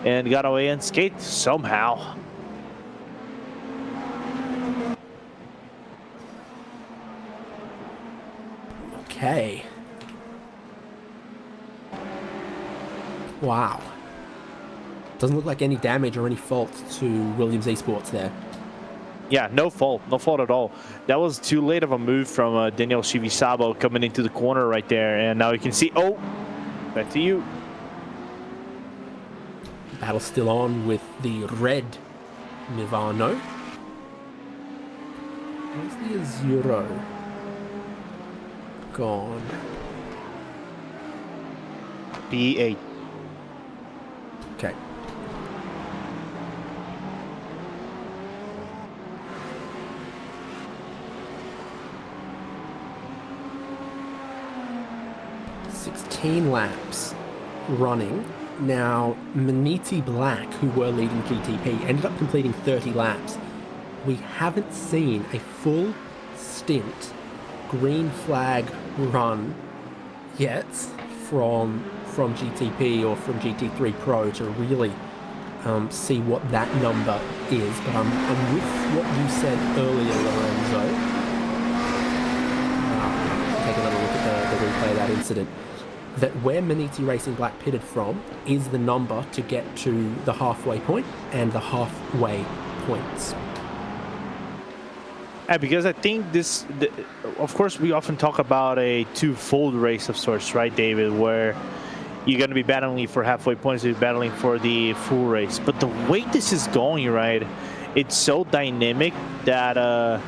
B: and got away unscathed somehow.
A: Okay. Wow. Doesn't look like any damage or any fault to Williams Esports there.
B: Yeah, no fault at all. That was too late of a move from Daniel Sivisabo coming into the corner right there, and now you can see. Oh, back to you.
A: Battle still on with the red Mivano. Where's the Azuro? Gone.
B: B8.
A: Okay. Laps running. Now, Maniti Black, who were leading GTP, ended up completing 30 laps. We haven't seen a full stint green flag run yet from GTP or from GT3 Pro to really see what that number is. But I'm with what you said earlier, Lorenzo. Take a little look at the replay of that incident. That where Maniti Racing Black pitted from is the number to get to the halfway point and the halfway points.
B: Because I think of course, we often talk about a two-fold race of sorts, right, David, where you're going to be battling for halfway points, you're battling for the full race. But the way this is going, right, it's so dynamic that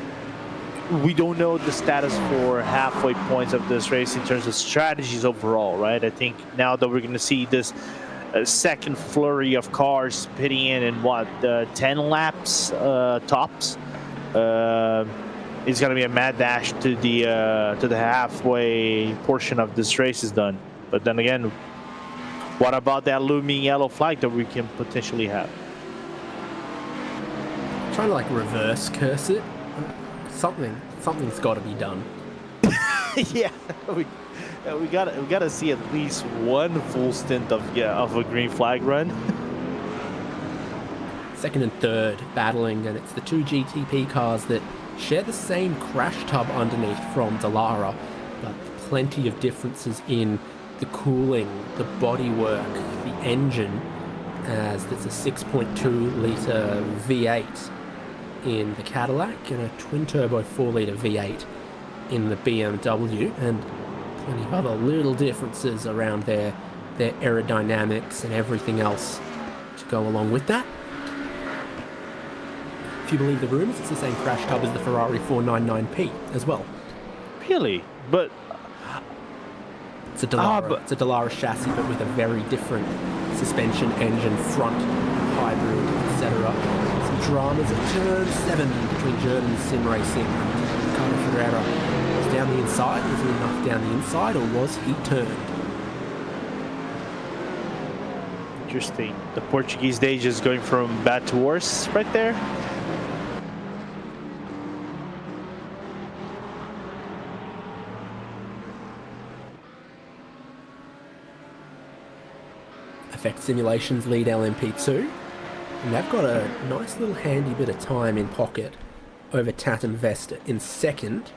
B: we don't know the status for halfway points of this race in terms of strategies overall, right? I think now that we're going to see this second flurry of cars pitting in what, 10 laps tops, it's going to be a mad dash to the halfway portion of this race is done. But then again, what about that looming yellow flag that we can potentially have?
A: I'm trying to like reverse curse it. Something's got to be done.
B: Yeah, we gotta see at least one full stint of a green flag run.
A: Second and third battling, and it's the two GTP cars that share the same crash tub underneath from Dallara, but plenty of differences in the cooling, the bodywork, the engine, as there's a 6.2 litre V8 in the Cadillac and a twin-turbo 4-litre V8 in the BMW, and plenty of other little differences around their aerodynamics and everything else to go along with that. If you believe the rumours, it's the same crash tub as the Ferrari 499P as well.
B: Really? But
A: it's a Dallara chassis, but with a very different suspension, engine, front, hybrid, etc. Some dramas at turn 7 between German sim racing and Ricardo Ferreira. Was down the inside? Was it enough down the inside, or was he turned?
B: Interesting. The Portuguese stage is going from bad to worse right there.
A: Effect Simulations lead LMP2, and they've got a nice little handy bit of time in pocket over Tatum Vesta in second,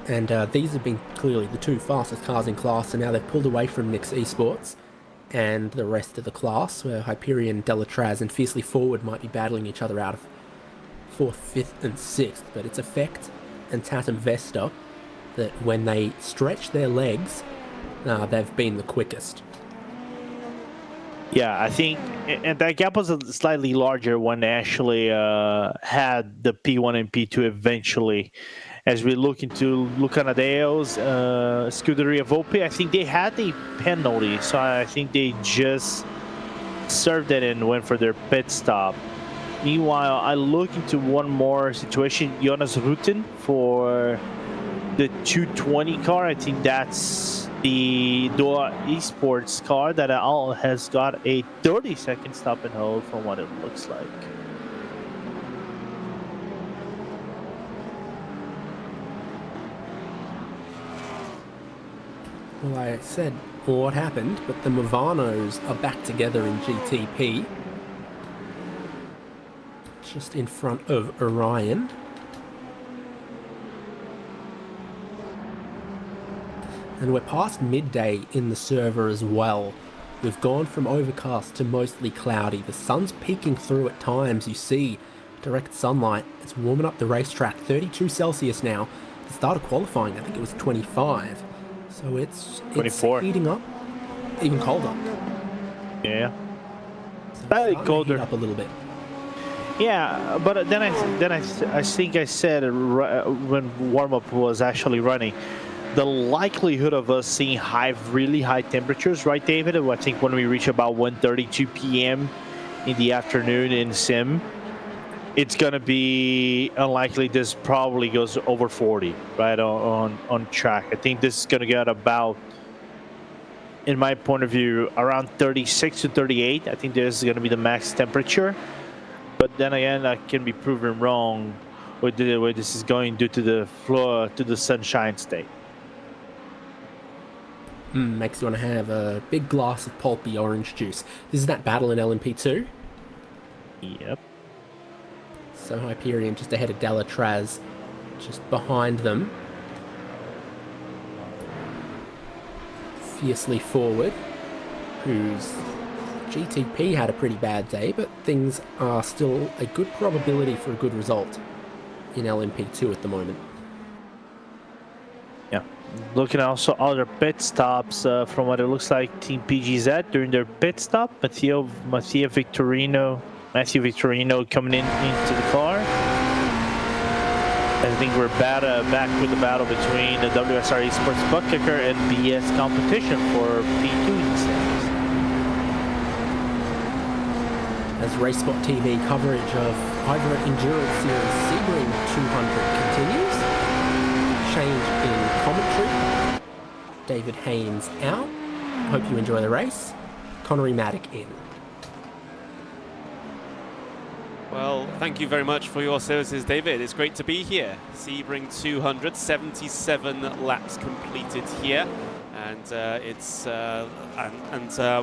A: and these have been clearly the two fastest cars in class, and now they've pulled away from Nick's Esports and the rest of the class, where Hyperion, Delatraz and Fiercely Forward might be battling each other out of 4th, 5th and 6th, but it's Effect and Tatum Vesta that when they stretch their legs, they've been the quickest.
B: Yeah, I think, and that gap was slightly larger when they actually had the P1 and P2 eventually. As we look into Lucanadeo's Scuderia Volpe, I think they had a penalty, so I think they just served it and went for their pit stop. Meanwhile, I look into one more situation, Jonas Rutten for the 220 car. I think that's the Doha Esports car that has got a 30-second stop and hold from what it looks like.
A: Well, I said what happened, but the Mavanos are back together in GTP. Just in front of Orion. And we're past midday in the server as well. We've gone from overcast to mostly cloudy. The sun's peeking through at times. You see direct sunlight. It's warming up the racetrack. 32 Celsius now. The start of qualifying, I think it was 25. So it's
B: 24.
A: Heating up. Even colder.
B: Yeah.
A: So
B: Slightly colder.
A: Heat up a little bit.
B: Yeah, but then I think I said when warm-up was actually running, the likelihood of us seeing really high temperatures, right, David? I think when we reach about 1:32 p.m. in the afternoon in sim, it's gonna be unlikely. This probably goes over 40, right, on track. I think this is gonna get about, in my point of view, around 36 to 38. I think this is gonna be the max temperature. But then again, I can be proven wrong with the way this is going due to the floor, to the sunshine state.
A: Makes you want to have a big glass of pulpy orange juice. This is that battle in LMP2.
B: Yep.
A: So Hyperion just ahead of Delatraz, just behind them. Fiercely Forward, whose GTP had a pretty bad day, but things are still a good probability for a good result in LMP2 at the moment.
B: Yeah. Looking also other pit stops from what it looks like Team PGZ during their pit stop. Matthew Victorino coming into the car. I think we're back with the battle between the WSR Esports Butt Kicker and BS competition for P2 instead.
A: As RaceSpotTV coverage of IVRA Endurance Series Sebring 200 continues. Change in commentary. David Haynes out. Hope you enjoy the race. Connery Maddock in.
C: Well, thank you very much for your services, David. It's great to be here. Sebring 200, 77 laps completed here. And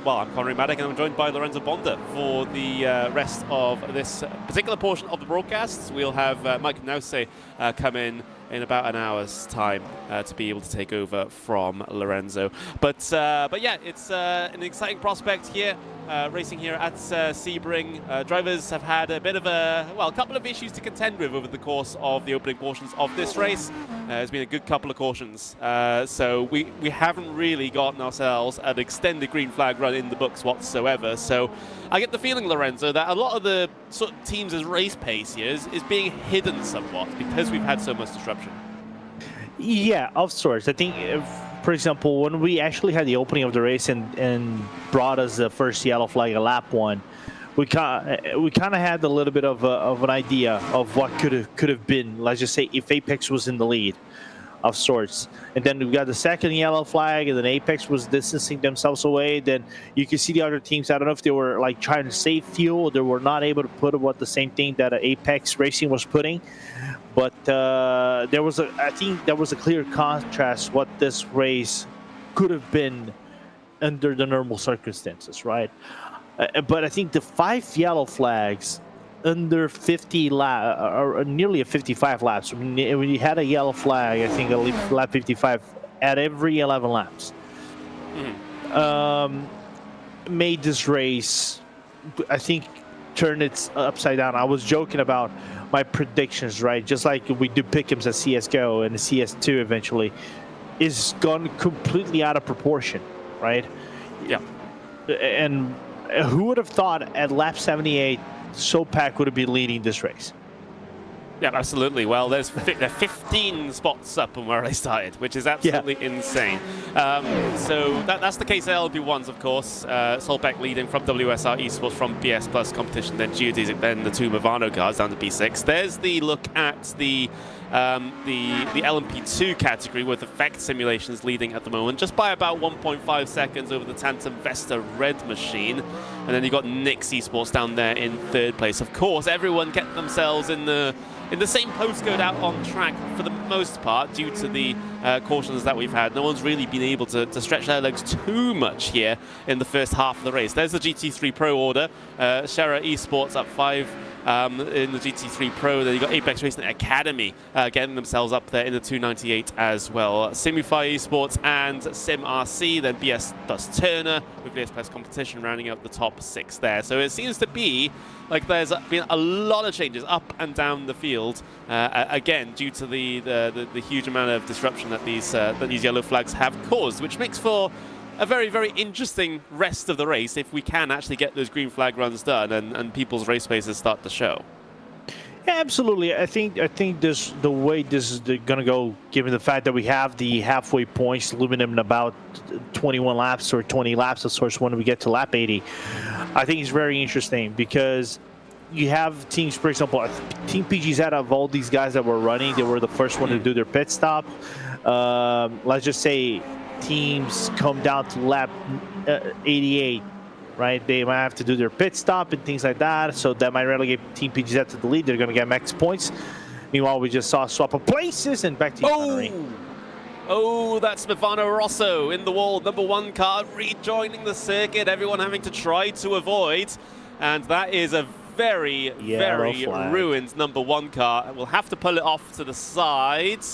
C: well, I'm Connery Maddock, and I'm joined by Lorenzo Bonda for the rest of this particular portion of the broadcast. We'll have Mike Nause come in in about an hour's time to be able to take over from Lorenzo. But yeah, it's an exciting prospect here. Racing here at Sebring. Drivers have had a bit of a couple of issues to contend with over the course of the opening portions of this race. There's been a good couple of cautions, so we haven't really gotten ourselves an extended green flag run in the books whatsoever. So I get the feeling, Lorenzo, that a lot of the sort of teams' race pace here is being hidden somewhat because we've had so much disruption.
B: Yeah, of sorts. I think, for example, when we actually had the opening of the race and brought us the first yellow flag at lap 1, we kind of had a little bit of an idea of what could have been. Let's just say if Apex was in the lead, of sorts, and then we got the second yellow flag, and then Apex was distancing themselves away. Then you can see the other teams. I don't know if they were like trying to save fuel, or they were not able to put what the same thing that Apex Racing was putting. But I think there was a clear contrast what this race could have been under the normal circumstances, right? But I think the 5 yellow flags under 50 laps, or nearly 55 laps, when you had a yellow flag, I think at lap 55 at every 11 laps, made this race, I think, turn it upside down. I was joking about my predictions, right? Just like we do pick'ems at CSGO and the CS2 eventually, is gone completely out of proportion, right?
C: Yeah.
B: And who would have thought at lap 78 Sopak would have been leading this race?
C: Yeah, absolutely. Well, they're 15 spots up from where I started, which is absolutely insane. So that's the case at LP1s, of course. Solbeck leading from WSR Esports from BS Plus competition, then Geodesic, then the 2 Movano cars down to B6. There's the look at the LMP2 category with effect simulations leading at the moment, just by about 1.5 seconds over the Tantum Vesta Red machine. And then you've got Nix Esports down there in 3rd place. Of course, everyone kept themselves in the same postcode out on track for the most part due to the cautions that we've had. No one's really been able to stretch their legs too much here in the first half of the race. There's the GT3 Pro order. Shera Esports up 5 in the GT3 Pro. Then you've got Apex Racing Academy getting themselves up there in the 298 as well. Simify Esports and Sim RC, then BS Thus Turner with BS Plus competition rounding out the top 6 there. So it seems to be like there's been a lot of changes up and down the field, again due to the huge amount of disruption that these yellow flags have caused, which makes for a very, very interesting rest of the race if we can actually get those green flag runs done and people's race paces start to show.
B: Yeah, absolutely. I think the way this is going to go, given the fact that we have the halfway points looming in about 21 laps or 20 laps of sorts when we get to lap 80, I think it's very interesting because you have teams, for example, Team PGZ, of all these guys that were running, they were the first one to do their pit stop. Let's just say teams come down to lap 88, right? They might have to do their pit stop and things like that, so that might relegate Team PGZ to the lead. They're going to get max points. Meanwhile, we just saw a swap of places and back to Connery.
C: Oh, that's Movano Rosso in the wall. Number 1 car rejoining the circuit. Everyone having to try to avoid, and that is a very, very ruined number 1 car. We'll have to pull it off to the side,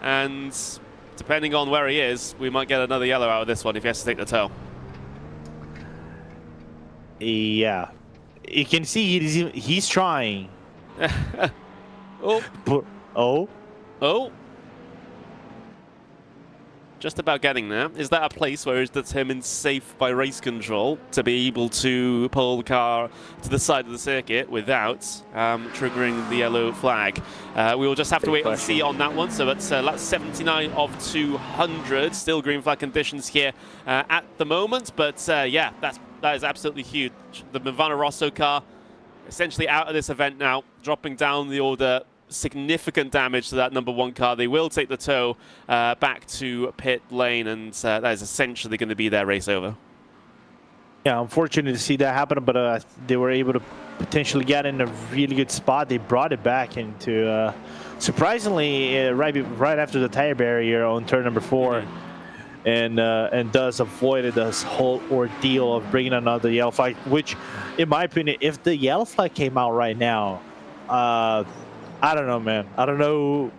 C: and depending on where he is, we might get another yellow out of this one if he has to take the tow.
B: Yeah, you can see he's trying.
C: Oh. Just about getting there. Is that a place where it's determined safe by race control to be able to pull the car to the side of the circuit without triggering the yellow flag? We will just have to wait and see on that one. So that's 79 of 200. Still green flag conditions here at the moment. But yeah, that is absolutely huge. The Movano Rosso car essentially out of this event now, dropping down the order. Significant damage to that number 1 car. They will take the tow back to pit lane, and that is essentially going to be their race over.
B: Yeah, unfortunate to see that happen, but they were able to potentially get in a really good spot. They brought it back into, surprisingly, right after the tire barrier on turn number 4, and thus avoided this whole ordeal of bringing another yellow flag, which, in my opinion, if the yellow flag came out right now, I don't know, man. I don't know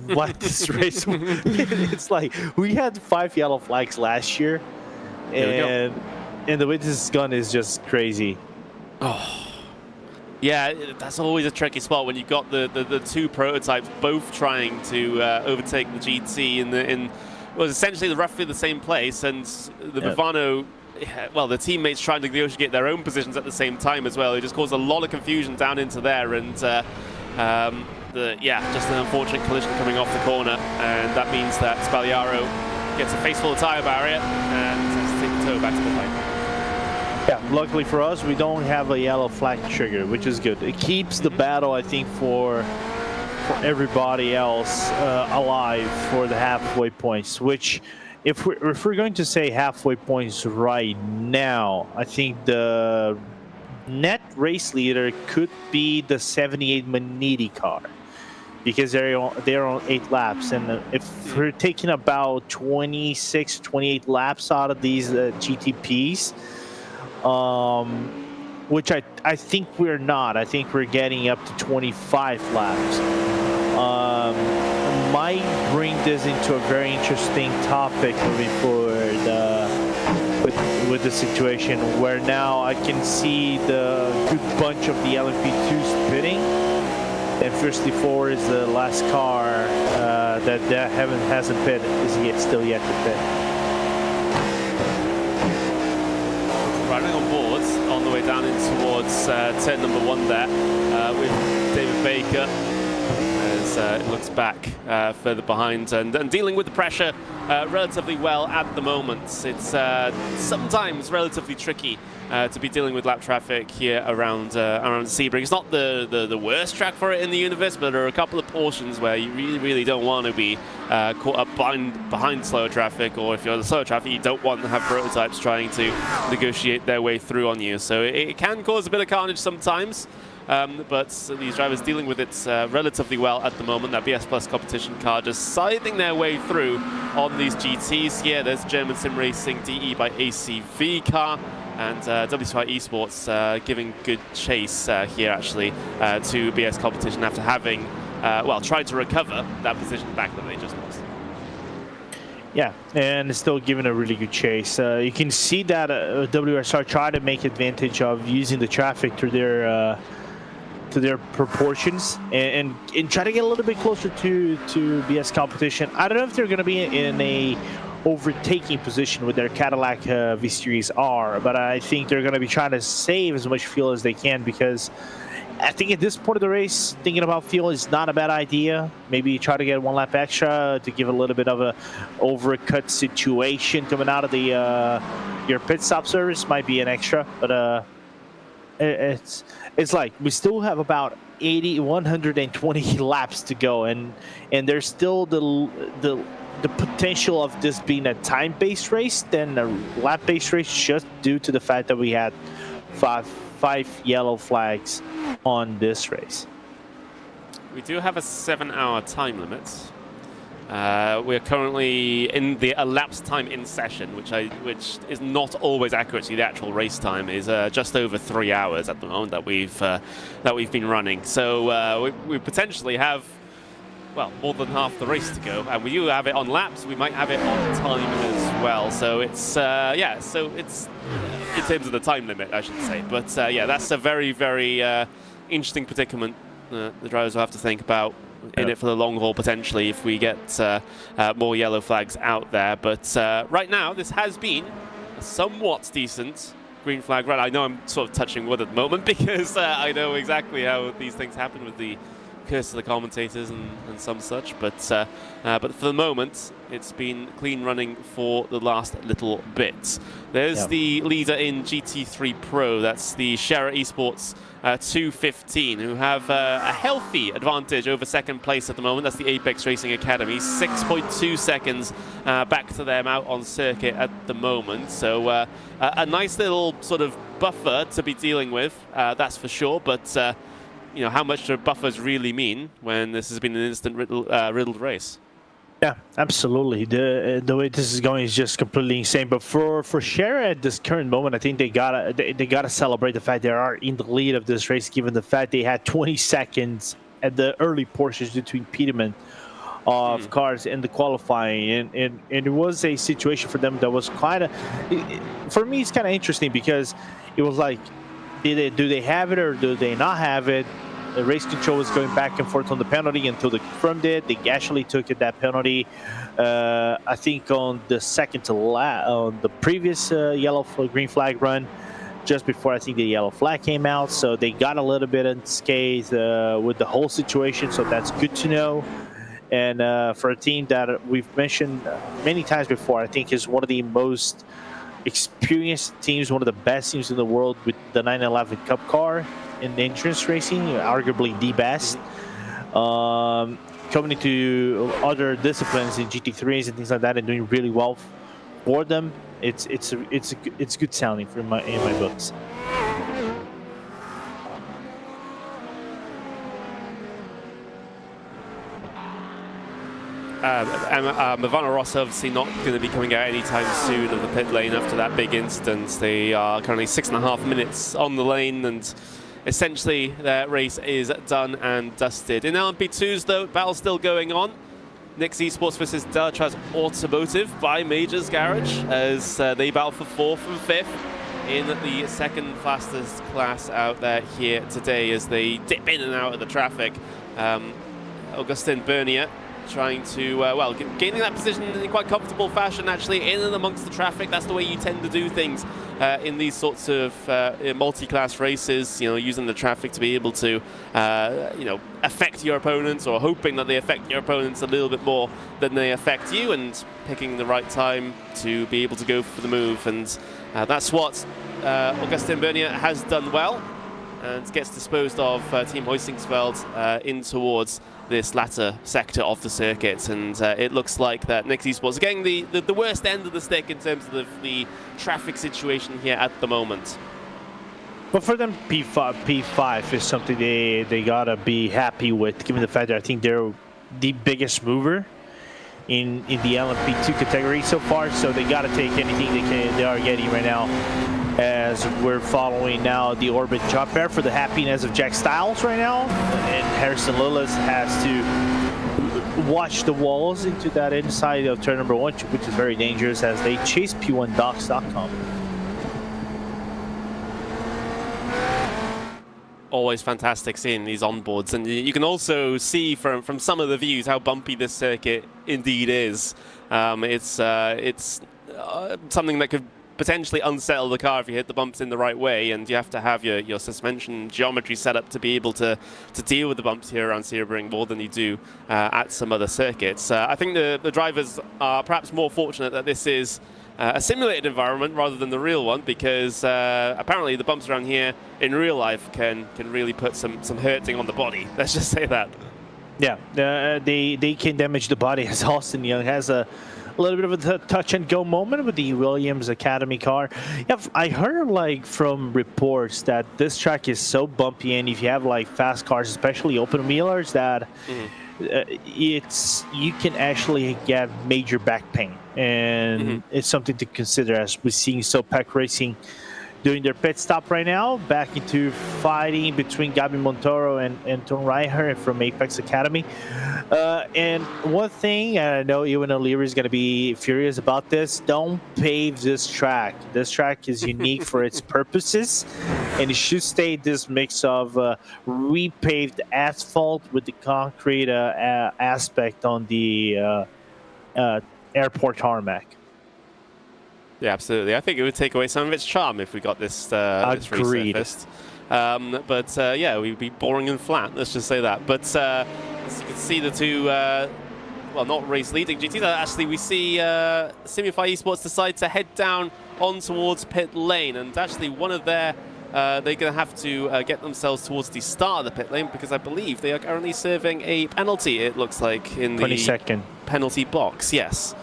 B: what this race. It's like we had 5 yellow flags last year, and the way this is gone is just crazy.
C: Oh, yeah, that's always a tricky spot when you've got the two prototypes both trying to overtake the GT in was essentially roughly the same place, and the Vivano, well, the teammates trying to negotiate their own positions at the same time as well. It just caused a lot of confusion down into there, and just an unfortunate collision coming off the corner, and that means that Sbagliaro gets a face full of tyre barrier and has to take the toe back to the line.
B: Yeah, luckily for us, we don't have a yellow flag trigger, which is good. It keeps the battle, I think, for everybody else alive for the halfway points, which if we're going to say halfway points right now, I think the net race leader could be the 78 Maniti car, because they're on 8 laps, and if we're taking about 26, 28 laps out of these GTPs, which I think we're not. I think we're getting up to 25 laps. Might bring this into a very interesting topic moving forward with the situation where now I can see the good bunch of the LMP2s pitting, and Firstly 4 is the last car that hasn't pit, is still yet to pit.
C: Riding on boards on the way down in towards turn number 1 there with David Baker as it looks back further behind and dealing with the pressure relatively well at the moment. It's sometimes relatively tricky to be dealing with lap traffic here around Sebring. It's not the worst track for it in the universe, but there are a couple of portions where you really don't want to be caught up behind slower traffic, or if you're the slower traffic, you don't want to have prototypes trying to negotiate their way through on you. So it can cause a bit of carnage sometimes. But these drivers dealing with it relatively well at the moment. That BS Plus competition car just scything their way through on these GTs. Here, there's German Sim Racing DE by ACV car, and W2I Esports giving good chase here actually to BS competition after having, tried to recover that position back that they just lost.
B: Yeah, and still giving a really good chase. You can see that WSR tried to make advantage of using the traffic to their proportions and try to get a little bit closer to BS competition. I don't know if they're going to be in a overtaking position with their Cadillac V-Series R, but I think they're going to be trying to save as much fuel as they can, because I think at this point of the race, thinking about fuel is not a bad idea. Maybe try to get 1 lap extra to give a little bit of a overcut situation coming out of the your pit stop service might be an extra, but it's like we still have about 120 laps to go, and there's still the potential of this being a time-based race than a lap-based race, just due to the fact that we had five yellow flags on this race.
C: We do have a 7-hour time limit. We're currently in the elapsed time in session, which is not always accurate. The actual race time is just over 3 hours at the moment that we've been running. So we potentially have, well, more than half the race to go, and we do have it on laps. We might have it on time as well. So it's so it's in terms of the time limit, I should say. But yeah, that's a very interesting predicament the drivers will have to think about in it for the long haul, potentially, if we get more yellow flags out there. But right now, this has been a somewhat decent green flag run. I know I'm sort of touching wood at the moment because I know exactly how these things happen with the curse of the commentators and some such. But for the moment, it's been clean running for the last little bit. There's the leader in GT3 Pro. That's the Scherer Esports 215, who have a healthy advantage over second place at the moment. That's the Apex Racing Academy, 6.2 seconds back to them out on circuit at the moment. So a nice little sort of buffer to be dealing with, that's for sure. But you know, how much do buffers really mean when this has been an instant riddled race?
B: Yeah, absolutely. The way this is going is just completely insane. But for Scherer at this current moment, I think they gotta celebrate the fact they are in the lead of this race, given the fact they had 20 seconds at the early portions due to impediment of cars in the qualifying, and it was a situation for them that was quite for me, it's kind of interesting because it was like, do they have it or do they not have it? The race control was going back and forth on the penalty until they confirmed it. They actually took it, that penalty, I think on the second to last, on the previous green flag run, just before I think the yellow flag came out. So they got a little bit unscathed with the whole situation, so that's good to know. And for a team that we've mentioned many times before, I think is one of the most experienced teams, one of the best teams in the world with the 911 Cup car in endurance racing, arguably the best. Coming into other disciplines in GT3s and things like that and doing really well for them, it's good sounding in my books.
C: Ivana Rossa obviously not going to be coming out anytime soon of the pit lane after that big incident. They are currently 6.5 minutes on the lane, and essentially their race is done and dusted. In LMP2s though, battle still going on. Nix Esports versus Delatraz Automotive by Major's Garage as they battle for 4th and 5th in the second fastest class out there here today as they dip in and out of the traffic. Augustin Bernier trying to, well, gaining that position in quite comfortable fashion, actually, in and amongst the traffic. That's the way you tend to do things in these sorts of multi-class races, you know, using the traffic to be able to, you know, affect your opponents, or hoping that they affect your opponents a little bit more than they affect you, and picking the right time to be able to go for the move. And that's what Augustin Bernier has done well, and gets disposed of Team Hoysingsveld in towards this latter sector of the circuit. And it looks like that Nix Esports are getting the worst end of the stick in terms of the traffic situation here at the moment.
B: But for them, P5 is something they gotta be happy with, given the fact that I think they're the biggest mover in the LMP2 category so far. So they gotta take anything they are getting right now, as we're following now the Orbit job pair for the happiness of Jack Styles right now, and Harrison Lillis has to watch the walls into that inside of turn number 1, which is very dangerous as they chase P1Docs.com.
C: Always fantastic seeing these onboards, and you can also see from some of the views how bumpy this circuit indeed is. It's something that could potentially unsettle the car if you hit the bumps in the right way, and you have to have your suspension geometry set up to be able to deal with the bumps here around Sebring more than you do at some other circuits. I think the drivers are perhaps more fortunate that this is a simulated environment rather than the real one, because apparently the bumps around here in real life can really put some hurting on the body. Let's just say that.
B: Yeah, they can damage the body, as Austin Young has a little bit of a touch and go moment with the Williams Academy car. Yeah, I heard like from reports that this track is so bumpy, and if you have like fast cars, especially open wheelers, that you can actually get major back pain, and it's something to consider, as we're seeing SoPac Racing doing their pit stop right now, back into fighting between Gabi Montoro and Tom Reicher from Apex Academy. And one thing, and I know Ewan O'Leary is going to be furious about this, don't pave this track. This track is unique for its purposes, and it should stay this mix of repaved asphalt with the concrete aspect on the airport tarmac.
C: Yeah, absolutely. I think it would take away some of its charm if we got this, this resurfaced. But yeah, we'd be boring and flat, let's just say that. But as you can see, the two, well, not race leading GTs, actually we see Simify Esports decide to head down on towards pit lane. And actually one of their, they're going to have to get themselves towards the start of the pit lane, because I believe they are currently serving a penalty, it looks like, in the
B: 22nd
C: penalty box, yes.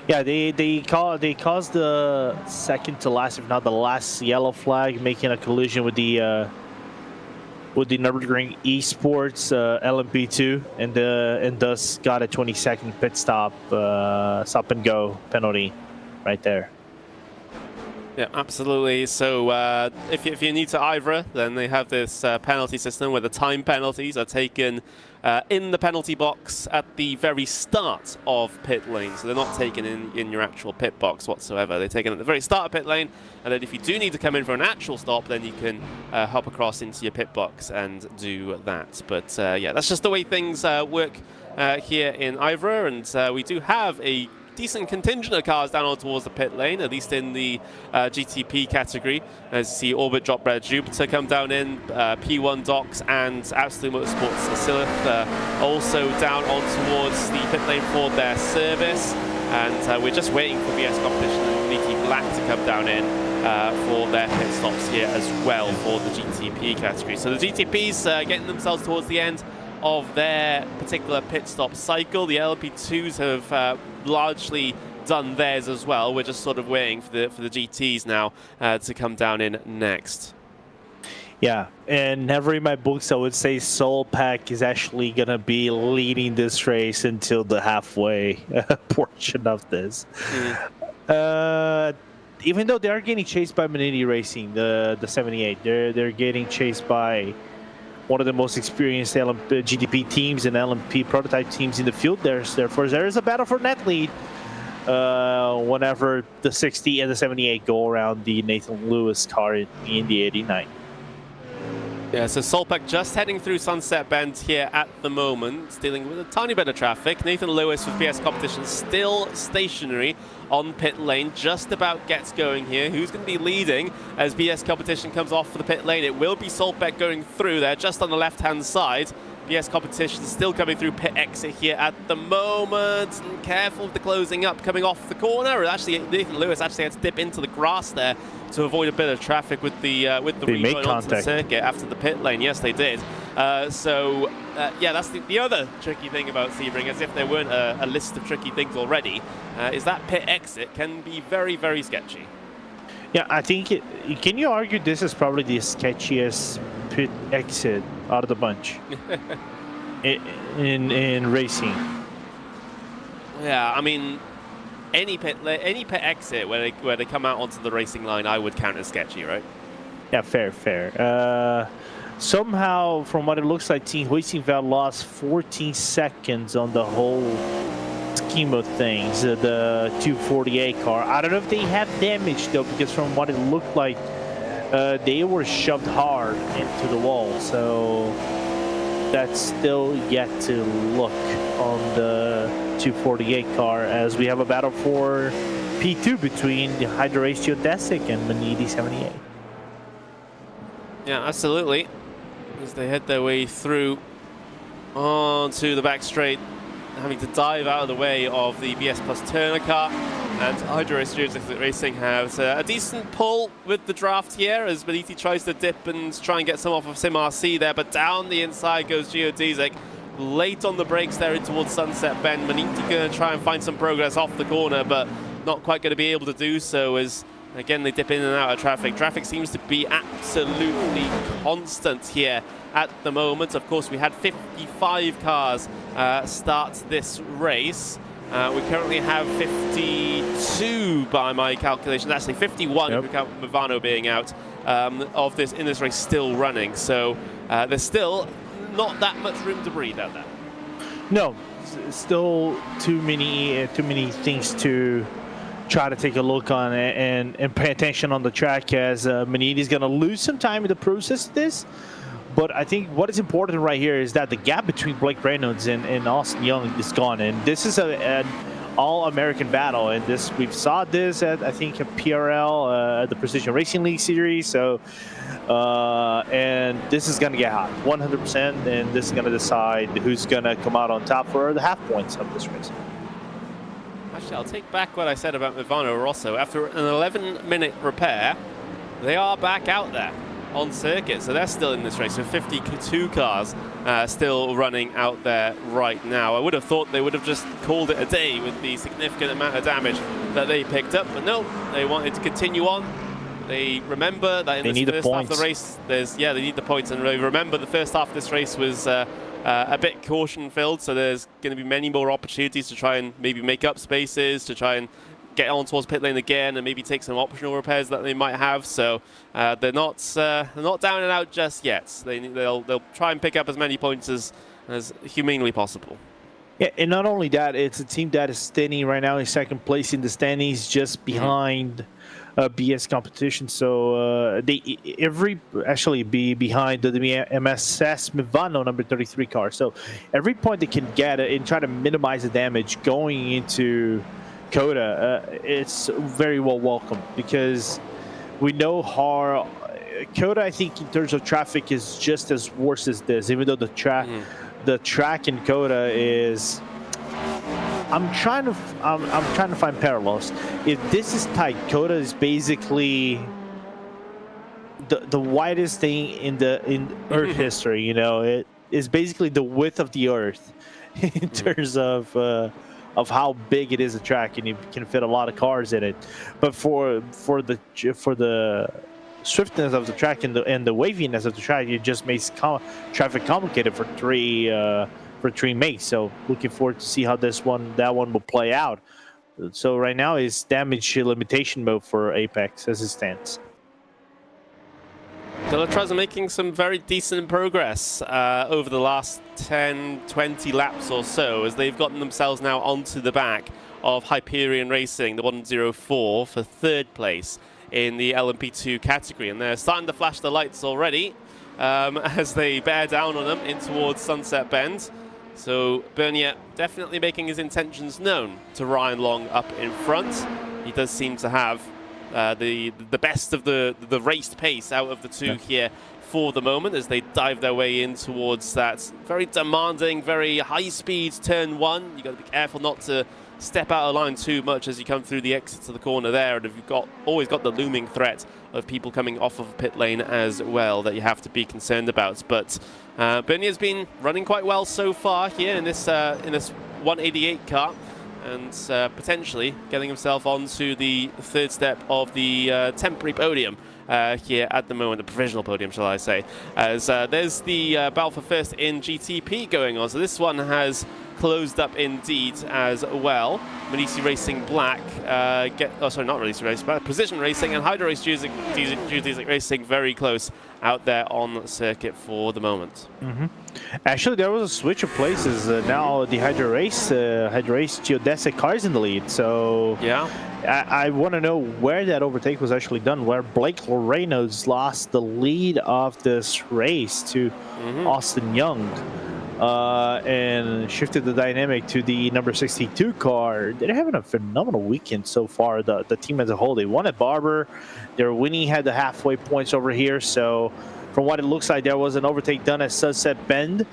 B: Yeah, they caused the second to last, if not the last, yellow flag, making a collision with the Nürburgring Esports LMP2, and thus got a 20-second pit stop and go penalty right there.
C: Yeah, absolutely. So if you're new to IVRA, then they have this penalty system where the time penalties are taken in the penalty box at the very start of pit lane. So they're not taken in your actual pit box whatsoever. They're taken at the very start of pit lane, and then if you do need to come in for an actual stop, then you can hop across into your pit box and do that. But yeah, that's just the way things work here in IVRA, and we do have a decent contingent of cars down on towards the pit lane, at least in the GTP category. As you see, Orbit Drop Red Jupiter come down in, P1 Docks and Absolute Motorsports Silith also down on towards the pit lane for their service. And we're just waiting for BS Competition and Leaky Black to come down in for their pit stops here as well for the GTP category. So the GTPs getting themselves towards the end of their particular pit stop cycle. The LP2s have largely done theirs as well. We're just sort of waiting for the GTs now to come down in next.
B: Yeah, and never in my books I would say Solpack is actually going to be leading this race until the halfway portion of this. Even though they are getting chased by Manini Racing, the 78, they're getting chased by one of the most experienced GTP teams and LMP prototype teams in the field. Therefore, there is a battle for net lead whenever the 60 and the 78 go around the Nathan Lewis car in the 89.
C: Yeah, so Solpack just heading through Sunset Bend here at the moment, dealing with a tiny bit of traffic. Nathan Lewis with BS Competition still stationary on pit lane, just about gets going here. Who's going to be leading as BS Competition comes off for the pit lane? It will be Solpack going through there, just on the left-hand side. BS Competition still coming through pit exit here at the moment. Careful with the closing up coming off the corner. Actually, Nathan Lewis actually had to dip into the grass there to avoid a bit of traffic with the rejoin onto the circuit after the pit lane. Yes, they did. Yeah, that's the other tricky thing about Sebring, as if there weren't a list of tricky things already, is that pit exit can be very, very sketchy.
B: Yeah, I think can you argue this is probably the sketchiest pit exit out of the bunch in racing?
C: Yeah, I mean, any pit exit where they come out onto the racing line, I would count as sketchy, right?
B: Yeah, fair. Somehow, from what it looks like, Team Hoisingveld lost 14 seconds on the whole scheme of things. The 248 car. I don't know if they have damage though, because from what it looked like, they were shoved hard into the wall. So that's still yet to look on the 248 car, as we have a battle for P2 between the Hydra-Race Geodesic and Manidi 78.
C: Yeah, absolutely. As they head their way through onto the back straight, having to dive out of the way of the BS Plus Turner car. And Hydra-Race Geodesic Racing has a decent pull with the draft here, as Maniti tries to dip and try and get some off of Sim RC there, but down the inside goes Geodesic. Late on the brakes there in towards Sunset Bend. Maniti going to try and find some progress off the corner, but not quite going to be able to do so, as again they dip in and out of traffic. Traffic seems to be absolutely constant here at the moment. Of course, we had 55 cars start this race. We currently have 52 by my calculations, actually 51 if we count Movano being out of this in this race still running. So there's still not that much room to breathe out there.
B: No, still too many things to try to take a look on and pay attention on the track, as Manini is going to lose some time in the process of this. But I think what is important right here is that the gap between Blake Reynolds and Austin Young is gone, and this is an all-American battle. And this we've saw this at, I think, a PRL, the Precision Racing League series. So, and this is going to get hot, 100%, and this is going to decide who's going to come out on top for the half points of this race.
C: Actually, I'll take back what I said about Movano Rosso. After an 11-minute repair, they are back out there on circuit, so they're still in this race. So 52 cars still running out there right now. I would have thought they would have just called it a day with the significant amount of damage that they picked up, but no, they wanted to continue on. They remember that in the first half of the race, they need the points, and they remember the first half of this race was a bit caution-filled, so there's going to be many more opportunities to try and maybe make up spaces, to try and get on towards pit lane again, and maybe take some optional repairs that they might have. So they're not down and out just yet. They'll try and pick up as many points as as humanely possible.
B: Yeah, and not only that, it's a team that is standing right now in second place in the standings, just behind BS competition. So they actually be behind the MSS Mivano number 33 car. So every point they can get and try to minimize the damage going into Coda, it's very well welcome, because we know how Coda, I think, in terms of traffic, is just as worse as this, even though the track in Coda is. I'm trying to find parallels. If this is tight, Coda is basically the widest thing in Earth history. You know, it is basically the width of the Earth in terms of how big it is a track, and you can fit a lot of cars in it. But for the swiftness of the track and the waviness of the track, it just makes traffic complicated for three mates. So looking forward to see how that one will play out. So right now is damage limitation mode for Apex as it stands.
C: Delatraz are making some very decent progress over the last 10-20 laps or so, as they've gotten themselves now onto the back of Hyperion Racing, the 104, for third place in the LMP2 category, and they're starting to flash the lights already as they bear down on them in towards Sunset Bend. So Bernier definitely making his intentions known to Ryan Long up in front. He does seem to have the best of the raced pace out of the two here for the moment, as they dive their way in towards that very demanding, very high-speed turn one. You've got to be careful not to step out of line too much as you come through the exit to the corner there, and you've always got the looming threat of people coming off of pit lane as well that you have to be concerned about. But Bernier's been running quite well so far here in this 188 car, and potentially getting himself onto the third step of the temporary podium here at the moment, the provisional podium, shall I say, as there's the battle for first in GTP going on. So this one has closed up indeed as well. Manisi Racing Black, not Manisi Racing, but Precision Racing and Hydro Race Geodesic Racing very close out there on circuit for the moment.
B: Actually, there was a switch of places. Now the Hydro Race Geodesic car is in the lead. So
C: yeah,
B: I want to know where that overtake was actually done, where Blake Lorenos lost the lead of this race to Austin Young. And shifted the dynamic to the number 62 car. They're having a phenomenal weekend so far, the team as a whole. They won at Barber. They're winning, had the halfway points over here. So from what it looks like, there was an overtake done at Sunset Bend.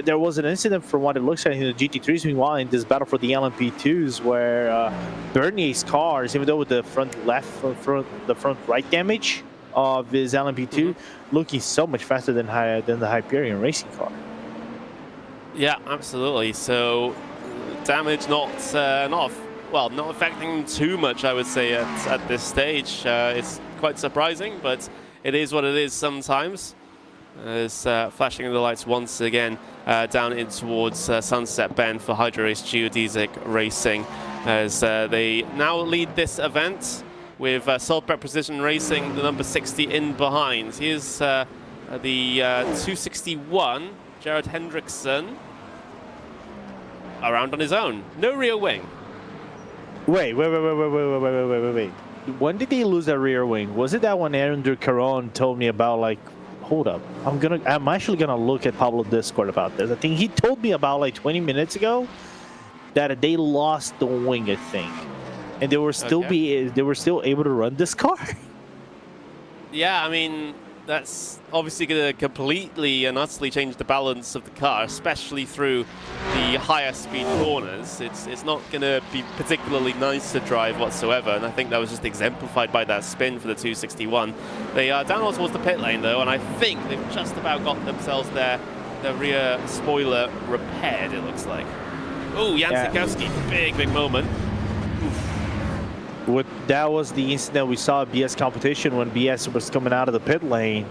B: There was an incident from what it looks like in the GT3s, meanwhile, in this battle for the LMP2s, where Bernier's cars, even though with the front right damage of his LMP2, looking so much faster than the Hyperion Racing car.
C: Yeah, absolutely. So damage not affecting them too much, I would say, at this stage. It's quite surprising, but it is what it is sometimes. As flashing the lights once again down in towards Sunset Bend for Hydro Race Geodesic Racing, as they now lead this event with Solbret Precision Racing, the number 60 in behind. Here's the 261. Jared Hendrickson around on his own. No rear wing.
B: Wait. When did they lose that rear wing? Was it that when Andrew Caron told me about, like, hold up, I'm actually gonna look at Pablo Discord about this. I think he told me about like 20 minutes ago that they lost the wing, I think. And they were still able to run this car. Yeah,
C: I mean, that's obviously going to completely and utterly change the balance of the car, especially through the higher speed corners. It's not going to be particularly nice to drive whatsoever, and I think that was just exemplified by that spin for the 261. They are down towards the pit lane though, and I think they've just about got themselves their rear spoiler repaired, it looks like. Oh, Jan Sikowski, big moment.
B: That was the incident we saw at BS competition when BS was coming out of the pit lane,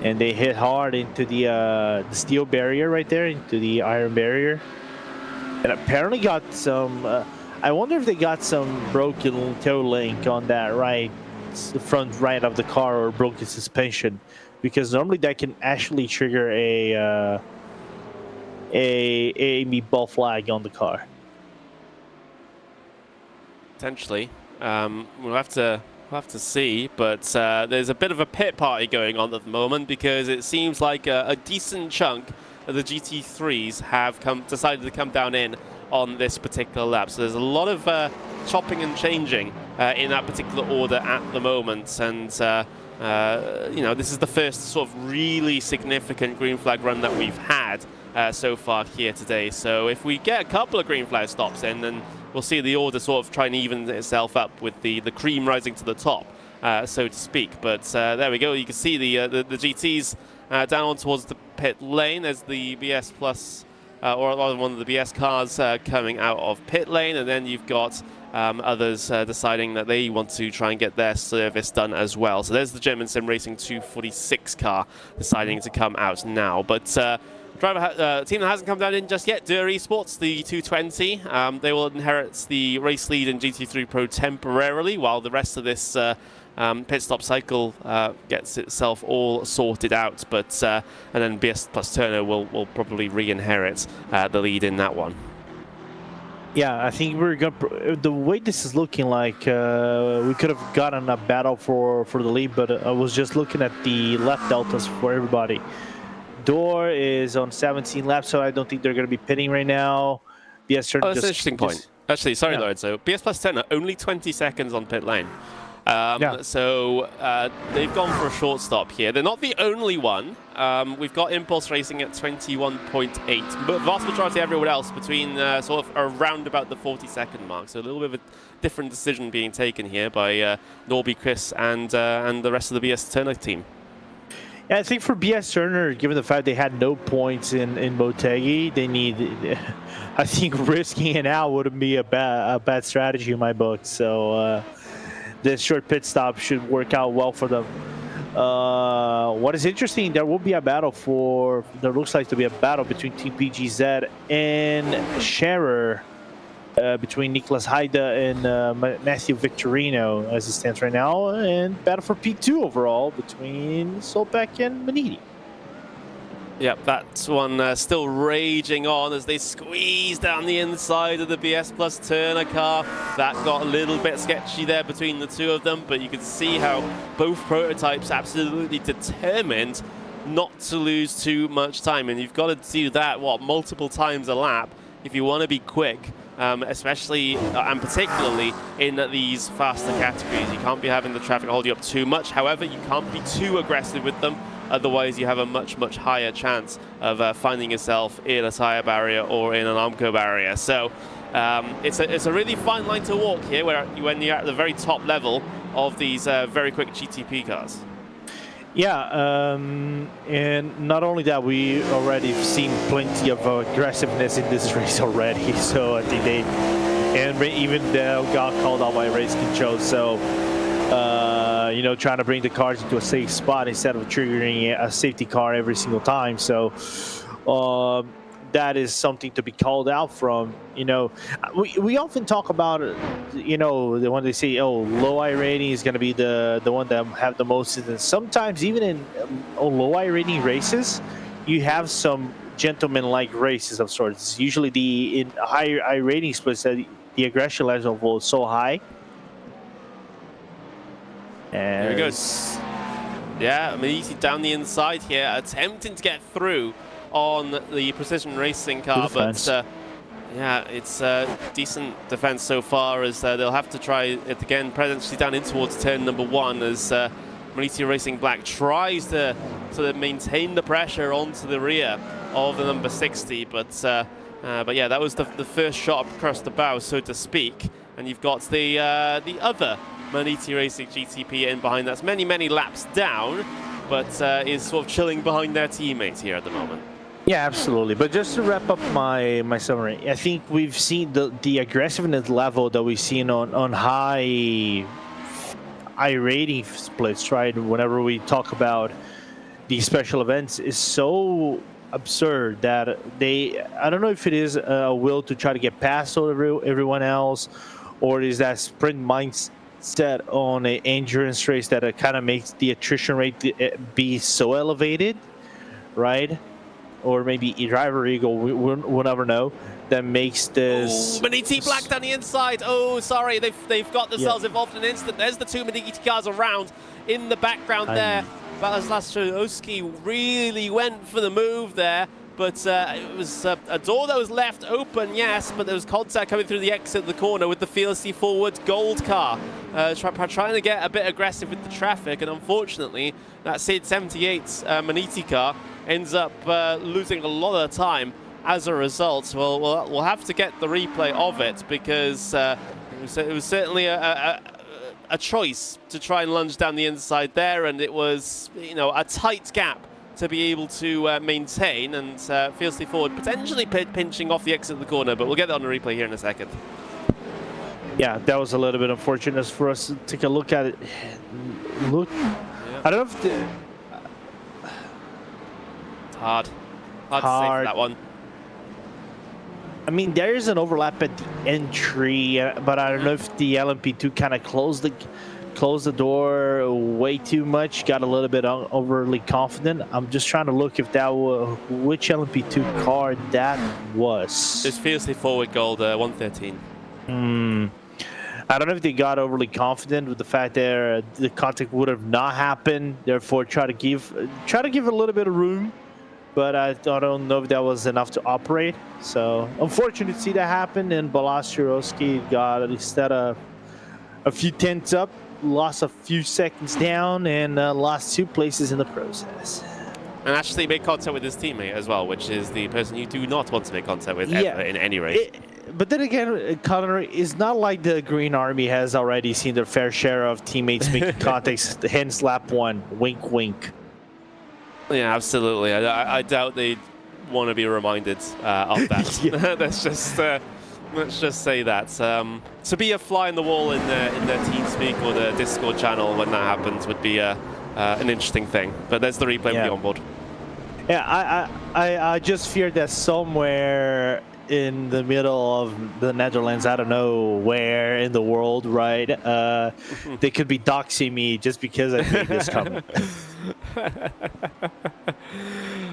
B: and they hit hard into the steel barrier right there, into the iron barrier, and apparently got some. I wonder if they got some broken toe link on that the front right of the car, or broken suspension, because normally that can actually trigger a meatball flag on the car.
C: Potentially. We'll have to see, but there's a bit of a pit party going on at the moment because it seems like a decent chunk of the GT3s have decided to come down in on this particular lap. So there's a lot of chopping and changing in that particular order at the moment, and you know, this is the first sort of really significant green flag run that we've had so far here today. So if we get a couple of green flag stops in, then we'll see the order sort of try and even itself up with the cream rising to the top, so to speak. But there we go. You can see the GTs down towards the pit lane as the BS Plus, or one of the BS cars coming out of pit lane, and then you've got others deciding that they want to try and get their service done as well. So there's the German Sim Racing 246 car deciding to come out now. But team that hasn't come down in just yet, RaceSpots, the 220. They will inherit the race lead in GT3 Pro temporarily, while the rest of this pit stop cycle gets itself all sorted out. But and then BS Plus Turner will probably re-inherit the lead in that one.
B: Yeah, I think we're gonna. The way this is looking like, we could have gotten a battle for the lead, but I was just looking at the lap deltas for everybody. Door is on 17 laps, so I don't think they're going to be pitting right now. BS Turner.
C: Oh, that's an interesting point. Actually, sorry, yeah. Lorenzo. BS Plus Turner only 20 seconds on pit lane. So they've gone for a short stop here. They're not the only one. We've got Impulse Racing at 21.8, but vast majority of everyone else between sort of around about the 40-second mark. So a little bit of a different decision being taken here by Norby, Chris, and the rest of the BS Turner team.
B: Yeah, I think for BS Turner, given the fact they had no points in Motegi, they need. I think risking it out wouldn't be a bad strategy in my book. So this short pit stop should work out well for them. What is interesting, there will be a battle for. There looks like to be a battle between Team PGZ and Scherer, between Nicolas Haida and Matthew Victorino as it stands right now, and battle for P2 overall between Solbeck and Maniti.
C: Yep, that's one still raging on as they squeeze down the inside of the BS Plus Turner car. That got a little bit sketchy there between the two of them, but you can see how both prototypes absolutely determined not to lose too much time, and you've got to do that, multiple times a lap if you want to be quick. Especially and particularly in these faster categories. You can't be having the traffic hold you up too much. However, you can't be too aggressive with them. Otherwise, you have a much higher chance of finding yourself in a tire barrier or in an Armco barrier. So it's a really fine line to walk here when you're at the very top level of these very quick GTP cars.
B: Yeah, and not only that, we already seen plenty of aggressiveness in this race already. So I think even got called out by race control. So you know, trying to bring the cars into a safe spot instead of triggering a safety car every single time. So that is something to be called out from. You know, we often talk about, you know, the one they say, oh, low I rating is going to be the one that have the most. And sometimes even in low I rating races, you have some gentleman-like races of sorts. Usually in higher I rating splits, the aggression level is so high. And
C: here he goes. Yeah, I mean, you see down the inside here, attempting to get through on the Precision Racing car, but yeah, it's a decent defense so far, as they'll have to try it again, potentially down in towards turn number 1, as Mauricio Racing Black tries to sort of maintain the pressure onto the rear of the number 60, but yeah, that was the first shot across the bow, so to speak, and you've got the other Maniti Racing GTP in behind. That's many laps down, but is sort of chilling behind their teammates here at the moment.
B: Yeah, absolutely. But just to wrap up my summary, I think we've seen the aggressiveness level that we've seen on high rating splits, right? Whenever we talk about these special events, is so absurd that I don't know if it is a will to try to get past everyone else, or is that sprint mindset on an endurance race that kind of makes the attrition rate be so elevated, right? or maybe Driver Eagle, we'll never know, that makes this.
C: Ooh, Maniti Black down the inside. Oh, sorry, they've got themselves involved in an instant. There's the 2 Maniti cars around in the background there. Balazlastrovsky really went for the move there, but it was a door that was left open, yes, but there was contact coming through the exit of the corner with the Fearlessly Forward gold car, trying to get a bit aggressive with the traffic, and unfortunately, that Sid 78 Maniti car ends up losing a lot of time as a result. Well, we'll have to get the replay of it, because it was certainly a choice to try and lunge down the inside there, and it was, you know, a tight gap to be able to maintain, and Fiercely Forward potentially pinching off the exit of the corner, but we'll get that on the replay here in a second.
B: Yeah, that was a little bit unfortunate for us to take a look at it. Look, yeah. I don't know if
C: it's hard to say for that one.
B: I mean, there is an overlap at the entry, but I don't know if the LMP2 kind of closed the door way too much, got a little bit overly confident. I'm just trying to look if that was which LMP2 car that was.
C: It's Fiercely Forward Gold 113.
B: I don't know if they got overly confident with the fact that the contact would have not happened. Therefore, try to give a little bit of room. But I don't know if that was enough to operate. So unfortunate to see that happen. And Balazlastrovsky got instead a few tenths up, lost a few seconds down, and lost 2 places in the process.
C: And actually made contact with his teammate as well, which is the person you do not want to make contact with ever in any race.
B: But then again, Connor, it's not like the Green Army has already seen their fair share of teammates making contacts, hence lap 1, wink, wink.
C: Yeah, absolutely. I doubt they'd want to be reminded of that. Let's just say that. To be a fly in the wall in their TeamSpeak or the Discord channel when that happens would be an interesting thing. But there's the replay with the onboard.
B: Yeah, I just fear that somewhere in the middle of the Netherlands, I don't know where in the world, right? They could be doxing me just because I made this comment.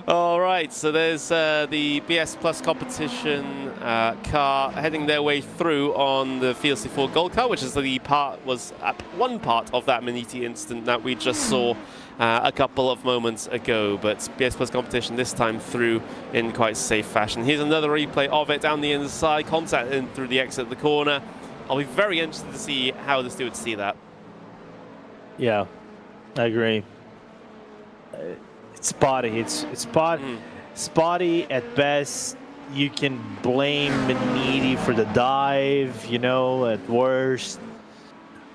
C: All right, so there's the BS Plus competition car heading their way through on the Fiercely Forward Gold car, which is one part of that Maniti incident that we just saw a couple of moments ago. But BS Plus competition this time through in quite safe fashion. Here's another replay of it down the inside, contact in through the exit of the corner. I'll be very interested to see how the stewards see that.
B: Yeah, I agree. It's spotty. It's spotty at best. You can blame Maniti for the dive, you know, at worst,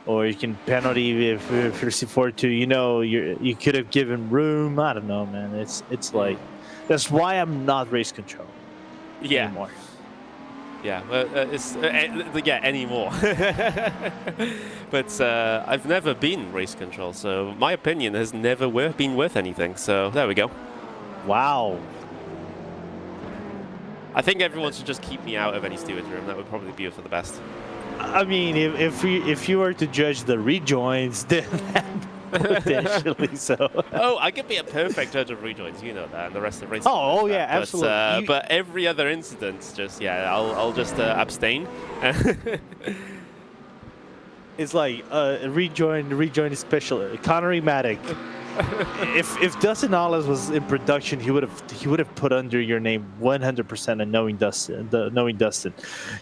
B: or you can penalty if you're C42. You know, you could have given room. I don't know, man. It's like that's why I'm not race control anymore.
C: Yeah, anymore. But I've never been race control, so my opinion has never been worth anything. So there we go.
B: Wow.
C: I think everyone should just keep me out of any steward's room. That would probably be for the best.
B: I mean, if you were to judge the rejoins, then potentially so.
C: Oh, I could be a perfect judge of rejoins, you know that, and the rest of the race.
B: Oh yeah, absolutely.
C: But every other incident, just I'll just abstain.
B: It's like rejoin special. Connery Maddock. if Dustin Hollis was in production, he would have put under your name 100% and knowing Dustin.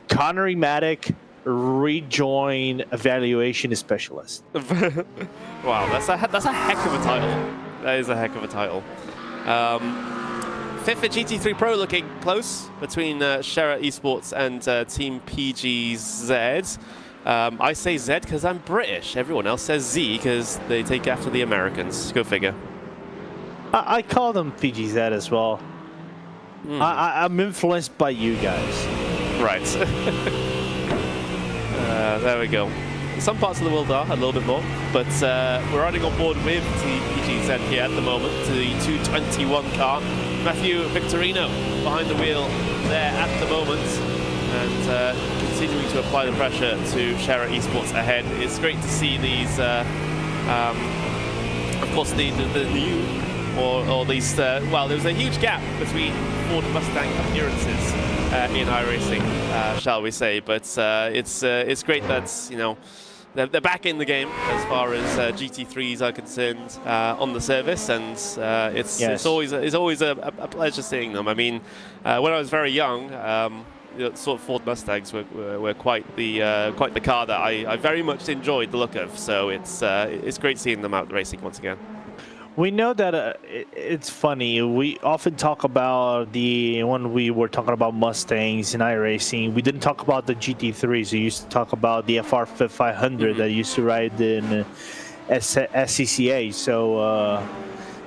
B: Connery Maddock, rejoin evaluation specialist.
C: Wow, that's a heck of a title. That is a heck of a title. Fifth at GT3 Pro looking close between Shera Esports and Team PGZ. I say Z because I'm British. Everyone else says Z because they take after the Americans. Go figure.
B: I call them PGZ as well. I'm influenced by you guys.
C: Right. There we go. Some parts of the world are a little bit more, but we're riding on board with Team PGZ here at the moment to the 221 car. Matthew Victorino behind the wheel there at the moment, and continuing to apply the pressure to Shera Esports ahead. It's great to see these, of course, the new or at least, well, there was a huge gap between Ford Mustang appearances in iRacing, shall we say. But it's great that, you know, they're back in the game as far as GT3s are concerned on the service, and it's always a pleasure seeing them. I mean, when I was very young, you know, sort of Ford Mustangs were quite the car that I very much enjoyed the look of. So it's great seeing them out racing once again.
B: We know that it's funny. We often talk about when we were talking about Mustangs in iRacing, we didn't talk about the GT3s. We used to talk about the FR 500 that used to ride in SCCA. So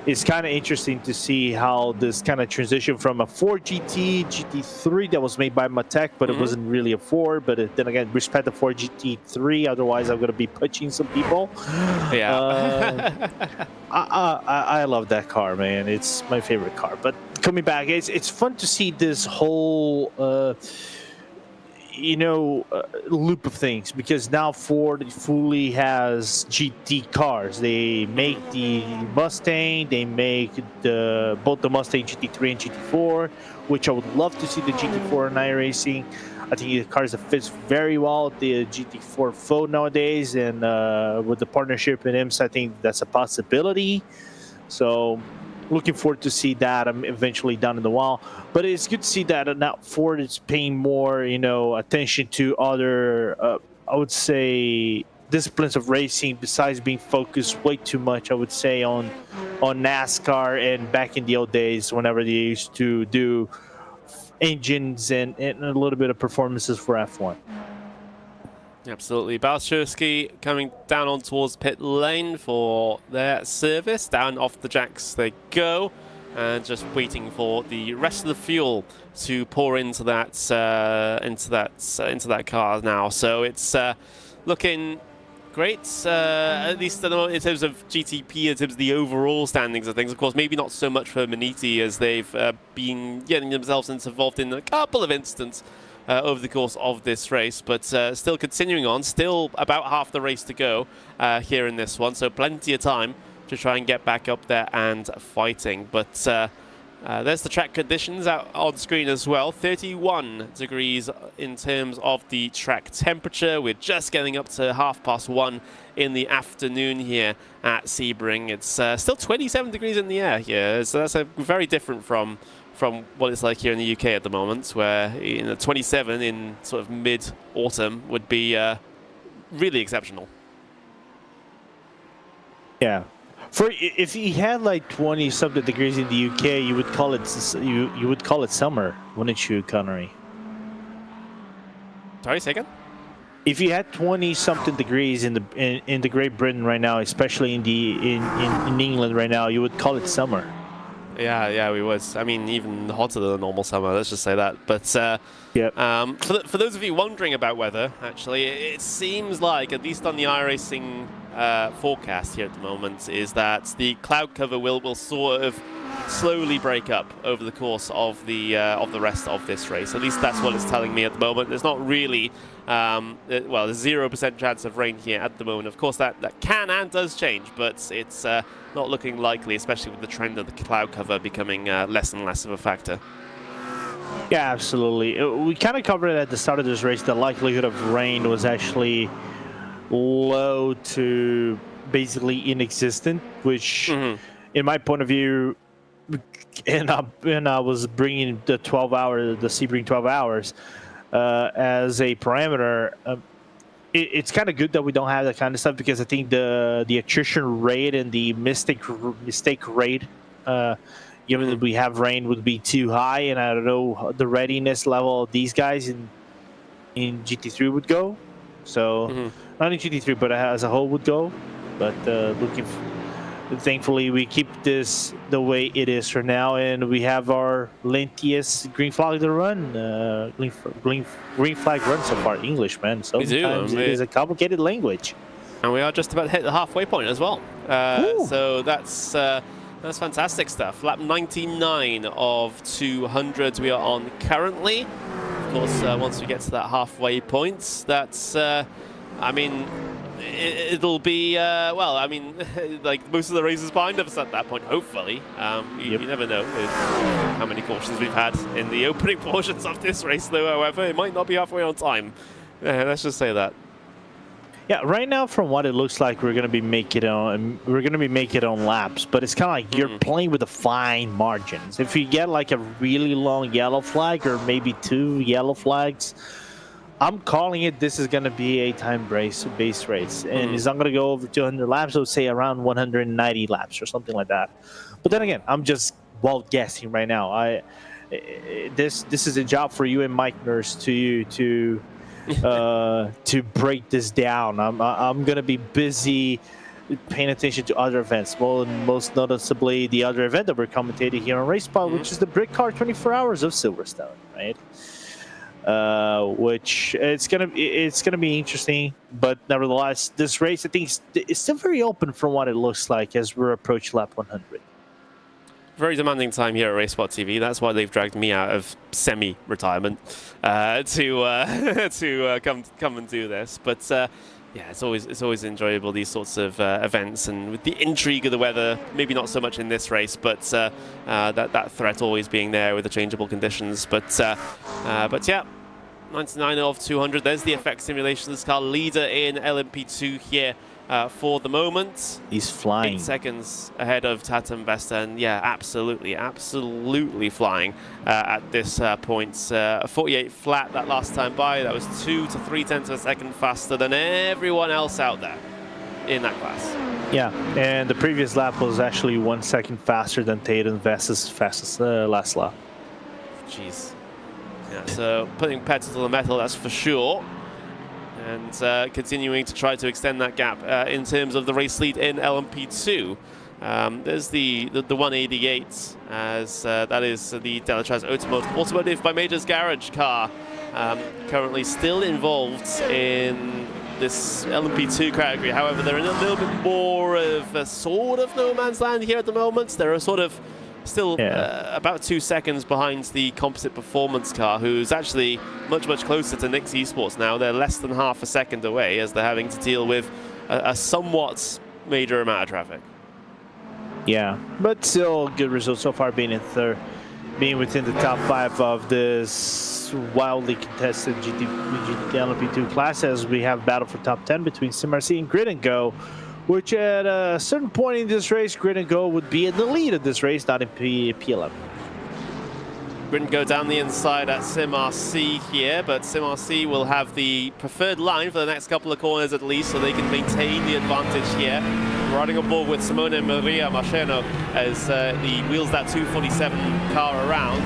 B: it's kind of interesting to see how this kind of transition from a Ford GT3 that was made by Matec, but it wasn't really a Ford. But then again, respect the Ford GT3. Otherwise, I'm going to be punching some people.
C: Yeah.
B: I love that car, man. It's my favorite car. But coming back, it's fun to see this whole loop of things, because now Ford fully has GT cars. They make the Mustang, they make both the Mustang GT3 and GT4, which I would love to see the GT4 in iRacing. I think the cars that fits very well with the GT4 Fo nowadays, and with the partnership in IMSA, I think that's a possibility. So looking forward to see that eventually down in the wall. But it's good to see that now Ford is paying more, attention to other, I would say, disciplines of racing, besides being focused way too much, I would say, on NASCAR, and back in the old days whenever they used to do engines and a little bit of performances for F1.
C: Absolutely. Balshurski coming down on towards pit lane for their service. Down off the jacks they go, and just waiting for the rest of the fuel to pour into that car now. So it's looking great, at least in terms of GTP, in terms of the overall standings of things. Of course, maybe not so much for Maniti, as they've been getting themselves involved in a couple of incidents over the course of this race, but still continuing on, still about half the race to go here in this one, so plenty of time to try and get back up there and fighting. But there's the track conditions out on screen as well. 31 degrees in terms of the track temperature. We're just getting up to 1:30 in the afternoon here at Sebring. It's still 27 degrees in the air here, so that's very different from what it's like here in the UK at the moment, where 27 in sort of mid-autumn would be really exceptional.
B: Yeah. If you had like 20-something degrees in the UK, you would call it summer, wouldn't you, Connery?
C: Sorry, say again?
B: If you had 20-something degrees in the Great Britain right now, especially in England right now, you would call it summer.
C: Yeah, we would. I mean, even hotter than a normal summer, let's just say that. But for those of you wondering about weather, actually, it seems like, at least on the iRacing forecast here at the moment, is that the cloud cover will sort of slowly break up over the course of the rest of this race. At least that's what it's telling me at the moment. There's not really, there's 0% chance of rain here at the moment. Of course, that can and does change, but it's not looking likely, especially with the trend of the cloud cover becoming less and less of a factor.
B: Yeah, absolutely. We kind of covered at the start of this race, the likelihood of rain was actually low to basically inexistent, which, in my point of view, and I was bringing the Sebring 12 hours as a parameter. It's kind of good that we don't have that kind of stuff, because I think the attrition rate and the mistake rate, given that we have rain, would be too high, and I don't know the readiness level of these guys in GT3 would go. So not in GT3, but as a whole would go. But thankfully, we keep this the way it is for now, and we have our lengthiest green flag to run. Green flag run so far. English, man. Sometimes it is a complicated language.
C: And we are just about to hit the halfway point as well. So that's fantastic stuff. Lap 99 of 200 we are on currently. Of course, once we get to that halfway point, that's I mean, it'll be, well, I mean, like most of the races behind us at that point, hopefully. You never know with how many cautions we've had in the opening portions of this race, though, however. It might not be halfway on time. Let's just say that.
B: Yeah, right now, from what it looks like, we're gonna be making it on laps, but it's kind of like you're playing with the fine margins. If you get like a really long yellow flag or maybe 2 yellow flags, I'm calling it this is gonna be a time base race, and it's not gonna go over 200 laps. I would say around 190 laps or something like that. But then again, I'm just wild guessing right now. This is a job for you and Mike Nurse to break this down. I'm gonna be busy paying attention to other events. Well, most noticeably the other event that we're commentating here on RaceSpot, which is the Brick Car 24 Hours of Silverstone, right? Which it's gonna be interesting, but nevertheless, this race I think is still very open from what it looks like as we're approaching lap 100.
C: Very demanding time here at RaceSpotTV. That's why they've dragged me out of semi-retirement to come and do this. But yeah, it's always enjoyable, these sorts of events, and with the intrigue of the weather, maybe not so much in this race, but that threat always being there with the changeable conditions. But yeah, 99 of 200. There's the effect simulations car leader in LMP2 here. For the moment,
B: he's flying
C: 8 seconds ahead of Tatum Vesta, and yeah, absolutely flying at this point. 48 flat that last time by. That was 2 to 3 tenths of a second faster than everyone else out there in that class.
B: Yeah, and the previous lap was actually 1 second faster than Tatum Vesta's fastest last lap.
C: Jeez. Yeah, so putting pedal to the metal, that's for sure. And continuing to try to extend that gap in terms of the race lead in LMP2. There's the 188, as that is the Delatraz Automotive by Major's Garage car, currently still involved in this LMP2 category. However, they're in a little bit more of a sort of no man's land here at the moment. They're sort of still about 2 seconds behind the Composite Performance car, who's actually much closer to Nix Esports now. They're less than half a second away, as they're having to deal with a somewhat major amount of traffic.
B: Yeah, but still good result so far, being within the top 5 of this wildly contested LMP2 class, as we have battle for top 10 between SimRC and Grid and Go, which at a certain point in this race, Grid and Go would be in the lead of this race, not in P11.
C: Grid and Go down the inside at SimRC here, but SimRC will have the preferred line for the next couple of corners at least, so they can maintain the advantage here. Riding on board with Simone Maria Marcheno as he wheels that 247 car around.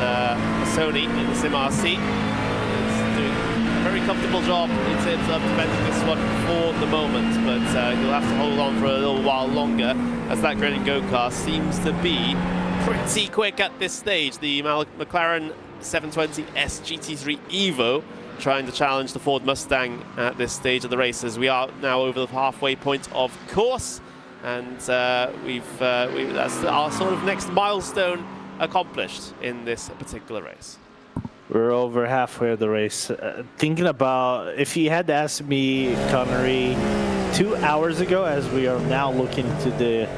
C: And Sony in the SimRC is doing a very comfortable job in terms of defending this one for the moment, but he'll have to hold on for a little while longer, as that Grid and Go car seems to be pretty quick at this stage. The McLaren 720S GT3 Evo trying to challenge the Ford Mustang at this stage of the race, as we are now over the halfway point, of course, and that's our sort of next milestone accomplished in this particular race.
B: We're over halfway of the race. Thinking about, if you had asked me, Connery, 2 hours ago, as we are now looking to the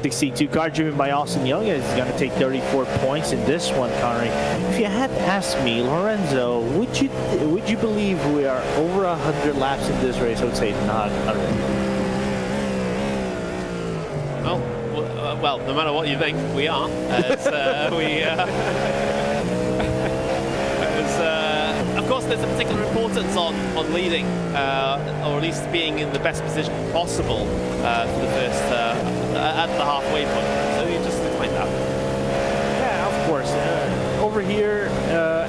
B: 62 car driven by Austin Young, is going to take 34 points in this one, Connery. If you had asked me, Lorenzo, would you believe we are over 100 laps in this race? I would say not.
C: Well, no matter what you think, we are. Of course, there's a particular importance on leading, or at least being in the best position possible for the first at the halfway point. So you just explain that.
B: Yeah, of course. Over here,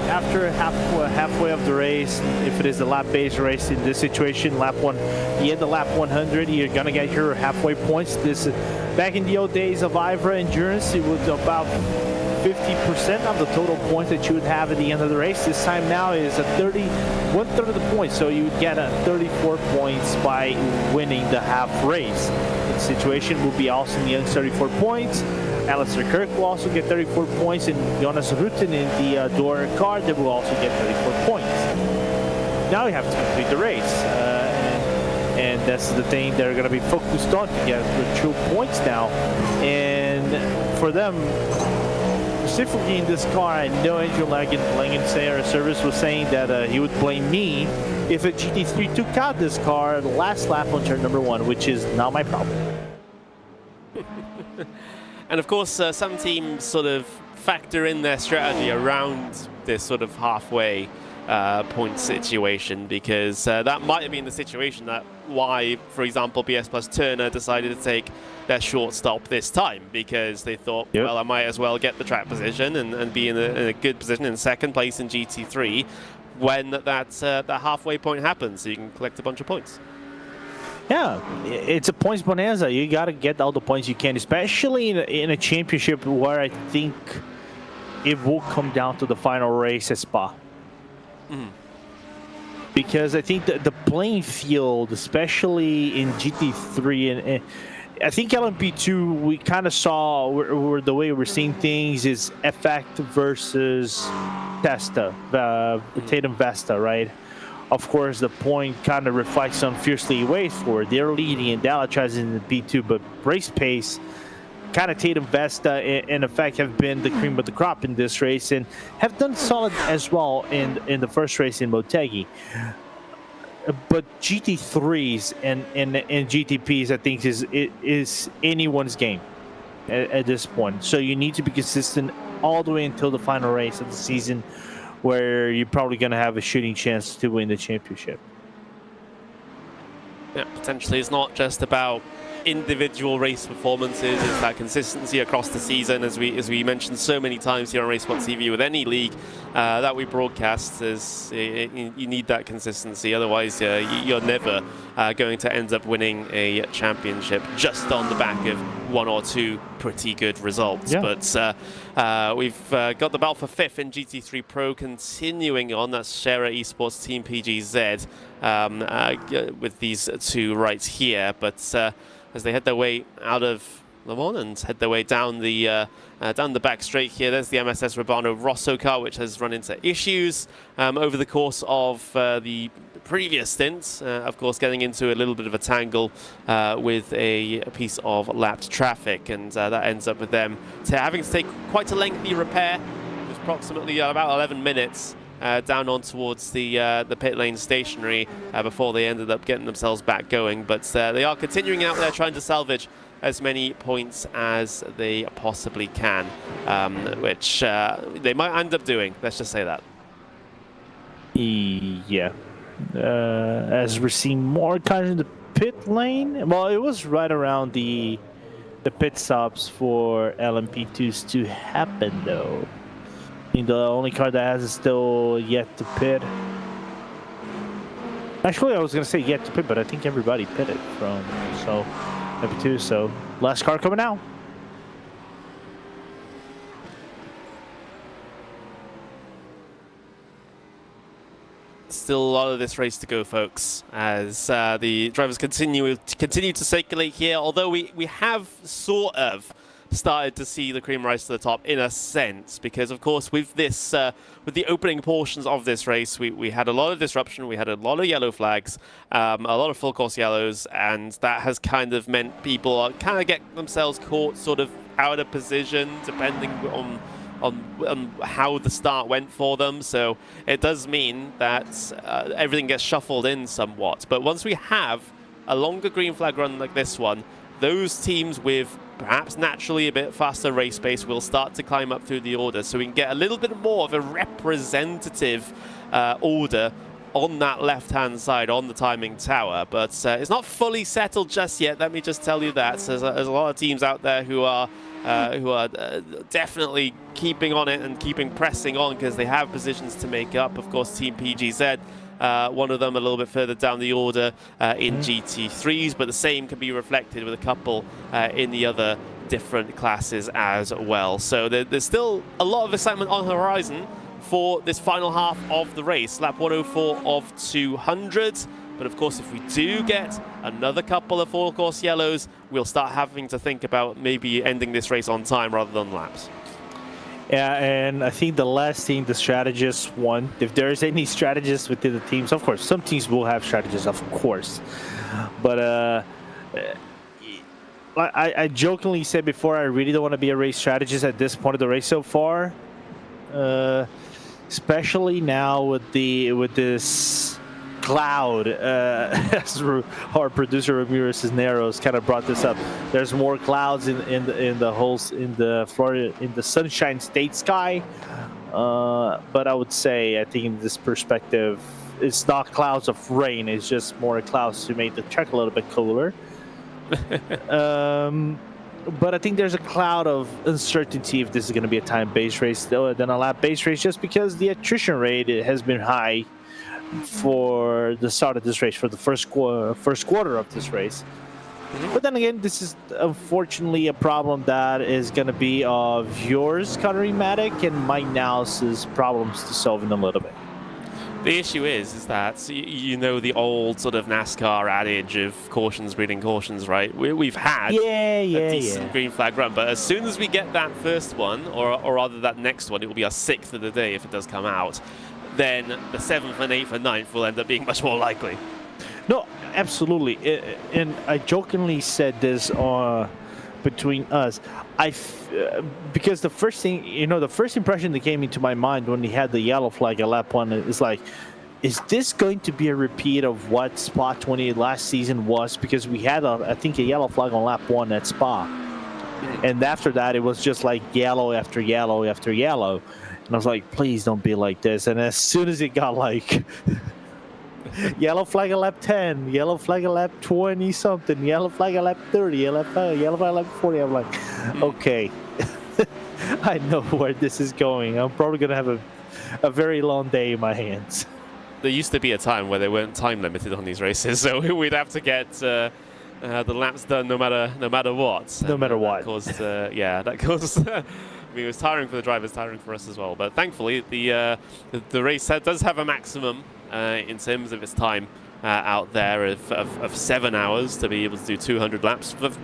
B: after halfway of the race, if it is a lap-based race in this situation, lap 1, you end the lap 100, you're gonna get your halfway points. This back in the old days of IVRA endurance, it was about 50% of the total points that you would have at the end of the race. This time now is a 1/3 of the points, so you would get 34 points by winning the half race. The situation will be Austin Young's 34 points. Alistair Kirk will also get 34 points, and Jonas Rutten in the Door car, they will also get 34 points. now you have to complete the race. And that's the thing they're going to be focused on to get the true points now. And for them, specifically in this car, I know Andrew Langensayer service was saying that he would blame me if a GT3 took out this car the last lap on turn number 1, which is not my problem.
C: And of course, some teams sort of factor in their strategy around this sort of halfway point situation, because that might have been the situation that why, for example, BS Plus Turner decided to take their short stop this time, because they thought, well, I might as well get the track position and be in a good position in second place in GT3 when that halfway point happens, so you can collect a bunch of points.
B: Yeah, it's a points bonanza. You got to get all the points you can, especially in a championship where I think it will come down to the final race at Spa. Because I think the playing field, especially in GT3, and I think LMP2, we kind of saw where the way we're seeing things is Effect versus Testa, Tatum Vesta, right? Of course, the point kind of reflects on Fiercely Waits for they're leading and Dalla tries in the P2, but race pace, kind of Tatum Vesta in effect have been the cream of the crop in this race and have done solid as well in the first race in Motegi. But GT3s and GTPs, I think, is anyone's game at this point. So you need to be consistent all the way until the final race of the season, where you're probably going to have a shooting chance to win the championship.
C: Yeah, potentially it's not just about individual race performances, it's that consistency across the season, as we mentioned so many times here on RaceSpotTV with any league that we broadcast. You need that consistency, otherwise you're never going to end up winning a championship just on the back of one or two pretty good results. Yeah. But we've got the battle for 5th in GT3 Pro continuing on. That's Shera Esports Team PGZ with these two right here. But as they head their way out of Le Mans and head their way down the back straight here, there's the MSS Urbano Rosso car, which has run into issues over the course of the previous stint, of course getting into a little bit of a tangle with a piece of lapped traffic, and that ends up with them having to take quite a lengthy repair. It was approximately about 11 minutes down on towards the pit lane stationary before they ended up getting themselves back going. But they are continuing out there trying to salvage as many points as they possibly can, which they might end up doing. Let's just say that.
B: Yeah. As we're seeing more cars in the pit lane. Well, it was right around the pit stops for LMP2s to happen, though. I think the only car that has still yet to pit. Actually, I was going to say yet to pit, but I think everybody pitted from LMP2. So last car coming out.
C: Still a lot of this race to go, folks, as the drivers continue to circulate here. Although we have sort of started to see the cream rise to the top in a sense, because of course with this with the opening portions of this race, we had a lot of disruption, we had a lot of yellow flags, a lot of full course yellows, and that has kind of meant people kind of get themselves caught sort of out of position depending on how the start went for them. So it does mean that everything gets shuffled in somewhat. But once we have a longer green flag run like this one, those teams with perhaps naturally a bit faster race pace will start to climb up through the order, so we can get a little bit more of a representative order on that left-hand side on the timing tower. But it's not fully settled just yet, let me just tell you that. So there's a lot of teams out there who are definitely keeping on it and keeping pressing on because they have positions to make up. Of course, Team PGZ, one of them a little bit further down the order in GT3s, but the same can be reflected with a couple in the other different classes as well. So there's still a lot of excitement on the horizon for this final half of the race, lap 104 of 200. But of course, if we do get another couple of full course yellows, we'll start having to think about maybe ending this race on time rather than laps.
B: Yeah, and I think the last team, the strategists, won. If there's any strategists within the teams, of course, some teams will have strategists, of course. But I jokingly said before, I really don't want to be a race strategist at this point of the race so far. Especially now with this cloud, as our producer Ramiro Cisneros kind of brought this up. There's more clouds in the Sunshine State sky. But I would say, I think in this perspective, it's not clouds of rain. It's just more clouds to make the track a little bit cooler. But I think there's a cloud of uncertainty if this is going to be a time-based race than a lap-based race, just because the attrition rate has been high for the start of this race, for the first quarter of this race. But then again, this is unfortunately a problem that is going to be of yours, Connery Matic, and Mike Now's problems to solve in a little bit.
C: The issue is that you know the old sort of NASCAR adage of cautions breeding cautions, right? We've had a decent green flag run, but as soon as we get that first one, or rather that next one, it will be our 6th of the day if it does come out, then the 7th and 8th and 9th will end up being much more likely.
B: No, absolutely. And I jokingly said this between us. Because the first thing, the first impression that came into my mind when he had the yellow flag at lap 1 is like, is this going to be a repeat of what Spot 28 last season was? Because we had, I think, a yellow flag on lap 1 at Spa. And after that, it was just like yellow after yellow after yellow. And I was like, please don't be like this. And as soon as it got like yellow flag at lap 10, yellow flag at lap 20 something, yellow flag at lap 30, yellow flag at lap 40, I'm like, okay, I know where this is going. I'm probably going to have a very long day in my hands.
C: There used to be a time where they weren't time limited on these races, so we'd have to get the laps done no matter what.
B: No matter what.
C: That caused I mean, it was tiring for the drivers, tiring for us as well. But thankfully, the race does have a maximum in terms of its time out there of 7 hours to be able to do 200 laps. But,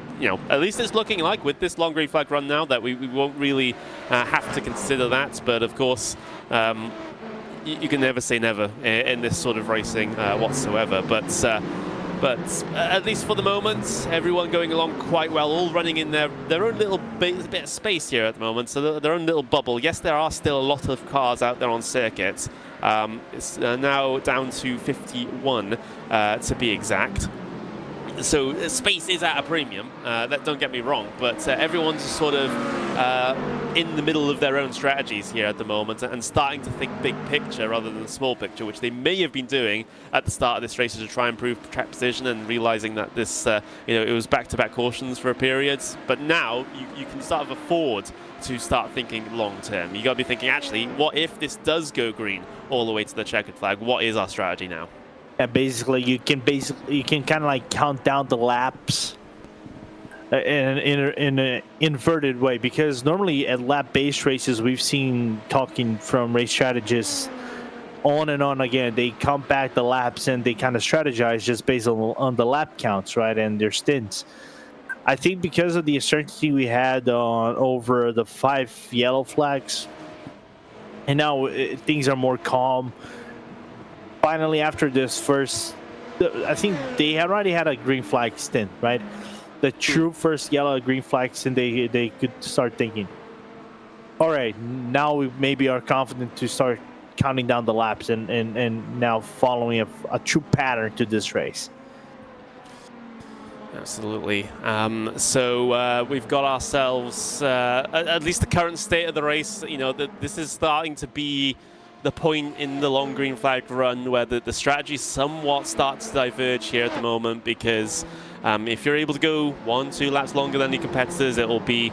C: at least it's looking like with this long green flag run now that we won't really have to consider that. But of course, you can never say never in this sort of racing whatsoever. But at least for the moment, everyone going along quite well, all running in their own little bit of space here at the moment, so their own little bubble. Yes, there are still a lot of cars out there on circuit. It's now down to 51 to be exact. So space is at a premium, don't get me wrong, but everyone's sort of in the middle of their own strategies here at the moment and starting to think big picture rather than small picture, which they may have been doing at the start of this race to try and improve track position and realizing that this, it was back-to-back cautions for a period. But now you can sort of afford to start thinking long-term. You got to be thinking, actually, what if this does go green all the way to the checkered flag? What is our strategy now?
B: And basically, you can kind of like count down the laps in an inverted way, because normally at lap-based races, we've seen, talking from race strategists on and on again, they count back the laps and they kind of strategize just based on the lap counts, right, and their stints. I think because of the uncertainty we had over the 5 yellow flags, and now things are more calm. Finally, after this first, I think they had already had a green flag stint, right? The true first yellow green flag stint, they could start thinking, all right, now we maybe are confident to start counting down the laps and now following a true pattern to this race.
C: Absolutely. So we've got ourselves, at least the current state of the race, this is starting to be the point in the long green flag run where the strategy somewhat starts to diverge here at the moment, because if you're able to go 1-2 laps longer than your competitors, it will be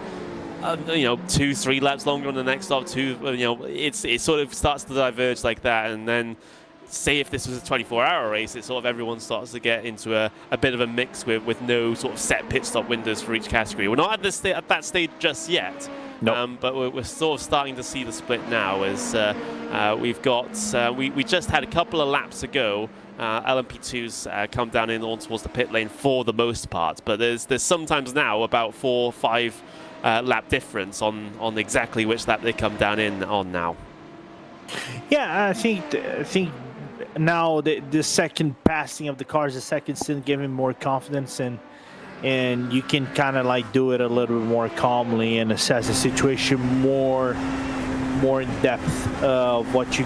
C: 2-3 laps longer on the next stop. It sort of starts to diverge like that, and then say if this was a 24-hour race, it sort of everyone starts to get into a bit of a mix with no sort of set pit stop windows for each category. We're not at that stage just yet. Nope. But we're sort of starting to see the split now, as we've got, we just had a couple of laps ago. LMP2s come down in on towards the pit lane for the most part, but there's sometimes now about 4 or 5 lap difference on exactly which lap they come down in on now.
B: Yeah, I think now the second passing of the cars, the second stint, gave him more confidence, and you can kind of like do it a little bit more calmly and assess the situation more in depth of what you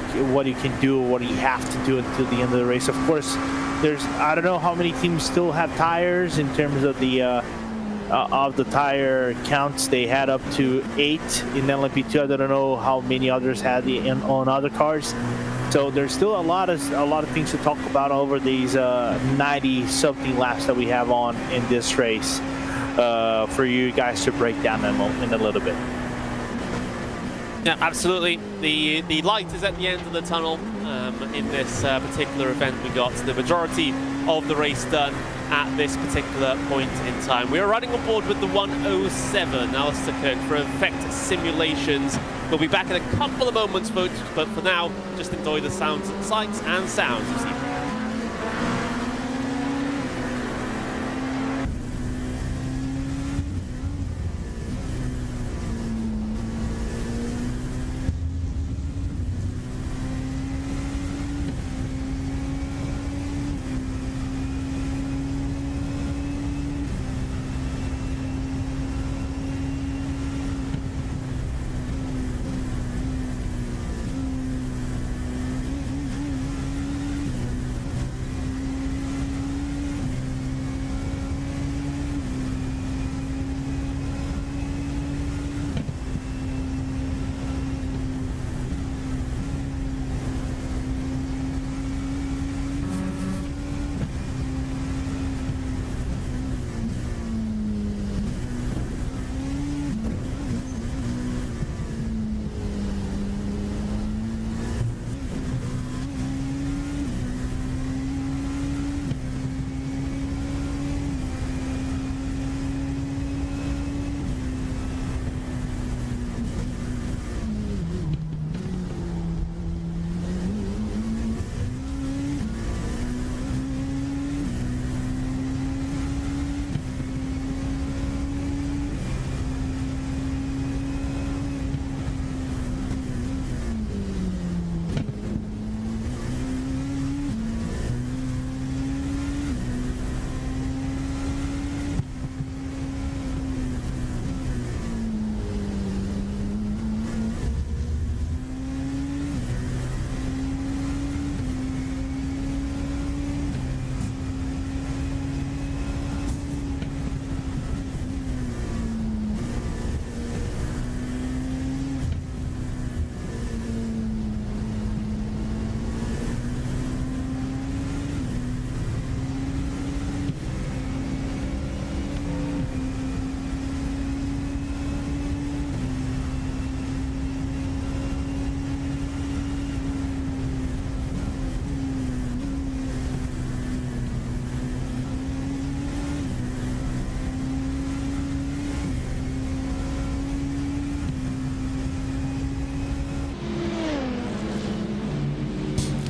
B: can do, what you have to do until the end of the race. Of course, I don't know how many teams still have tires in terms of the tire counts. They had up to 8 in LMP2. I don't know how many others had on other cars. So there's still a lot of things to talk about over these 90-something laps that we have on in this race for you guys to break down in a little bit.
C: Yeah, absolutely. The light is at the end of the tunnel in this particular event. We got the majority of the race done at this particular point in time. We are riding on board with the 107, Alistair Kirk, for effect simulations. We'll be back in a couple of moments, folks, but for now, just enjoy the sounds, sights and sounds of Sebring.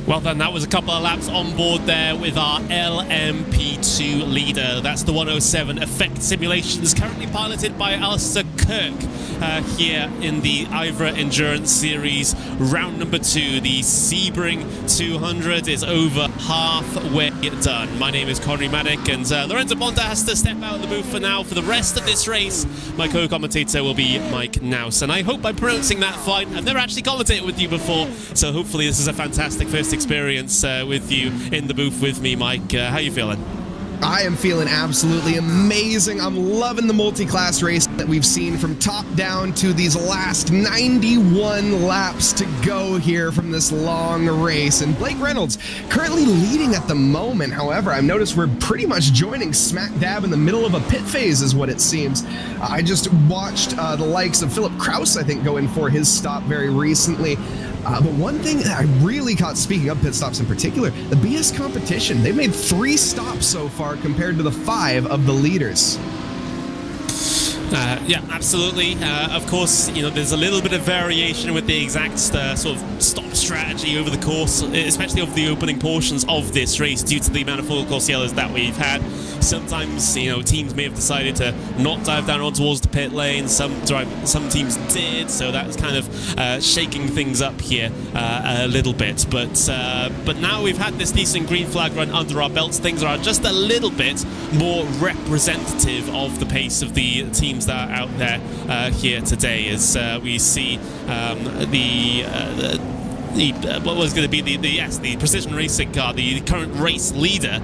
C: Well then, that was a couple of laps on board there with our LMP2 leader. That's the 107 Effect Simulations, currently piloted by Alistair Kirk here in the IVRA Endurance Series. Round number 2, the Sebring 200 is over halfway done. My name is Conry Maddock, and Lorenzo Bonta has to step out of the booth for now. For the rest of this race, my co-commentator will be Mike Naus, and I hope I'm pronouncing that fine. I've never actually commentated with you before, so hopefully this is a fantastic first experience with you in the booth with me, Mike. How you feeling?
D: I am feeling absolutely amazing. I'm loving the multi-class race that we've seen from top down to these last 91 laps to go here from this long race. And Blake Reynolds currently leading at the moment. However, I've noticed we're pretty much joining smack dab in the middle of a pit phase is what it seems. I just watched the likes of Philip Kraus, I think, go in for his stop very recently. But one thing that I really caught, speaking of pit stops in particular, the BS competition. They've made 3 stops so far compared to the 5 of the leaders.
C: Yeah, absolutely. Of course, you know, there's a little bit of variation with the exact sort of stop strategy over the course, especially over the opening portions of this race, due to the mana full course yellows that we've had. Sometimes, you know, teams may have decided to not dive down on towards the pit lane. Some teams did, so that's kind of shaking things up here a little bit. But now we've had this decent green flag run under our belts. Things are just a little bit more representative of the pace of the teams that are out there here today, as we see what was going to be the precision racing car, the current race leader,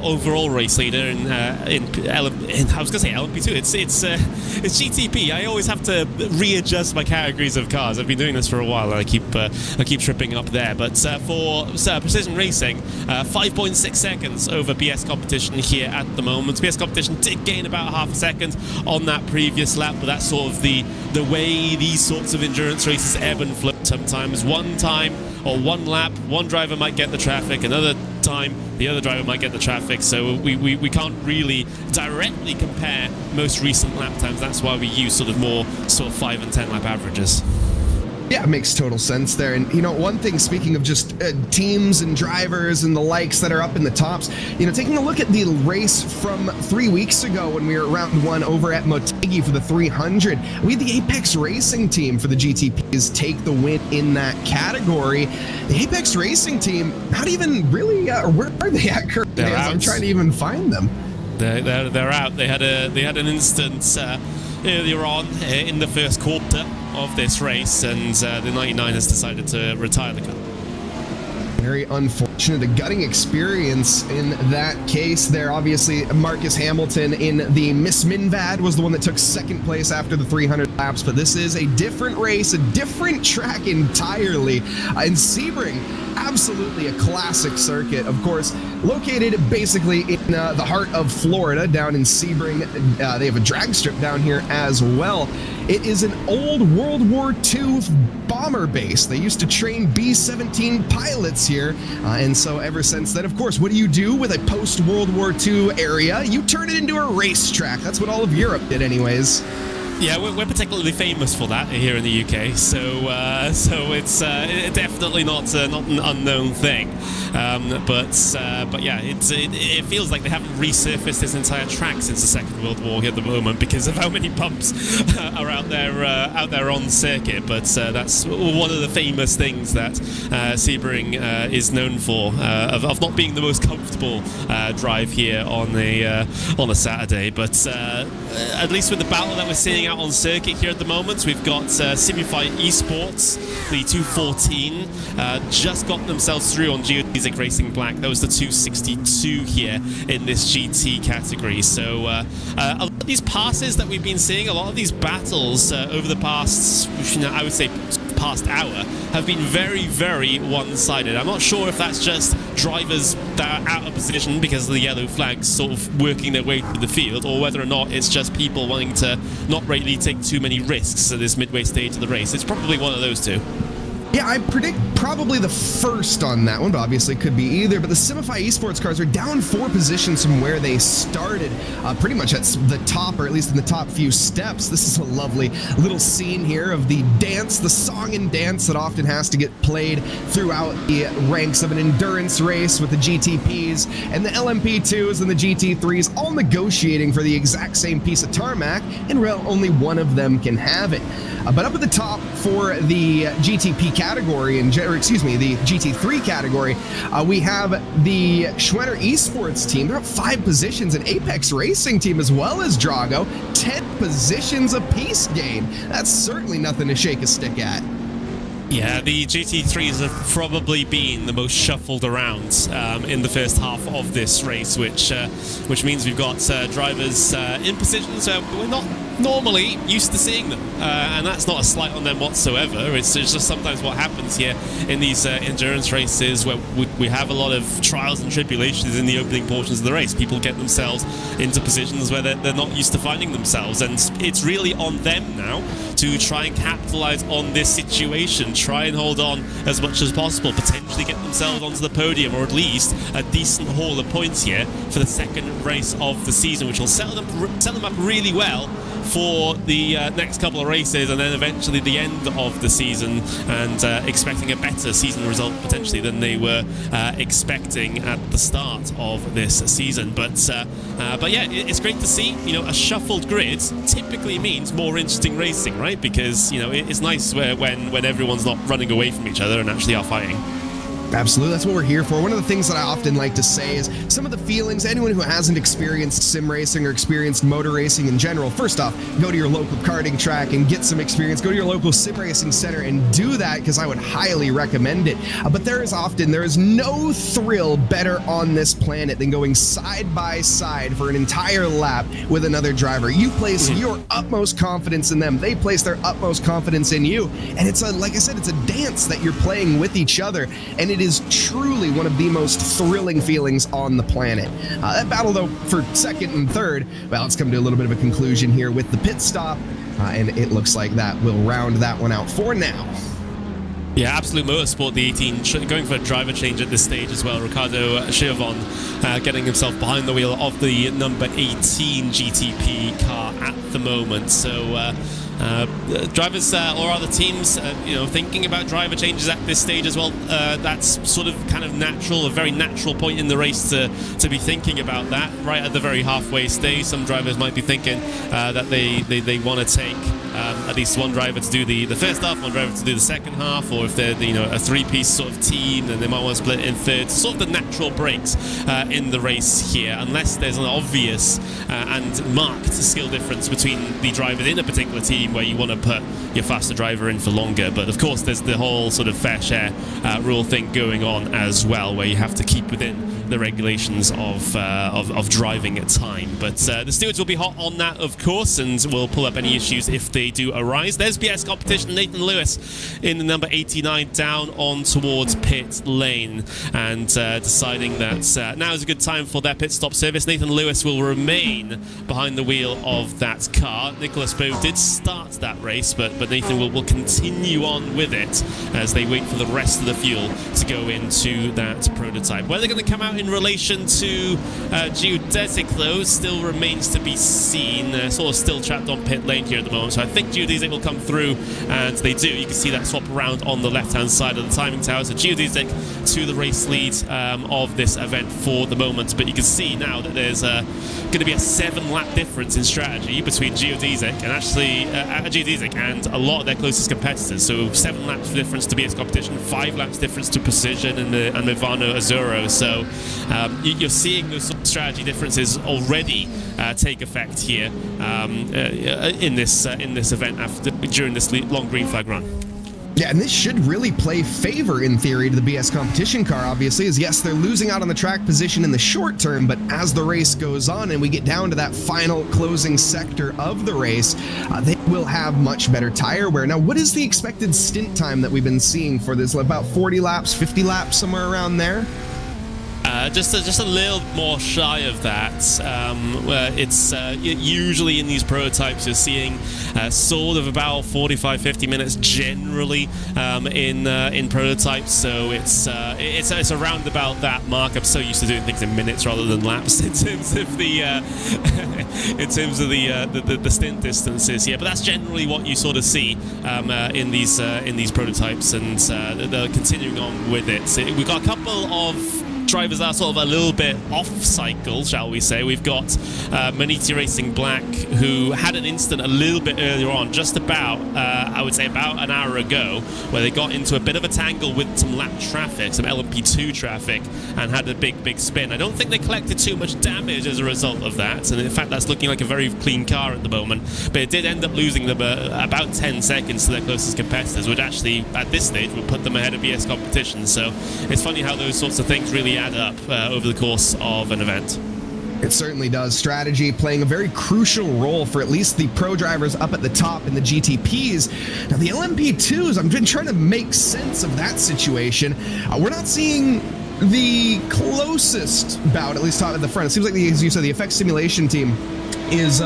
C: overall race leader in I was going to say LMP2. It's GTP. I always have to readjust my categories of cars. I've been doing this for a while, and I keep tripping up there. But for precision racing, 5.6 seconds over BS competition here at the moment. BS competition did gain about half a second on that previous lap, but that's sort of the way these sorts of endurance races ebb and flow. Sometimes one time or one lap, one driver might get the traffic, another time the other driver might get the traffic, so we can't really directly compare most recent lap times. That's why we use sort of 5 and 10 lap averages.
D: Yeah, it makes total sense there. And, you know, one thing, speaking of just teams and drivers and the likes that are up in the tops, you know, taking a look at the race from 3 weeks ago when we were at round 1 over at Motegi for the 300, we had the Apex Racing team for the GTPs take the win in that category. The Apex Racing team, not even really, where are they at currently? I'm trying to even find them.
C: They're out. They had an instance earlier on in the first quarter of this race, and the 99 has decided to retire the car.
D: Very unfortunate, a gutting experience in that case there. Obviously, Marcus Hamilton in the Miss Minvad was the one that took second place after the 300 laps, but this is a different race, a different track entirely. In Sebring, absolutely a classic circuit, of course, located basically in the heart of Florida, down in Sebring. They have a drag strip down here as well. It is an old World War II bomber base. They used to train B-17 pilots here, and so ever since then, of course, what do you do with a post-World War II area? You turn it into a racetrack. That's what all of Europe did anyways.
C: Yeah, we're particularly famous for that here in the UK, so it's definitely not an unknown thing. But yeah, it feels like they haven't resurfaced this entire track since the Second World War here at the moment because of how many bumps are out there on circuit. But that's one of the famous things that Sebring is known for, of not being the most comfortable drive here on a Saturday. But at least with the battle that we're seeing out on circuit here at the moment, we've got Simify Esports, the 214, just got themselves through on Geodesic Racing Black. That was the 262 here in this GT category. So a lot of these passes that we've been seeing, a lot of these battles over the past, I would say, past hour, have been very, very one-sided. I'm not sure if that's just drivers that are out of position because of the yellow flags sort of working their way through the field, or whether or not it's just people wanting to not really take too many risks at this midway stage of the race. It's probably one of those two.
D: Yeah, I predict probably the first on that one, but obviously it could be either. But the Simify Esports cars are down 4 positions from where they started, pretty much at the top, or at least in the top few steps. This is a lovely little scene here of the dance, the song and dance that often has to get played throughout the ranks of an endurance race, with the GTPs and the LMP2s and the GT3s all negotiating for the exact same piece of tarmac, and only one of them can have it. But up at the top for the GTP category, the GT3 category, we have the Schwenner Esports team. They're up 5 positions, an Apex Racing team as well as Drago, 10 positions apiece gain. That's certainly nothing to shake a stick at.
C: Yeah, the GT3s have probably been the most shuffled around in the first half of this race, which means we've got drivers in positions we're not normally used to seeing them, and that's not a slight on them whatsoever. It's just sometimes what happens here in these endurance races, where we have a lot of trials and tribulations in the opening portions of the race. People get themselves into positions where they're not used to finding themselves, and it's really on them now to try and capitalize on this situation, try and hold on as much as possible, potentially get themselves onto the podium, or at least a decent haul of points here for the second race of the season, which will set them up really well for the next couple of races, and then eventually the end of the season, and expecting a better season result potentially than they were expecting at the start of this season. But yeah, it's great to see. You know, a shuffled grid typically means more interesting racing, right? Because, you know, it's nice when everyone's not running away from each other and actually are fighting.
D: Absolutely, that's what we're here for. One of the things that I often like to say is some of the feelings, anyone who hasn't experienced sim racing or experienced motor racing in general, first off, go to your local karting track and get some experience. Go to your local sim racing center and do that, because I would highly recommend it. But there is no thrill better on this planet than going side by side for an entire lap with another driver. You place your utmost confidence in them, they place their utmost confidence in you, and it's like I said, it's a dance that you're playing with each other, and it is truly one of the most thrilling feelings on the planet. That battle, though, for second and third, well, it's come to a little bit of a conclusion here with the pit stop, and it looks like that will round that one out for now.
C: Yeah, Absolute Motorsport, the 18, going for a driver change at this stage as well. Ricardo Chirvon getting himself behind the wheel of the number 18 GTP car at the moment. So drivers or other teams, you know, thinking about driver changes at this stage as well. That's sort of kind of natural, a very natural point in the race to be thinking about that right at the very halfway stage. Some drivers might be thinking that they want to take at least one driver to do the first half, one driver to do the second half, or if they're, you know, a three-piece sort of team, then they might want to split in thirds. Sort of the natural breaks in the race here, unless there's an obvious and marked skill difference between the drivers in a particular team where you want to put your faster driver in for longer. But of course, there's the whole sort of fair share rule thing going on as well, where you have to keep within the regulations of driving at time. But the stewards will be hot on that, of course, and will pull up any issues if they do arise. There's BS competition. Nathan Lewis in the number 89 down on towards pit lane, and deciding that now is a good time for their pit stop service. Nathan Lewis will remain behind the wheel of that car. Nicholas Bowe did start that race, but Nathan will continue on with it as they wait for the rest of the fuel to go into that prototype. Where they're going to come out in relation to Geodetic, though, still remains to be seen. They're sort of still trapped on pit lane here at the moment, so I think Geodesic will come through, and they do. You can see that swap around on the left-hand side of the timing tower. So Geodesic to the race lead of this event for the moment, but you can see now that there's going to be a 7-lap difference in strategy between Geodesic and actually Geodesic and a lot of their closest competitors. So 7 laps difference to BS competition, 5 laps difference to Precision and Mivano Azuro. So you're seeing those sort of strategy differences already take effect here in this event during this long green flag run.
D: Yeah, and this should really play favor, in theory, to the BS competition car, obviously, as yes, they're losing out on the track position in the short term, but as the race goes on and we get down to that final closing sector of the race, they will have much better tire wear. Now, what is the expected stint time that we've been seeing for this? About 40 laps, 50 laps, somewhere around there?
C: Just a little more shy of that. It's usually in these prototypes you're seeing sort of about 45-50 minutes generally in prototypes. So it's around about that mark. I'm so used to doing things in minutes rather than laps in terms of the the stint distances here. But that's generally what you sort of see in these prototypes, and they're continuing on with it. So we've got a couple of drivers are sort of a little bit off cycle, shall we say. We've got Maniti Racing Black, who had an incident a little bit earlier on, just about, I would say about an hour ago, where they got into a bit of a tangle with some lap traffic, some LMP2 traffic, and had a big spin. I don't think they collected too much damage as a result of that, and in fact that's looking like a very clean car at the moment, but it did end up losing them about 10 seconds to their closest competitors, which actually at this stage would put them ahead of BS competition. So it's funny how those sorts of things really add up over the course of an event.
D: It certainly does. Strategy playing a very crucial role for at least the pro drivers up at the top in the GTPs. Now the LMP2s, I've been trying to make sense of that situation. We're not seeing the closest bout, at least top at the front, it seems like, as you said, the effects simulation team is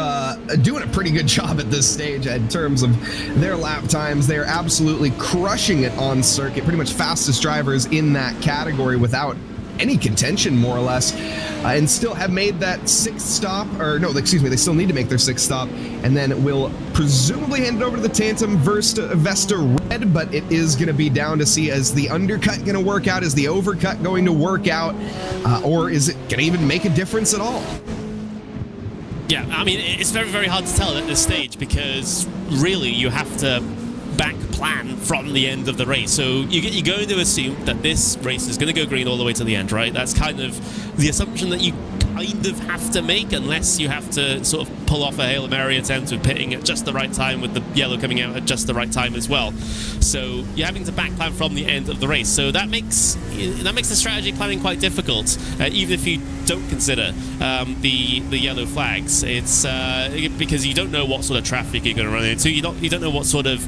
D: doing a pretty good job at this stage in terms of their lap times. They're absolutely crushing it on circuit, pretty much fastest drivers in that category without any contention, more or less, and still have made that sixth stop, or no, excuse me, they still need to make their sixth stop, and then will presumably hand it over to the Tandem Vesta Red, but it is going to be down to see, is the undercut going to work out, is the overcut going to work out, or is it going to even make a difference at all?
E: Yeah, I mean, it's very, very hard to tell at this stage because really you have to back plan from the end of the race. So you're going to assume that this race is going to go green all the way to the end, right? That's kind of the assumption that you kind of have to make, unless you have to sort of pull off a Hail Mary attempt with pitting at just the right time with the yellow coming out at just the right time as well. So you're having to back plan from the end of the race. So that makes the strategy planning quite difficult, even if you don't consider the yellow flags. It's because you don't know what sort of traffic you're going to run into. You don't know what sort of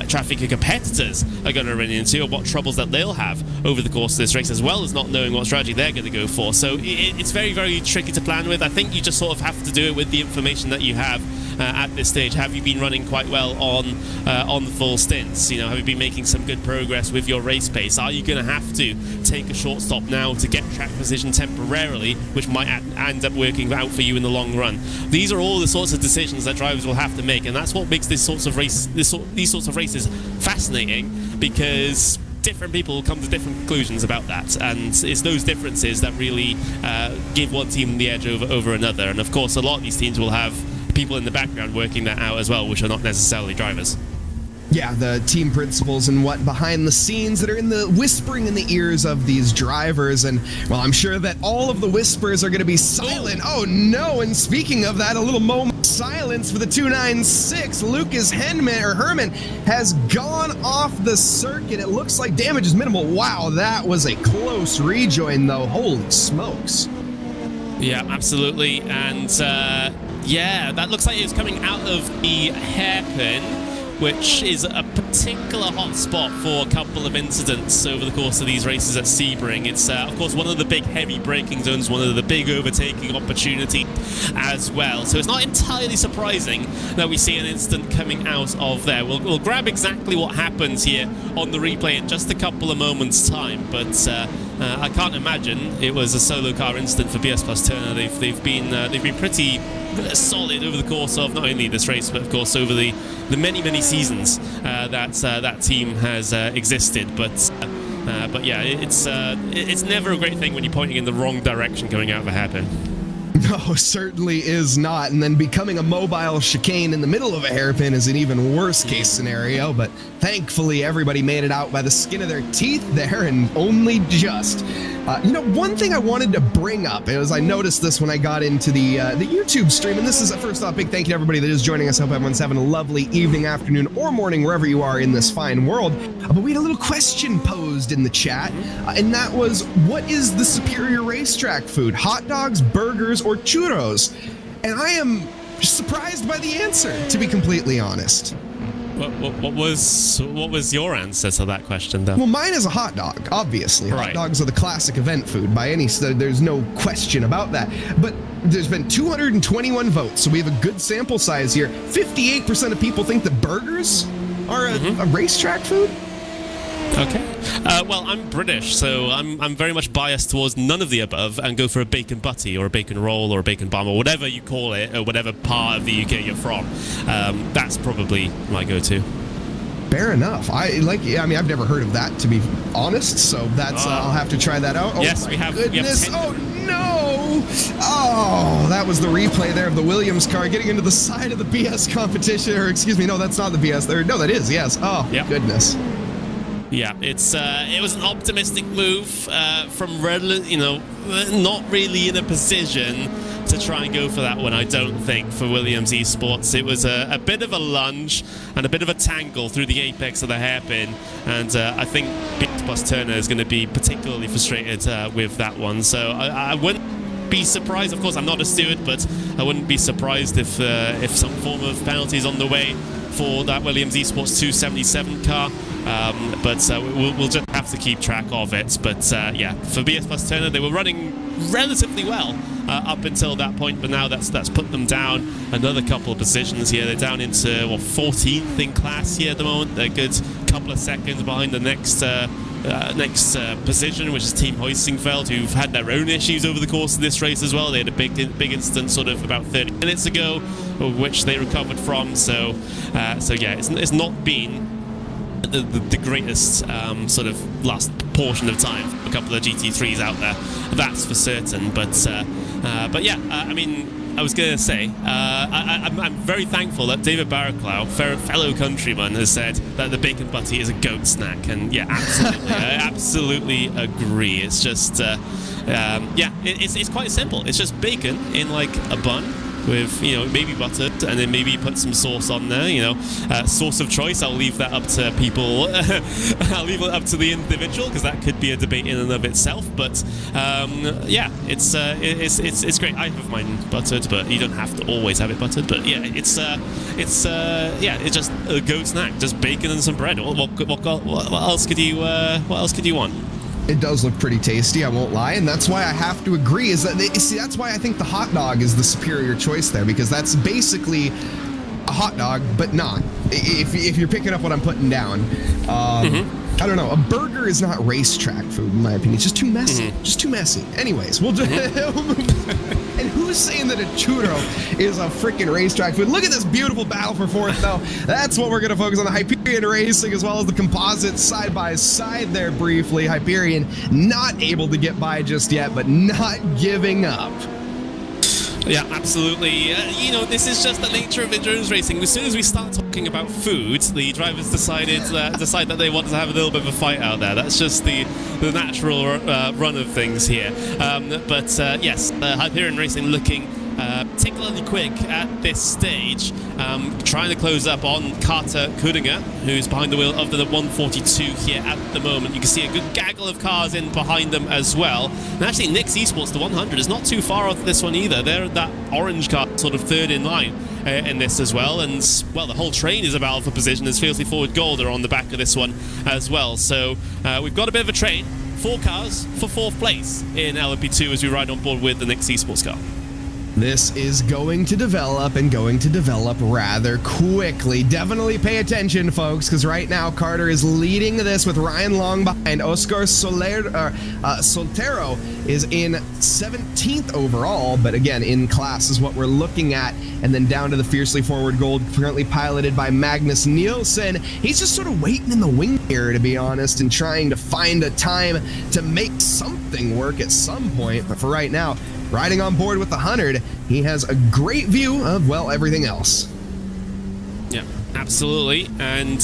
E: traffic your competitors are going to run into, or what troubles that they'll have over the course of this race, as well as not knowing what strategy they're going to go for. So it's very, very tricky to plan with. I think you just sort of have to do it with the information that you have at this stage. Have you been running quite well on the full stints? You know, have you been making some good progress with your race pace? Are you going to have to take a short stop now to get track position temporarily, which might end up working out for you in the long run? These are all the sorts of decisions that drivers will have to make, and that's what makes these sorts of races fascinating, because different people come to different conclusions about that, and it's those differences that really give one team the edge over another. And of course, a lot of these teams will have people in the background working that out as well, which are not necessarily drivers.
D: Yeah, the team principals and what behind the scenes that are in the whispering in the ears of these drivers. And well, I'm sure that all of the whispers are going to be silent. Oh no, and speaking of that, a little moment of silence for the 296. Lucas Herman has gone off the circuit. It looks like damage is minimal. Wow, that was a close rejoin though. Holy smokes.
E: Yeah, absolutely. And yeah, that looks like it was coming out of the hairpin, which is a particular hot spot for a couple of incidents over the course of these races at Sebring. It's, of course, one of the big heavy braking zones, one of the big overtaking opportunity as well. So it's not entirely surprising that we see an incident coming out of there. We'll grab exactly what happens here on the replay in just a couple of moments' time, but I can't imagine it was a solo car incident for BS Plus Turner. They've been pretty solid over the course of not only this race, but of course over the many seasons that team has existed. But yeah, it's never a great thing when you're pointing in the wrong direction going out of a hairpin.
D: No, certainly is not. And then becoming a mobile chicane in the middle of a hairpin is an even worse case scenario. But thankfully, everybody made it out by the skin of their teeth there, and only just. You know, one thing I wanted to bring up is I noticed this when I got into the YouTube stream, and this is, first off, big thank you to everybody that is joining us. I hope everyone's having a lovely evening, afternoon, or morning, wherever you are in this fine world. But we had a little question posed in the chat, and that was, what is the superior racetrack food? Hot dogs, burgers, or churros? And I am surprised by the answer, to be completely honest.
E: What was your answer to that question, though?
D: Well, mine is a hot dog, obviously.
E: Right.
D: Hot dogs are the classic event food by any, so there's no question about that. But there's been 221 votes, so we have a good sample size here. 58% of people think that burgers are a racetrack food.
E: Okay. Well, I'm British, so I'm very much biased towards none of the above, and go for a bacon butty or a bacon roll or a bacon bun or whatever you call it, or whatever part of the UK you're from. That's probably my go-to.
D: Fair enough. I mean, I've never heard of that, to be honest. So that's I'll have to try that out. Oh,
E: yes, we have.
D: Goodness! Oh no! Oh, that was the replay there of the Williams car getting into the side of the BS competition. Or excuse me, no, that's not the BS. There, no, that is. Yes. Oh, yep. Goodness.
E: Yeah, it was an optimistic move from Redland, you know, not really in a position to try and go for that one, I don't think, for Williams Esports. It was a bit of a lunge and a bit of a tangle through the apex of the hairpin, and I think BS Plus Turner is going to be particularly frustrated with that one. So I wouldn't be surprised. Of course, I'm not a steward, but I wouldn't be surprised if some form of penalty is on the way for that Williams Esports 277 car. But we'll just have have to keep track of it. But yeah, for BS Plus Turner, they were running relatively well up until that point, but now that's put them down another couple of positions here. They're down into 14th in class here at the moment. They're a good couple of seconds behind the next position, which is Team Hoistingfeld, who've had their own issues over the course of this race as well. They had a big incident sort of about 30 minutes ago, which they recovered from. So yeah, it's not been the greatest sort of last portion of time for a couple of GT3s out there, that's for certain. But yeah, I mean, I was going to say, I'm very thankful that David Barraclough, fellow countryman, has said that the bacon butty is a goat snack. And yeah, absolutely, I absolutely agree. It's just, yeah, it's quite simple. It's just bacon in like a bun with, you know, maybe butter, and then maybe put some sauce on there, you know. Sauce of choice, I'll leave that up to people. I'll leave it up to the individual, because that could be a debate in and of itself. But yeah, it's great. I have mine buttered, but you don't have to always have it buttered. But yeah, it's just a goat snack, just bacon and some bread. What else could you want?
D: It does look pretty tasty, I won't lie, and that's why I have to agree. That's why I think the hot dog is the superior choice there, because that's basically a hot dog, but not. If you're picking up what I'm putting down, I don't know. A burger is not racetrack food, in my opinion. It's just too messy. Just too messy. Anyways, we'll just. And who's saying that a churro is a freaking racetrack food? Look at this beautiful battle for fourth, though. That's what we're going to focus on. The Hyperion Racing, as well as the composites side by side there briefly. Hyperion not able to get by just yet, but not giving up.
E: Yeah, absolutely. You know, this is just the nature of endurance racing. As soon as we start talking about food, the drivers decide that they want to have a little bit of a fight out there. That's just the natural run of things here. But yes, Hyperion Racing looking particularly quick at this stage, trying to close up on Carter Kudinger, who's behind the wheel of the 142 here at the moment. You can see a good gaggle of cars in behind them as well. And actually, Nick's Esports, the 100, is not too far off this one either. They're that orange car, sort of third in line in this as well. And, well, the whole train is about for position as Fiercely Forward Gold are on the back of this one as well. So we've got a bit of a train. 4 cars for 4th place in LMP2 as we ride on board with the Nick's Esports car.
D: This is going to develop rather quickly. Definitely pay attention, folks, because right now Carter is leading this with Ryan Long behind. Oscar Soltero is in 17th overall, but again, in class is what we're looking at. And then down to the Fiercely Forward Gold, currently piloted by Magnus Nielsen. He's just sort of waiting in the wing here, to be honest, and trying to find a time to make something work at some point. But for right now, riding on board with the 100, he has a great view of, well, everything else.
E: Yeah, absolutely. And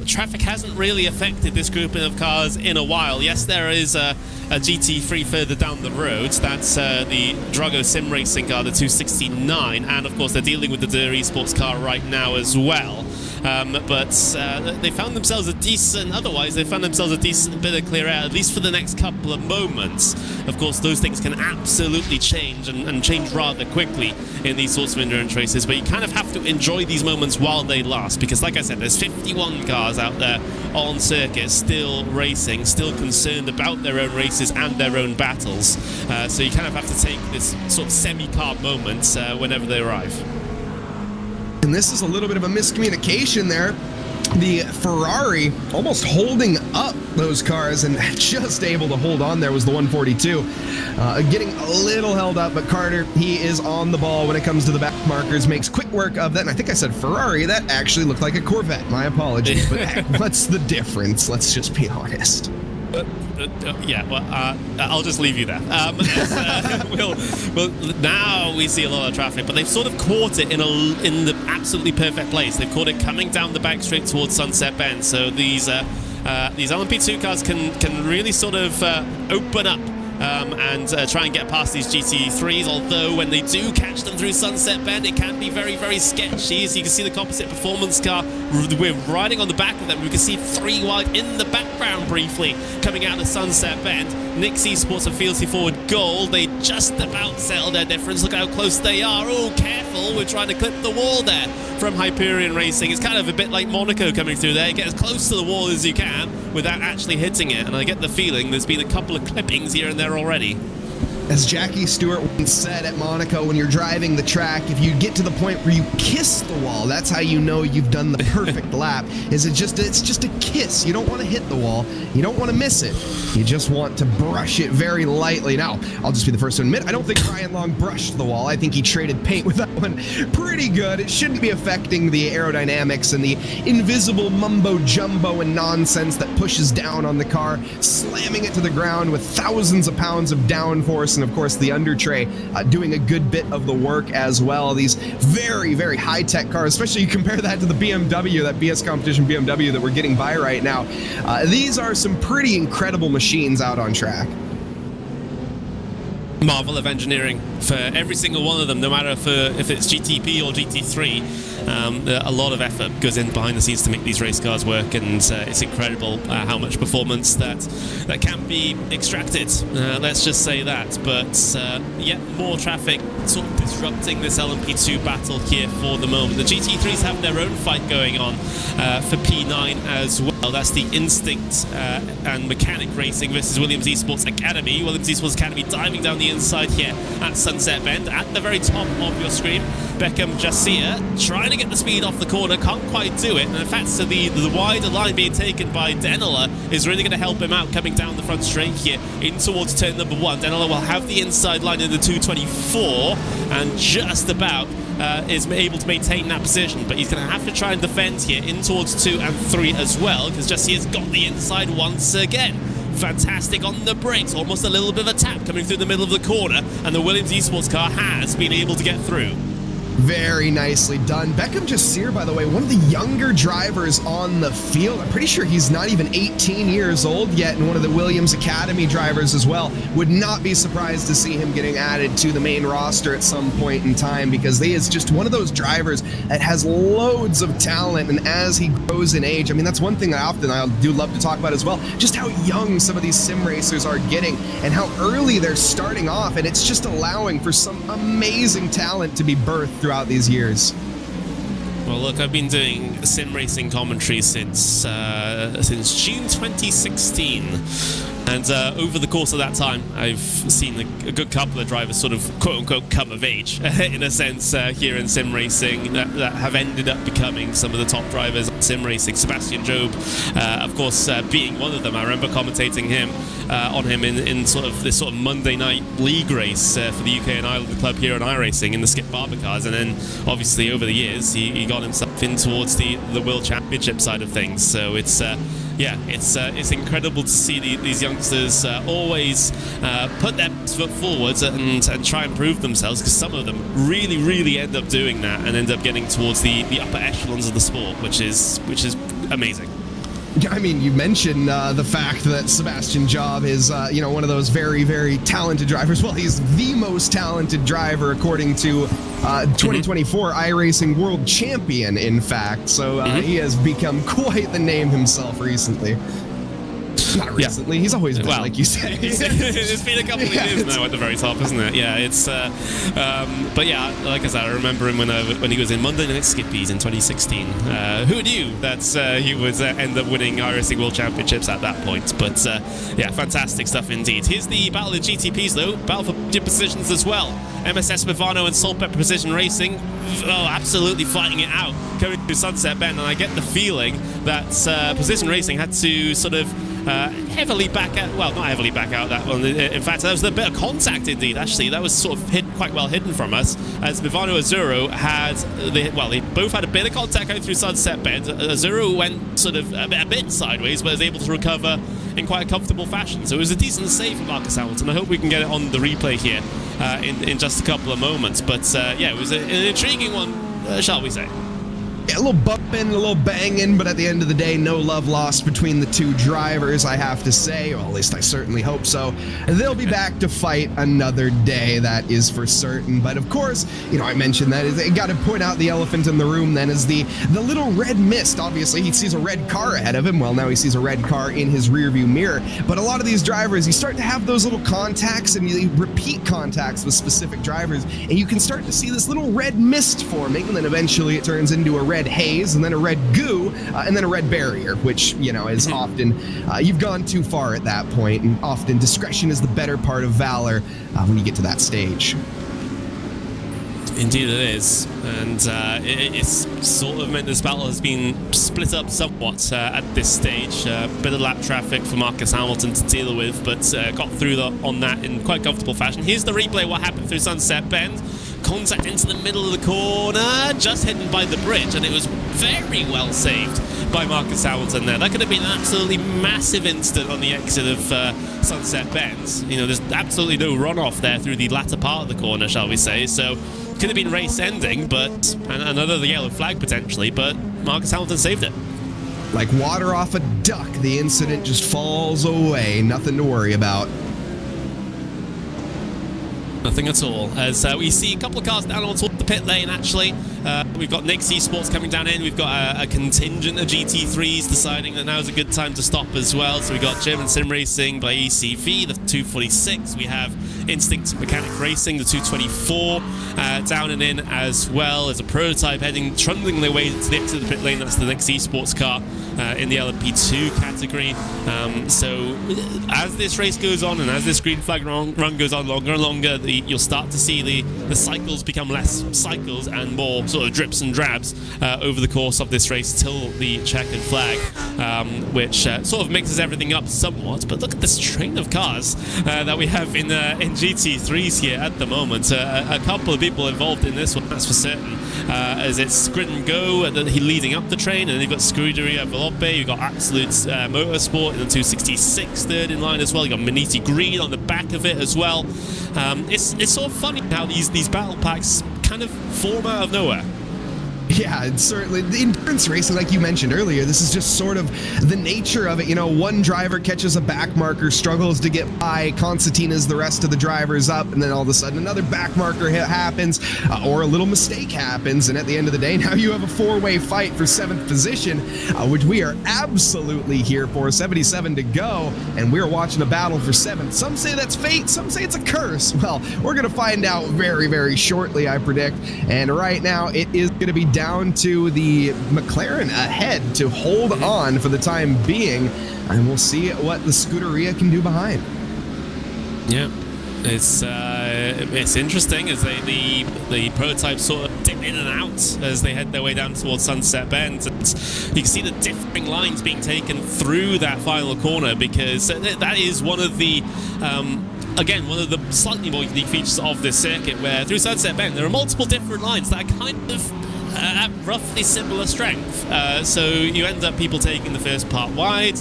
E: traffic hasn't really affected this grouping of cars in a while. Yes, there is a GT3 further down the road. That's the Drago Sim Racing car, the 269. And, of course, they're dealing with the Der Esports car right now as well. But they found themselves a decent bit of clear air, at least for the next couple of moments. Of course, those things can absolutely change and change rather quickly in these sorts of endurance races, but you kind of have to enjoy these moments while they last, because like I said, there's 51 cars out there on circuit still racing, still concerned about their own races and their own battles. So you kind of have to take this sort of semi-carb moment whenever they arrive.
D: And this is a little bit of a miscommunication there. The Ferrari almost holding up those cars and just able to hold on there was the 142. Getting a little held up, but Carter, he is on the ball when it comes to the back markers, makes quick work of that. And I think I said Ferrari, that actually looked like a Corvette. My apologies, but heck, what's the difference? Let's just be honest.
E: Yeah, well, I'll just leave you there. Well, now we see a lot of traffic, but they've sort of caught it in the absolutely perfect place. They've caught it coming down the back straight towards Sunset Bend. So these LMP2 cars can really sort of open up and try and get past these GT3s, although when they do catch them through Sunset Bend, it can be very, very sketchy. As you can see, the composite performance car, we're riding on the back of them. We can see 3 wide in the background briefly coming out of Sunset Bend. Nix Esports and Fealty Forward Gold, they just about settle their difference. Look how close they are. Oh, careful, we're trying to clip the wall there from Hyperion Racing. It's kind of a bit like Monaco coming through there. Get as close to the wall as you can without actually hitting it, and I get the feeling there's been a couple of clippings here and there already.
D: As Jackie Stewart once said at Monaco, when you're driving the track, if you get to the point where you kiss the wall, that's how you know you've done the perfect lap. It's just a kiss. You don't want to hit the wall. You don't want to miss it. You just want to brush it very lightly. Now, I'll just be the first to admit, I don't think Ryan Long brushed the wall. I think he traded paint with that one pretty good. It shouldn't be affecting the aerodynamics and the invisible mumbo jumbo and nonsense that pushes down on the car, slamming it to the ground with thousands of pounds of downforce. And of course the under tray doing a good bit of the work as well. These very, very high-tech cars, especially you compare that to the BMW, that BS competition BMW that we're getting by right now. These are some pretty incredible machines out on track.
E: Marvel of engineering for every single one of them, no matter if it's GTP or GT3. A lot of effort goes in behind the scenes to make these race cars work, and it's incredible how much performance that can be extracted. Let's just say that. But yet more traffic sort of disrupting this LMP2 battle here for the moment. The GT3s have their own fight going on for P9 as well. That's the Instinct and Mechanic Racing versus Williams Esports Academy. Williams Esports Academy diving down the inside here at Sunset Bend. At the very top of your screen, Beckham Jasia trying to get the speed off the corner, can't quite do it. And in fact, so the wider line being taken by Denela is really going to help him out coming down the front straight here in towards turn number 1. Denela will have the inside line in the 224 and just about is able to maintain that position, but he's going to have to try and defend here in towards 2 and 3 as well, because Jasia's got the inside once again. Fantastic on the brakes, almost a little bit of a tap coming through the middle of the corner, and the Williams Esports car has been able to get through.
D: Very nicely done. Beckham Jasir, by the way, one of the younger drivers on the field. I'm pretty sure he's not even 18 years old yet, and one of the Williams Academy drivers as well. Would not be surprised to see him getting added to the main roster at some point in time, because he is just one of those drivers that has loads of talent, and as he grows in age, I mean, that's one thing I do love to talk about as well, just how young some of these sim racers are getting and how early they're starting off, and it's just allowing for some amazing talent to be birthed throughout these years.
E: Well, look, I've been doing sim racing commentary since June 2016, and over the course of that time, I've seen a good couple of drivers sort of quote-unquote come of age, in a sense, here in sim racing that have ended up becoming some of the top drivers in sim racing. Sebastian Job, of course, being one of them. I remember commentating on him in sort of this sort of Monday night league race for the UK and Ireland club here in iRacing in the Skip Barber cars, and then obviously over the years he got himself in towards the World Championship side of things. So it's it's incredible to see these youngsters always put their best foot forwards and try and prove themselves, because some of them really end up doing that and end up getting towards the upper echelons of the sport, which is amazing.
D: I mean, you mentioned the fact that Sebastian Job is, one of those very talented drivers. Well, he's the most talented driver according to 2024 iRacing World Champion, in fact. So he has become quite the name himself recently. Not recently, he's always been, like you say.
E: It's been a couple of years now at the very top, isn't it? Yeah, it's. But yeah, like I said, I remember him when he was in Monday Night Skippies in 2016. Who knew that he would end up winning iRacing World Championships at that point? But yeah, fantastic stuff indeed. Here's the battle of GTPs, though. Battle for positions as well. MSS Movano and Saltpepper Precision Racing, absolutely fighting it out coming through Sunset Bend, and I get the feeling that Precision Racing had to sort of heavily back out. Well, not heavily back out that one. In fact, there was a bit of contact indeed. Actually, that was sort of quite well hidden from us, as Movano Azuro had. They both had a bit of contact going through Sunset Bend. Azuro went sort of a bit sideways, but was able to recover in quite a comfortable fashion. So it was a decent save for Marcus Hamilton. I hope we can get it on the replay here in just a couple of moments. But yeah, it was an intriguing one, shall we say.
D: a little bumping, a little banging, but at the end of the day, no love lost between the two drivers, I have to say. Well, at least I certainly hope so. They'll be back to fight another day, that is for certain. But of course, you know, I mentioned that. I got to point out the elephant in the room then is the little red mist. Obviously, he sees a red car ahead of him. Well, now he sees a red car in his rearview mirror. But a lot of these drivers, you start to have those little contacts and you repeat contacts with specific drivers, and you can start to see this little red mist forming, and then eventually it turns into a red haze, and then a red goo, and then a red barrier, which, you know, is often, you've gone too far at that point, and often discretion is the better part of valor when you get to that stage.
E: Indeed it is, and it's sort of meant this battle has been split up somewhat at this stage. Bit of lap traffic for Marcus Hamilton to deal with, but got through on that in quite comfortable fashion. Here's the replay, what happened through Sunset Bend. Contact into the middle of the corner, just hidden by the bridge, and it was very well saved by Marcus Hamilton there. That could have been an absolutely massive incident on the exit of Sunset Bend. You know, there's absolutely no runoff there through the latter part of the corner, shall we say, so could have been race ending, but and another yellow flag potentially, but Marcus Hamilton saved it.
D: Like water off a duck, the incident just falls away, nothing to worry about.
E: Nothing at all, as we see a couple of cars down towards the pit lane, actually. We've got Nix Esports coming down in. We've got a contingent of GT3s deciding that now is a good time to stop as well. So we've got German Sim Racing by ECV, the 246. We have Instinct Mechanic Racing, the 224, down and in as well as a prototype trundling their way to the exit of the pit lane. That's the Nix Esports car in the LMP2 category. So as this race goes on and as this green flag run goes on longer and longer, you'll start to see the cycles become less cycles and more sort of drips and drabs over the course of this race till the checkered flag, which sort of mixes everything up somewhat. But look at this train of cars that we have in GT3s here at the moment. A couple of people involved in this one, that's for certain, as it's Grid and Go leading up the train, and then you've got Scuderia Velope, you've got Absolute Motorsport in the 266 third in line as well, you've got Maniti Green on the back of it as well. It's sort of funny how these battle packs kind of form out of nowhere.
D: Yeah, it's certainly the endurance racing, like you mentioned earlier. This is just sort of the nature of it. You know, one driver catches a back marker, struggles to get by, concertinas the rest of the drivers up, and then all of a sudden another back marker hit happens, or a little mistake happens, and at the end of the day, now you have a four-way fight for 7th position, which we are absolutely here for. 77 to go, and we're watching a battle for 7th. Some say that's fate, some say it's a curse. Well, we're going to find out very, very shortly, I predict, and right now it is going to be down to the McLaren ahead to hold on for the time being, and we'll see what the Scuderia can do behind. Yeah,
E: it's interesting as the prototypes sort of dip in and out as they head their way down towards Sunset Bend, and you can see the differing lines being taken through that final corner, because that is one of the again, one of the slightly more unique features of this circuit, where through Sunset Bend there are multiple different lines that are kind of at roughly similar strength, so you end up people taking the first part wide,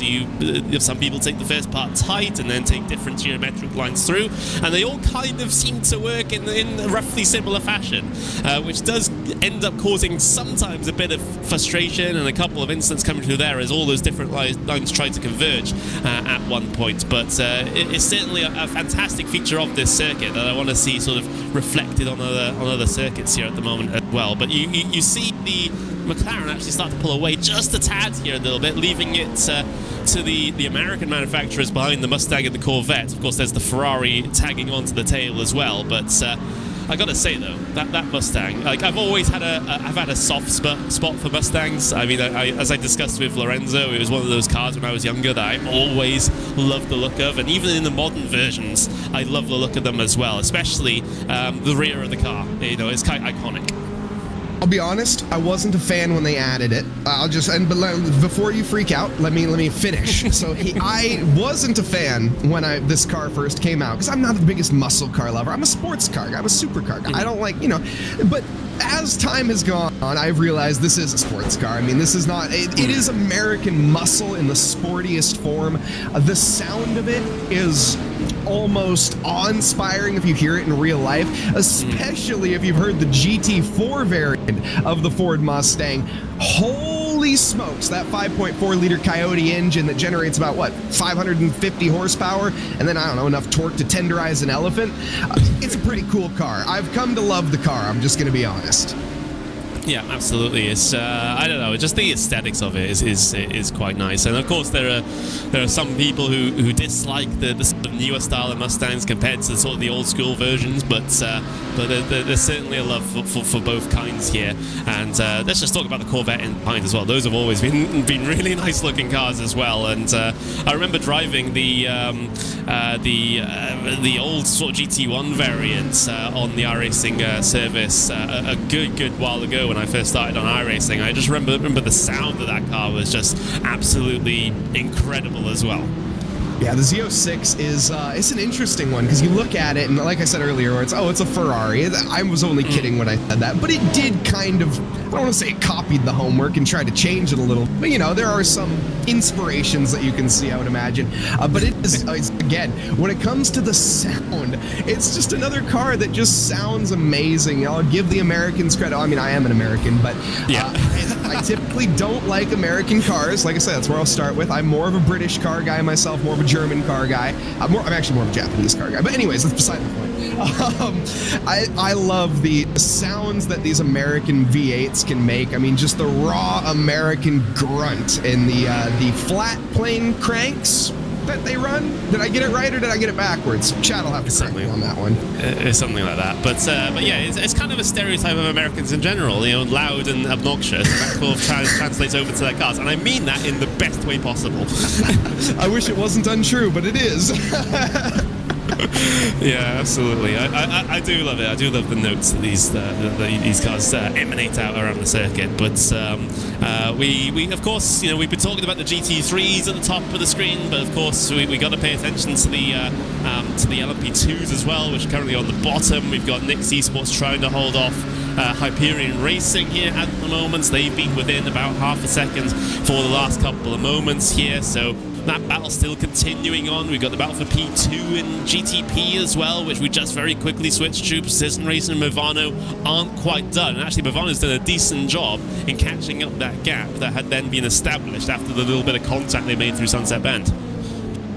E: some people take the first part tight and then take different geometric lines through, and they all kind of seem to work in a roughly similar fashion, which does end up causing sometimes a bit of frustration and a couple of incidents coming through there as all those different lines try to converge at one point. But it's certainly a fantastic feature of this circuit that I want to see sort of reflected on other circuits here at the moment as well. But you see the McLaren actually start to pull away just a tad here a little bit, leaving it to the American manufacturers behind the Mustang and the Corvette. Of course, there's the Ferrari tagging onto the tail as well, but I gotta say though, that Mustang, like I've always had I've had a soft spot for Mustangs. I mean, as I discussed with Lorenzo, it was one of those cars when I was younger that I always loved the look of, and even in the modern versions, I love the look of them as well, especially the rear of the car. You know, it's kind of iconic.
D: I'll be honest, I wasn't a fan when they added it. But before you freak out, let me finish. So I wasn't a fan when this car first came out, because I'm not the biggest muscle car lover. I'm a sports car guy. I'm a supercar guy. I don't like, but as time has gone on, I've realized this is a sports car. I mean, this is not, it is American muscle in the sportiest form. The sound of it is almost awe-inspiring if you hear it in real life, especially if you've heard the GT4 variant of the Ford Mustang. Holy smokes, that 5.4 liter Coyote engine that generates about, what, 550 horsepower, and then, I don't know, enough torque to tenderize an elephant. It's a pretty cool car. I've come to love the car, I'm just going to be honest.
E: Yeah, absolutely. It's I don't know, just the aesthetics of it is quite nice. And of course, there are some people who dislike the sort of newer style of Mustangs compared to sort of the old school versions, but there's certainly a love for both kinds here. And let's just talk about the Corvette in behind as well. Those have always been really nice looking cars as well. And I remember driving the old sort of GT1 variants on the iRacing service a good while ago when I first started on iRacing. I just remember the sound of that car was just absolutely incredible as well.
D: Yeah, the Z06 is it's an interesting one because you look at it and, like I said earlier, it's a Ferrari. I was only kidding when I said that, but it did kind of, I don't want to say it copied the homework and tried to change it a little, but you know, there are some inspirations that you can see, I would imagine. But it is, again, when it comes to the sound, it's just another car that just sounds amazing. I'll give the Americans credit. I mean, I am an American, but
E: yeah.
D: I typically don't like American cars. Like I said, that's where I'll start with. I'm more of a British car guy myself, more of a German car guy. I'm actually more of a Japanese car guy. But anyways, that's beside the point. I love the sounds that these American V8s can make. I mean, just the raw American grunt in the flat plane cranks that they run. Did I get it right or did I get it backwards? Chad will have to correct me on that one.
E: It's something like that. But yeah, it's kind of a stereotype of Americans in general, you know, loud and obnoxious. And that sort of translates over to their cars. And I mean that in the best way possible.
D: I wish it wasn't untrue, but it is.
E: Yeah, absolutely. I do love it. I do love the notes that these cars emanate out around the circuit. But we of course, you know, we've been talking about the GT3s at the top of the screen, but of course we got to pay attention to the LMP2s as well, which are currently on the bottom. We've got Nix Esports trying to hold off Hyperion Racing here at the moment. They've been within about half a second for the last couple of moments here, so that battle's still continuing on. We've got the battle for P2 in GTP as well, which we just very quickly switched to. Precision Racing and Movano aren't quite done. And actually, Movano's done a decent job in catching up that gap that had then been established after the little bit of contact they made through Sunset Bend.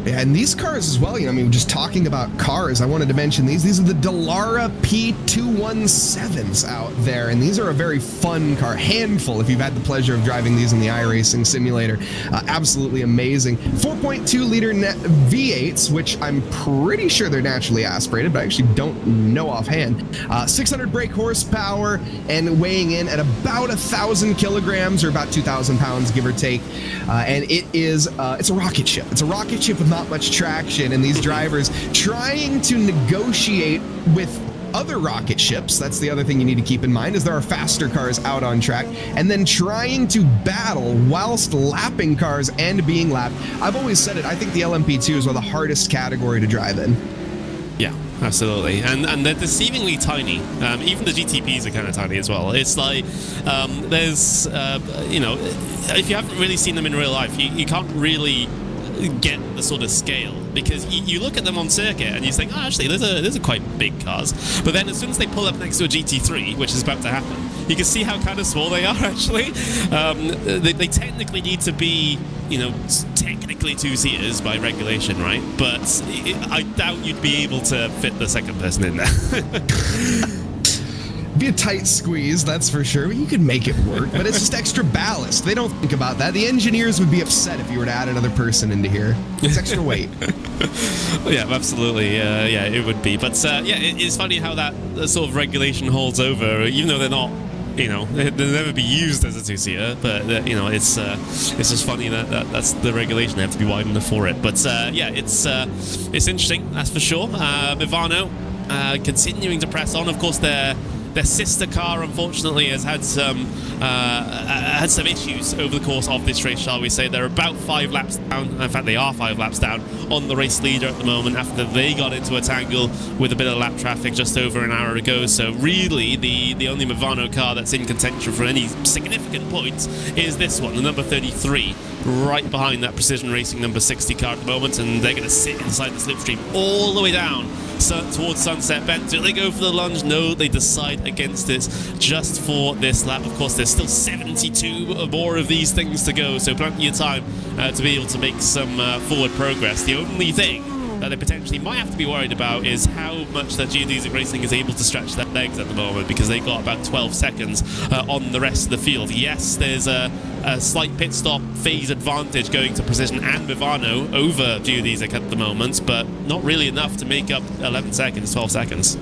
D: Yeah, and these cars as well, you know, I mean, just talking about cars, I wanted to mention these are the Dallara P217s out there, and these are a very fun car, handful if you've had the pleasure of driving these in the iRacing simulator. Absolutely amazing. 4.2 liter V8s, which I'm pretty sure they're naturally aspirated, but I actually don't know offhand. 600 brake horsepower and weighing in at about 1,000 kilograms or about 2,000 pounds, give or take. And it is, it's a rocket ship. It's a rocket ship with not much traction, and these drivers trying to negotiate with other rocket ships. That's the other thing you need to keep in mind, is there are faster cars out on track, and then trying to battle whilst lapping cars and being lapped. I've always said it, I think the LMP2 is one of the hardest category to drive in.
E: Yeah, absolutely, and they're deceivingly tiny. Even the GTPs are kind of tiny as well. It's like there's you know, if you haven't really seen them in real life, you can't really get the sort of scale, because you look at them on circuit and you think, oh, actually those are quite big cars, but then as soon as they pull up next to a GT3, which is about to happen, you can see how kind of small they are actually. They technically need to be, you know, technically two-seaters by regulation, right? But I doubt you'd be able to fit the second person in there.
D: Be a tight squeeze, that's for sure. You could make it work, but it's just extra ballast. They don't think about that. The engineers would be upset if you were to add another person into here. It's extra weight.
E: Yeah, absolutely. Yeah, it would be. But yeah, it's funny how that sort of regulation holds over, even though they're not, you know, they'll never be used as a two-seater. But you know, it's just funny that's the regulation. They have to be wide enough for it. But yeah, it's interesting, that's for sure. Movano continuing to press on. Of course, their sister car, unfortunately, has had some issues over the course of this race, shall we say. They're about 5 laps down. In fact, they are 5 laps down on the race leader at the moment after they got into a tangle with a bit of lap traffic just over an hour ago. So really, the only Movano car that's in contention for any significant points is this one, the number 33 right behind that Precision Racing number 60 car at the moment, and they're going to sit inside the slipstream all the way down towards Sunset Bend. Do they go for the lunge? No, they decide against it just for this lap. Of course, there's still 72 more of these things to go, so plenty of time to be able to make some forward progress. The only thing that they potentially might have to be worried about is how much that GT3 Racing is able to stretch their legs at the moment, because they've got about 12 seconds on the rest of the field. Yes, there's a slight pit stop phase advantage going to Precision and Vivano over GT3 at the moment, but not really enough to make up 11 seconds, 12 seconds.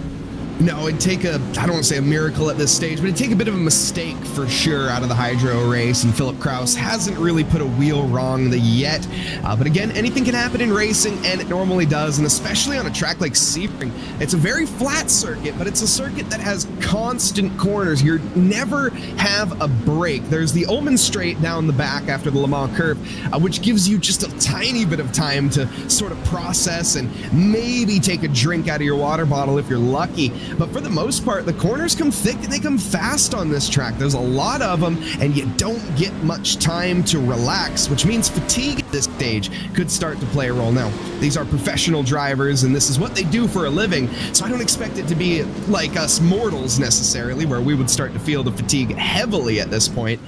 D: No, it'd take I don't want to say a miracle at this stage, but it'd take a bit of a mistake for sure out of the Hydro race, and Philip Kraus hasn't really put a wheel wrong yet. But again, anything can happen in racing, and it normally does, and especially on a track like Sebring. It's a very flat circuit, but it's a circuit that has constant corners. You never have a break. There's the Ullman Straight down the back after the Le Mans curve, which gives you just a tiny bit of time to sort of process and maybe take a drink out of your water bottle if you're lucky. But for the most part, the corners come thick and they come fast on this track. There's a lot of them, and you don't get much time to relax, which means fatigue at this stage could start to play a role. Now, these are professional drivers, and this is what they do for a living, so I don't expect it to be like us mortals necessarily, where we would start to feel the fatigue heavily at this point.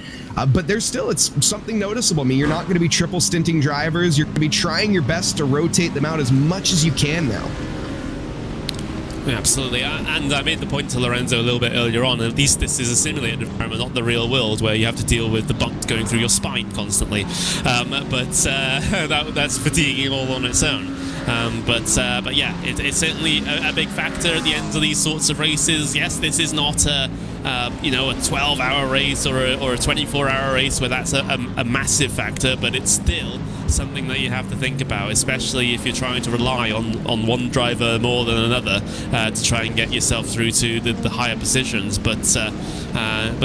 D: But there's still, it's something noticeable. I mean, you're not going to be triple stinting drivers. You're going to be trying your best to rotate them out as much as you can now.
E: Yeah, absolutely, and I made the point to Lorenzo a little bit earlier on. At least this is a simulated environment, not the real world, where you have to deal with the bumps going through your spine constantly. That's fatiguing all on its own. But yeah, it's certainly a big factor at the end of these sorts of races. Yes, this is not a 12-hour race or a 24-hour race where that's a massive factor, but it's still something that you have to think about, especially if you're trying to rely on one driver more than another to try and get yourself through to the higher positions. But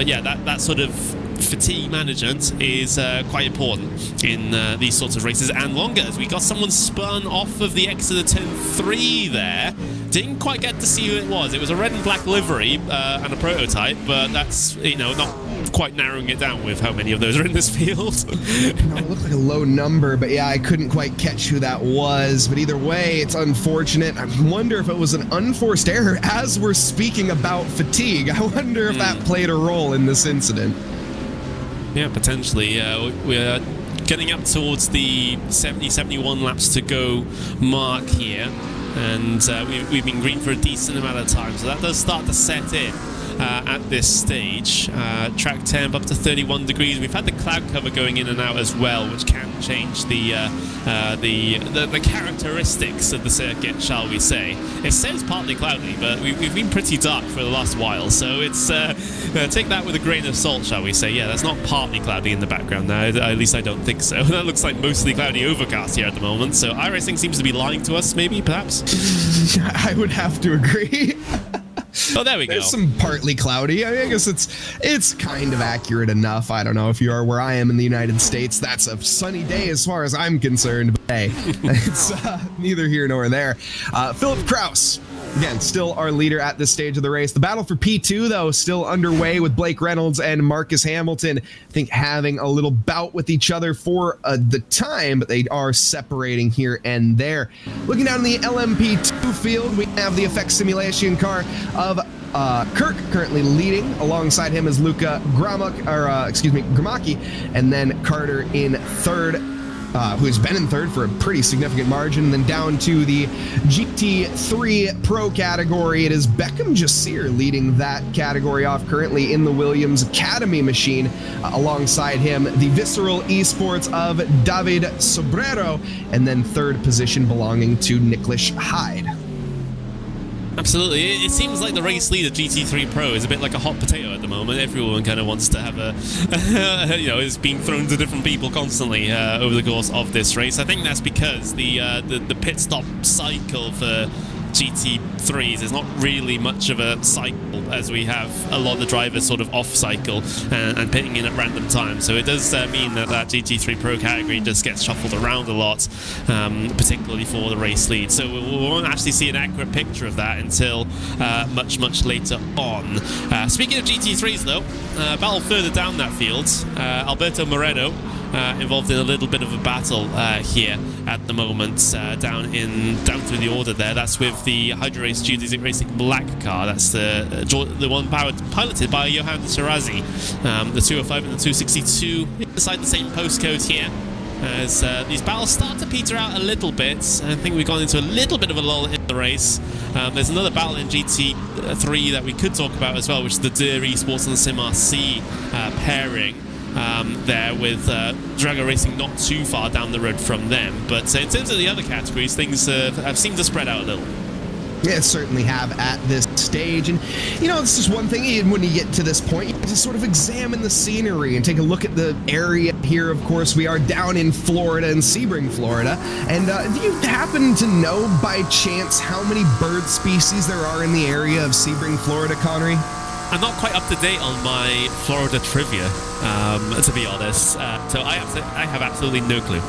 E: yeah, that sort of fatigue management is quite important in these sorts of races, and longer, as we got someone spun off of the exit of turn 3 there. Didn't quite get to see who it was. It was a red and black livery and a prototype, but that's, not quite narrowing it down with how many of those are in this field.
D: No, it looked like a low number, but yeah, I couldn't quite catch who that was. But either way, it's unfortunate. I wonder if it was an unforced error as we're speaking about fatigue. I wonder if that played a role in this incident.
E: Yeah, potentially. We're getting up towards the 70-71 laps to go mark here, and we've been green for a decent amount of time, so that does start to set in at this stage. Track temp up to 31 degrees. We've had the cloud cover going in and out as well, which can change the characteristics of the circuit, shall we say. It says partly cloudy, but we've been pretty dark for the last while, so it's take that with a grain of salt, shall we say. Yeah, that's not partly cloudy in the background now, at least I don't think so. That looks like mostly cloudy overcast here at the moment, so iRacing seems to be lying to us, maybe, perhaps?
D: I would have to agree.
E: Oh, there we go.
D: There's some partly cloudy. I guess it's kind of accurate enough. I don't know if you are where I am in the United States. That's a sunny day as far as I'm concerned. But hey, it's neither here nor there. Philip Kraus, again, still our leader at this stage of the race. The battle for P2, though, still underway with Blake Reynolds and Marcus Hamilton, I think, having a little bout with each other for the time, but they are separating here and there. Looking down in the LMP2 field, we have the effect simulation car of Kirk currently leading. Alongside him is Luca Gramacki, and then Carter in third, who's been in third for a pretty significant margin. And then down to the GT3 Pro category, it is Beckham Jasir leading that category off currently in the Williams Academy machine. Alongside him, the Visceral Esports of David Sobrero, and then third position belonging to Nicholas Hyde.
E: Absolutely. It seems like the race leader GT3 Pro is a bit like a hot potato at the moment. Everyone kind of wants to have it's being thrown to different people constantly over the course of this race. I think that's because the pit stop cycle for GT3s, there's not really much of a cycle, as we have a lot of the drivers sort of off cycle and pitting in at random times. So it does mean that GT3 Pro category just gets shuffled around a lot, particularly for the race lead. So we won't actually see an accurate picture of that until much later on. Speaking of GT3s though, battle further down that field, Alberto Moreno involved in a little bit of a battle here at the moment, down through the order there. That's with the Hydro Race GT3 Racing black car. That's the one piloted by Johan Shirazi. The 205 and the 262 inside the same postcode here. As these battles start to peter out a little bit, I think we've gone into a little bit of a lull in the race. There's another battle in GT3 that we could talk about as well, which is the DIR Esports and SimRC pairing. There with Drago Racing not too far down the road from them. But in terms of the other categories, things have seemed to spread out a little.
D: Yeah, certainly have at this stage. And, you know, it's just one thing, even when you get to this point, you have to sort of examine the scenery and take a look at the area here. Of course, we are down in Florida, in Sebring, Florida. And do you happen to know, by chance, how many bird species there are in the area of Sebring, Florida, Connery?
E: I'm not quite up to date on my Florida trivia, to be honest. So I have absolutely no clue.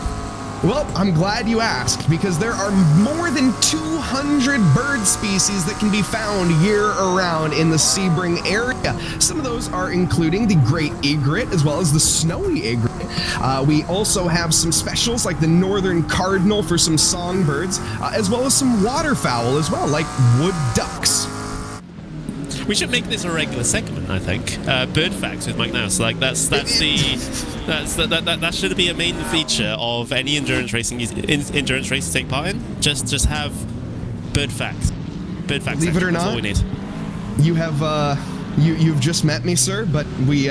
D: Well, I'm glad you asked, because there are more than 200 bird species that can be found year-round in the Sebring area. Some of those are including the great egret, as well as the snowy egret. We also have some specials like the northern cardinal for some songbirds, as well as some waterfowl as well, like wood ducks.
E: We should make this a regular segment, I think. Bird facts with Mike Nouse. Like that should be a main feature of any endurance race to take part in. Just have bird facts. Bird facts.
D: Believe it or
E: That's
D: not,
E: all we need.
D: You have you've just met me, sir, but we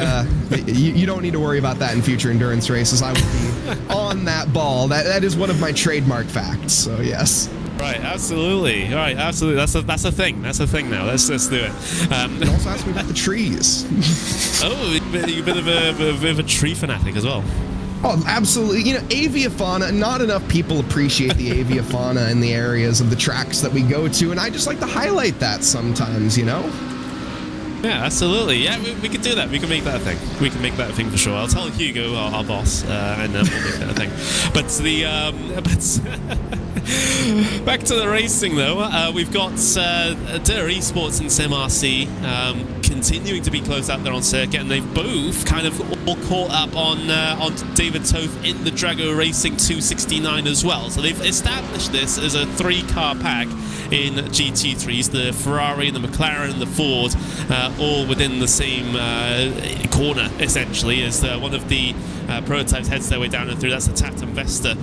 D: you don't need to worry about that in future endurance races. I will be on that ball. That is one of my trademark facts. So yes.
E: Right, absolutely. Right, absolutely. That's a thing. That's a thing now. Let's do it.
D: And also ask me about the trees.
E: Oh, you're a bit of a tree fanatic as well.
D: Oh, absolutely. You know, aviafauna, not enough people appreciate the aviafauna in the areas of the tracks that we go to, and I just like to highlight that sometimes, you know?
E: Yeah, absolutely. Yeah, we could do that. We can make that a thing. We can make that a thing for sure. I'll tell Hugo, our boss, and we'll make that a thing. But back to the racing, though. We've got DIR Esports and SimRC continuing to be close out there on circuit, and they've both kind of all caught up on David Toth in the Drago Racing 269 as well. So they've established this as a 3-car pack in GT3s, the Ferrari, the McLaren, and the Ford, all within the same corner, essentially, as one of the prototypes heads their way down and through. That's the Tatum Vesta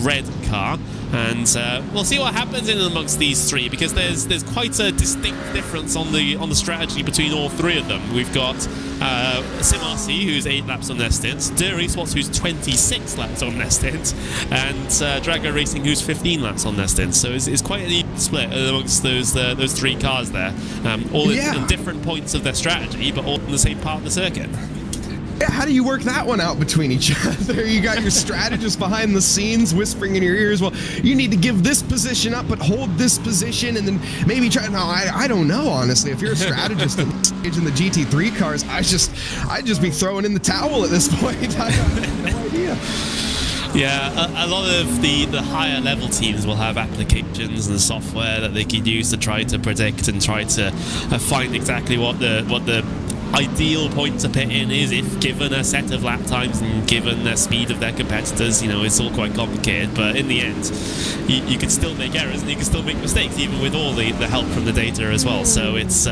E: red car. And we'll see what happens in and amongst these three, because there's quite a distinct difference on the strategy between all three of them. We've got SimRC, who's 8 laps on their stints, DIR Esports, who's 26 laps on their stint, and Drago Racing, who's 15 laps on their stint. So it's quite an even split amongst those 3 cars there, all in different points of their strategy, but all in the same part of the circuit.
D: Yeah, how do you work that one out between each other? You got your strategist behind the scenes whispering in your ears, well, you need to give this position up, but hold this position, and then maybe try. No, I don't know, honestly. If you're a strategist in the GT3 cars, I'd just be throwing in the towel at this point. I have no idea.
E: Yeah, a lot of the higher level teams will have applications and software that they can use to try to predict and try to find exactly what the ideal point to pit in is, if given a set of lap times and given the speed of their competitors. You know, it's all quite complicated, but in the end you can still make errors and you can still make mistakes, even with all the help from the data as well. So it's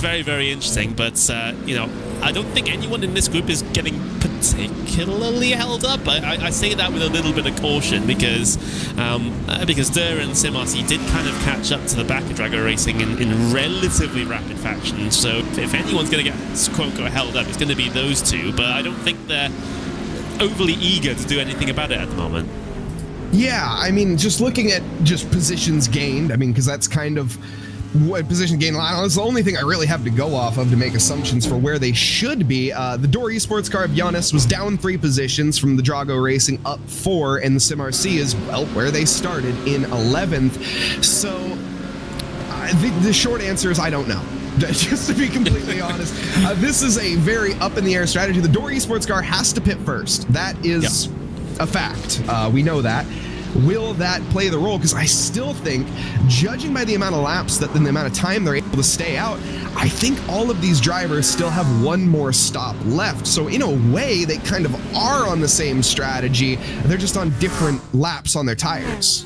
E: very, very interesting. But you know, I don't think anyone in this group is getting particularly held up. I say that with a little bit of caution, because DIR and SimRC did kind of catch up to the back of Drago Racing in relatively rapid fashion. So if anyone's going to get quote-unquote held up, it's going to be those two. But I don't think they're overly eager to do anything about it at the moment.
D: Yeah, I mean, just looking at just positions gained, I mean, because that's kind of what position gain line. That's the only thing I really have to go off of to make assumptions for where they should be. The Door Esports car of Giannis was down 3 positions from the Drago Racing up 4, and the Sim RC is, well, where they started in 11th. So the short answer is I don't know. Just to be completely honest, this is a very up-in-the-air strategy. The Door Esports car has to pit first. That is a fact. We know that. Will that play the role? Because I still think, judging by the amount of laps and the amount of time they're able to stay out, I think all of these drivers still have one more stop left. So in a way, they kind of are on the same strategy. They're just on different laps on their tires.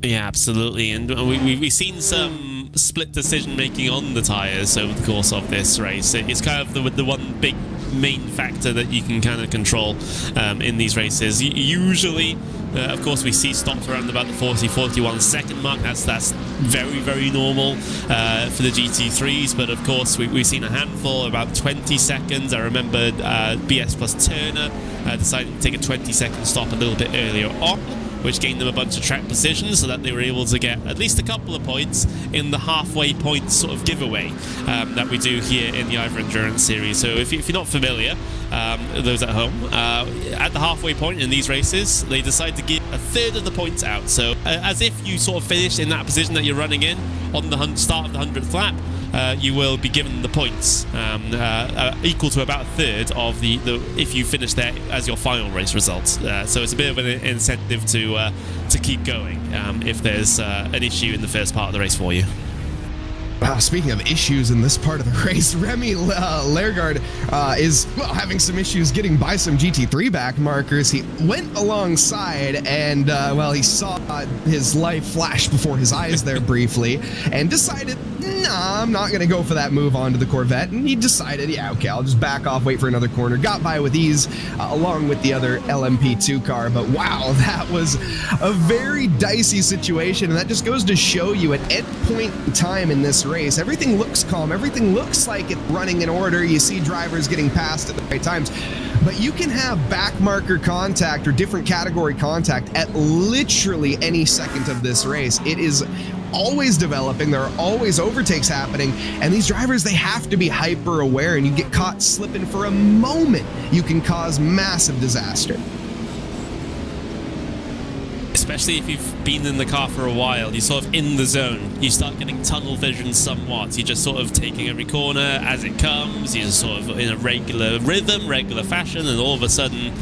E: Yeah, absolutely. And we've seen some split decision making on the tires over the course of this race. It's kind of the one big main factor that you can kind of control in these races. Usually, of course, we see stops around about the 40-41 second mark. That's very, very normal for the GT3s. But of course, we've seen a handful about 20 seconds. I remember BS plus Turner decided to take a 20-second stop a little bit earlier on, which gained them a bunch of track positions so that they were able to get at least a couple of points in the halfway point sort of giveaway that we do here in the IVRA Endurance Series. So if you're not familiar, those at home, at the halfway point in these races, they decide to give a third of the points out. So as if you sort of finished in that position that you're running in on the start of the 100th lap, you will be given the points equal to about a third of the if you finish there as your final race results. So it's a bit of an incentive to keep going if there's an issue in the first part of the race for you.
D: Speaking of issues in this part of the race, Remy Lergard is having some issues getting by some GT3 back markers. He went alongside and, he saw his life flash before his eyes there briefly and decided, nah, I'm not going to go for that move onto the Corvette. And he decided, yeah, okay, I'll just back off, wait for another corner. Got by with ease along with the other LMP2 car. But wow, that was a very dicey situation. And that just goes to show you at any point in time in this race, everything looks calm, everything looks like it's running in order, you see drivers getting passed at the right times, but you can have back marker contact or different category contact at literally any second of this race. It is always developing, there are always overtakes happening, and these drivers, they have to be hyper aware, and you get caught slipping for a moment, you can cause massive disaster.
E: Especially if you've been in the car for a while, you're sort of in the zone. You start getting tunnel vision somewhat. You're just sort of taking every corner as it comes. You're sort of in a regular rhythm, regular fashion, and all of a sudden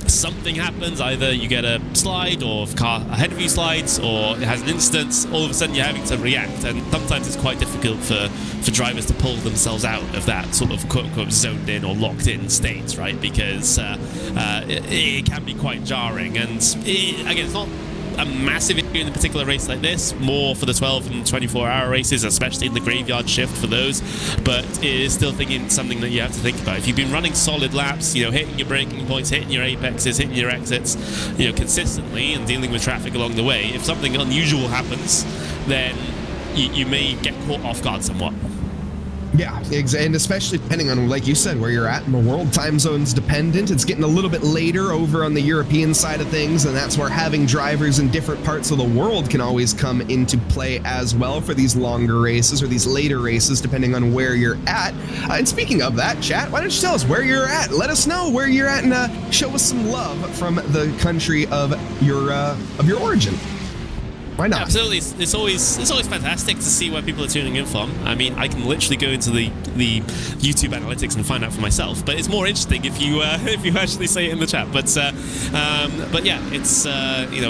E: something happens. Either you get a slide, or if car ahead of you slides, or it has an instance. All of a sudden you're having to react, and sometimes it's quite difficult for drivers to pull themselves out of that sort of quote-unquote zoned in or locked in state, right? Because it can be quite jarring, and again, it's not a massive issue in a particular race like this, more for the 12 and 24-hour races, especially in the graveyard shift for those, but it is still something that you have to think about. If you've been running solid laps, hitting your braking points, hitting your apexes, hitting your exits, consistently, and dealing with traffic along the way, if something unusual happens, then you may get caught off guard somewhat.
D: Yeah, and especially depending on, like you said, where you're at in the world, time zones dependent. It's getting a little bit later over on the European side of things, and that's where having drivers in different parts of the world can always come into play as well for these longer races or these later races, depending on where you're at. And speaking of that, chat, why don't you tell us where you're at? Let us know where you're at and show us some love from the country of your origin. Why not?
E: Absolutely, it's always fantastic to see where people are tuning in from. I mean, I can literally go into the YouTube analytics and find out for myself, but it's more interesting if you actually say it in the chat. But yeah, it's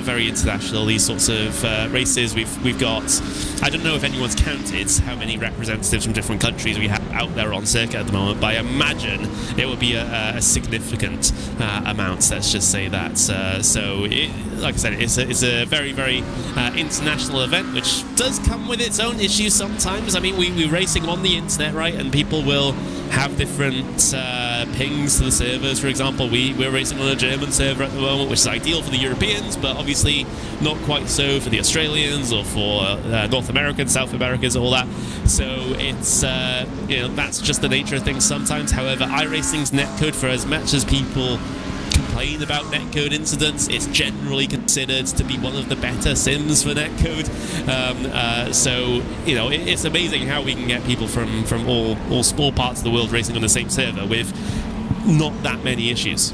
E: very international. These sorts of races. We've got, I don't know if anyone's counted how many representatives from different countries we have out there on circuit at the moment, but I imagine it would be a significant amount. Let's just say that. So, like I said, it's a very, very international event, which does come with its own issues sometimes. I mean, we're racing on the internet, right? And people will have different pings to the servers. For example, we're racing on a German server at the moment, which is ideal for the Europeans, but obviously not quite so for the Australians or for North Americans, South Americans, all that. So it's that's just the nature of things sometimes. However, iRacing's netcode, for as much as people complain about netcode incidents. It's generally considered to be one of the better sims for netcode. So, you know, it's amazing how we can get people from all parts of the world racing on the same server with not that many issues.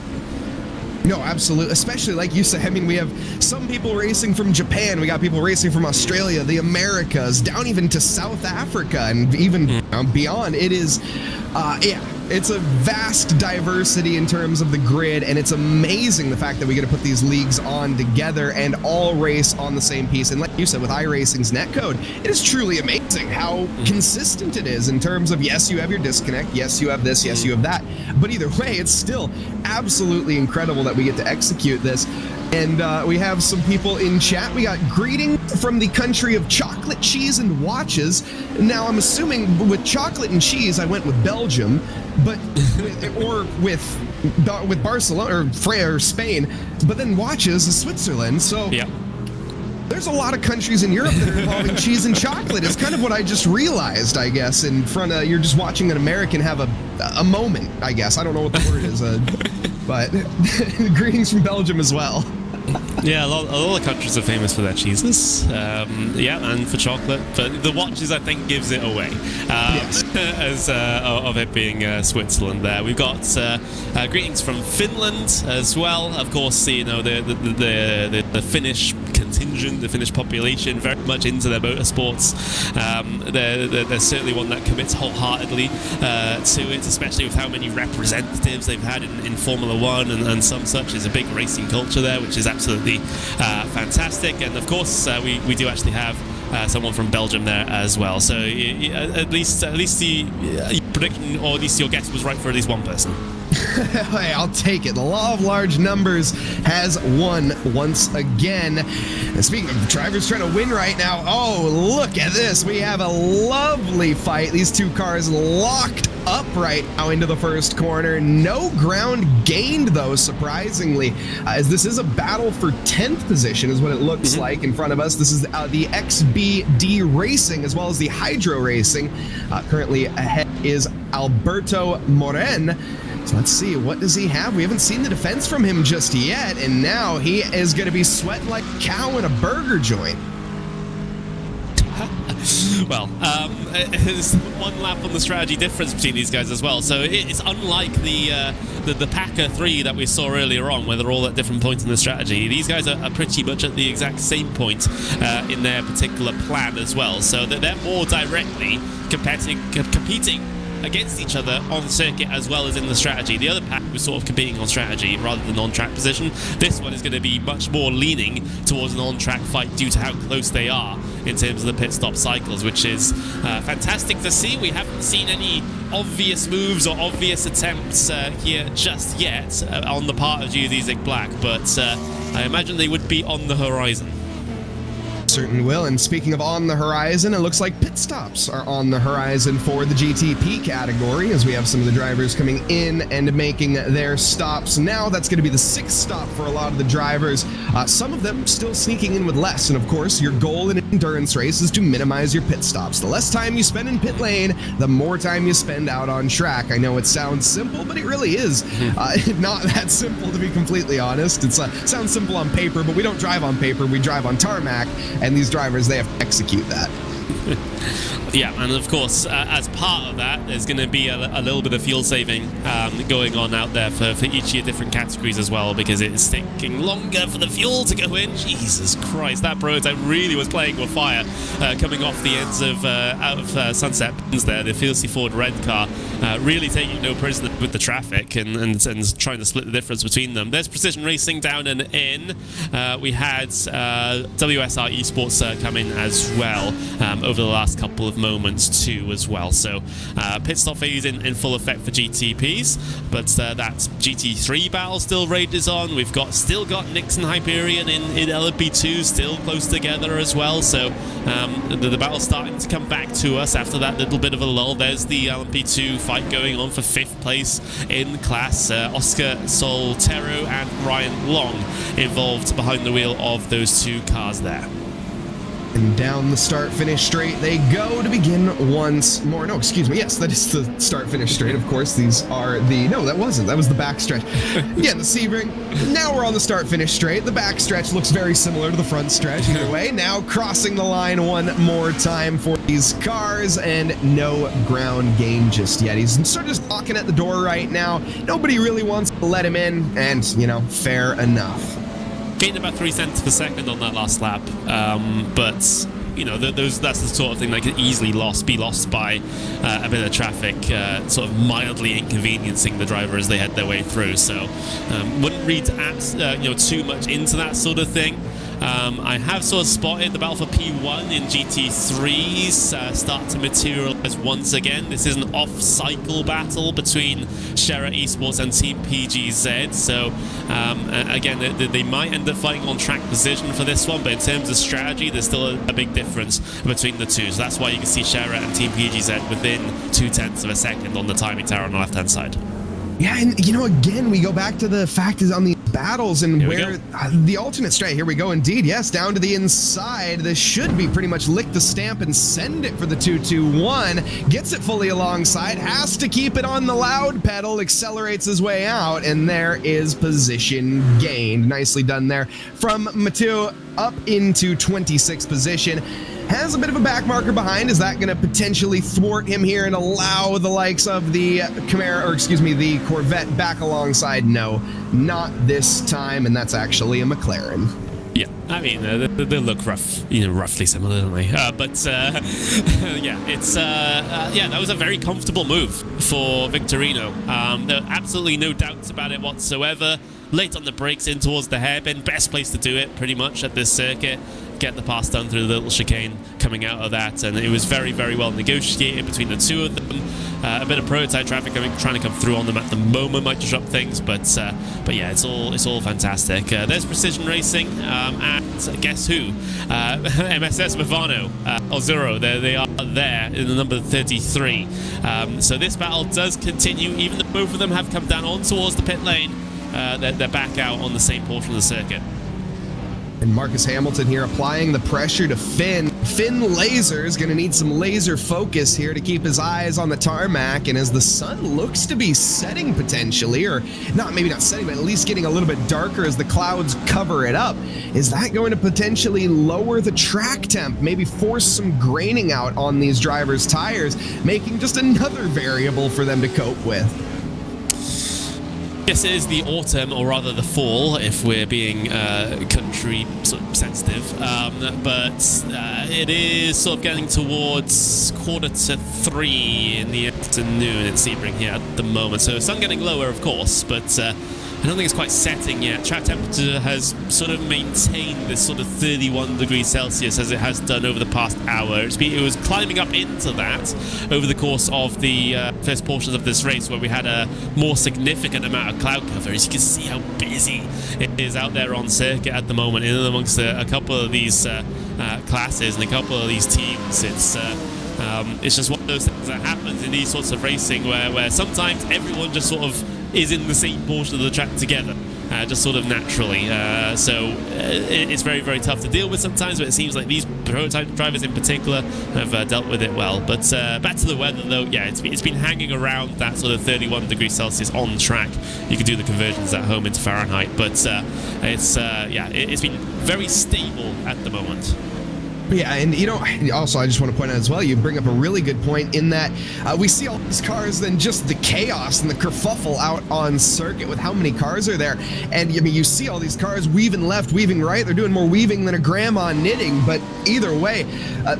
D: No, absolutely. Especially like you said, I mean, we have some people racing from Japan, we got people racing from Australia, the Americas, down even to South Africa, and even beyond. It is, yeah, it's a vast diversity in terms of the grid, and it's amazing the fact that we get to put these leagues on together and all race on the same piece. And like you said, with iRacing's netcode, it is truly amazing how consistent it is in terms of, yes, you have your disconnect, yes, you have this, yes, you have that, but either way, it's still absolutely incredible that we get to execute this. And we have some people in chat. We got greeting from the country of chocolate, cheese, and watches. Now, I'm assuming with chocolate and cheese, I went with Belgium, but or with Barcelona or Spain. But then watches is Switzerland. So
E: yeah.
D: There's a lot of countries in Europe that are involving cheese and chocolate. It's kind of what I just realized, I guess, in front of, you're just watching an American have a moment, I guess. I don't know what the word is, but greetings from Belgium as well.
E: Yeah, a lot of countries are famous for their cheeses, yeah, and for chocolate, but the watches, I think, gives it away,
D: Yes.
E: as of it being Switzerland there. We've got greetings from Finland as well. Of course, you know, the Finnish contingent, the Finnish population, very much into their motorsports. They're certainly one that commits wholeheartedly to it, especially with how many representatives they've had in Formula One and some such. There's a big racing culture there, which is absolutely fantastic. And of course, we do actually have someone from Belgium there as well. So at least the prediction, or at least your guess, was right for at least one person.
D: Hey, I'll take it. The law of large numbers has won once again. And speaking of drivers trying to win right now, oh, look at this. We have a lovely fight. These two cars locked up right now into the first corner. No ground gained, though, surprisingly, as this is a battle for 10th position is what it looks like in front of us. This is the XBD Racing as well as the Hydro Racing. Currently ahead is Alberto Moren. So let's see, what does he have? We haven't seen the defense from him just yet, and now he is going to be sweating like a cow in a burger joint.
E: Well, there's one lap on the strategy difference between these guys as well. So it's unlike the Packer 3 that we saw earlier on, where they're all at different points in the strategy. These guys are pretty much at the exact same point in their particular plan as well. So they're more directly competing against each other on the circuit as well as in the strategy. The other pack was sort of competing on strategy rather than on-track position. This one is going to be much more leaning towards an on-track fight due to how close they are in terms of the pit stop cycles, which is fantastic to see. We haven't seen any obvious moves or obvious attempts here just yet on the part of GT3 Zig Black, but I imagine they would be on the horizon.
D: Certainly will. And speaking of on the horizon, it looks like pit stops are on the horizon for the GTP category, as we have some of the drivers coming in and making their stops now. That's going to be the 6th stop for a lot of the drivers. Some of them still sneaking in with less. And of course, your goal in an endurance race is to minimize your pit stops. The less time you spend in pit lane, the more time you spend out on track. I know it sounds simple, but it really is not that simple, to be completely honest. It sounds simple on paper, but we don't drive on paper. We drive on tarmac. And these drivers, they have to execute that.
E: Yeah, and of course, as part of that, there's going to be a little bit of fuel saving going on out there for each of your different categories as well, because it's taking longer for the fuel to go in. Jesus Christ, that prototype really was playing with fire coming off the ends of out of Sunset Pins there. The Fieldsy Ford red car really taking no prisoner with the traffic and trying to split the difference between them. There's Precision Racing down and in. We had WSR Esports come in as well over the last couple of moments too as well. So pit stop phase in full effect for GTPs, but that GT3 battle still rages on. We've still got Nixon Hyperion in LMP2 still close together as well. So the battle's starting to come back to us after that little bit of a lull. There's the LMP2 fight going on for 5th place in class. Oscar Soltero and Ryan Long involved behind the wheel of those two cars there.
D: And down the start-finish straight they go to begin once more. No, excuse me. Yes, that is the start-finish straight. Of course, these are the... No, that wasn't. That was the backstretch. Yeah, the Sebring. Now we're on the start-finish straight. The backstretch looks very similar to the front stretch. Either way, now crossing the line one more time for these cars, and no ground game just yet. He's sort of just knocking at the door right now. Nobody really wants to let him in, and, you know, fair enough.
E: Gained about 3 cents per second on that last lap, but you know that's the sort of thing that could easily be lost by a bit of traffic, sort of mildly inconveniencing the driver as they head their way through. So wouldn't read too much into that sort of thing. I have sort of spotted the battle for P1 in GT3s start to materialize once again. This is an off-cycle battle between Shera Esports and Team PGZ. So again, they might end up fighting on track position for this one, but in terms of strategy, there's still a big difference between the two. So that's why you can see Shera and Team PGZ within 0.2 of a second on the timing tower on the left-hand side.
D: Yeah, and you know, again, we go back to the fact is on these battles and where the alternate straight. Here we go, indeed. Yes, down to the inside. This should be pretty much lick the stamp and send it for the 2-2-1. Gets it fully alongside, has to keep it on the loud pedal, accelerates his way out, and there is position gained. Nicely done there from Mathieu up into 26th position. Has a bit of a back marker behind. Is that going to potentially thwart him here and allow the likes of the the Corvette back alongside? No, not this time, and that's actually a McLaren.
E: Yeah, I mean, they look roughly similar, don't they? Yeah, it's that was a very comfortable move for Victorino. There are absolutely no doubts about it whatsoever. Late on the brakes in towards the hairpin, best place to do it pretty much at this circuit. Get the pass done through the little chicane coming out of that, and it was very, very well negotiated between the two of them. A bit of prototype traffic trying to come through on them at the moment might disrupt things, but yeah, it's all fantastic. There's Precision Racing, and guess who? MSS Movano, Ozuro. They are there in the number 33. So this battle does continue, even though both of them have come down on towards the pit lane. They're back out on the same portion of the circuit.
D: And Marcus Hamilton here applying the pressure to Finn. Finn Laser is going to need some laser focus here to keep his eyes on the tarmac. And as the sun looks to be setting potentially, or maybe not setting, but at least getting a little bit darker as the clouds cover it up, is that going to potentially lower the track temp, maybe force some graining out on these drivers' tires, making just another variable for them to cope with?
E: Yes, it is the autumn, or rather the fall, if we're being country sort of sensitive. But it is sort of getting towards 2:45 in the afternoon at Sebring here at the moment. So sun getting lower, of course, but I don't think it's quite setting yet. Track temperature has sort of maintained this sort of 31 degrees Celsius as it has done over the past hour. It was climbing up into that over the course of the first portions of this race, where we had a more significant amount of cloud cover. As you can see how busy it is out there on circuit at the moment, in amongst a couple of these classes and a couple of these teams. It's just one of those things that happens in these sorts of racing where sometimes everyone just sort of is in the same portion of the track together, just sort of naturally. So it's very, very tough to deal with sometimes, but it seems like these prototype drivers in particular have dealt with it well. But back to the weather though, yeah, it's been hanging around that sort of 31 degrees Celsius on track. You can do the conversions at home into Fahrenheit, but it's been very stable at the moment.
D: Yeah, and you know, also I just want to point out as well, you bring up a really good point in that we see all these cars, then just the chaos and the kerfuffle out on circuit with how many cars are there. And I mean, you see all these cars weaving left, weaving right. They're doing more weaving than a grandma knitting. But either way, I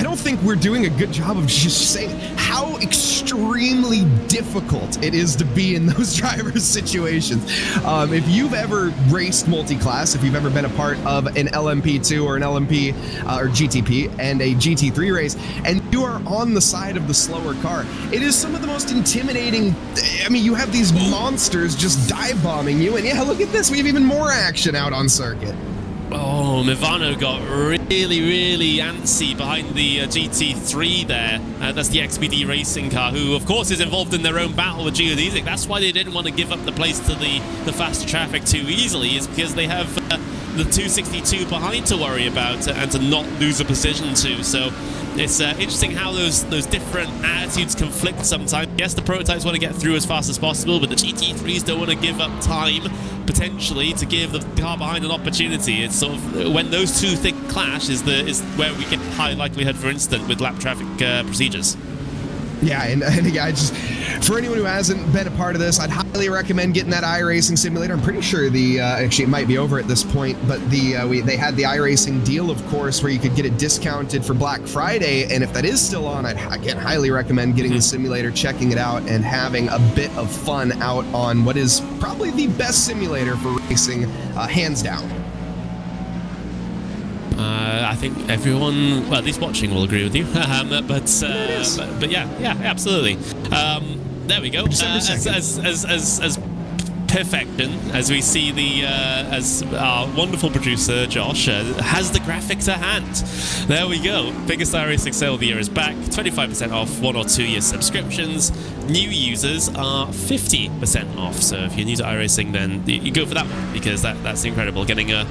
D: don't think we're doing a good job of just saying how extremely difficult it is to be in those drivers' situations. If you've ever raced multi-class, if you've ever been a part of an LMP2 or an LMP or GTP and a GT3 race, and you are on the side of the slower car, it is some of the most intimidating. I mean, you have these monsters just dive bombing you, and yeah, look at this, we have even more action out on circuit.
E: Oh, Movano got really, really antsy behind the GT3 there. That's the XPD racing car, who, of course, is involved in their own battle with Geodesic. That's why they didn't want to give up the place to the faster traffic too easily, is because they have the 262 behind to worry about and to not lose a position to. So it's interesting how those different attitudes conflict sometimes. Yes, the prototypes want to get through as fast as possible, but the GT3s don't want to give up time, potentially, to give the car behind an opportunity. It's sort of when those two things clash is where we get high likelihood for incident with lap traffic procedures.
D: Yeah, and yeah, for anyone who hasn't been a part of this, I'd highly recommend getting that iRacing simulator. I'm pretty sure actually it might be over at this point, but they had the iRacing deal, of course, where you could get it discounted for Black Friday, and if that is still on, I'd again highly recommend getting the simulator, checking it out, and having a bit of fun out on what is probably the best simulator for racing, hands down.
E: I think everyone, well, at least watching, will agree with you. But yeah, absolutely. There we go. As perfection, as we see as our wonderful producer Josh has the graphic to hand. There we go. Biggest iRacing sale of the year is back. 25% off 1 or 2 year subscriptions. New users are 50% off. So if you're new to iRacing, then you go for that one, because that's incredible. Getting a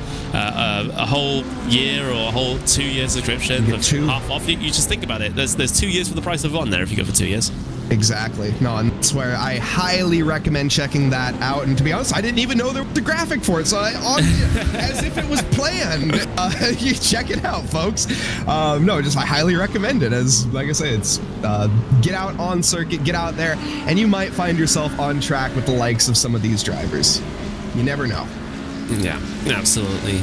E: whole year or a whole 2 year subscription for half off. You just think about it. There's 2 years for the price of one there if you go for 2 years.
D: Exactly. No, and that's where I highly recommend checking that out. And to be honest, I didn't even know there was a graphic for it, so as if it was planned. You check it out, folks. I highly recommend it. As like I say, it's get out on circuit, get out there, and you might find yourself on track with the likes of some of these drivers. You never know.
E: Yeah, absolutely.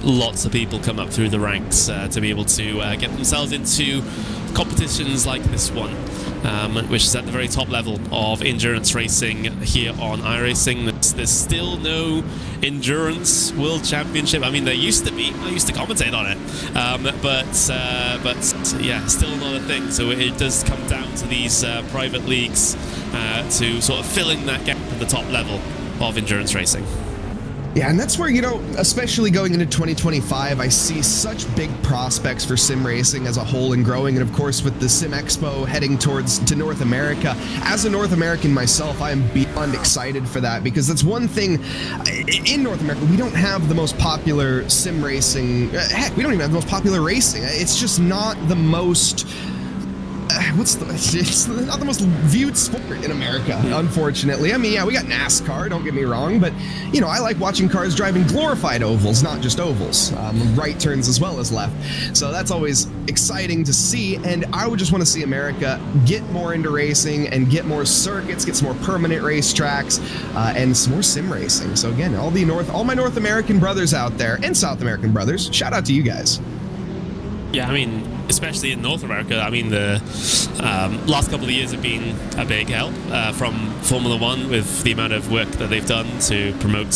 E: Lots of people come up through the ranks to be able to get themselves into competitions like this one, which is at the very top level of endurance racing here on iRacing. There's still no endurance world championship. I mean, there used to be. I used to commentate on it, but yeah, still not a thing. So it does come down to these private leagues to sort of fill in that gap at the top level of endurance racing.
D: Yeah, and that's where, especially going into 2025, I see such big prospects for sim racing as a whole and growing. And of course, with the Sim Expo heading to North America, as a North American myself, I am beyond excited for that, because that's one thing. In North America, we don't have the most popular sim racing. Heck, we don't even have the most popular racing. It's just not the most... it's not the most viewed sport in America, unfortunately. I mean, yeah, we got NASCAR, don't get me wrong, but, I like watching cars driving glorified ovals, not just ovals, right turns as well as left. So that's always exciting to see, and I would just want to see America get more into racing and get more circuits, get some more permanent racetracks, and some more sim racing. So again, all my North American brothers out there, and South American brothers, shout out to you guys.
E: Yeah, I mean, especially in North America, I mean, the last couple of years have been a big help from Formula One, with the amount of work that they've done to promote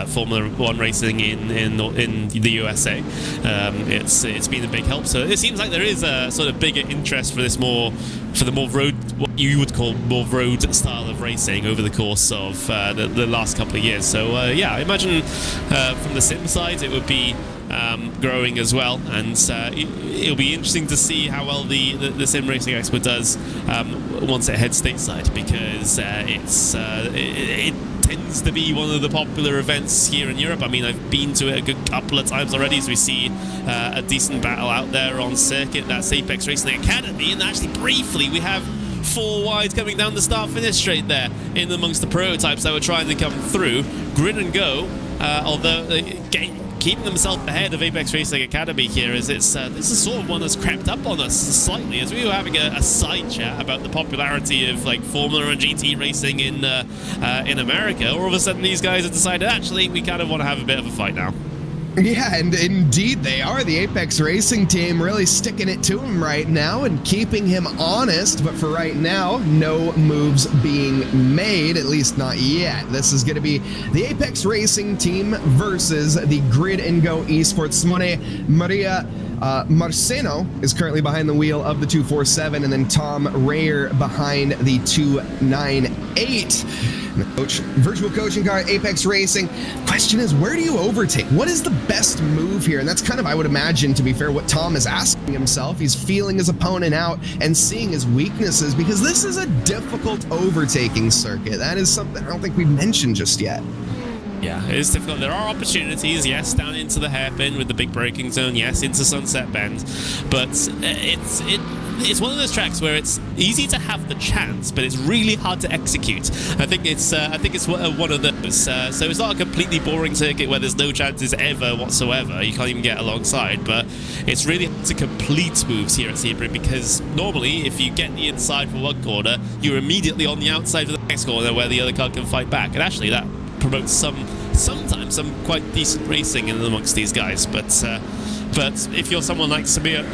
E: Formula One racing in the USA. It's been a big help. So it seems like there is a sort of bigger interest for the more road, what you would call more road style of racing over the course of the last couple of years. So yeah, I imagine from the sim side it would be growing as well, and it'll be interesting to see how well the Sim Racing Expo does once it heads stateside, because it tends to be one of the popular events here in Europe. I mean, I've been to it a good couple of times already, so we see a decent battle out there on circuit. That's Apex Racing Academy, and actually briefly we have 4 wide coming down the start-finish straight there in amongst the prototypes that were trying to come through. Grid and go, although keeping themselves ahead of Apex Racing Academy here, is this is sort of one that's crept up on us slightly, as we were having a side chat about the popularity of like Formula and GT racing in America. All of a sudden these guys have decided, actually, we kind of want to have a bit of a fight now.
D: Yeah, and indeed they are. The Apex Racing team really sticking it to him right now and keeping him honest, but for right now, no moves being made, at least not yet. This is going to be the Apex Racing team versus the Grid and Go Esports. Simone Maria Marceno is currently behind the wheel of the 247, and then Tom Rayer behind the 298. The virtual coaching car, Apex Racing. Question is, where do you overtake? What is the best move here? And that's kind of, I would imagine, to be fair, what Tom is asking himself. He's feeling his opponent out and seeing his weaknesses, because this is a difficult overtaking circuit. That is something I don't think we've mentioned just yet.
E: Yeah, it is difficult. There are opportunities, yes, down into the hairpin with the big braking zone, yes, into Sunset Bend, but it's one of those tracks where it's easy to have the chance, but it's really hard to execute. I think it's one of those. So it's not a completely boring circuit where there's no chances ever whatsoever. You can't even get alongside, but it's really hard to complete moves here at Sebring, because normally if you get the inside for one corner, you're immediately on the outside for the next corner where the other car can fight back, and actually that promotes sometimes some quite decent racing in amongst these guys. But if you're someone like Simone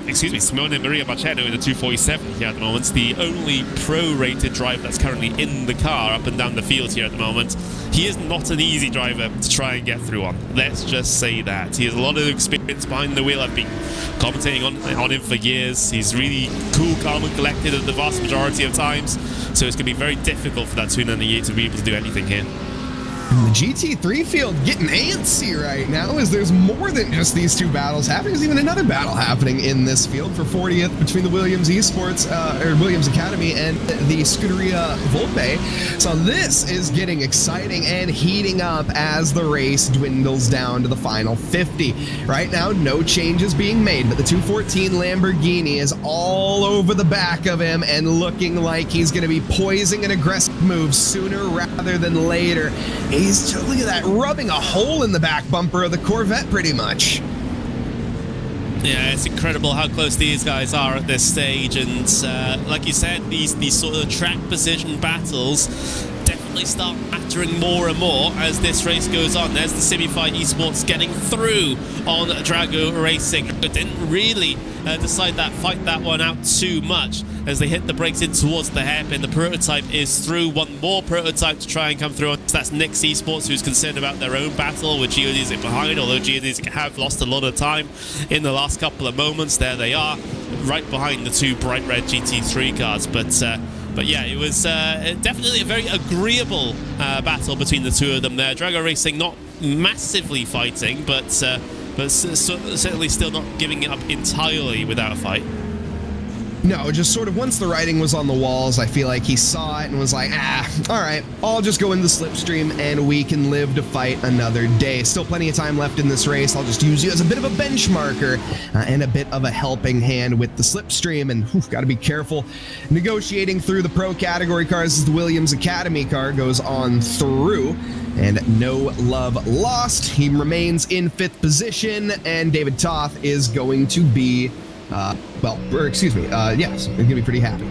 E: Maria Marcheno in the 247 here at the moment, the only pro-rated driver that's currently in the car up and down the field here at the moment, he is not an easy driver to try and get through on. Let's just say that. He has a lot of experience behind the wheel. I've been commentating on him for years. He's really cool, calm and collected at the vast majority of times, so it's going to be very difficult for that 298 to be able to do anything here.
D: The GT3 field getting antsy right now, as there's more than just these two battles happening. There's even another battle happening in this field for 40th between the Williams Esports, or Williams Academy, and the Scuderia Volpe. So this is getting exciting and heating up as the race dwindles down to the final 50. Right now, no changes being made, but the 214 Lamborghini is all over the back of him and looking like he's going to be poising an aggressive move sooner rather than later. He's just, look at that, rubbing a hole in the back bumper of the Corvette pretty much.
E: Yeah, it's incredible how close these guys are at this stage, and like you said, these sort of track position battles definitely start mattering more and more as this race goes on. There's the Simify Esports getting through on Drago Racing. It didn't really fight that one out too much as they hit the brakes in towards the hairpin. The prototype is through. One more prototype to try and come through. That's Nix Esports, who's concerned about their own battle with Geodesic behind, although Geodesic have lost a lot of time in the last couple of moments. There they are, right behind the two bright red GT3 cars. But yeah, it was definitely a very agreeable battle between the two of them there. Drago Racing not massively fighting, but certainly still not giving it up entirely without a fight.
D: No, just sort of once the writing was on the walls, I feel like he saw it and was like, all right, I'll just go in the slipstream and we can live to fight another day. Still plenty of time left in this race. I'll just use you as a bit of a benchmarker and a bit of a helping hand with the slipstream, and got to be careful negotiating through the pro category cars as the Williams Academy car goes on through. And no love lost. He remains in 5th position, and David Toth is going to be yes, I'm gonna be pretty happy.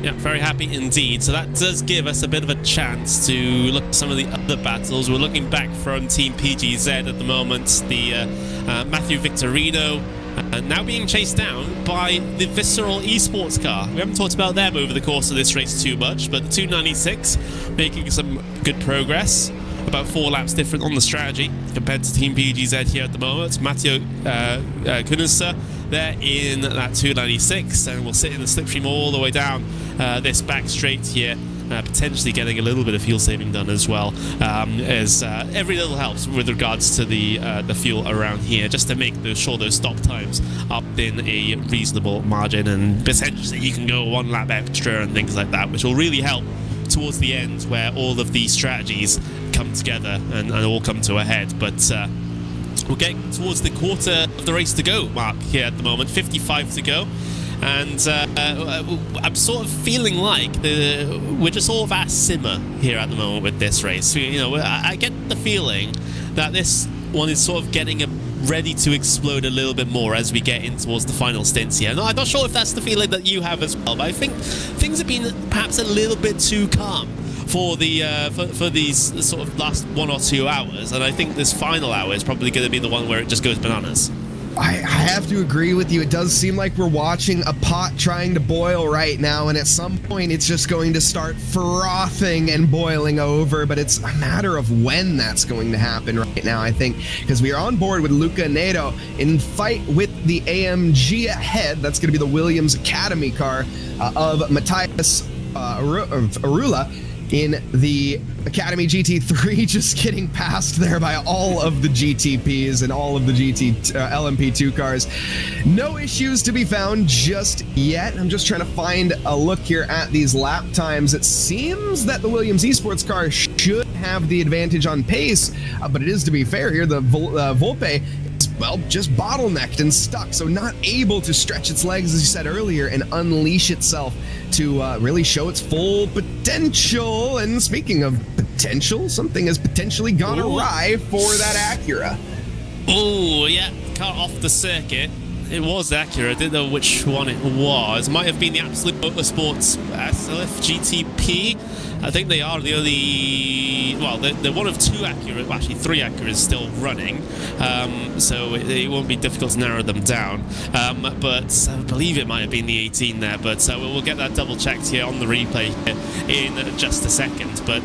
E: Yeah, very happy indeed. So that does give us a bit of a chance to look at some of the other battles. We're looking back from Team PGZ at the moment. The Matthew Victorino now being chased down by the Visceral Esports car. We haven't talked about them over the course of this race too much, but the 296 making some good progress. About 4 laps different on the strategy compared to Team PGZ here at the moment. Matteo Kunisa there in that 296, and we'll sit in the slipstream all the way down this back straight here, potentially getting a little bit of fuel saving done as well, as every little helps with regards to the fuel around here, just to make sure those stop times up in a reasonable margin, and potentially you can go 1 lap extra and things like that, which will really help towards the end where all of these strategies come together and all come to a head. But we're getting towards the quarter of the race to go mark here at the moment, 55 to go, and I'm sort of feeling like we're just all of at simmer here at the moment with this race. I get the feeling that this one is sort of getting ready to explode a little bit more as we get in towards the final stints here. No, I'm not sure if that's the feeling that you have as well, but I think things have been perhaps a little bit too calm for these sort of last 1 or 2 hours, and I think this final hour is probably going to be the one where it just goes bananas.
D: I have to agree with you. It does seem like we're watching a pot trying to boil right now, and at some point it's just going to start frothing and boiling over, but it's a matter of when that's going to happen right now, I think, because we are on board with Luca Nato in fight with the AMG ahead. That's going to be the Williams Academy car of Matthias Arula. in the Academy GT3, just getting passed there by all of the GTPs and all of the LMP2 cars. No issues to be found just yet. I'm just trying to find a look here at these lap times. It seems that the Williams Esports car should have the advantage on pace, but it is, to be fair here, the Volpe, well, just bottlenecked and stuck, so not able to stretch its legs, as you said earlier, and unleash itself to really show its full potential. And speaking of potential, something has potentially gone awry for that Acura.
E: Oh, yeah, car off the circuit. It was Acura. I didn't know which one it was. Might have been the Absolute Motorsports SLF GTP. I think they are the only... Well, they're one of two Acura, well, actually 3 Acuras still running. So it won't be difficult to narrow them down. But I believe it might have been the 18 there. But we'll get that double checked here on the replay in just a second. But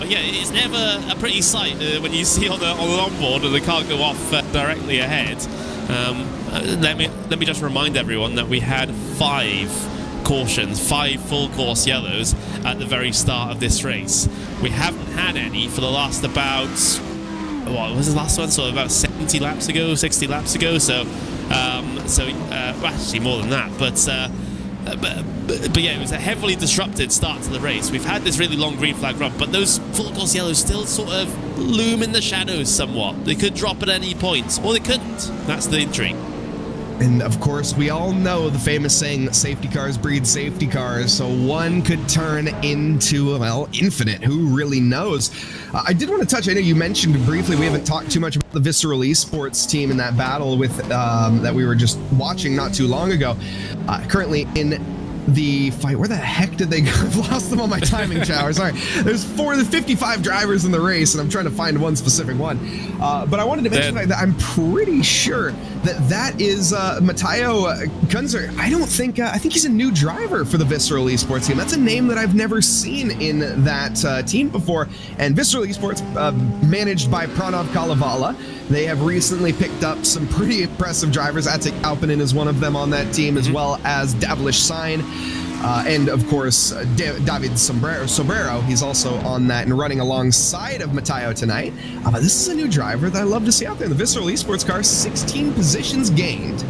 E: yeah, it's never a pretty sight when you see on the onboard and the car go off directly ahead. Let me just remind everyone that we had 5 cautions, 5 full course yellows at the very start of this race. We haven't had any for the last about, what was the last one? So about 70 laps ago, 60 laps ago. So well, actually more than that. But yeah, it was a heavily disrupted start to the race. We've had this really long green flag run, but those full course yellows still sort of loom in the shadows somewhat. They could drop at any point, or they couldn't. That's the intrigue.
D: And of course, we all know the famous saying, safety cars breed safety cars, so one could turn into, well, infinite. Who really knows? I did want to touch, I know you mentioned briefly, we haven't talked too much about the Visceral Esports team in that battle with that we were just watching not too long ago. Currently in the fight, where the heck did they go? I've lost them on my timing tower. Sorry. There's 55 drivers in the race, and I'm trying to find one specific one. But I wanted to mention that I'm pretty sure that is Matteo Kunzer. I think he's a new driver for the Visceral Esports team. That's a name that I've never seen in that team before. And Visceral Esports, managed by Pranav Kalevala, they have recently picked up some pretty impressive drivers. Atik Alpinen is one of them on that team, as well as Devilish Sign. And of course, David Sobrero, he's also on that and running alongside of Matteo tonight. This is a new driver that I love to see out there in the Visceral Esports car. 16 positions gained.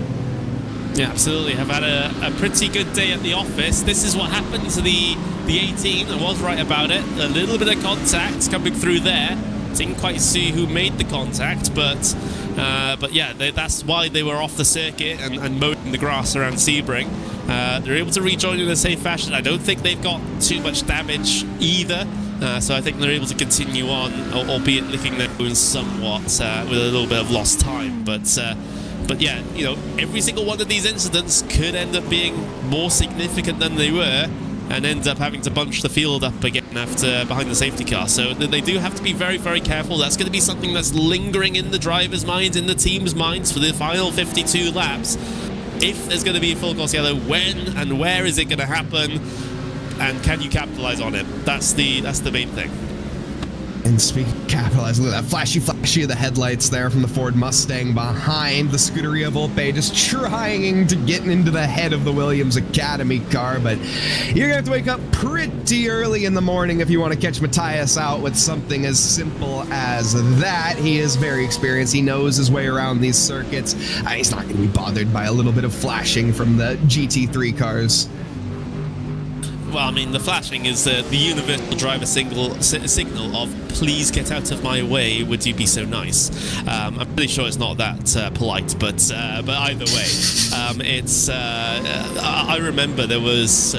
E: Yeah, absolutely. Have had a pretty good day at the office. This is what happened to the 18. I was right about it. A little bit of contact coming through there. Didn't quite see who made the contact, but yeah, that's why they were off the circuit and mowing the grass around Sebring. They're able to rejoin in a safe fashion. I don't think they've got too much damage either, so I think they're able to continue on, albeit licking their wounds somewhat with a little bit of lost time. But yeah, you know, every single one of these incidents could end up being more significant than they were, and end up having to bunch the field up again after behind the safety car. So they do have to be very, very careful. That's going to be something that's lingering in the drivers' minds, in the team's minds for the final 52 laps. If there's going to be a full course yellow, when and where is it going to happen, and can you capitalize on it? That's the main thing.
D: And speaking of capitalizing, look at that flashy of the headlights there from the Ford Mustang behind the Scuderia Volpe, just trying to get into the head of the Williams Academy car. But you're going to have to wake up pretty early in the morning if you want to catch Matthias out with something as simple as that. He is very experienced. He knows his way around these circuits. He's not going to be bothered by a little bit of flashing from the GT3 cars.
E: Well, I mean, the flashing is the universal driver signal of "please get out of my way, would you be so nice?" I'm pretty sure it's not that polite, but either way, it's. I remember there was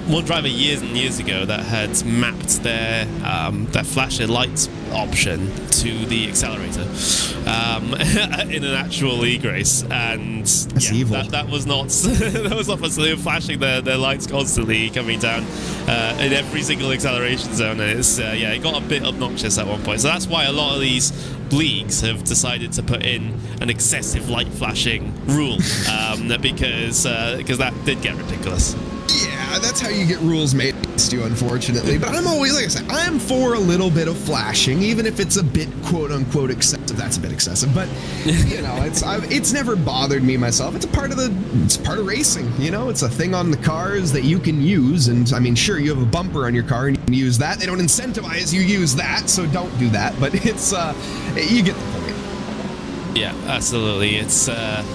E: one driver years and years ago that had mapped their flashing lights option to the accelerator in an actual league race, and
D: that's evil.
E: That was not that was not possible. They were flashing their lights constantly coming down in every single acceleration zone, and it's yeah, it got a bit obnoxious at one point. So that's why a lot of these leagues have decided to put in an excessive light flashing rule, because that did get ridiculous.
D: Yeah, Yeah, that's how you get rules made against you, unfortunately. But I'm always, like I said, I'm for a little bit of flashing, even if it's a bit quote-unquote excessive. That's a bit excessive, but you know, it's never bothered me myself. It's part of racing. You know, it's a thing on the cars that you can use. And I mean, sure, you have a bumper on your car and you can use that. They don't incentivize you use that, so don't do that. But it's you get the point.
E: Yeah, absolutely. It's an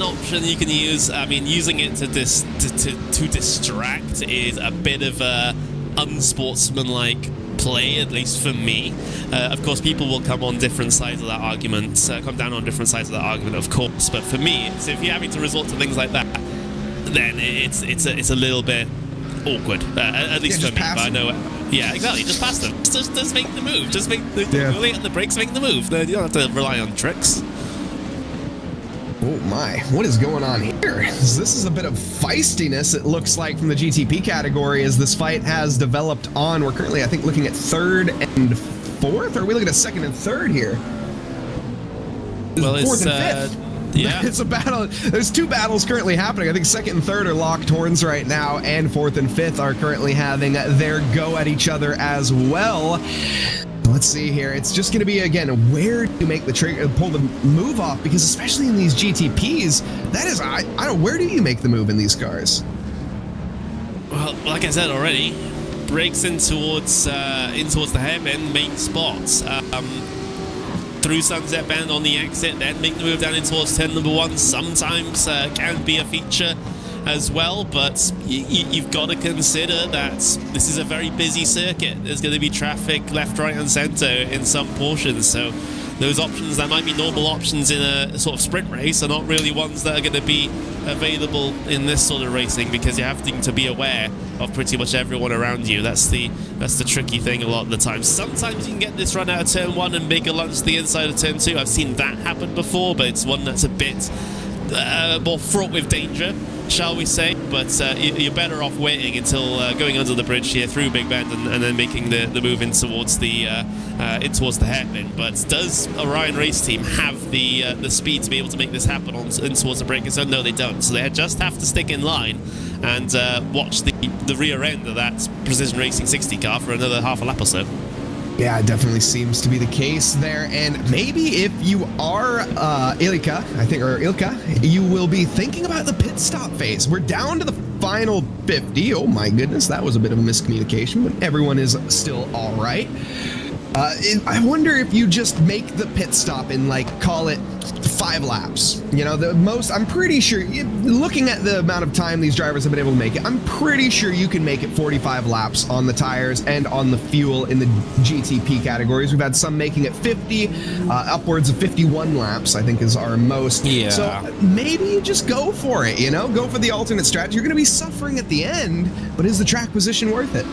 E: option you can use. I mean, using it to distract is a bit of a unsportsmanlike play, at least for me. Of course, people will come on different sides of that argument, come down on different sides of that argument, of course. But for me, it's, if you're having to resort to things like that, then it's a little bit awkward, at least for me. But I know, yeah, exactly. Just pass them. Just make the move. Just make the the brakes, make the move. You don't have to rely on tricks.
D: Oh my, what is going on here? This is a bit of feistiness, it looks like, from the GTP category as this fight has developed on. We're currently, I think, looking at 3rd and 4th? Or are we looking at 2nd and 3rd here?
E: Well,
D: 4th and 5th.
E: Yeah.
D: It's a battle. There's 2 battles currently happening. I think 2nd and 3rd are locked horns right now, and 4th and 5th are currently having their go at each other as well. Let's see here. It's just going to be, again, where do you make the trigger, pull the move off? Because especially in these GTPs, that is, I don't know, where do you make the move in these cars?
E: Well, like I said already, brakes in towards the hairpin, main spots. Through Sunset Bend on the exit, then make the move down in towards turn number 1. Sometimes can be a feature as well, but you've got to consider that this is a very busy circuit. There's going to be traffic left, right and center in some portions, so those options that might be normal options in a sort of sprint race are not really ones that are going to be available in this sort of racing, because you're having to be aware of pretty much everyone around you. That's the tricky thing a lot of the time. Sometimes you can get this run out of turn 1 and make a lunge to the inside of turn 2. I've seen that happen before, but it's one that's a bit more fraught with danger, shall we say, but you're better off waiting until going under the bridge here through Big Bend and then making the move in towards the hairpin. But does Orion Race Team have the speed to be able to make this happen in towards the braking zone? No, they don't. So they just have to stick in line and watch the rear end of that Precision Racing 60 car for another half a lap or so.
D: Yeah, it definitely seems to be the case there. And maybe if you are Ilka, you will be thinking about the pit stop phase. We're down to the final 50. Oh my goodness, that was a bit of a miscommunication, but everyone is still all right. I wonder if you just make the pit stop in, like, call it 5 laps. You know, the most, I'm pretty sure, looking at the amount of time these drivers have been able to make it, I'm pretty sure you can make it 45 laps on the tires and on the fuel in the GTP categories. We've had some making it 50, upwards of 51 laps, I think is our most.
E: Yeah.
D: So maybe you just go for it, you know, go for the alternate strategy. You're going to be suffering at the end, but is the track position worth it?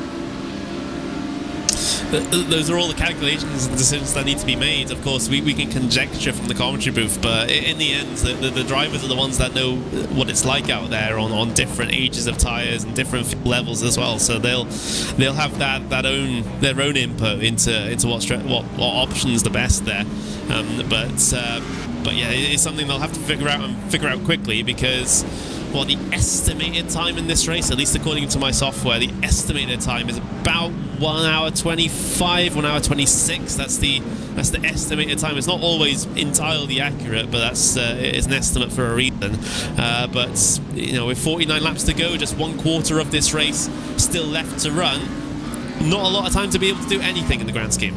E: Those are all the calculations and decisions that need to be made. Of course, we can conjecture from the commentary booth, but in the end, the drivers are the ones that know what it's like out there on different ages of tires and different fuel levels as well. So they'll have their own input into what options the best there. But yeah, it's something they'll have to figure out quickly, because, well, the estimated time in this race, at least according to my software, the estimated time is about 1 hour 25, 1 hour 26. That's the estimated time. It's not always entirely accurate, but it's an estimate for a reason. But you know, with 49 laps to go, just 1/4 of this race still left to run, not a lot of time to be able to do anything in the grand scheme.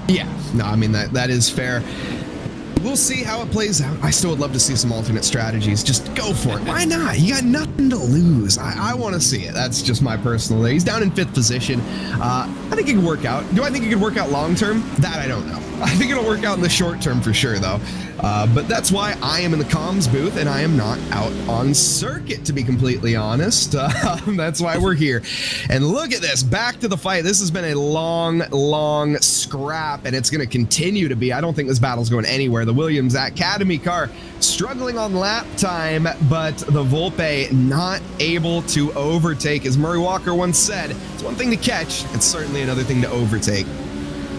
D: Yeah, no, I mean that is fair. We'll see how it plays out. I still would love to see some alternate strategies. Just go for it. Why not? You got nothing to lose. I want to see it. That's just my personal thing. He's down in 5th position. I think it could work out. Do I think it could work out long term? That I don't know. I think it'll work out in the short term for sure, though. But that's why I am in the comms booth and I am not out on circuit, to be completely honest. That's why we're here. And look at this. Back to the fight. This has been a long scrap, and it's going to continue to be. I don't think this battle's going anywhere. The Williams Academy car struggling on lap time, but the Volpe not able to overtake. As Murray Walker once said, it's one thing to catch, it's certainly another thing to overtake.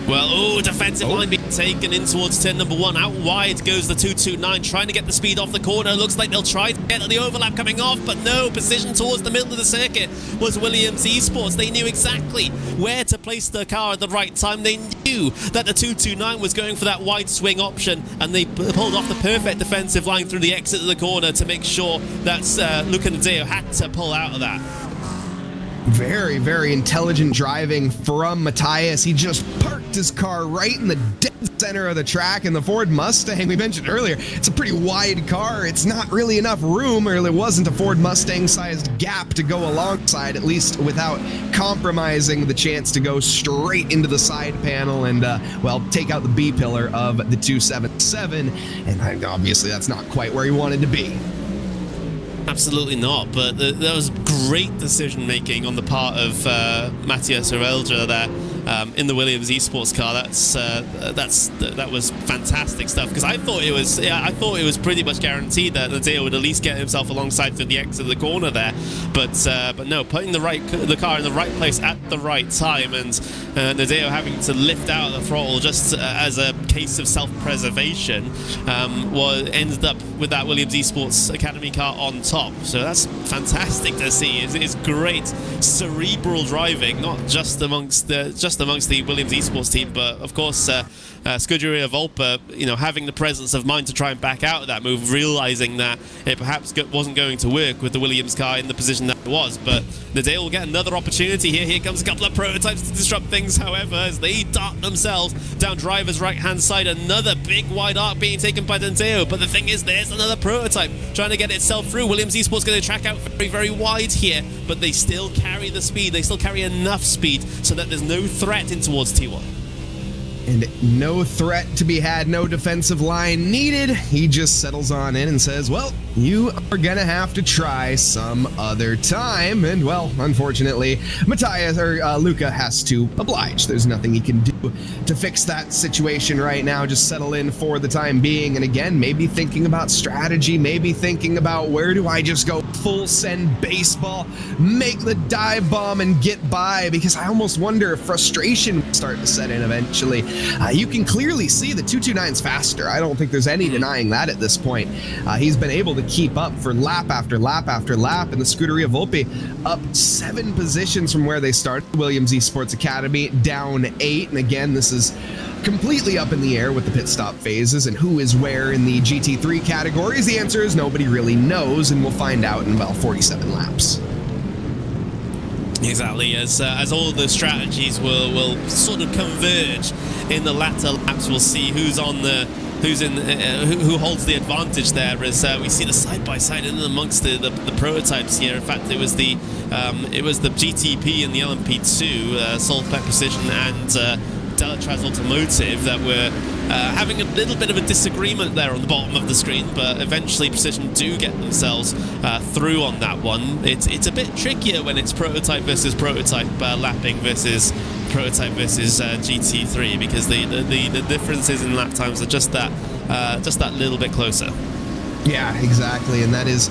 E: Well, oh, defensive line being taken in towards turn number 1. Out wide goes the 229, trying to get the speed off the corner. Looks like they'll try to get the overlap coming off, but no, position towards the middle of the circuit was Williams Esports. They knew exactly where to place the car at the right time. They knew that the 229 was going for that wide swing option, and they pulled off the perfect defensive line through the exit of the corner to make sure that Luca Nadeo had to pull out of that.
D: Very, very intelligent driving from Matthias. He just parked his car right in the dead center of the track, and the Ford Mustang, we mentioned earlier, it's a pretty wide car. It's not really enough room, or it wasn't a Ford Mustang-sized gap to go alongside, at least without compromising the chance to go straight into the side panel and, well, take out the B-pillar of the 277, and obviously that's not quite where he wanted to be.
E: Absolutely not, but there was great decision making on the part of Matthias Orelja there in the Williams Esports car. That was fantastic stuff, because I thought it was pretty much guaranteed that Nadeo would at least get himself alongside through the exit of the corner there, but no, putting the car in the right place at the right time, and Nadeo having to lift out the throttle just as a case of self-preservation ended up with that Williams Esports Academy car on top. So that's fantastic to see. It's great cerebral driving, not just amongst the Williams Esports team, but of course Scuderia Volpe, having the presence of mind to try and back out of that move, realizing that it perhaps wasn't going to work with the Williams car in the position that it was. But Nadeo will get another opportunity here. Here comes a couple of prototypes to disrupt things, however, as they dart themselves down driver's right-hand side. Another big wide arc being taken by Nadeo. But the thing is, there's another prototype trying to get itself through. Williams Esports going to track out very, very wide here, but they still carry the speed. They still carry enough speed so that there's no threat in towards T1.
D: And no threat to be had, no defensive line needed. He just settles on in and says, well, you are gonna have to try some other time. And well, unfortunately, Matthias or Luca has to oblige. There's nothing he can do to fix that situation right now. Just settle in for the time being. And again, maybe thinking about strategy, maybe thinking about where do I just go full send baseball, make the dive bomb and get by, because I almost wonder if frustration will start to set in eventually. You can clearly see the 229's faster. I don't think there's any denying that at this point. He's been able to keep up for lap after lap after lap, and the Scuderia Volpe up 7 positions from where they started. Williams Esports Academy down 8, and again, this is completely up in the air with the pit stop phases and who is where in the GT3 categories. The answer is nobody really knows, and we'll find out in about 47 laps.
E: Exactly, as all of the strategies will sort of converge in the latter laps, we'll see who holds the advantage there, as we see the side-by-side in amongst the prototypes here. In fact, it was the GTP and the LMP2, Solpec Precision and Delatraz Automotive that were having a little bit of a disagreement there on the bottom of the screen, but eventually Precision do get themselves through on that one. It's a bit trickier when it's prototype versus prototype lapping versus prototype versus GT3, because the differences in lap times are just that little bit closer.
D: Yeah, exactly, and that is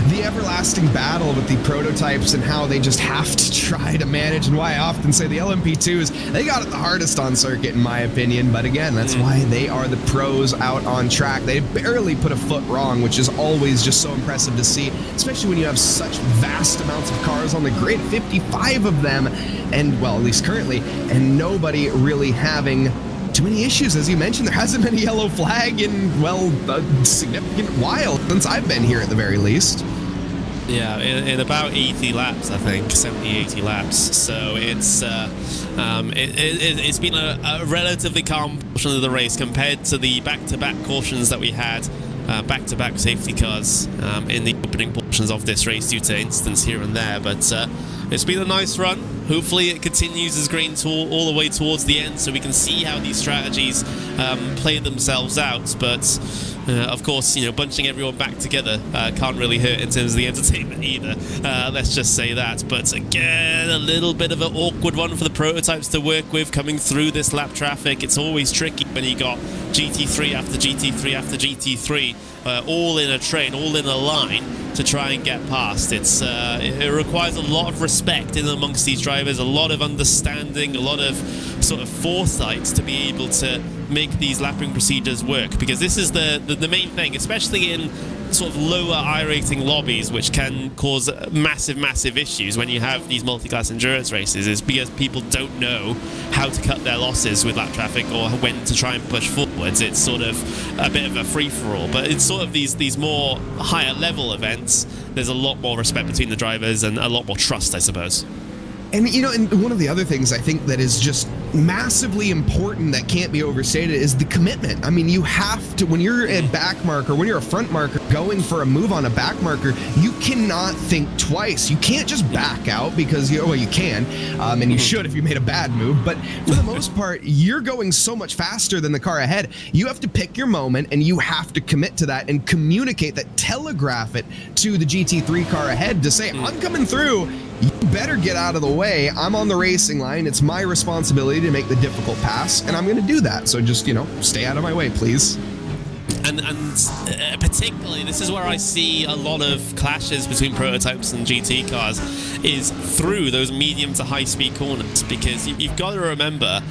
D: the everlasting battle with the prototypes and how they just have to try to manage, and why I often say the LMP2s, they got it the hardest on circuit in my opinion, but again, that's why they are the pros out on track. They barely put a foot wrong, which is always just so impressive to see, especially when you have such vast amounts of cars on the grid, 55 of them, and well, at least currently, and nobody really having too many issues. As you mentioned, there hasn't been a yellow flag in, well, a significant while since I've been here at the very least.
E: Yeah, in about 80 laps, I think, 70, 80 laps. So it's been a relatively calm portion of the race compared to the back-to-back cautions that we had, back-to-back safety cars in the opening portions of this race due to incidents here and there. But it's been a nice run. Hopefully it continues as green all the way towards the end, so we can see how these strategies play themselves out. But of course, bunching everyone back together can't really hurt in terms of the entertainment either. Let's just say that. But again, a little bit of an awkward one for the prototypes to work with coming through this lap traffic. It's always tricky when you got GT3 after GT3 after GT3. all in a train, all in a line to try and get past. It requires a lot of respect in amongst these drivers, a lot of understanding, a lot of sort of foresight to be able to make these lapping procedures work, because this is the main thing, especially in sort of lower I rating lobbies, which can cause massive issues when you have these multi-class endurance races, is because people don't know how to cut their losses with lap traffic or when to try and push forwards. It's sort of a bit of a free-for-all, but it's sort of these more higher level events, there's a lot more respect between the drivers and a lot more trust, I suppose.
D: And, you know, and one of the other things I think that is just massively important that can't be overstated is the commitment. I mean, you have to, when you're a back marker, when you're a front marker going for a move on a back marker, you cannot think twice. You can't just back out because, well, you can, and you should if you made a bad move. But for the most part, you're going so much faster than the car ahead. You have to pick your moment and you have to commit to that and communicate that, telegraph it to the GT3 car ahead to say, I'm coming through. You better get out of the way. I'm on the racing line. It's my responsibility to make the difficult pass, and I'm going to do that. So just, you know, stay out of my way, please.
E: And particularly, this is where I see a lot of clashes between prototypes and GT cars, is through those medium to high speed corners, because you've got to remember,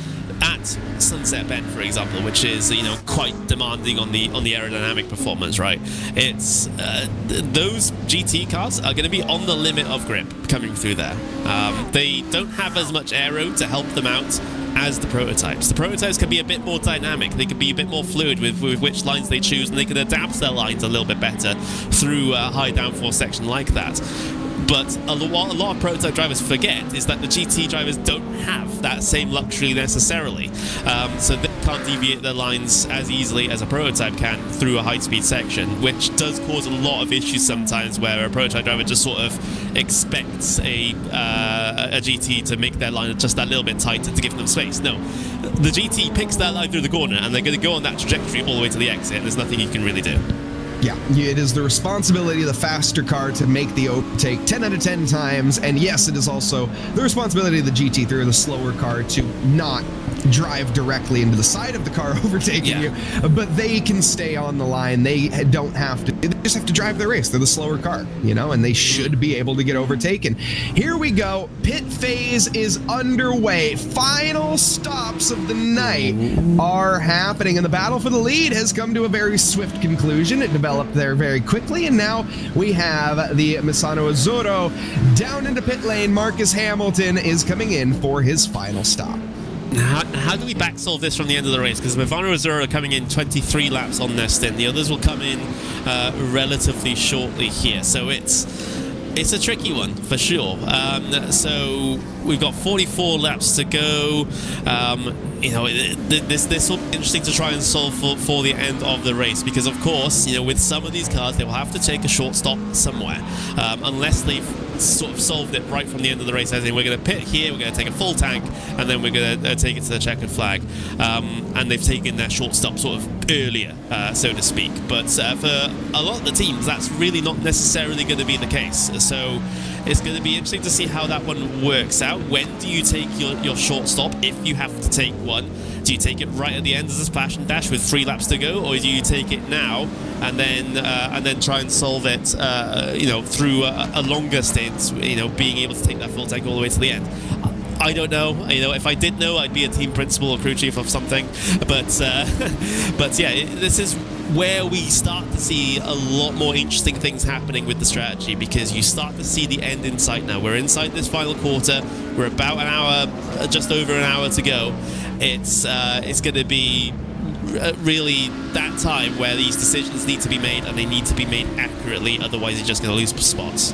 E: at Sunset Bend, for example, which is, you know, quite demanding on the aerodynamic performance, right? It's those GT cars are going to be on the limit of grip coming through there. They don't have as much aero to help them out as the prototypes. The prototypes can be a bit more dynamic. They can be a bit more fluid with which lines they choose, and they can adapt their lines a little bit better through a high downforce section like that. But a lot of prototype drivers forget is that the GT drivers don't have that same luxury necessarily. So they can't deviate their lines as easily as a prototype can through a high-speed section, which does cause a lot of issues sometimes, where a prototype driver just sort of expects a GT to make their line just that little bit tighter to give them space. No, the GT picks that line through the corner, and they're going to go on that trajectory all the way to the exit. There's nothing you can really do.
D: Yeah, it is the responsibility of the faster car to make the overtake 10 out of 10 times, and yes, it is also the responsibility of the GT3, or the slower car, to not drive directly into the side of the car overtaking you, but they can stay on the line. They don't have to, they just have to drive the race. They're the slower car, you know, and they should be able to get overtaken. Here we go. Pit phase is underway. Final stops of the night are happening, and the battle for the lead has come to a very swift conclusion. It developed there very quickly, and now we have the Misano Azzurro down into pit lane. Marcus Hamilton is coming in for his final stop.
E: How do we back solve this from the end of the race? Because Misano Azzurro are coming in 23 laps on their stint. The others will come in relatively shortly here. So it's a tricky one for sure. So we've got 44 laps to go. You know, this will be interesting to try and solve for the end of the race, because of course, you know, with some of these cars, they will have to take a short stop somewhere, unless they've sort of solved it right from the end of the race, as in we're going to pit here, we're going to take a full tank, and then we're going to take it to the checkered flag, and they've taken their short stop sort of earlier, so to speak. But for a lot of the teams, that's really not necessarily going to be the case. So it's going to be interesting to see how that one works out. When do you take your short stop, if you have to take one? Do you take it right at the end as a splash and dash with 3 laps to go, or do you take it now and then try and solve it, you know, through a longer stint, you know, being able to take that full tank all the way to the end? I don't know. You know, if I did know, I'd be a team principal or crew chief of something. But yeah, this is where we start to see a lot more interesting things happening with the strategy, because you start to see the end in sight now. We're inside this final quarter. We're about an hour, just over an hour to go. It's going to be really that time where these decisions need to be made, and they need to be made accurately. Otherwise, you're just going to lose spots.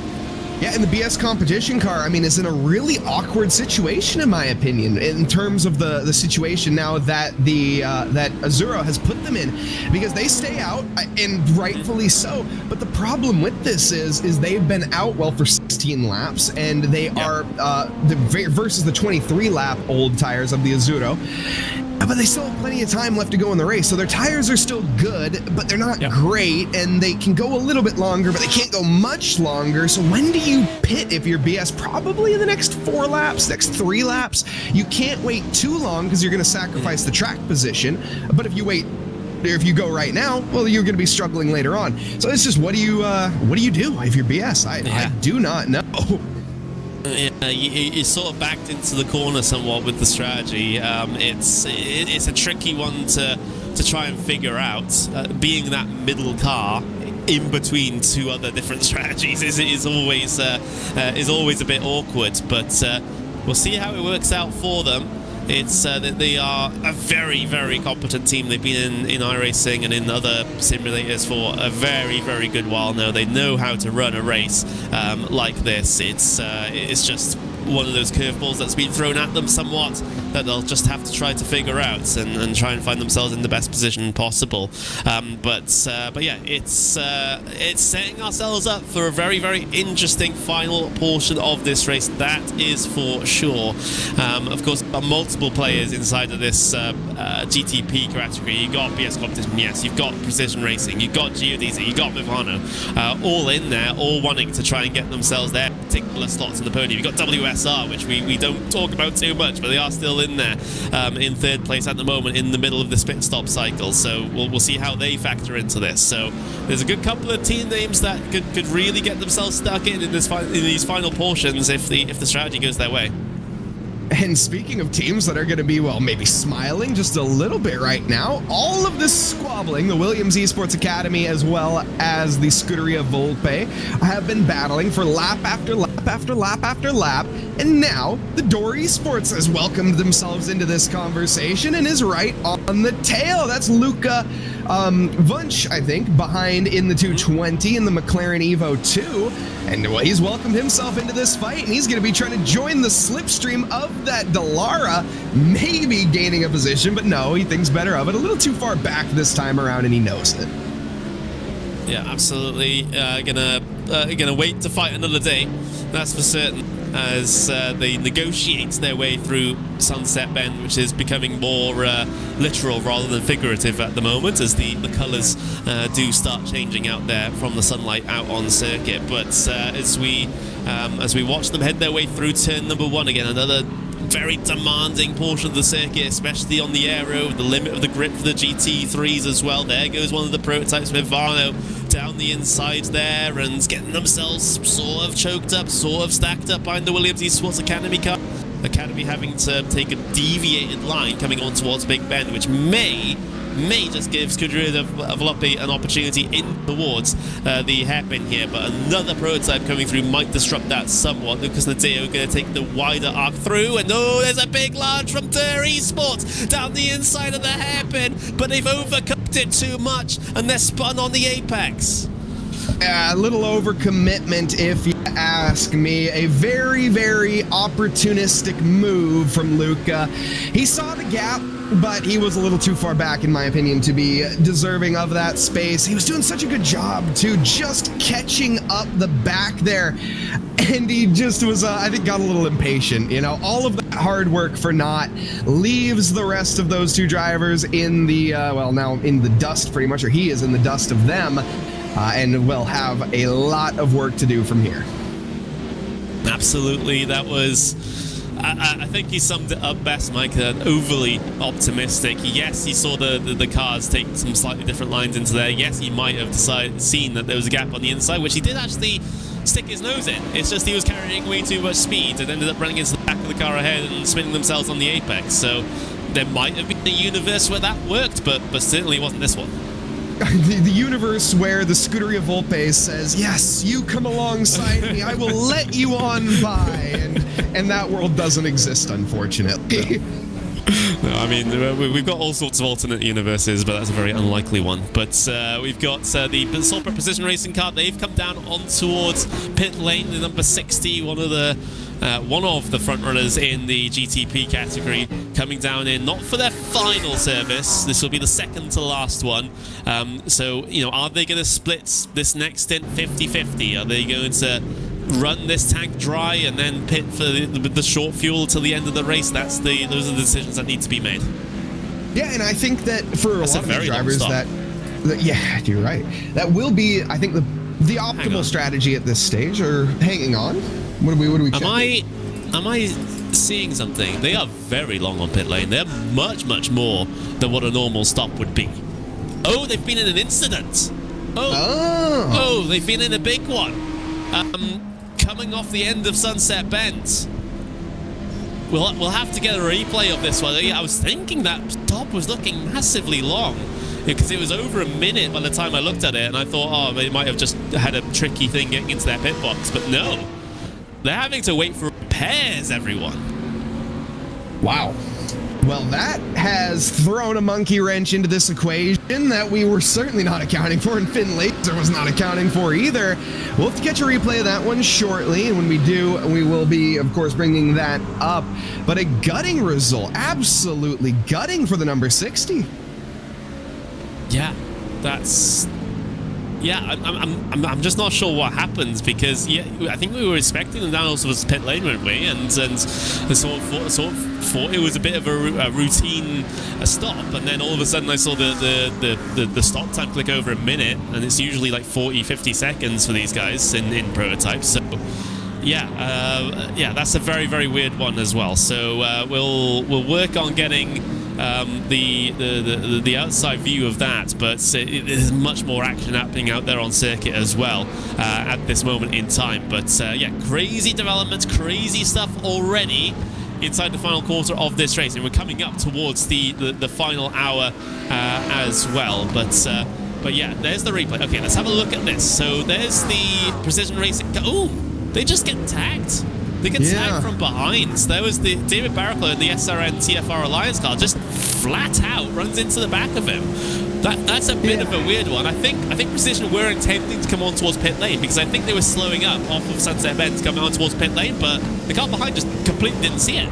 D: Yeah, and the BS competition car, I mean, is in a really awkward situation, in my opinion, in terms of the situation now that that Azzurro has put them in, because they stay out, and rightfully so. But the problem with this is they've been out, well, for 16 laps, and they are versus the 23 lap old tires of the Azzurro. But they still have plenty of time left to go in the race, so their tires are still good, but they're not great, and they can go a little bit longer, but they can't go much longer. So when do you pit if you're BS? Probably in the next 4 laps, next 3 laps. You can't wait too long because you're going to sacrifice the track position. But if you wait if you go right now, well, you're going to be struggling later on. So it's just, what do you do if you're BS? I do not know.
E: Yeah, you sort of backed into the corner somewhat with the strategy. It's a tricky one to try and figure out. Being that middle car in between two other different strategies is always a bit awkward. But we'll see how it works out for them. It's that they are a very, very competent team. They've been in iRacing and in other simulators for a very, very good while now. They know how to run a race like this. It's just one of those curveballs that's been thrown at them somewhat that they'll just have to try to figure out and try and find themselves in the best position possible. But yeah, it's setting ourselves up for a very, very interesting final portion of this race. That is for sure. Of course, multiple players inside of this GTP category. You got BS competition, yes. You've got precision racing. You've got geodesy. You've got Mivano, all in there, all wanting to try and get themselves their particular slots in the podium. You've got WSR, which we don't talk about too much, but they are still in there in third place at the moment in the middle of this pit stop cycle. So we'll see how they factor into this. So there's a good couple of team names that could really get themselves stuck in these final portions if the strategy goes their way.
D: And speaking of teams that are going to be, well, maybe smiling just a little bit right now, all of this squabbling, the Williams Esports Academy as well as the Scuderia Volpe have been battling for lap after lap after lap after lap, and now the Door Esports has welcomed themselves into this conversation and is right on the tail. That's Luca Wunsch, I think, behind in the 220 in the McLaren Evo 2, and well, he's welcomed himself into this fight, and he's going to be trying to join the slipstream of that Dallara, maybe gaining a position, but no, he thinks better of it. A little too far back this time around, and he knows it.
E: Yeah, absolutely. Gonna wait to fight another day, that's for certain, as they negotiate their way through Sunset Bend, which is becoming more literal rather than figurative at the moment, as the colours do start changing out there from the sunlight out on circuit. But as we watch them head their way through turn number 1 again, another very demanding portion of the circuit, especially on the aero, the limit of the grip for the GT3s as well. There goes one of the prototypes, Mivano, down the inside there and getting themselves sort of choked up, sort of stacked up behind the Williams Esports Academy car. Academy having to take a deviated line coming on towards Big Bend, which may just give Scuderia Volpe an opportunity in towards the hairpin here, but another prototype coming through might disrupt that somewhat. Lucas Nadeo going to take the wider arc through, and oh, there's a big large from Door Esports down the inside of the hairpin, but they've overcooked it too much, and they're spun on the apex.
D: A little overcommitment, if you ask me. A very, very opportunistic move from Luca. He saw the gap, but he was a little too far back, in my opinion, to be deserving of that space. He was doing such a good job, too, just catching up the back there. And he just was, I think, got a little impatient. You know, all of that hard work for naught leaves the rest of those two drivers in the, well, now in the dust, pretty much, or he is in the dust of them. And will have a lot of work to do from here.
E: Absolutely, that was... I think he summed it up best, Mike. Overly optimistic. Yes, he saw the cars take some slightly different lines into there. Yes, he might have seen that there was a gap on the inside, which he did actually stick his nose in. It's just he was carrying way too much speed and ended up running into the back of the car ahead and spinning themselves on the apex. So there might have been a universe where that worked, but certainly wasn't this one.
D: The universe where the Scuderia Volpe says, yes, you come alongside me, I will let you on by, and that world doesn't exist, unfortunately.
E: No, I mean, we've got all sorts of alternate universes, but that's a very unlikely one. But we've got the Sulper Precision Racing car. They've come down on towards pit lane, the number 60, one of the front runners in the GTP category, coming down in not for their final service. This will be the second to last one. So, you know, are they going to split this next stint 50-50? Are they going to run this tank dry and then pit for the short fuel till the end of the race? Those are the decisions that need to be made.
D: Yeah, and I think that for a lot of the drivers that yeah, you're right. That will be, I think, the optimal strategy at this stage. Or hanging on. What are we checking?
E: Am I seeing something? They are very long on pit lane. They're much more than what a normal stop would be. Oh, they've been in an incident. Oh, they've been in a big one. Coming off the end of Sunset Bend. We'll have to get a replay of this one. I was thinking that stop was looking massively long because it was over a minute by the time I looked at it, and I thought, oh, they might have just had a tricky thing getting into their pit box, but no. They're having to wait for repairs, everyone.
D: Wow. Well, that has thrown a monkey wrench into this equation that we were certainly not accounting for, and Finn Laser was not accounting for either. We'll have to catch a replay of that one shortly, and when we do, we will be, of course, bringing that up. But a gutting result, absolutely gutting for the number 60.
E: Yeah, that's... Yeah, I'm just not sure what happens because I think we were expecting them down also was pit lane, weren't we? And sort of thought it was a bit of a routine stop, and then all of a sudden I saw the stop time click over a minute, and it's usually like 40-50 seconds for these guys in prototypes. So yeah, that's a very, very weird one as well. So we'll work on getting the outside view of that, but there's much more action happening out there on circuit as well at this moment in time. But yeah, crazy developments, crazy stuff already inside the final quarter of this race, and we're coming up towards the final hour as well. But yeah, there's the replay. Okay, let's have a look at this. So there's the Precision Racing. Oh, they just get tagged. They get tagged from behind. There was the David Barraclough in the SRN TFR Alliance car, just flat out runs into the back of him. That's a bit of a weird one. I think Precision were intending to come on towards pit lane because I think they were slowing up off of Sunset Bend coming on towards pit lane, but the car behind just completely didn't see it.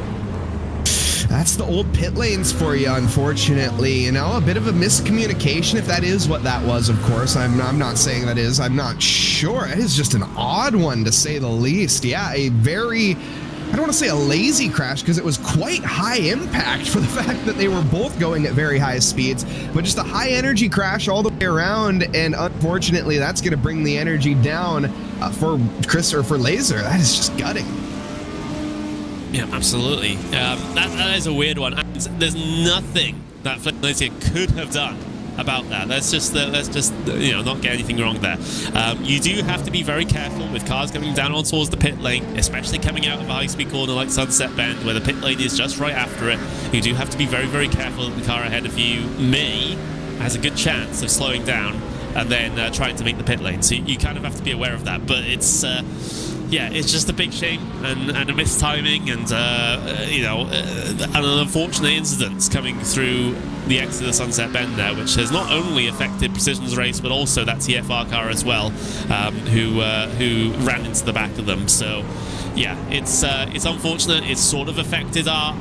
D: That's the old pit lanes for you, unfortunately. You know, a bit of a miscommunication, if that is what that was, of course. I'm not saying that is. I'm not sure. It is just an odd one, to say the least. Yeah, a very... I don't want to say a lazy crash because it was quite high impact for the fact that they were both going at very high speeds, but just a high energy crash all the way around, and unfortunately that's going to bring the energy down for Chris, or for Laser. That is just gutting.
E: Yeah, absolutely. That is a weird one. And there's nothing that Flipnosia could have done about that. Let's just not get anything wrong there. You do have to be very careful with cars coming down on towards the pit lane, especially coming out of a high-speed corner like Sunset Bend, where the pit lane is just right after it. You do have to be very, very careful that the car ahead of you has a good chance of slowing down and then trying to make the pit lane. So you kind of have to be aware of that. But it's yeah, it's just a big shame and a mistiming and an unfortunate incident coming through the exit of Sunset Bend there, which has not only affected Precision's race but also that TFR car as well, who ran into the back of them. So yeah, it's unfortunate. It's sort of affected our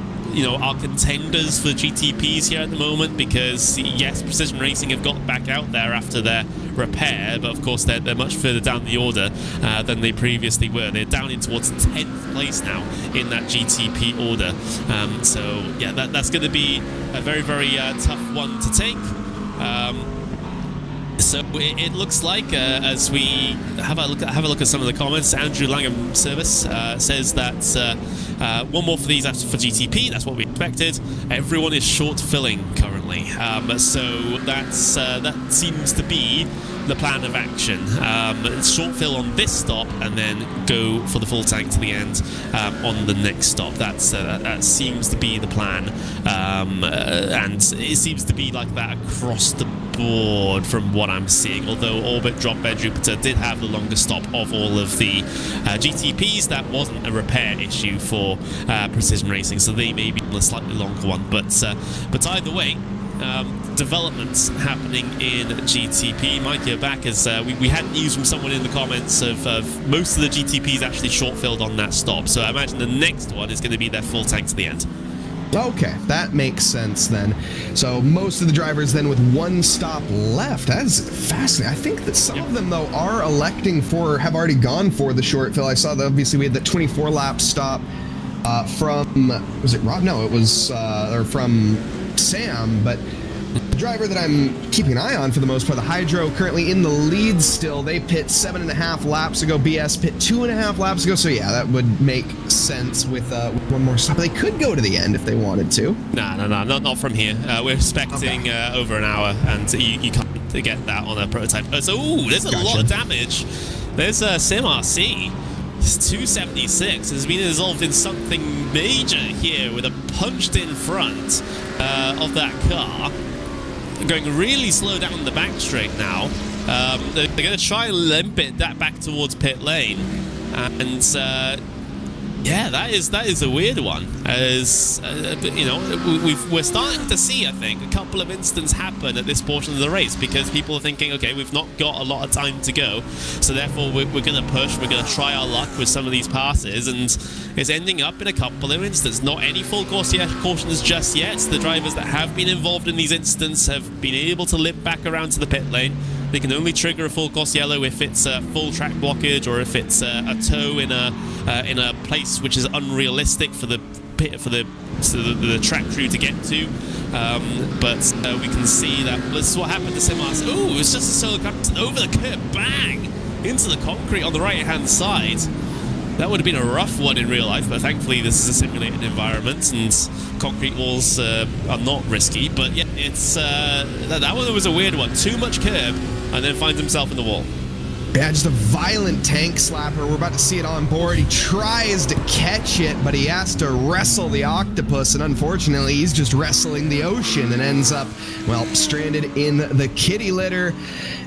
E: contenders for GTPs here at the moment, because yes, Precision Racing have got back out there after their repair, but of course they're much further down the order than they previously were. They're down in towards 10th place now in that GTP order. So yeah, that's going to be a very, very tough one to take. So it looks like as we have a look at some of the comments, Andrew Langham Service says that one more for these for GTP. That's what we expected. Everyone is short filling currently, so that seems to be the plan of action. Short fill on this stop and then go for the full tank to the end on the next stop. That seems to be the plan, and it seems to be like that across the board from what I'm seeing, although Orbit, Drop Bed, Jupiter did have the longest stop of all of the GTPs. That wasn't a repair issue for Precision Racing, so they may be on a slightly longer one, but either way, developments happening in GTP. Mike, you're back, as we had news from someone in the comments of most of the GTPs actually short-filled on that stop, so I imagine the next one is going to be their full tank to the end.
D: Okay, that makes sense then. So most of the drivers then with one stop left. That is fascinating. I think that some of them, though, are have already gone for the short fill. I saw that obviously we had the 24-lap stop from, was it Rob? No, it was from Sam, but The driver that I'm keeping an eye on for the most part, the Hydro, currently in the lead still. They pit 7.5 laps ago. BS pit 2.5 laps ago. So yeah, that would make sense with one more stop. They could go to the end if they wanted to.
E: No, not from here. We're expecting over an hour, and you can't get that on a prototype. So, ooh, there's a lot of damage. There's a Sim RC. It's 276 has been involved in something major here with a punched in front of that car. Going really slow down the back straight now. They're going to try and limp it that back towards pit lane, and yeah, that is a weird one. As you know, we're starting to see, I think, a couple of incidents happen at this portion of the race because people are thinking, okay, we've not got a lot of time to go, so therefore we're going to push. We're going to try our luck with some of these passes, and it's ending up in a couple of incidents. Not any full cautions just yet. The drivers that have been involved in these incidents have been able to limp back around to the pit lane. They can only trigger a full course yellow if it's a full track blockage or if it's a tow in a place which is unrealistic for the track crew to get to. But we can see that this is what happened to Simas. Ooh, it's just a solo car over the curb, bang into the concrete on the right hand side. That would have been a rough one in real life, but thankfully this is a simulated environment and concrete walls are not risky. But yeah, it's that one was a weird one. Too much curb and then finds himself in the wall.
D: Yeah, just a violent tank slapper. We're about to see it on board. He tries to catch it, but he has to wrestle the octopus, and unfortunately, he's just wrestling the ocean and ends up, well, stranded in the kitty litter.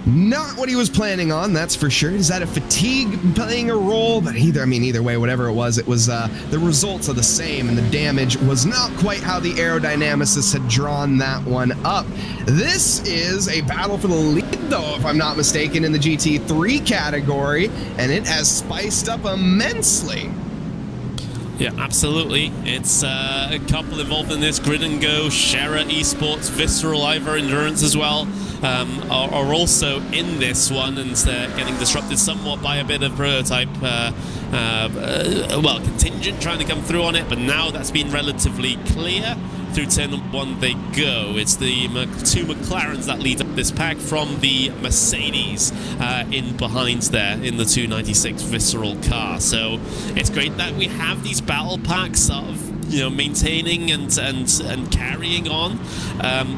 D: Not what he was planning on, that's for sure. Is that a fatigue playing a role? But either way, whatever it was the results are the same, and the damage was not quite how the aerodynamicists had drawn that one up. This is a battle for the lead, though, if I'm not mistaken, in the GT3 category, and it has spiced up immensely.
E: Yeah, absolutely. It's a couple involved in this. Grid and Go, Shera Esports, Visceral, IVRA Endurance as well are also in this one, and they're getting disrupted somewhat by a bit of prototype, well, contingent trying to come through on it, but now that's been relatively clear. Through turn number 1 they go. It's the two McLarens that lead up this pack from the Mercedes in behind there in the 296 Visceral car. So it's great that we have these battle packs of, you know, maintaining and carrying on.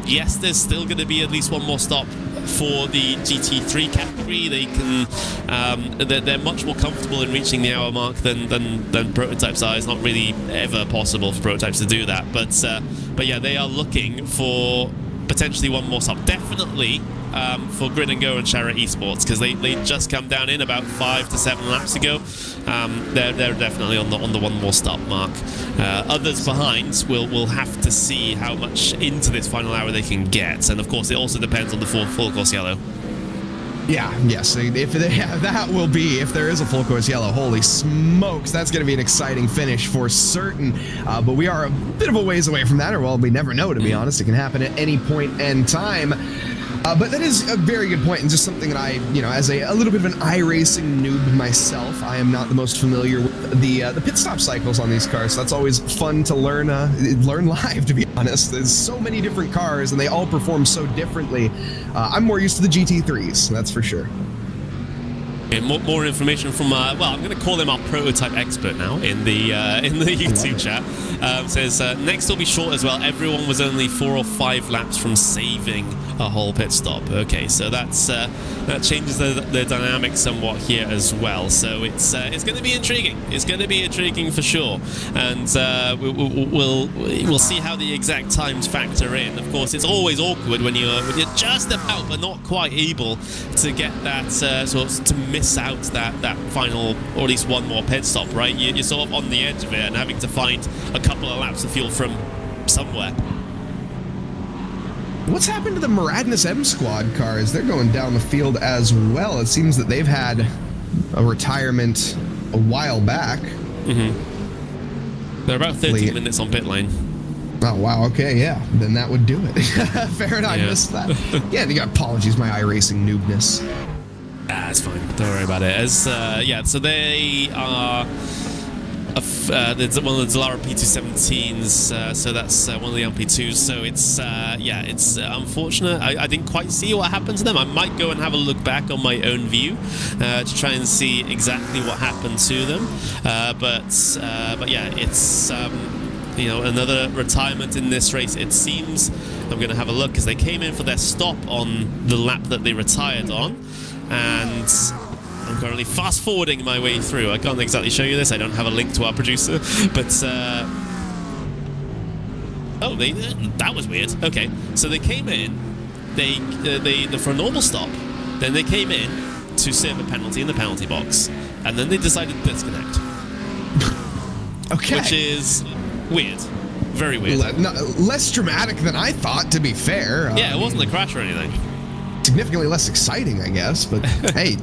E: Yes, there's still going to be at least one more stop for the GT3 category. They can they're much more comfortable in reaching the hour mark than prototypes are. It's not really ever possible for prototypes to do that, but yeah, they are looking for potentially one more stop. Definitely for Grid and Go and Shera Esports, because they just come down in about 5 to 7 laps ago. They're definitely on the one more stop mark. Others behind will have to see how much into this final hour they can get, and of course it also depends on the full course yellow.
D: Yes, if that will be, if there is a full course yellow, holy smokes, that's going to be an exciting finish for certain. But we are a bit of a ways away from that, or well, we never know, to be honest. It can happen at any point in time. But that is a very good point, and just something that I, you know, as a little bit of an iRacing noob myself, I am not the most familiar with the pit stop cycles on these cars. So that's always fun to learn live, to be honest. There's so many different cars, and they all perform so differently. I'm more used to the GT3s, that's for sure.
E: Okay, more information from well, I'm going to call him our prototype expert now in the YouTube chat. Says next will be short as well. Everyone was only 4 or 5 laps from saving a whole pit stop. Okay, so that's that changes the dynamic somewhat here as well. So it's going to be intriguing. It's going to be intriguing for sure, and we'll see how the exact times factor in. Of course, it's always awkward when you're just about but not quite able to get that sort of to miss out that final, or at least one more pit stop, right? You're sort of on the edge of it and having to find a couple of laps of fuel from somewhere.
D: What's happened to the Maradness M Squad cars? They're going down the field as well. It seems that they've had a retirement a while back.
E: They're about 13 minutes on pit lane.
D: Oh, wow. Okay, yeah. Then that would do it. Fair enough. I missed that. Yeah, you got apologies, my iRacing noobness.
E: It's fine. Don't worry about it. As yeah, so they are a It's one of the Dallara P217s, so that's one of the LP2s. So it's it's unfortunate. I didn't quite see what happened to them. I might go and have a look back on my own view to try and see exactly what happened to them. But yeah, it's another retirement in this race. It seems. I'm going to have a look because they came in for their stop on the lap that they retired on, and I'm currently fast forwarding my way through. I can't exactly show you this. I don't have a link to our producer, but oh, that was weird. Okay, so they came in, they for a normal stop, then they came in to serve a penalty in the penalty box, and then they decided to disconnect.
D: Okay,
E: which is weird. Very weird.
D: Less dramatic than I thought, to be fair.
E: Yeah, it wasn't a crash or anything.
D: Significantly less exciting, I guess. But hey,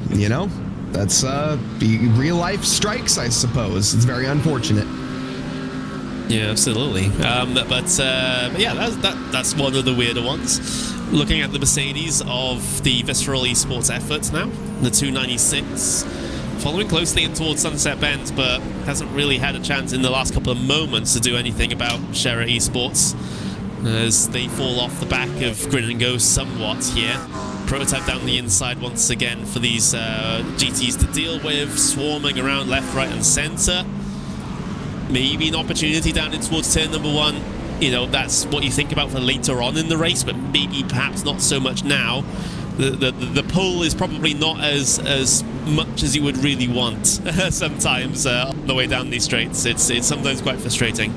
D: that's real life strikes, I suppose. It's very unfortunate.
E: Yeah, absolutely. But yeah, that's one of the weirder ones. Looking at the Mercedes of the Visceral Esports efforts now, the 296. Following closely in towards Sunset Bend, but hasn't really had a chance in the last couple of moments to do anything about Shera Esports as they fall off the back of Grin and Go somewhat here. Prototype down the inside once again for these GTs to deal with, swarming around left, right and centre. Maybe an opportunity down in towards turn number 1. That's what you think about for later on in the race, but maybe perhaps not so much now. The pull is probably not as much as you would really want sometimes on the way down these straights. It's sometimes quite frustrating.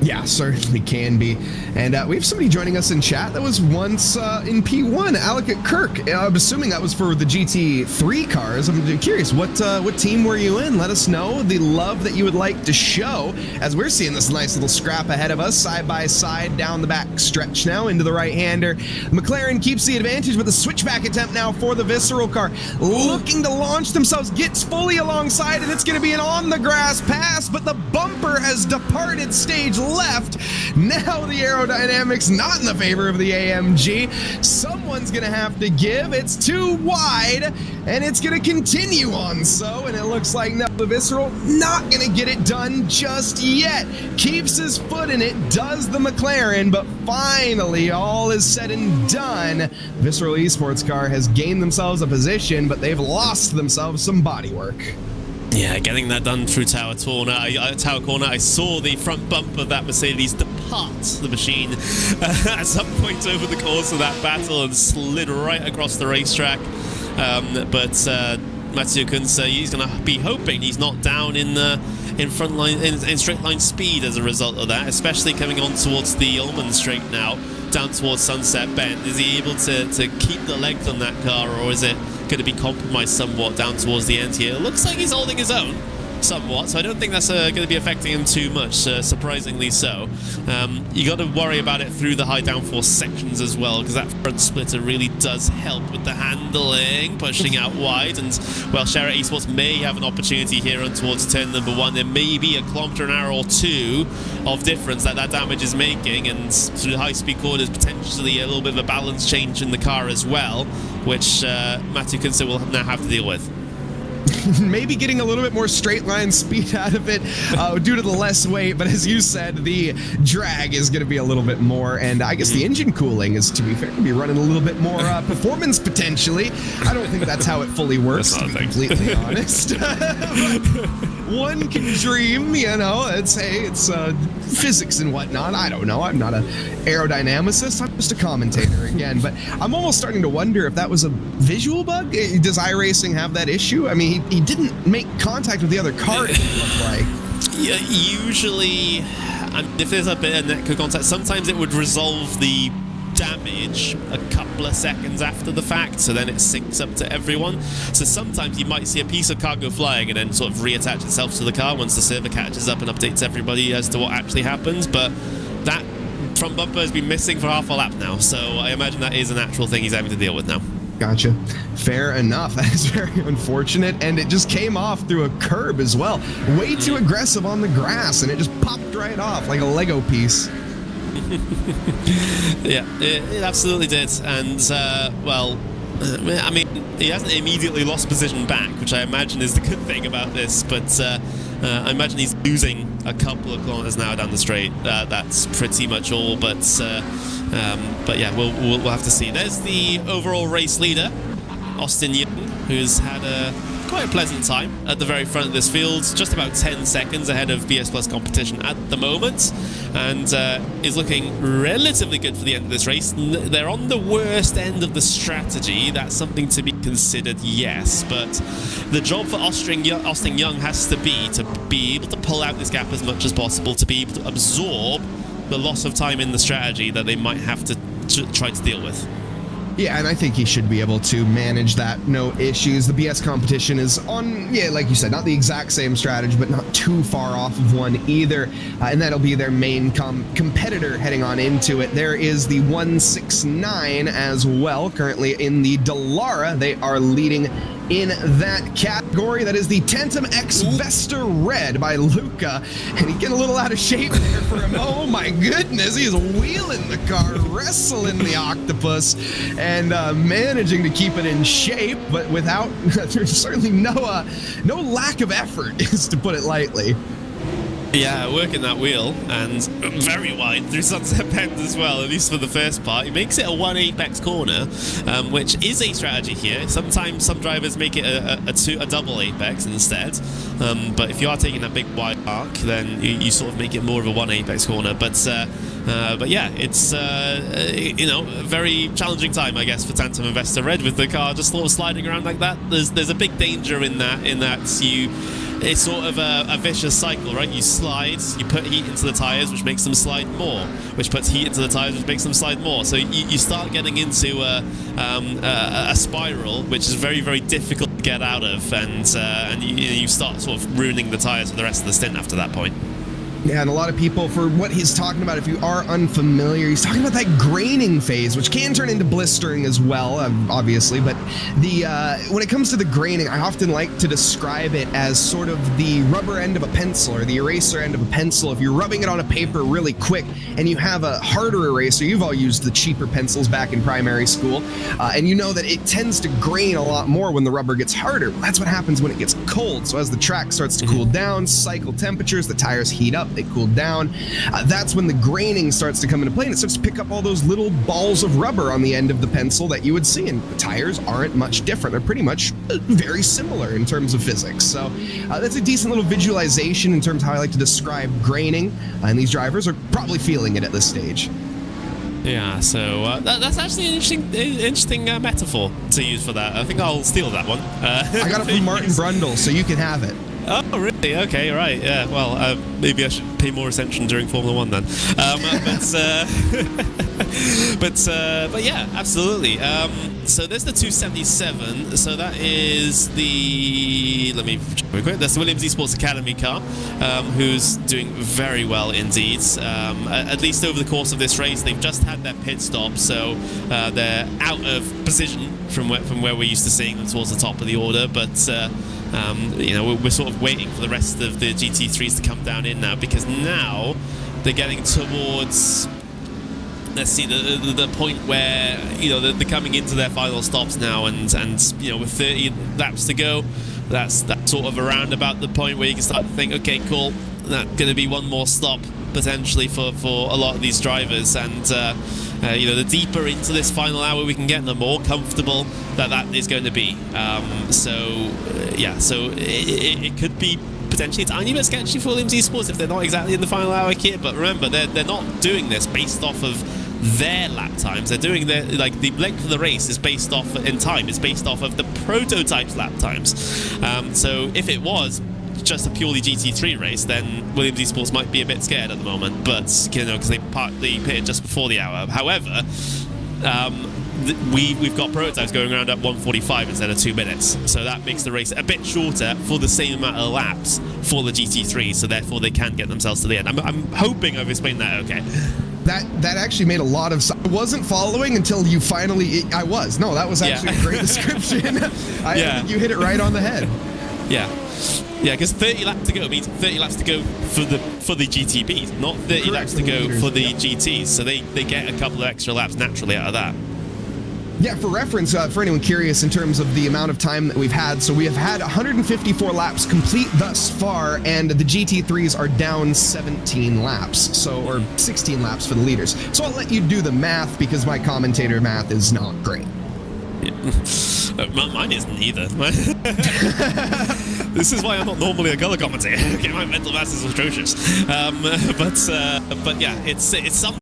D: Yeah, certainly can be. And we have somebody joining us in chat that was once in P1, Alec at Kirk. I'm assuming that was for the GT3 cars. I'm curious, what team were you in? Let us know the love that you would like to show as we're seeing this nice little scrap ahead of us, side by side down the back stretch now into the right-hander. McLaren keeps the advantage, but the switchback attempt now for the Visceral car. Looking to launch themselves, gets fully alongside, and it's going to be an on-the-grass pass, but the bumper has departed stage left. Now the aerodynamics not in the favor of the AMG. Someone's gonna have to give. It's too wide, and it's gonna continue on so, and it looks like no, the Visceral not gonna get it done just yet. Keeps his foot in it, does the McLaren, but finally all is said and done. Visceral Esports car has gained themselves a position, but they've lost themselves some bodywork.
E: Yeah, getting that done through Tower Corner. I saw the front bumper of that Mercedes depart the machine at some point over the course of that battle and slid right across the racetrack. But Mathieu Kunze, he's going to be hoping he's not down in front line in straight line speed as a result of that, especially coming on towards the Ullman straight now, down towards Sunset Bend. Is he able to keep the legs on that car, or is it going to be compromised somewhat down towards the end here? It looks like he's holding his own somewhat, so I don't think that's going to be affecting him too much, surprisingly so. You got to worry about it through the high downforce sections as well, because that front splitter really does help with the handling, pushing out wide, and well, Shera Esports may have an opportunity here on towards turn number 1. There may be a kilometre an hour or 2 of difference that damage is making, and through the high speed corners potentially a little bit of a balance change in the car as well, which Mathieu Kunze will now have to deal with.
D: Maybe getting a little bit more straight line speed out of it due to the less weight, but as you said, the drag is going to be a little bit more, and I guess the engine cooling is, to be fair, to be running a little bit more performance potentially. I don't think that's how it fully works, to be completely honest. One can dream, it's physics and whatnot. I don't know. I'm not an aerodynamicist. I'm just a commentator again, but I'm almost starting to wonder if that was a visual bug. Does iRacing have that issue? I mean, he didn't make contact with the other car, it looked like.
E: Yeah, usually, if there's a bit of neck contact, sometimes it would resolve the damage a couple of seconds after the fact, so then it syncs up to everyone. So sometimes you might see a piece of cargo flying and then sort of reattach itself to the car once the server catches up and updates everybody as to what actually happens, but that front bumper has been missing for half a lap now, so I imagine that is an actual thing he's having to deal with now.
D: Gotcha. Fair enough. That is very unfortunate, and it just came off through a curb as well. Way too aggressive on the grass, and it just popped right off like a Lego piece.
E: Yeah, it absolutely did, and well, I mean, he hasn't immediately lost position back, which I imagine is the good thing about this, but I imagine he's losing a couple of kilometers now down the straight. That's pretty much all, but yeah, we'll have to see. There's the overall race leader, Austin Young, who's had quite a pleasant time at the very front of this field, just about 10 seconds ahead of BS Plus competition at the moment, and is looking relatively good for the end of this race. They're on the worst end of the strategy. That's something to be considered, yes, but the job for Austin Young has to be able to pull out this gap as much as possible, to be able to absorb the loss of time in the strategy that they might have to try to deal with.
D: Yeah, and I think he should be able to manage that, no issues. The BS competition is on, yeah, like you said, not the exact same strategy, but not too far off of one either. And that'll be their main competitor heading on into it. There is the 169 as well, currently in the Dallara. They are leading in that category. That is the Tantum X Vesta Red by Luca. And he's getting a little out of shape there for him. Oh my goodness, he's wheeling the car, wrestling the octopus, and managing to keep it in shape, but without, there's certainly no lack of effort, is to put it lightly.
E: Yeah, working that wheel, and very wide through Sunset Bend as well, at least for the first part. He makes it a 1 apex corner, which is a strategy here. Sometimes some drivers make it a double apex instead, but if you are taking that big wide arc, then you sort of make it more of a 1 apex corner. But yeah, it's you know, a very challenging time, I guess, for Tantum and Vesta Red with the car just sort of sliding around like that. There's a big danger in that it's sort of a vicious cycle, right? You slide, you put heat into the tires, which makes them slide more, which puts heat into the tires, which makes them slide more. So you start getting into a spiral, which is very, very difficult to get out of, and you start sort of ruining the tires for the rest of the stint after that point.
D: Yeah, and a lot of people, for what he's talking about, if you are unfamiliar, he's talking about that graining phase, which can turn into blistering as well, obviously, but when it comes to the graining, I often like to describe it as sort of the rubber end of a pencil, or the eraser end of a pencil. If you're rubbing it on a paper really quick, and you have a harder eraser, you've all used the cheaper pencils back in primary school, and you know that it tends to grain a lot more when the rubber gets harder. Well, that's what happens when it gets cold. So as the track starts to cool down, cycle temperatures, the tires heat up, they cool down. That's when the graining starts to come into play, and it starts to pick up all those little balls of rubber on the end of the pencil that you would see, and the tires aren't much different. They're pretty much very similar in terms of physics. So that's a decent little visualization in terms of how I like to describe graining, and these drivers are probably feeling it at this stage.
E: Yeah, so that's actually an interesting metaphor to use for that. I think I'll steal that one.
D: I got it from Martin Brundle, so you can have it.
E: Oh, really? Okay, right. Yeah, well, maybe I should pay more attention during Formula 1 then. But yeah, absolutely. So there's the 277. So that is the... Let me check real quick. That's the Williams Esports Academy car, who's doing very well indeed. At least over the course of this race, they've just had their pit stop, so they're out of position from where we're used to seeing them towards the top of the order. But you know, we're sort of waiting for the rest of the GT3s to come down in now, because now they're getting towards, let's see, the point where, you know, they're coming into their final stops now, and you know, with 30 laps to go, that's sort of around about the point where you can start to think, okay, cool, that's going to be one more stop potentially for a lot of these drivers, and you know, the deeper into this final hour we can get, the more comfortable that is going to be. Yeah, so it could be potentially a tiny bit sketchy for Williams Esports if they're not exactly in the final hour kit, but remember, they're not doing this based off of their lap times. They're doing their, like, the length of the race is based off in time. It's based off of the prototype's lap times. So if it was just a purely GT3 race, then Williams Esports might be a bit scared at the moment, but, you know, because they pitted just before the hour. However, we've got prototypes going around at 1:45 instead of 2 minutes, so that makes the race a bit shorter for the same amount of laps for the GT3, so therefore they can get themselves to the end. I'm hoping I've explained that okay.
D: That actually made a lot of sense. I wasn't following until you finally... I was. No, that was actually a great description. You hit it right on the head.
E: Yeah. Yeah, because 30 laps to go means 30 laps to go for the GTBs, not 30 laps to go for the GTs. So they get a couple of extra laps naturally out of that.
D: Yeah, for reference, for anyone curious in terms of the amount of time that we've had, so we have had 154 laps complete thus far, and the GT3s are down 17 laps, so, or 16 laps for the leaders. So I'll let you do the math because my commentator math is not great.
E: Mine isn't either. This is why I'm not normally a color commentator. Okay, my mental math is atrocious. But yeah, it's something.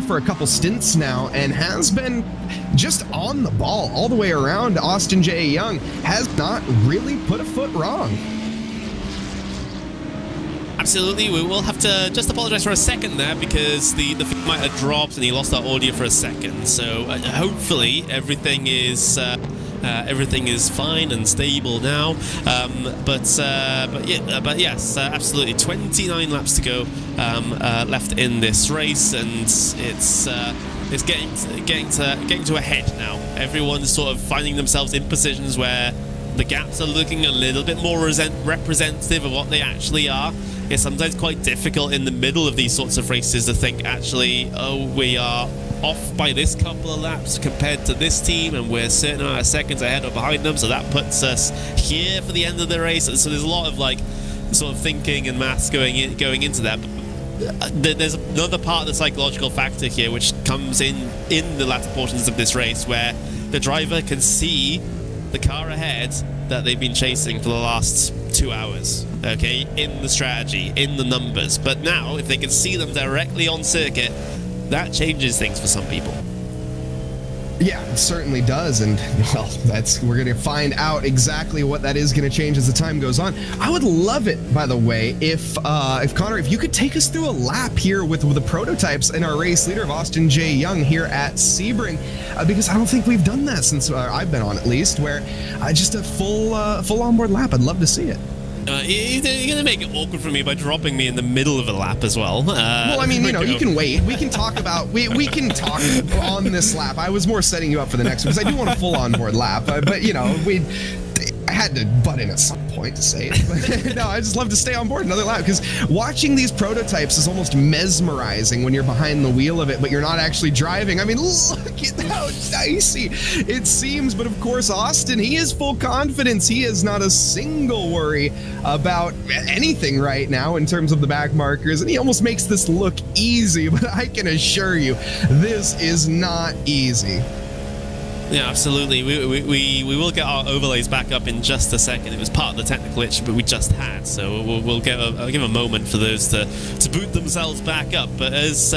D: For a couple stints now and has been just on the ball all the way around. Austin J. Young has not really put a foot wrong.
E: Absolutely, we will have to just apologize for a second there because the feed might have dropped and he lost our audio for a second. So hopefully everything is fine and stable now. But yes, absolutely. 29 laps to go left in this race, and it's getting to a head now. Everyone's sort of finding themselves in positions where the gaps are looking a little bit more representative of what they actually are. It's sometimes quite difficult in the middle of these sorts of races to think, actually, oh, we are off by this couple of laps compared to this team, and we're a certain amount of seconds ahead or behind them, so that puts us here for the end of the race. And so there's a lot of like sort of thinking and maths going into that. But there's another part of the psychological factor here, which comes in the latter portions of this race, where the driver can see the car ahead that they've been chasing for the last 2 hours, okay, in the strategy, in the numbers. But now, if they can see them directly on circuit, that changes things for some people.
D: Yeah, it certainly does, and well, we're going to find out exactly what that is going to change as the time goes on. I would love it, by the way, if Connor, if you could take us through a lap here with the prototypes and our race leader of Austin J. Young here at Sebring, because I don't think we've done that since I've been on, at least, where just a full onboard lap. I'd love to see it.
E: You're going to make it awkward for me by dropping me in the middle of a lap as well.
D: Well, I mean, you can wait. We can talk about, we can talk on this lap. I was more setting you up for the next one because I do want a full onboard lap. But I had to butt in at some point to say it. But no, I just love to stay on board another lap because watching these prototypes is almost mesmerizing when you're behind the wheel of it, but you're not actually driving. I mean, look at how dicey it seems. But of course, Austin, he has full confidence. He has not a single worry about anything right now in terms of the back markers, and he almost makes this look easy, but I can assure you, this is not easy.
E: Yeah, absolutely. We will get our overlays back up in just a second. It was part of the technical issue, but we just had, so we'll give a moment for those to boot themselves back up. But as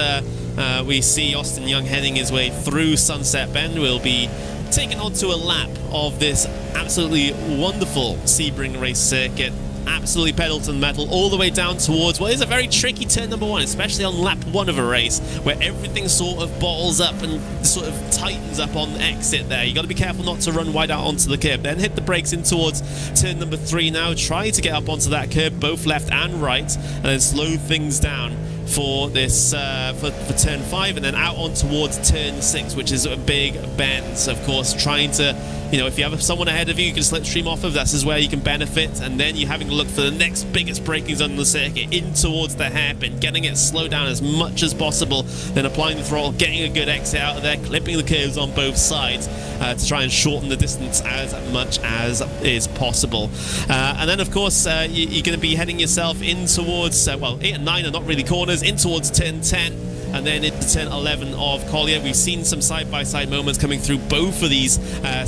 E: we see Austin Young heading his way through Sunset Bend, we'll be taking on to a lap of this absolutely wonderful Sebring race circuit. Absolutely pedal to the metal all the way down towards what is a very tricky turn number one, especially on lap one of a race where everything sort of bottles up and sort of tightens up on the exit there. You got to be careful not to run wide out onto the curb. Then hit the brakes in towards turn number 3 now. Try to get up onto that curb, both left and right, and then slow things down for this for turn 5, and then out on towards turn 6, which is a big bend. Of course, trying to, if you have someone ahead of you, you can slipstream off of. This is where you can benefit, and then you're having to look for the next biggest braking zone on the circuit in towards the hairpin, getting it slowed down as much as possible, then applying the throttle, getting a good exit out of there, clipping the curves on both sides to try and shorten the distance as much as is possible. And then, of course, you're going to be heading yourself in towards 8 and 9 are not really corners, in towards turn 10, and then into turn 11 of Collier. We've seen some side-by-side moments coming through both of these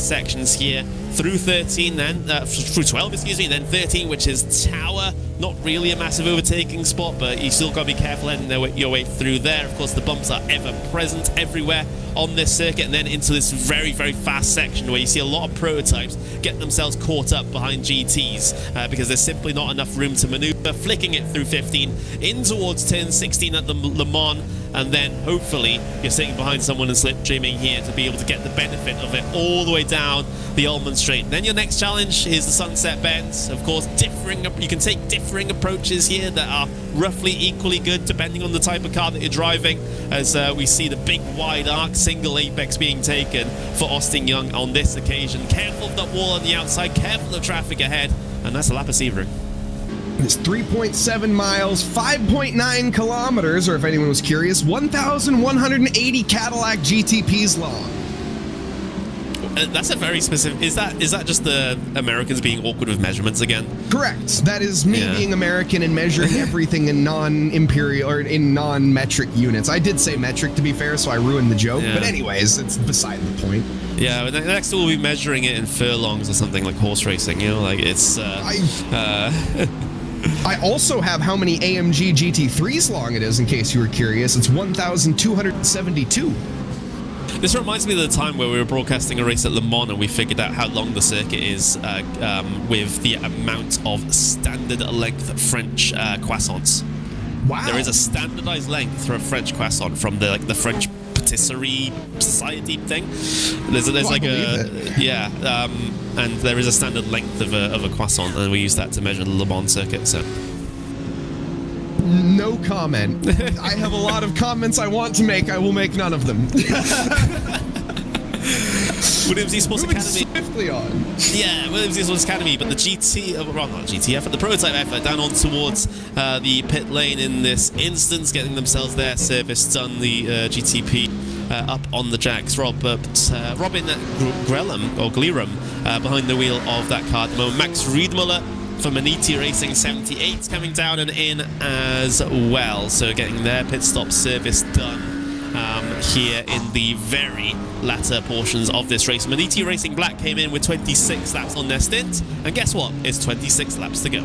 E: sections here. Through 13, then through 12, excuse me, then 13, which is Tower. Not really a massive overtaking spot, but you still got to be careful heading your way through there. Of course, the bumps are ever present everywhere on this circuit, and then into this very, very fast section where you see a lot of prototypes get themselves caught up behind GTs because there's simply not enough room to maneuver. Flicking it through 15 in towards turn 16 at the Le Mans and then hopefully you're sitting behind someone and slipstreaming here to be able to get the benefit of it all the way down the Almond Straight. Then your next challenge is the Sunset Bends. Of course, you can take differing approaches here that are roughly equally good depending on the type of car that you're driving, as we see the big wide arc single apex being taken for Austin Young on this occasion. Careful of that wall on the outside, careful of traffic ahead, and that's a lap of Sebring.
D: It's 3.7 miles, 5.9 kilometers, or if anyone was curious, 1,180 Cadillac GTPs long.
E: That's a very specific. Is that just the Americans being awkward with measurements again?
D: Correct. That is me being American and measuring everything in non-imperial or in non-metric units. I did say metric, to be fair, so I ruined the joke.
E: Yeah.
D: But anyways, it's beside the point.
E: Yeah, but next we'll be measuring it in furlongs or something like horse racing. You know, like it's.
D: I also have how many AMG GT3s long it is, in case you were curious. It's 1,272.
E: This reminds me of the time where we were broadcasting a race at Le Mans and we figured out how long the circuit is with the amount of standard length French croissants.
D: Wow.
E: There is a standardized length for a French croissant from the French Patisserie Society thing. There's like and there is a standard length of a croissant, and we use that to measure the Le Mans circuit. So.
D: No comment. I have a lot of comments I want to make. I will make none of them.
E: Williams Esports
D: Moving
E: Academy.
D: Swiftly on.
E: Yeah, Williams Esports Academy, but the not GT effort, the prototype effort down on towards the pit lane in this instance, getting themselves their service done. The GTP up on the jacks. Robin Glerum behind the wheel of that car at the moment. Max Riedmuller for Maniti Racing 78 coming down and in as well, so getting their pit stop service done here in the very latter portions of this race. Maniti Racing Black came in with 26 laps on their stint, and guess what? It's 26 laps to go.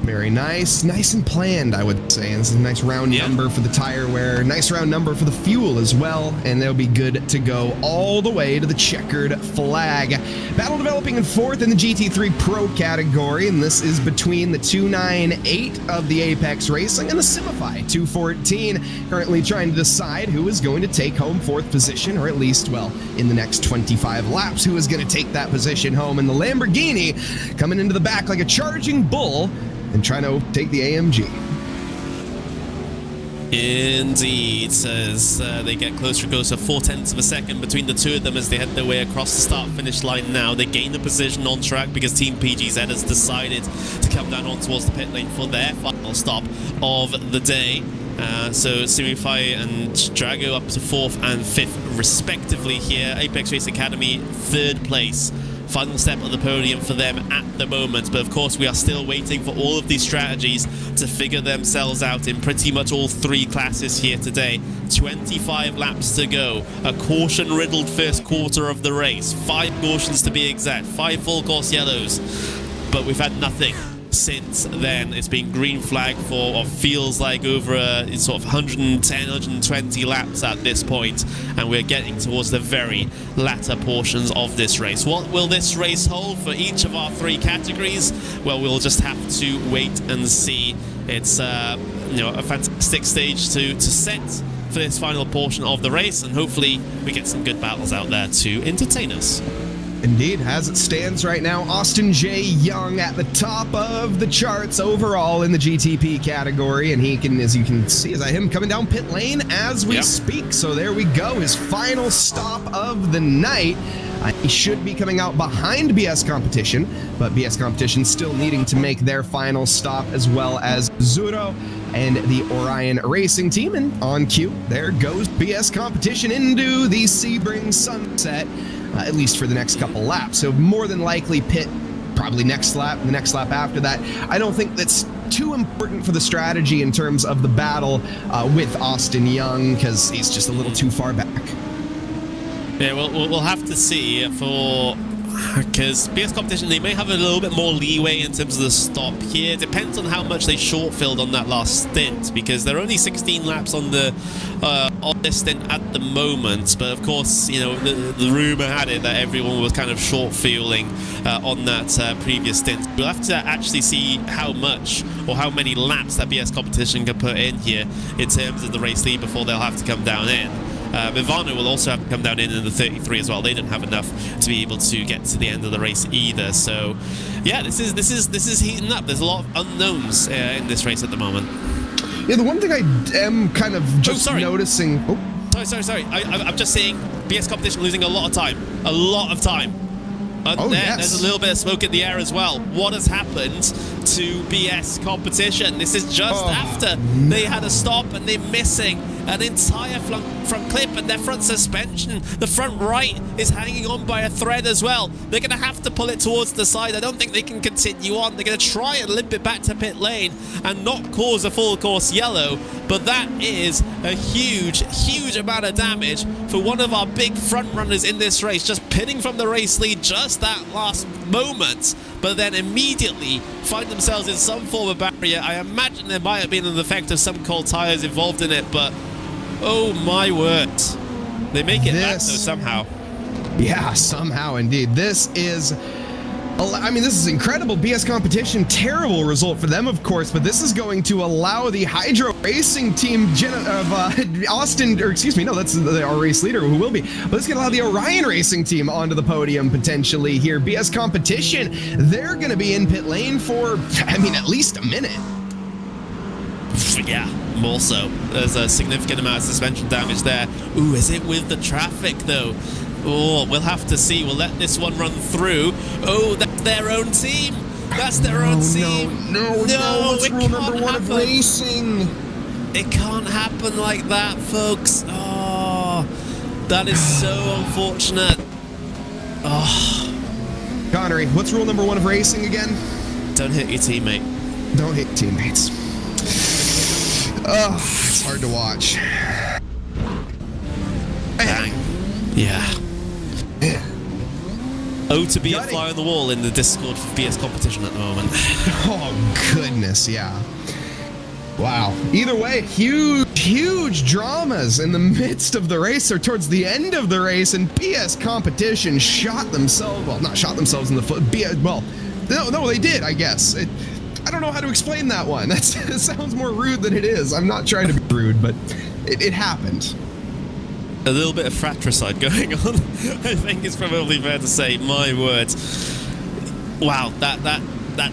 D: Very nice and planned, I would say. And it's a nice round number for the tire wear, nice round number for the fuel as well, and they'll be good to go all the way to the checkered flag. Battle developing in fourth in the GT3 Pro category, and this is between the 298 of the Apex Racing and the Simify 214, currently trying to decide who is going to take home fourth position, or at least, well, in the next 25 laps, who is going to take that position home. And the Lamborghini coming into the back like a charging bull and trying to take the AMG.
E: Indeed, as they get closer and closer, 0.4 of a second between the two of them as they head their way across the start-finish line now. They gain the position on track because Team PGZ has decided to come down on towards the pit lane for their final stop of the day. So Simify and Drago up to 4th and 5th respectively here. Apex Race Academy 3rd place. Final step on the podium for them at the moment, but of course we are still waiting for all of these strategies to figure themselves out in pretty much all three classes here today. 25 laps to go, a caution-riddled first quarter of the race, 5 cautions to be exact, 5 full course yellows, but we've had nothing since then. It's been green flag for what feels like over sort of 110, 120 laps at this point, and we're getting towards the very latter portions of this race. What will this race hold for each of our 3 categories? Well, we'll just have to wait and see. It's a fantastic stage to set for this final portion of the race, and hopefully we get some good battles out there to entertain us.
D: Indeed, as it stands right now, Austin J. Young at the top of the charts overall in the GTP category, and he can, as you can see, is that him coming down pit lane as we speak. So there we go, his final stop of the night. He should be coming out behind BS Competition, but BS Competition still needing to make their final stop, as well as Zuro and the Orion Racing Team. And on cue, there goes BS Competition into the Sebring Sunset. At least for the next couple laps. So more than likely pit probably next lap, the next lap after that. I don't think that's too important for the strategy in terms of the battle with Austin Young, because he's just a little too far back.
E: Yeah, we'll have to see. For because BS Competition, they may have a little bit more leeway in terms of the stop here. Depends on how much they short-filled on that last stint, because they're only 16 laps on the on this stint at the moment. But of course, you know, the rumor had it that everyone was kind of short-fueling on that previous stint. We'll have to actually see how much or how many laps that BS Competition can put in here in terms of the race lead before they'll have to come down in. IVRA will also have to come down in the 33 as well. They didn't have enough to be able to get to the end of the race either. So, yeah, this is heating up. There's a lot of unknowns in this race at the moment.
D: Yeah, the one thing I am kind of just noticing. Oh.
E: Sorry. I'm just saying BS Competition losing a lot of time. A lot of time. And there's a little bit of smoke in the air as well. What has happened to BS Competition? This is just after they had a stop and they're missing an entire front clip and their front suspension. The front right is hanging on by a thread as well. They're going to have to pull it towards the side. I don't think they can continue on. They're going to try and limp it back to pit lane and not cause a full course yellow. But that is a huge amount of damage for one of our big front runners in this race, just pitting from the race lead just that last moment, but then immediately find themselves in some form of barrier. I imagine there might have been an effect of some cold tires involved in it, but oh my word, they make it back though somehow.
D: Yeah, somehow indeed. This is, I mean, this is incredible. BS Competition, terrible result for them, of course, but this is going to allow the Hydro Racing team of Austin, or excuse me, no, that's our race leader who will be, but it's going to allow the Orion Racing team onto the podium potentially here. BS Competition, they're going to be in pit lane for, I mean, at least a minute.
E: Yeah, more so. There's a significant amount of suspension damage there. Ooh, is it with the traffic though? Oh, we'll have to see. We'll let this one run through. Oh, that's their own team. That's their own team.
D: No, it's rule number one of racing.
E: It can't happen like that, folks. Oh, that is so unfortunate. Oh.
D: Connery, what's rule number one of racing again?
E: Don't hit your teammate.
D: Don't hit teammates. Oh, it's hard to watch.
E: Bang. Yeah. Oh, to be a fly on the wall in the Discord for BS Competition at the moment.
D: Oh, goodness, yeah. Wow. Either way, huge dramas in the midst of the race or towards the end of the race, and BS Competition shot themselves, well, not shot themselves in the foot, well, no, they did, I guess. I don't know how to explain that one. It sounds more rude than it is. I'm not trying to be rude, but it happened.
E: A little bit of fratricide going on, I think it's probably fair to say. My word. Wow, that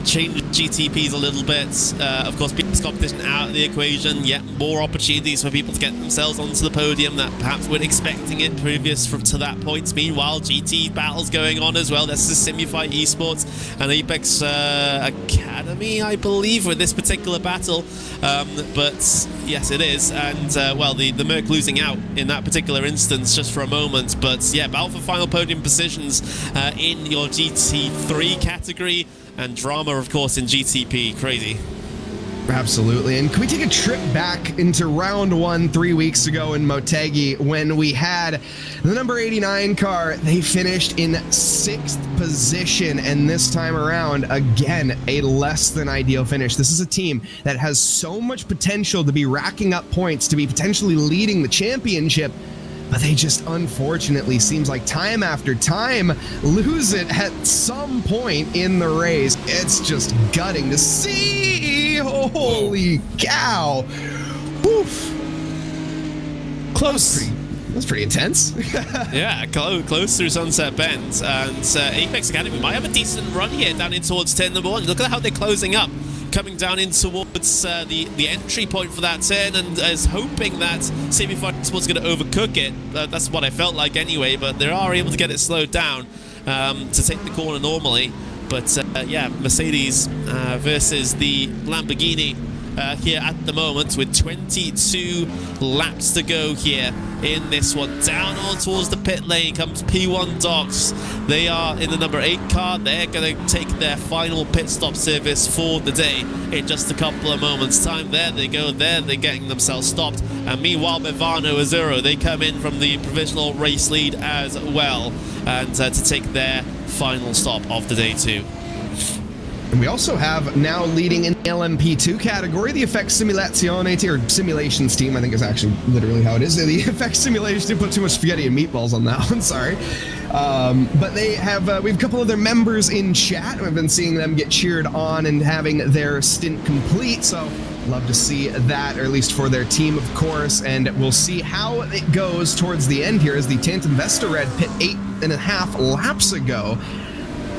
E: changed GTPs a little bit. Of course, BS Competition out of the equation. Yet more opportunities for people to get themselves onto the podium that perhaps weren't expecting it previous to that point. Meanwhile, GT battles going on as well. This is Simify Esports and Apex Academy, I believe, with this particular battle. But yes, it is. And well, the Merc losing out in that particular instance just for a moment. But yeah, battle for final podium positions in your GT3 category. And drama, of course, in GTP. Crazy.
D: Absolutely. And can we take a trip back into round 1 3 weeks ago in Motegi when we had the number 89 car? They finished in 6th position, and this time around, again, a less than ideal finish. This is a team that has so much potential to be racking up points, to be potentially leading the championship, but they just unfortunately, seems like time after time, lose it at some point in the race. It's just gutting to see. Holy cow. Oof.
E: Close.
D: That's pretty intense.
E: Yeah, close through Sunset Bend. And Apex Academy might have a decent run here down in towards turn number 1. Look at how they're closing up, coming down in towards the entry point for that turn, and is hoping that Simify Esports going to overcook it. That's what I felt like anyway, but they are able to get it slowed down to take the corner normally. But yeah, Mercedes versus the Lamborghini here at the moment with 22 laps to go here in this one. Down on towards the pit lane comes P1 Docs. They are in the number 8 car. They're going to take their final pit stop service for the day in just a couple of moments time. There they go. There they're getting themselves stopped And meanwhile, Mivano Azuro, they come in from the provisional race lead as well, and to take their final stop of the day too.
D: And we also have now leading in the LMP2 category, the Effects Simulazione, or Simulations team, I think is actually literally how it is. The Effects Simulations team, put too much spaghetti and meatballs on that one, sorry. But they have, we have a couple of their members in chat. We've been seeing them get cheered on and having their stint complete, so love to see that, or at least for their team, of course, and we'll see how it goes towards the end here as the Tandem Vesta Red pit 8.5 laps ago.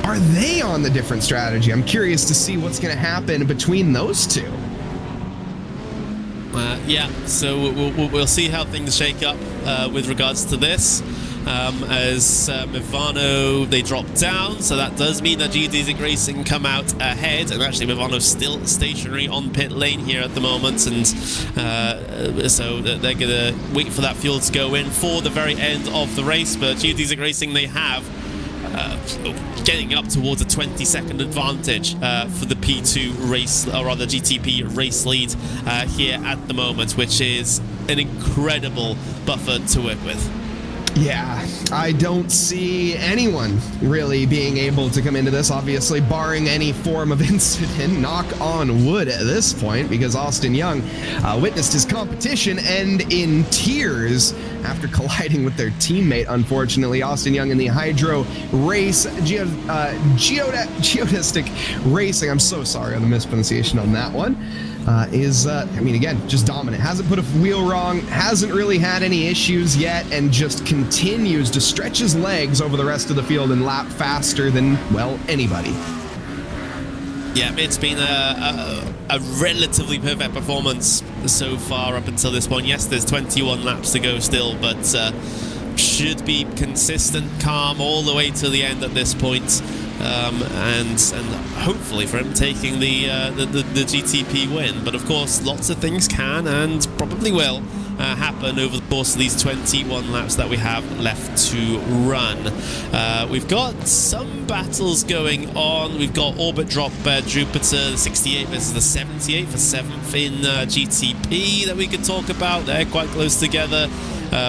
D: Are they on the different strategy? I'm curious to see what's going to happen between those two.
E: Yeah, so we'll see how things shake up with regards to this. As Mivano, they drop down, so that does mean that GT3 Racing come out ahead, and actually Mivano's still stationary on pit lane here at the moment, and so they're going to wait for that fuel to go in for the very end of the race. But GT3 Racing, they have getting up towards a 20-second advantage for the P2 race, or rather GTP race lead here at the moment, which is an incredible buffer to work with.
D: Yeah, I don't see anyone really being able to come into this, obviously, barring any form of incident, knock on wood at this point, because Austin Young witnessed his competition end in tears after colliding with their teammate, unfortunately. Austin Young in the Hydro Race, Geodestic Racing, I'm so sorry on the mispronunciation on that one. I mean, again, just dominant. Hasn't put a wheel wrong, hasn't really had any issues yet, and just continues to stretch his legs over the rest of the field and lap faster than, well, anybody.
E: Yeah, it's been a relatively perfect performance so far up until this point. Yes, there's 21 laps to go still, but should be consistent, calm all the way to the end at this point. And hopefully for him taking the GTP win. But of course, lots of things can and probably will happen over the course of these 21 laps that we have left to run. We've got some battles going on. We've got Orbit Drop Jupiter, the 68 versus the 78 for 7th in GTP that we could talk about. They're quite close together.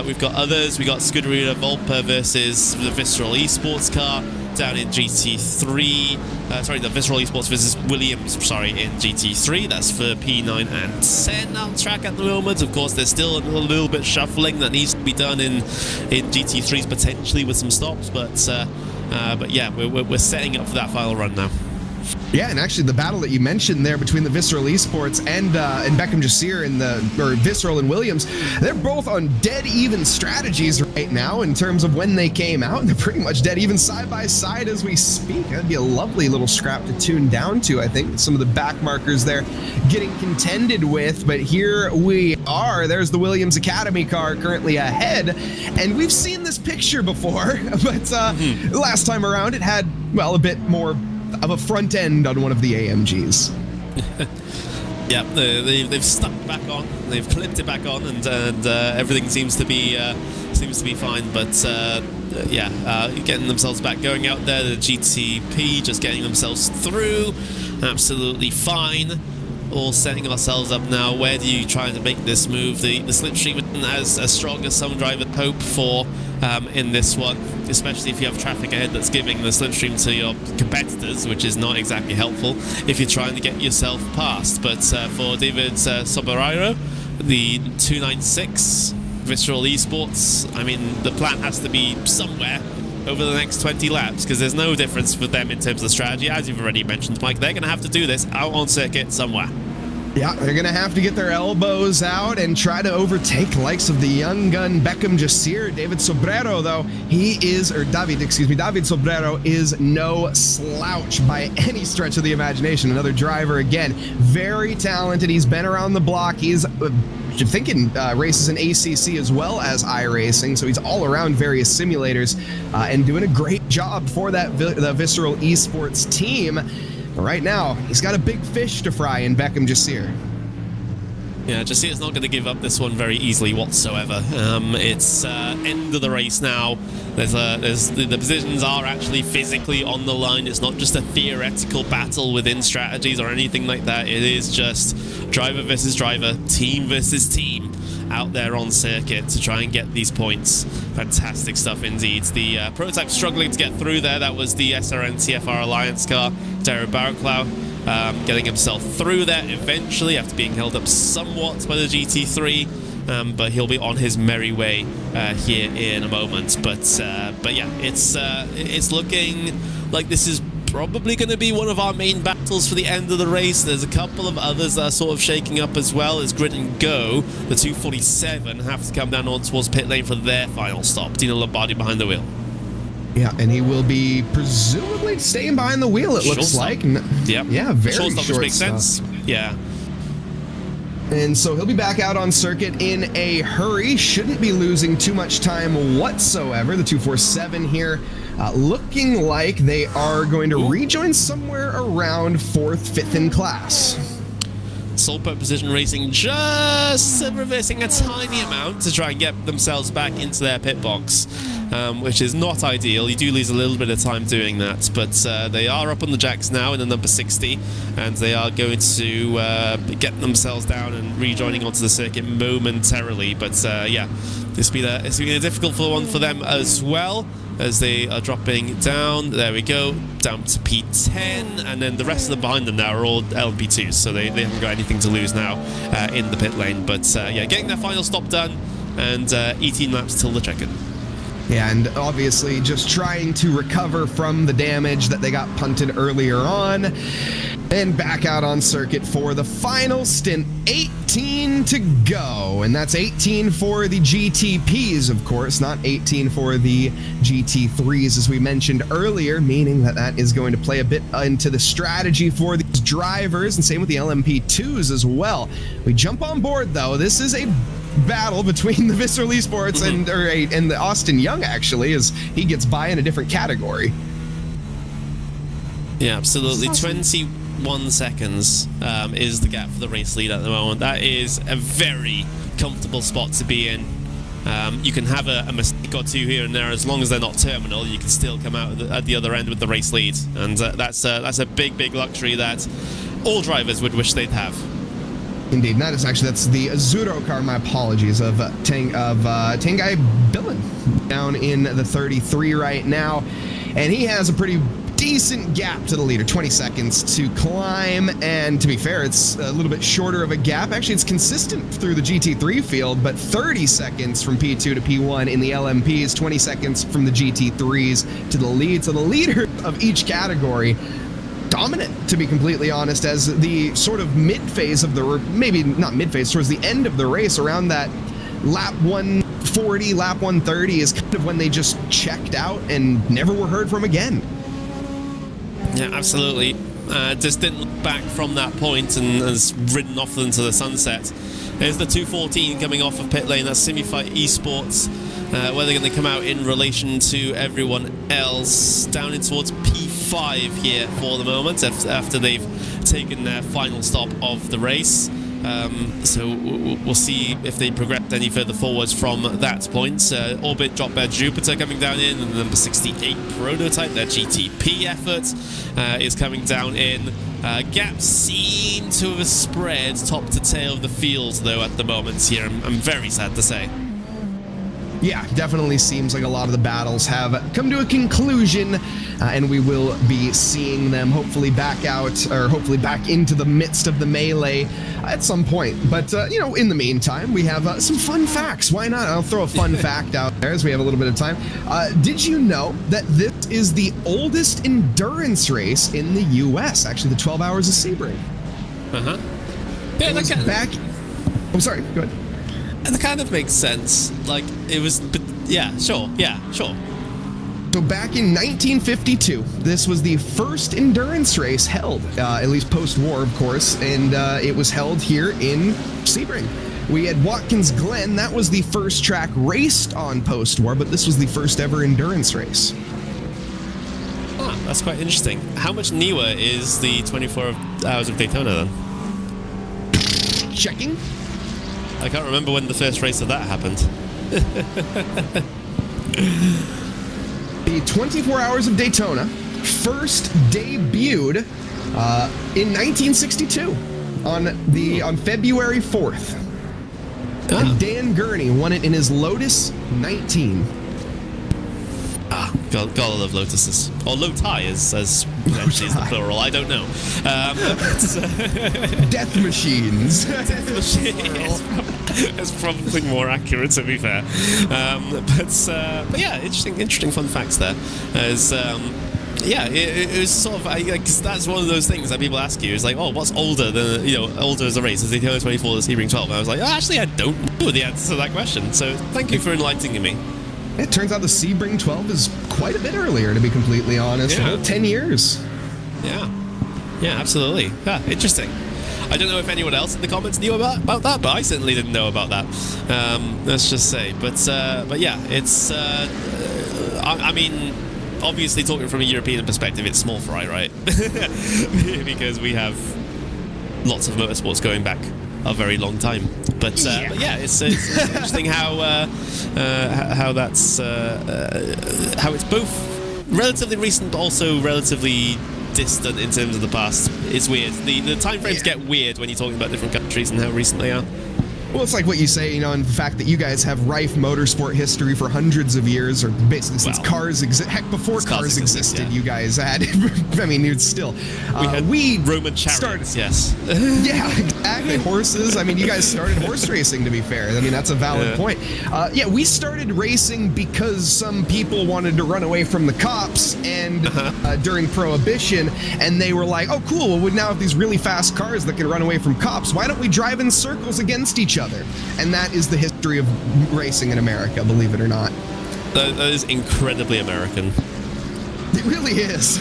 E: We've got others. We've got Scuderia Volpa versus the Visceral Esports car down in GT3. The Visceral Esports versus Williams, in GT3. That's for P9 and 10 on track at the moment. Of course, there's still a little bit shuffling that needs to be done in GT3s, potentially with some stops. But yeah, we're setting up for that final run now.
D: Yeah, and actually the battle that you mentioned there between the Visceral Esports and Beckham Jasir or Visceral and Williams, they're both on dead even strategies right now in terms of when they came out, and they're pretty much dead even side by side as we speak. That'd be a lovely little scrap to tune down to, I think. Some of the back markers there getting contended with, but here we are. There's the Williams Academy car currently ahead, and we've seen this picture before, but last time around it had, well, a bit more of a front end on one of the AMGs.
E: Yeah, they've stuck back on, they've clipped it back on, and everything seems to be fine. But getting themselves back going out there. The GTP just getting themselves through, absolutely fine. All setting ourselves up now. Where do you try to make this move? The slipstream isn't as strong as some drivers hope for in this one, especially if you have traffic ahead that's giving the slipstream to your competitors, which is not exactly helpful if you're trying to get yourself past. But for David Soberiro, the 296 Visceral Esports, I mean, the plan has to be somewhere over the next 20 laps, because there's no difference for them in terms of strategy. As you've already mentioned, Mike, they're going to have to do this out on circuit somewhere.
D: Yeah, they're going to have to get their elbows out and try to overtake the likes of the young gun Beckham Jasir. David Sobrero, though, David Sobrero is no slouch by any stretch of the imagination. Another driver, again, very talented. He's been around the block. He's thinking races in ACC as well as iRacing, so he's all around various simulators and doing a great job for the Visceral Esports team. But right now, he's got a big fish to fry in Beckham Jasir.
E: Yeah, Jasir's not going to give up this one very easily whatsoever. It's end of the race now. The positions are actually physically on the line. It's not just a theoretical battle within strategies or anything like that. It is just driver versus driver, team versus team. out there on circuit to try and get these points. Fantastic stuff indeed. The prototype struggling to get through there. That was the SRN TFR Alliance car, Dario Barraclough, getting himself through there eventually after being held up somewhat by the GT3. But he'll be on his merry way here in a moment. But yeah, it's looking like this is probably going to be one of our main battles for the end of the race. There's a couple of others that are sort of shaking up as well as Grid and Go. The 247 have to come down on towards pit lane for their final stop. Dino Lombardi behind the wheel.
D: Yeah, and he will be presumably staying behind the wheel, it looks like.
E: Yep.
D: Yeah, very
E: short stop, which makes sense. Yeah.
D: And so he'll be back out on circuit in a hurry. Shouldn't be losing too much time whatsoever. The 247 here looking like they are going to rejoin somewhere around 4th, 5th in class.
E: Sole Pole Position Racing just reversing a tiny amount to try and get themselves back into their pit box, which is not ideal. You do lose a little bit of time doing that, but they are up on the jacks now in the number 60, and they are going to get themselves down and rejoining onto the circuit momentarily. But yeah, it's been a difficult one for them as well, as they are dropping down. There we go, down to P10, and then the rest of them behind them now are all LMP2s, so they haven't got anything to lose now in the pit lane. But yeah, getting their final stop done, and 18 laps till the check-in.
D: Yeah, and obviously just trying to recover from the damage that they got punted earlier on. And back out on circuit for the final stint. 18 to go. And that's 18 for the GTPs, of course, not 18 for the GT3s, as we mentioned earlier, meaning that that is going to play a bit into the strategy for these drivers, and same with the LMP2s as well. We jump on board, though. This is a battle between the Visceral Esports and the Austin Young, actually, as he gets by in a different category.
E: Yeah, absolutely. 21 seconds is the gap for the race lead at the moment. That is a very comfortable spot to be in. You can have a mistake or two here and there, as long as they're not terminal. You can still come out at the other end with the race lead, and that's a big luxury that all drivers would wish they'd have.
D: Indeed, and that's the Azzurro car, my apologies, of Tanguy Billen down in the 33 right now, and he has a pretty decent gap to the leader, 20 seconds to climb, and to be fair, it's a little bit shorter of a gap. Actually, it's consistent through the GT3 field, but 30 seconds from P2 to P1 in the LMPs, 20 seconds from the GT3s to the lead. So the leader of each category, dominant, to be completely honest, as the sort of mid-phase of the, maybe not mid-phase, towards the end of the race, around that lap 140, lap 130 is kind of when they just checked out and never were heard from again.
E: Yeah, absolutely. Just didn't look back from that point and has ridden off into the sunset. There's the 214 coming off of pit lane. That's Simifight Esports. Where they're going to come out in relation to everyone else, down in towards P5 here for the moment, after they've taken their final stop of the race. So we'll see if they progress any further forwards from that point. Orbit Drop Bear Jupiter coming down in, and the number 68 prototype, their GTP effort, is coming down in. Gaps seem to have spread top to tail of the field, though, at the moment here. I'm very sad to say.
D: Yeah, definitely seems like a lot of the battles have come to a conclusion, and we will be seeing them hopefully back out, or hopefully back into the midst of the melee at some point. But, you know, in the meantime, we have some fun facts. Why not? I'll throw a fun fact out there as we have a little bit of time. Did you know that this is the oldest endurance race in the U.S., actually, the 12 Hours of Sebring?
E: Uh-huh. Yeah,
D: It was back... Oh, sorry, go ahead.
E: That kind of makes sense. Like, it was... But yeah, sure.
D: So back in 1952, this was the first endurance race held, at least post-war, of course, and it was held here in Sebring. We had Watkins Glen. That was the first track raced on post-war, but this was the first ever endurance race.
E: Ah, that's quite interesting. How much newer is the 24 Hours of Daytona, then?
D: Checking.
E: I can't remember when the first race of that happened.
D: The 24 Hours of Daytona first debuted in 1962 on February 4th. And Dan Gurney won it in his Lotus 19.
E: Gotta love Lotuses. Or Loti, as actually is the plural. I don't know.
D: Death machines.
E: Death machine. It's probably more accurate, to be fair. But yeah, interesting fun facts there. As it was sort of cause that's one of those things that people ask you. Is like, oh, what's older than older as a race? Is the 24 the Sebring 12? And I was like, actually, I don't know the answer to that question. So thank you for enlightening me.
D: It turns out the Sebring 12 is quite a bit earlier, to be completely honest.
E: Yeah.
D: 10 years.
E: Yeah, absolutely. Yeah, interesting. I don't know if anyone else in the comments knew about that, but I certainly didn't know about that. Let's just say. But yeah, it's. I mean, obviously, talking from a European perspective, it's small fry, right? Because we have lots of motorsports going back a very long time. But yeah, it's interesting how that's how it's both relatively recent, but also relatively distant in terms of the past. It's weird. The time frames get weird when you're talking about different countries and how recent they are.
D: Well, it's like what you say, in the fact that you guys have rife motorsport history for hundreds of years, or basically since cars exist. Heck, before cars existed, you guys had. I mean, it's still.
E: We Roman chariots, yes.
D: Yeah, exactly. Horses. I mean, you guys started horse racing, to be fair. I mean, that's a valid point. Yeah, we started racing because some people wanted to run away from the cops and during Prohibition, and they were like, oh, cool, well, we now have these really fast cars that can run away from cops. Why don't we drive in circles against each other? And that is the history of racing in America, believe it or not.
E: That is incredibly American.
D: It really is.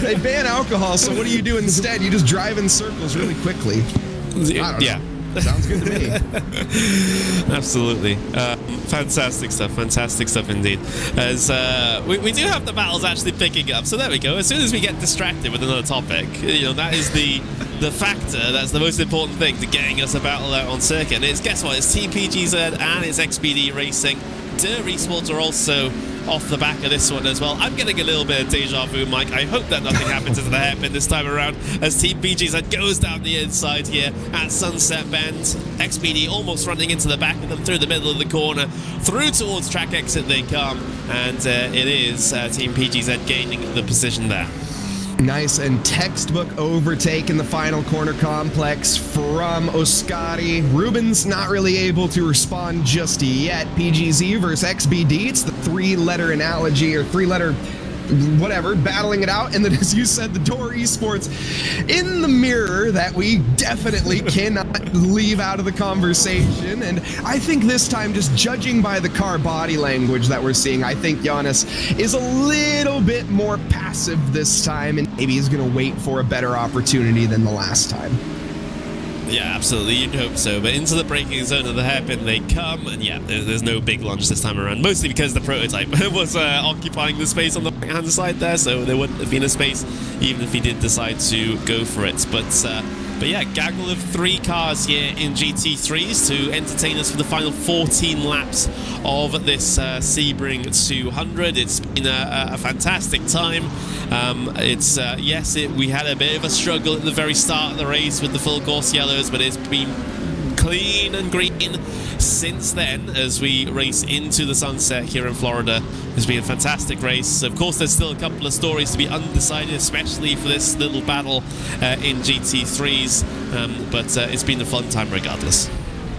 D: They ban alcohol, so what do you do instead? You just drive in circles really quickly.
E: Yeah.
D: Sounds good to me.
E: Absolutely. Fantastic stuff indeed. As we do have the battles actually picking up, so there we go. As soon as we get distracted with another topic, that is the factor that's the most important thing to getting us a battle out on circuit. And it's, guess what, it's Team PGZ and it's XBD Racing. RaceSpot are also off the back of this one as well. I'm getting a little bit of deja vu, Mike. I hope that nothing happens to the hairpin this time around as Team PGZ goes down the inside here at Sunset Bend. XBD almost running into the back of them through the middle of the corner. Through towards track exit they come, and it is Team PGZ gaining the position there.
D: Nice and textbook overtake in the final corner complex from Oscari. Ruben's not really able to respond just yet. PGZ versus XBD. It's the three-letter analogy, or three-letter whatever, battling it out. And then, as you said, the Door Esports in the mirror that we definitely cannot leave out of the conversation. And I think this time, just judging by the car body language that we're seeing, I think Giannis is a little bit more passive this time, and maybe he's going to wait for a better opportunity than the last time.
E: Yeah, absolutely. You'd hope so. But into the braking zone of the hairpin they come, and yeah, there's no big lunge this time around. Mostly because the prototype was occupying the space on the right-hand side there, so there wouldn't have been a space even if he did decide to go for it. But yeah, gaggle of 3 cars here in GT3s to entertain us for the final 14 laps of this Sebring 200. It's been a fantastic time. We had a bit of a struggle at the very start of the race with the full course yellows, but it's been clean and green since then as we race into the sunset here in Florida. It's been a fantastic race. Of course, there's still a couple of stories to be undecided, especially for this little battle in GT3s, but it's been a fun time regardless.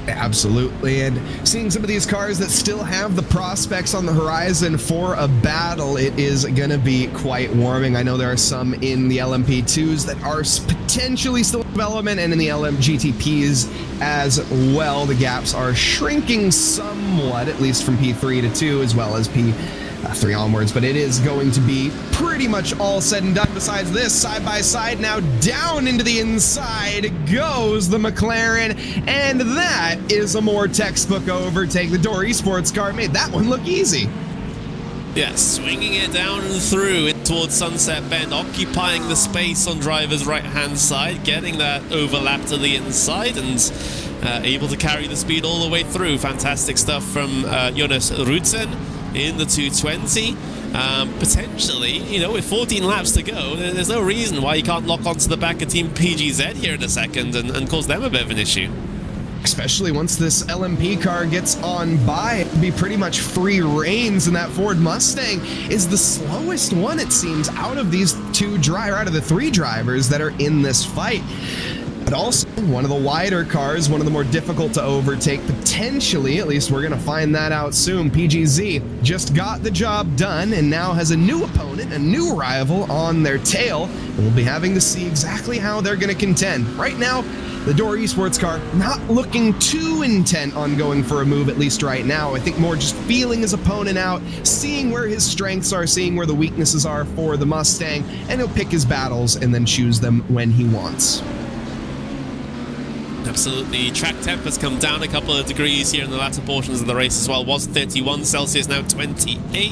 D: Absolutely, and seeing some of these cars that still have the prospects on the horizon for a battle, it is going to be quite warming. I know there are some in the LMP2s that are potentially still in development, and in the LMGTPs as well. The gaps are shrinking somewhat, at least from P3 to 2, as well as P3 onwards, but it is going to be pretty much all said and done. Besides this, side by side now, down into the inside goes the McLaren, and that is a more textbook overtake. The Door Esports car made that one look easy.
E: Yeah, swinging it down and through towards Sunset Bend, occupying the space on driver's right-hand side, getting that overlap to the inside, and able to carry the speed all the way through. Fantastic stuff from Jonas Rudsen in the 220. Potentially, with 14 laps to go, there's no reason why you can't lock onto the back of Team PGZ here in a second and cause them a bit of an issue.
D: especially once this LMP car gets on by. It'll be pretty much free reigns, and that Ford Mustang is the slowest one, it seems, out of these out of the three drivers that are in this fight. But also one of the wider cars, one of the more difficult to overtake, potentially. At least we're going to find that out soon. PGZ just got the job done and now has a new opponent, a new rival on their tail. And we'll be having to see exactly how they're going to contend. Right now, the Door Esports car not looking too intent on going for a move, at least right now. I think more just feeling his opponent out, seeing where his strengths are, seeing where the weaknesses are for the Mustang, and he'll pick his battles and then choose them when he wants.
E: Absolutely. Track temp has come down a couple of degrees here in the latter portions of the race as well. Was 31 Celsius, now 28.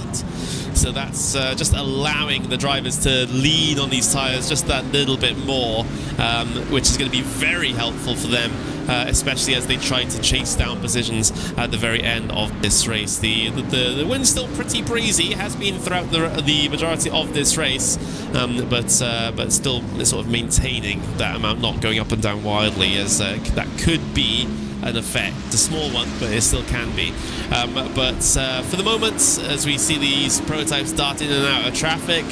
E: So that's just allowing the drivers to lean on these tires just that little bit more, which is going to be very helpful for them, especially as they try to chase down positions at the very end of this race. The wind's still pretty breezy, has been throughout the majority of this race, but still sort of maintaining that amount, not going up and down wildly, as that could be an effect. It's a small one, but it still can be. But for the moment, as we see these prototypes dart in and out of traffic,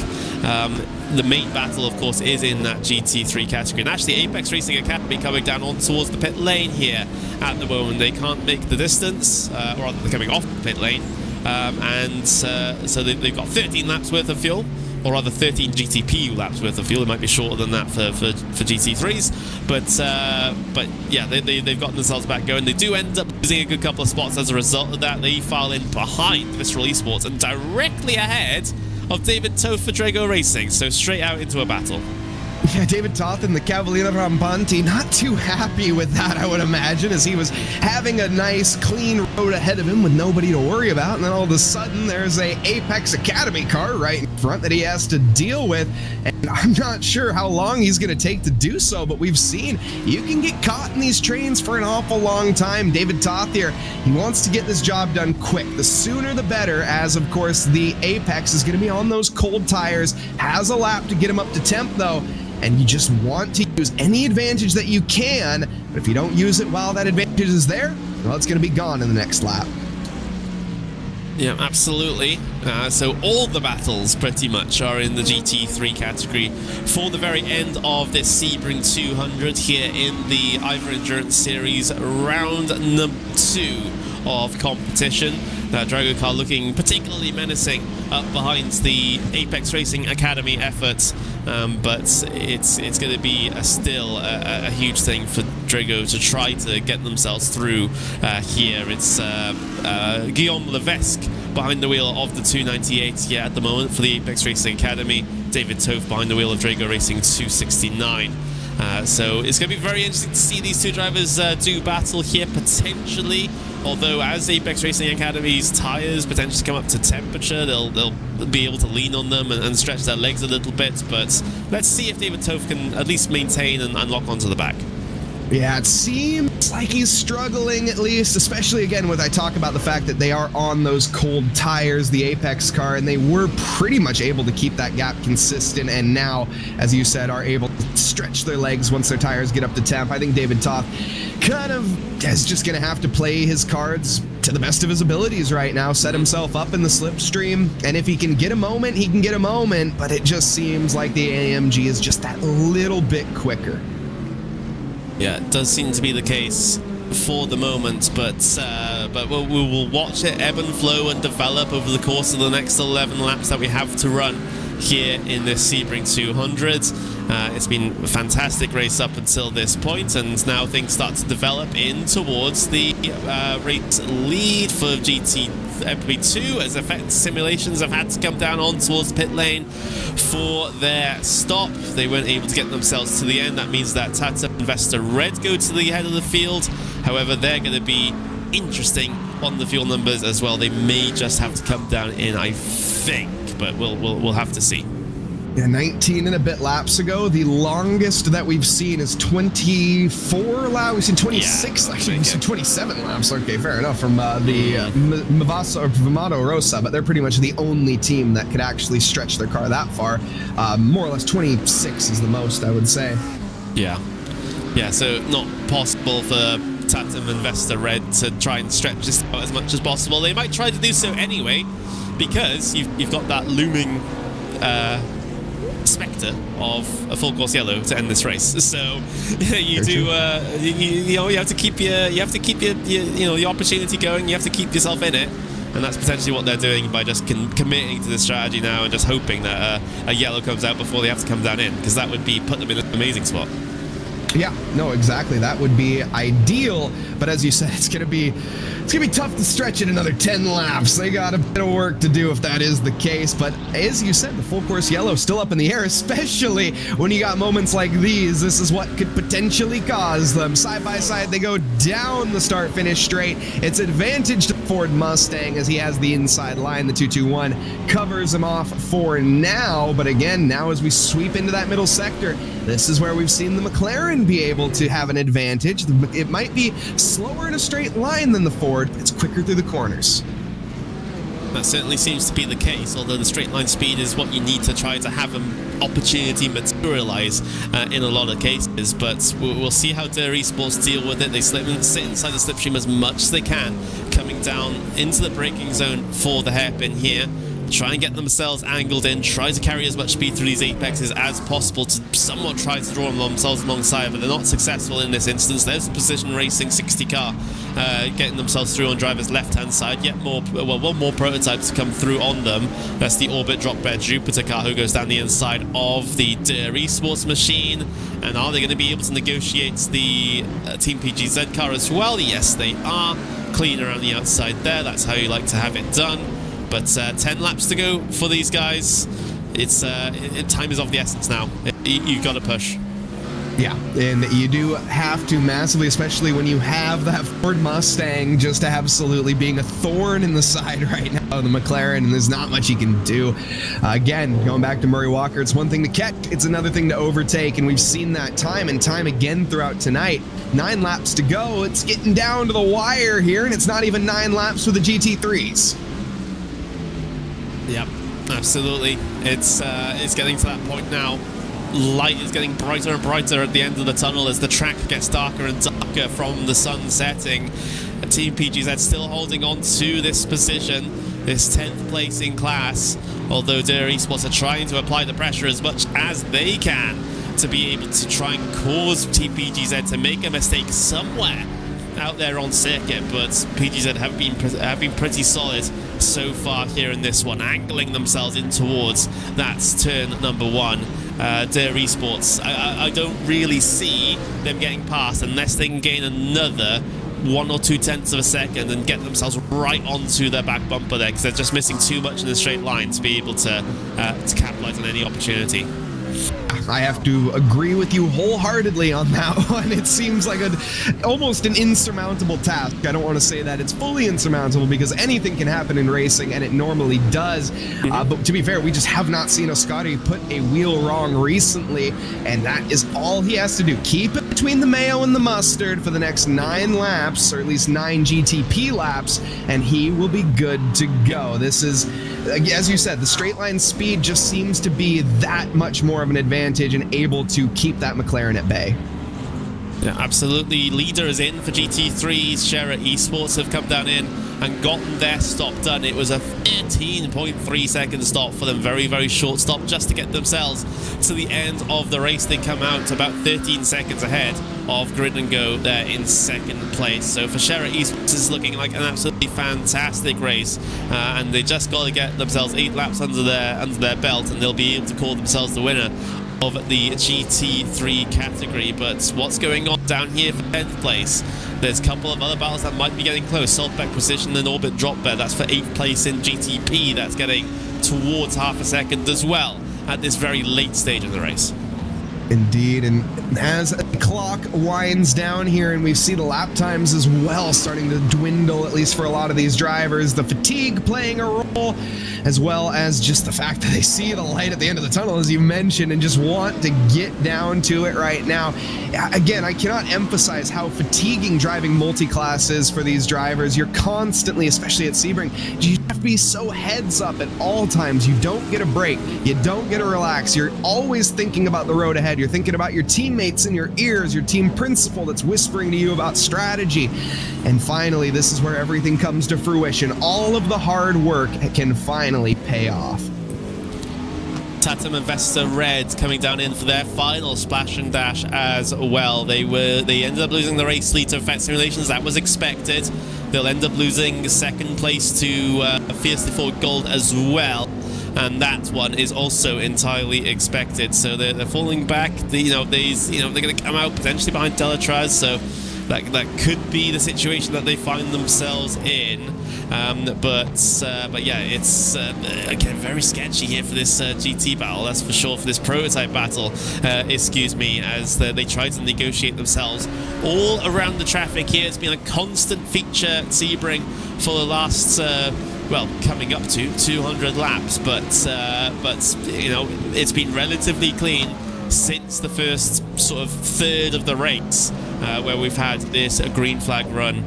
E: the main battle, of course, is in that GT3 category. And actually, Apex Racing Academy coming down on towards the pit lane here at the moment. They can't make the distance, or rather, they're coming off the pit lane. So they've got 13 laps worth of fuel, or rather 13 GTP laps worth of fuel. It might be shorter than that for GT3s, but yeah, they've gotten themselves back going. They do end up losing a good couple of spots as a result of that. They file in behind Visceral Esports and directly ahead of David Toth for Drago Racing, so straight out into a battle.
D: Yeah, David Toth and the Cavaliere Rampanti not too happy with that, I would imagine, as he was having a nice clean road ahead of him with nobody to worry about, and then all of a sudden there's a Apex Academy car right in front that he has to deal with, and I'm not sure how long he's going to take to do so, but we've seen you can get caught in these trains for an awful long time. David Toth here, he wants to get this job done quick. The sooner the better, as of course the Apex is going to be on those cold tires, has a lap to get him up to temp though, and you just want to use any advantage that you can, but if you don't use it while that advantage is there, well, it's going to be gone in the next lap.
E: Yeah, absolutely. So all the battles pretty much are in the GT3 category for the very end of this Sebring 200 here in the IVRA Endurance Series round number 2 of competition. Drago car looking particularly menacing up behind the Apex Racing Academy efforts, but it's going to be still a huge thing for Drago to try to get themselves through here. It's Guillaume Levesque behind the wheel of the 298 here at the moment for the Apex Racing Academy. David Toth behind the wheel of Drago Racing 269. So it's going to be very interesting to see these two drivers do battle here potentially. Although as Apex Racing Academy's tyres potentially come up to temperature, they'll be able to lean on them and stretch their legs a little bit. But let's see if David Toth can at least maintain and lock onto the back.
D: Yeah, it seems like he's struggling at least, especially again with I talk about the fact that they are on those cold tires, the Apex car, and they were pretty much able to keep that gap consistent, and now, as you said, are able to stretch their legs once their tires get up to temp. I think David Toth kind of is just going to have to play his cards to the best of his abilities right now, set himself up in the slipstream, and if he can get a moment, he can get a moment, but it just seems like the AMG is just that little bit quicker.
E: Yeah, it does seem to be the case for the moment, but we will watch it ebb and flow and develop over the course of the next 11 laps that we have to run here in this Sebring 200. It's been a fantastic race up until this point, and now things start to develop in towards the race lead for GT2 as effect simulations have had to come down on towards the pit lane for their stop. They weren't able to get themselves to the end. That means that Tata and Vesta Red go to the head of the field. However, they're going to be interesting on the fuel numbers as well. They may just have to come down in, I think, but we'll have to see.
D: Yeah, 19 and a bit laps ago. The longest that we've seen is 24 laps. We've seen 26, actually. We've seen 27 laps. Okay, fair enough. From the Vimado Rosa, but they're pretty much the only team that could actually stretch their car that far. More or less 26 is the most, I would say.
E: Yeah. Yeah, so not possible for Tatum and Vesta Red to try and stretch this out as much as possible. They might try to do so anyway, because you've got that looming spectre of a full course yellow to end this race. So you have to keep your opportunity going. You have to keep yourself in it, and that's potentially what they're doing by just committing to this strategy now and just hoping that a yellow comes out before they have to come down in, because that would put them in an amazing spot.
D: Yeah, no, exactly. That would be ideal, but as you said, it's gonna be tough to stretch it another 10 laps. They got a bit of work to do if that is the case. But as you said, the full course yellow still up in the air, especially when you got moments like these. This is what could potentially cause them. Side by side, they go down the start-finish straight. It's advantage to Ford Mustang as he has the inside line. The 221 covers him off for now. But again, now as we sweep into that middle sector, this is where we've seen the McLaren be able to have an advantage. It might be slower in a straight line than the Ford, but it's quicker through the corners.
E: That certainly seems to be the case, although the straight line speed is what you need to try to have an opportunity materialize in a lot of cases. But we'll see how Dare Esports deal with it. They sit inside the slipstream as much as they can, coming down into the braking zone for the hairpin here. Try and get themselves angled in, try to carry as much speed through these apexes as possible to somewhat try to draw themselves alongside, but they're not successful in this instance. There's the Precision Racing 60 car getting themselves through on driver's left-hand side. Yet one more prototypes to come through on them. That's the Orbit Drop Bear Jupiter car who goes down the inside of the Dare Esports machine. And are they going to be able to negotiate the Team PGZ car as well? Yes, they are. Clean around the outside there. That's how you like to have it done. But 10 laps to go for these guys. Time is of the essence now. You've got to push.
D: Yeah, and you do have to massively, especially when you have that Ford Mustang just absolutely being a thorn in the side right now of the McLaren, and there's not much you can do. Again, going back to Murray Walker, it's one thing to catch, it's another thing to overtake, and we've seen that time and time again throughout tonight. 9 laps to go, it's getting down to the wire here, and it's not even 9 laps for the GT3s.
E: Yep, absolutely. It's getting to that point now. Light is getting brighter and brighter at the end of the tunnel as the track gets darker and darker from the sun setting. Team PGZ still holding on to this position, this 10th place in class, although Dare Esports are trying to apply the pressure as much as they can to be able to try and cause Team PGZ to make a mistake somewhere out there on circuit, but PGZ have been pretty solid so far here in this one, angling themselves in towards that turn number 1. Dare Esports, I don't really see them getting past unless they can gain another 1 or 2 tenths of a second and get themselves right onto their back bumper there, because they're just missing too much in the straight line to be able to capitalize on any opportunity.
D: I have to agree with you wholeheartedly on that one. It seems like almost an insurmountable task. I don't want to say that it's fully insurmountable, because anything can happen in racing, and it normally does. But to be fair, we just have not seen Oscari put a wheel wrong recently, and that is all he has to do. Keep it between the mayo and the mustard for the next 9 laps, or at least 9 GTP laps, and he will be good to go. This is, as you said, the straight line speed just seems to be that much more of an advantage and able to keep that McLaren at bay.
E: Yeah, absolutely. Leader is in for GT3s. Share Esports have come down in and gotten their stop done. It was a 13.3 second stop for them. Very, very short stop just to get themselves to the end of the race. They come out about 13 seconds ahead of Grid and Go there in second place. So for Share Esports, this is looking like an absolutely fantastic race. And they just got to get themselves 8 laps under their belt, and they'll be able to call themselves the winner of the GT3 category. But what's going on down here for 10th place? There's a couple of other battles that might be getting close. Saltback Precision and Orbit Drop Bear, that's for 8th place in GTP. That's getting towards half a second as well at this very late stage of the race.
D: Indeed, and as the clock winds down here and we see the lap times as well starting to dwindle, at least for a lot of these drivers, the fatigue playing a role, as well as just the fact that they see the light at the end of the tunnel, as you mentioned, and just want to get down to it right now. Again, I cannot emphasize how fatiguing driving multi-class is for these drivers. You're constantly, especially at Sebring, you have be so heads up at all times. You don't get a break. You don't get to relax. You're always thinking about the road ahead. You're thinking about your teammates in your ears, your team principal that's whispering to you about strategy. And finally, this is where everything comes to fruition. All of the hard work can finally pay off.
E: Tatum and Vesta Red coming down in for their final splash and dash as well. They ended up losing the race lead to Effect Simulations. That was expected. They'll end up losing second place to Fiercely Forward Gold as well, and that one is also entirely expected. So they're falling back. They're going to come out potentially behind Delatraz. So that could be the situation that they find themselves in. But yeah, it's again very sketchy here for this GT battle, that's for sure, for this prototype battle, excuse me, as they try to negotiate themselves all around the traffic here. It's been a constant feature at Sebring for the last well, coming up to 200 laps, but it's been relatively clean since the first sort of third of the race, where we've had this green flag run,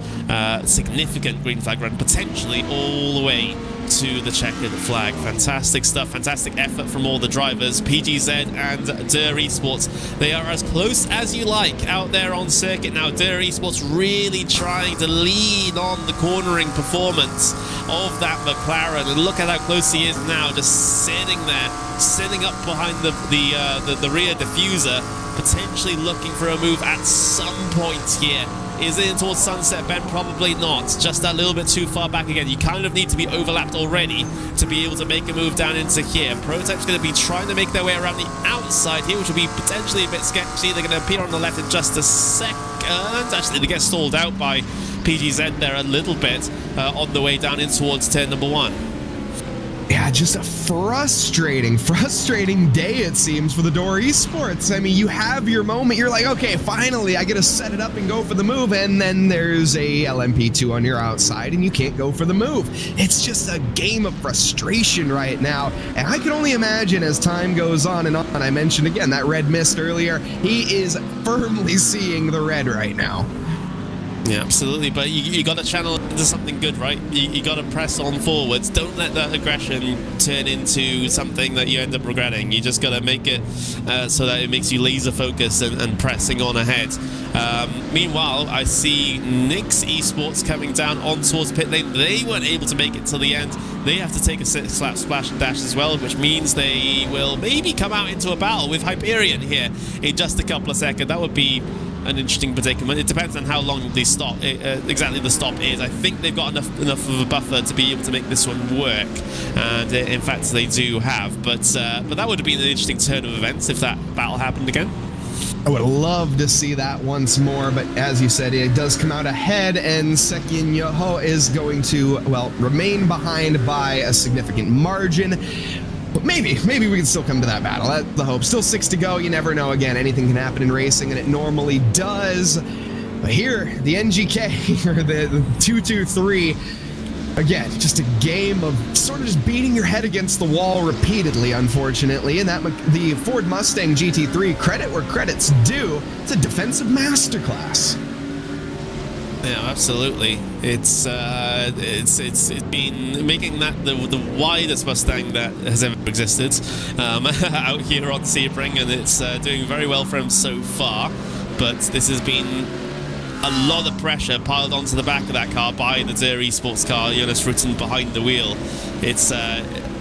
E: significant green flag run, potentially all the way to the checkered flag. Fantastic stuff, fantastic effort from all the drivers. PGZ and Der Esports, they are as close as you like out there on circuit now. Der Esports really trying to lean on the cornering performance of that McLaren, and look at how close he is now, just sitting there, sitting up behind the rear diffuser, potentially looking for a move at some point here. Is it in towards Sunset Bend? Probably not. Just a little bit too far back again. You kind of need to be overlapped already to be able to make a move down into here. Prototype's going to be trying to make their way around the outside here, which will be potentially a bit sketchy. They're going to appear on the left in just a second. Actually, they get stalled out by PGZ there a little bit on the way down in towards turn number 1.
D: Yeah, just a frustrating day, it seems, for the Door Esports. I mean, you have your moment. You're like, okay, finally, I get to set it up and go for the move. And then there's a LMP2 on your outside, and you can't go for the move. It's just a game of frustration right now. And I can only imagine as time goes on and on. I mentioned, again, that red mist earlier. He is firmly seeing the red right now.
E: Yeah, absolutely, but you got to channel it into something good, right? You got to press on forwards. Don't let that aggression turn into something that you end up regretting. You just got to make it so that it makes you laser focused and pressing on ahead. Meanwhile, I see Nix Esports coming down on towards pit lane. They weren't able to make it till the end. They have to take a 6-lap splash and dash as well, which means they will maybe come out into a battle with Hyperion here in just a couple of seconds. That would be an interesting predicament. It depends on how long the stop, exactly the stop is. I think they've got enough of a buffer to be able to make this one work, and in fact they do have. But that would have been an interesting turn of events if that battle happened again.
D: I would love to see that once more, but as you said, it does come out ahead, and Sekien Yoho is going to, well, remain behind by a significant margin. But maybe we can still come to that battle. That's the hope. Still 6 to go. You never know. Again, anything can happen in racing, and it normally does. But here, the NGK, or the 223, again, just a game of sort of just beating your head against the wall repeatedly, unfortunately. And that the Ford Mustang GT3, credit where credit's due, it's a defensive masterclass.
E: Yeah, absolutely. It's been making that the widest Mustang that has ever existed out here on Sebring, and it's doing very well for him so far. But this has been a lot of pressure piled onto the back of that car by the Der Esports car, Jonas Rutten behind the wheel. It's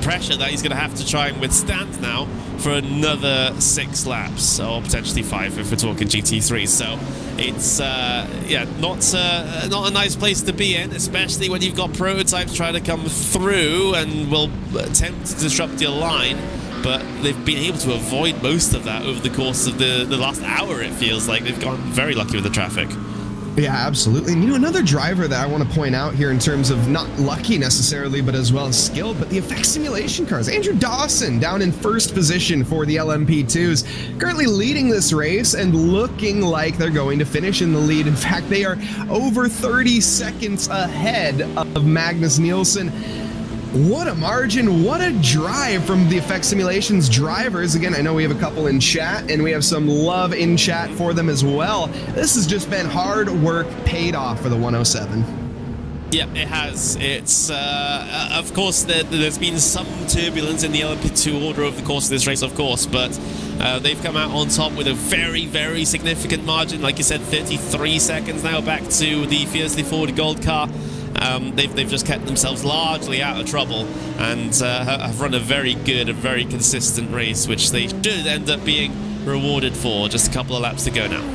E: pressure that he's going to have to try and withstand now for another 6 laps, or potentially 5 if we're talking GT3. So it's yeah, not a nice place to be in, especially when you've got prototypes trying to come through and will attempt to disrupt your line. But they've been able to avoid most of that over the course of the last hour. It feels like they've gotten very lucky with the traffic.
D: Yeah, absolutely. And another driver that I want to point out here in terms of not lucky necessarily, but as well as skill, but the effect simulation cars. Andrew Dawson down in first position for the LMP2s, currently leading this race and looking like they're going to finish in the lead. In fact, they are over 30 seconds ahead of Magnus Nielsen. What a margin, what a drive from the Effect Simulations drivers. Again, I know we have a couple in chat, and we have some love in chat for them as well. This has just been hard work paid off for the 107.
E: Yeah, it has. It's, of course, there's been some turbulence in the LMP2 order over the course of this race, of course, but they've come out on top with a very, very significant margin. Like you said, 33 seconds now back to the Fiercely Forward Gold car. They've just kept themselves largely out of trouble and have run a very good, a very consistent race, which they should end up being rewarded for. Just a couple of laps to go now.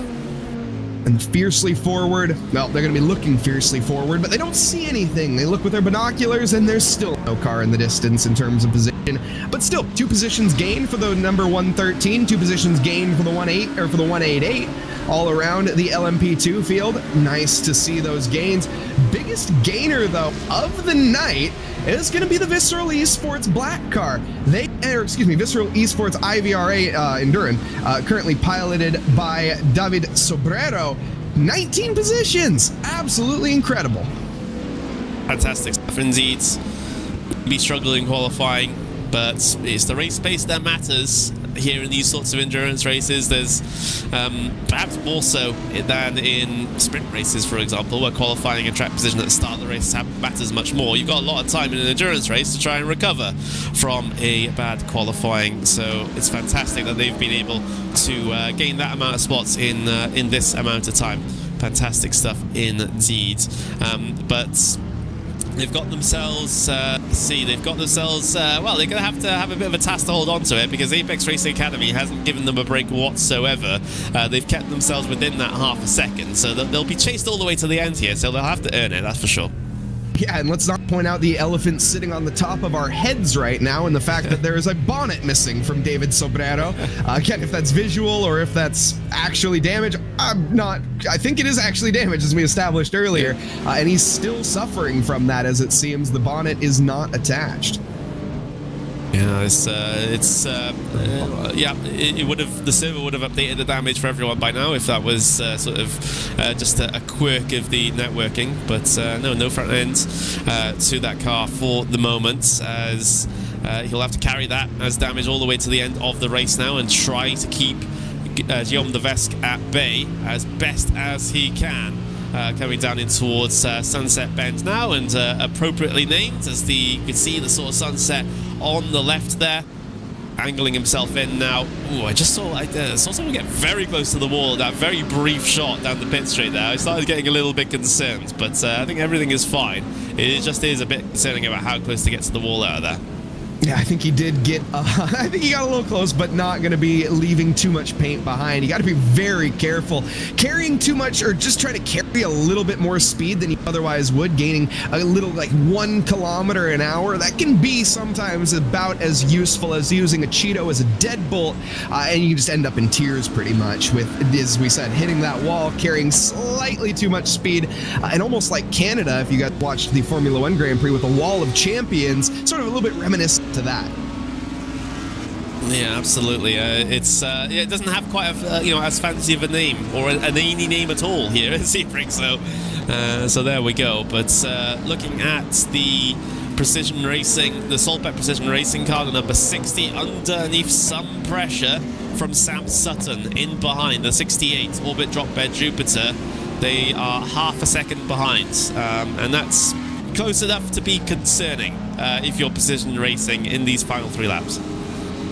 D: And fiercely forward, well, they're going to be looking fiercely forward, but they don't see anything. They look with their binoculars, and there's still no car in the distance in terms of position. But still, 2 positions gained for the number 113, 2 positions gained for the 18 or for the 188, all around the LMP2 field. Nice to see those gains. Biggest gainer, though, of the night is going to be the Visceral Esports black car. Visceral Esports IVRA Enduran, currently piloted by David Sobrero. 19 positions, absolutely incredible.
E: Fantastic stuff indeed. Be struggling qualifying, but it's the race pace that matters here in these sorts of endurance races. There's perhaps more so than in sprint races, for example, where qualifying and track position at the start of the race matters much more. You've got a lot of time in an endurance race to try and recover from a bad qualifying, so it's fantastic that they've been able to gain that amount of spots in this amount of time. Fantastic stuff indeed. But they've got themselves, well, they're going to have a bit of a task to hold on to it, because Apex Racing Academy hasn't given them a break whatsoever. They've kept themselves within that half a second, so they'll be chased all the way to the end here, so they'll have to earn it, that's for sure.
D: Yeah, and let's not point out the elephant sitting on the top of our heads right now, and the fact that there is a bonnet missing from David Sobrero. Again, if that's visual or if that's actually damage, I think it is actually damage, as we established earlier, and he's still suffering from that, as it seems the bonnet is not attached.
E: Yeah, it would have, the server would have updated the damage for everyone by now if that was just a quirk of the networking. But no front end to that car for the moment, as he'll have to carry that as damage all the way to the end of the race now and try to keep Guillaume de Vesque at bay as best as he can. Coming down in towards Sunset Bend now, and appropriately named, as you can see the sort of sunset on the left there, angling himself in now. Ooh, I just saw someone get very close to the wall, that very brief shot down the pit straight there. I started getting a little bit concerned, but I think everything is fine. It just is a bit concerning about how close to get to the wall out of there.
D: Yeah, I think he did get, I think he got a little close, but not going to be leaving too much paint behind. You got to be very careful. Carrying too much, or just trying to carry a little bit more speed than you otherwise would, gaining a little, like 1 kilometer an hour, that can be sometimes about as useful as using a Cheeto as a deadbolt, and you just end up in tears pretty much with, as we said, hitting that wall, carrying slightly too much speed, and almost like Canada, if you guys watched the Formula 1 Grand Prix with the Wall of Champions, sort of a little bit reminiscent to that.
E: Yeah, absolutely. It doesn't have quite as fancy of a name, or any name at all here at Sebring. So there we go. But looking at the Precision Racing, the Saltpet Precision Racing car, the number 60, underneath some pressure from Sam Sutton in behind the 68 Orbit Drop Bed Jupiter. They are half a second behind, and that's close enough to be concerning if you're Precision Racing in these final 3 laps.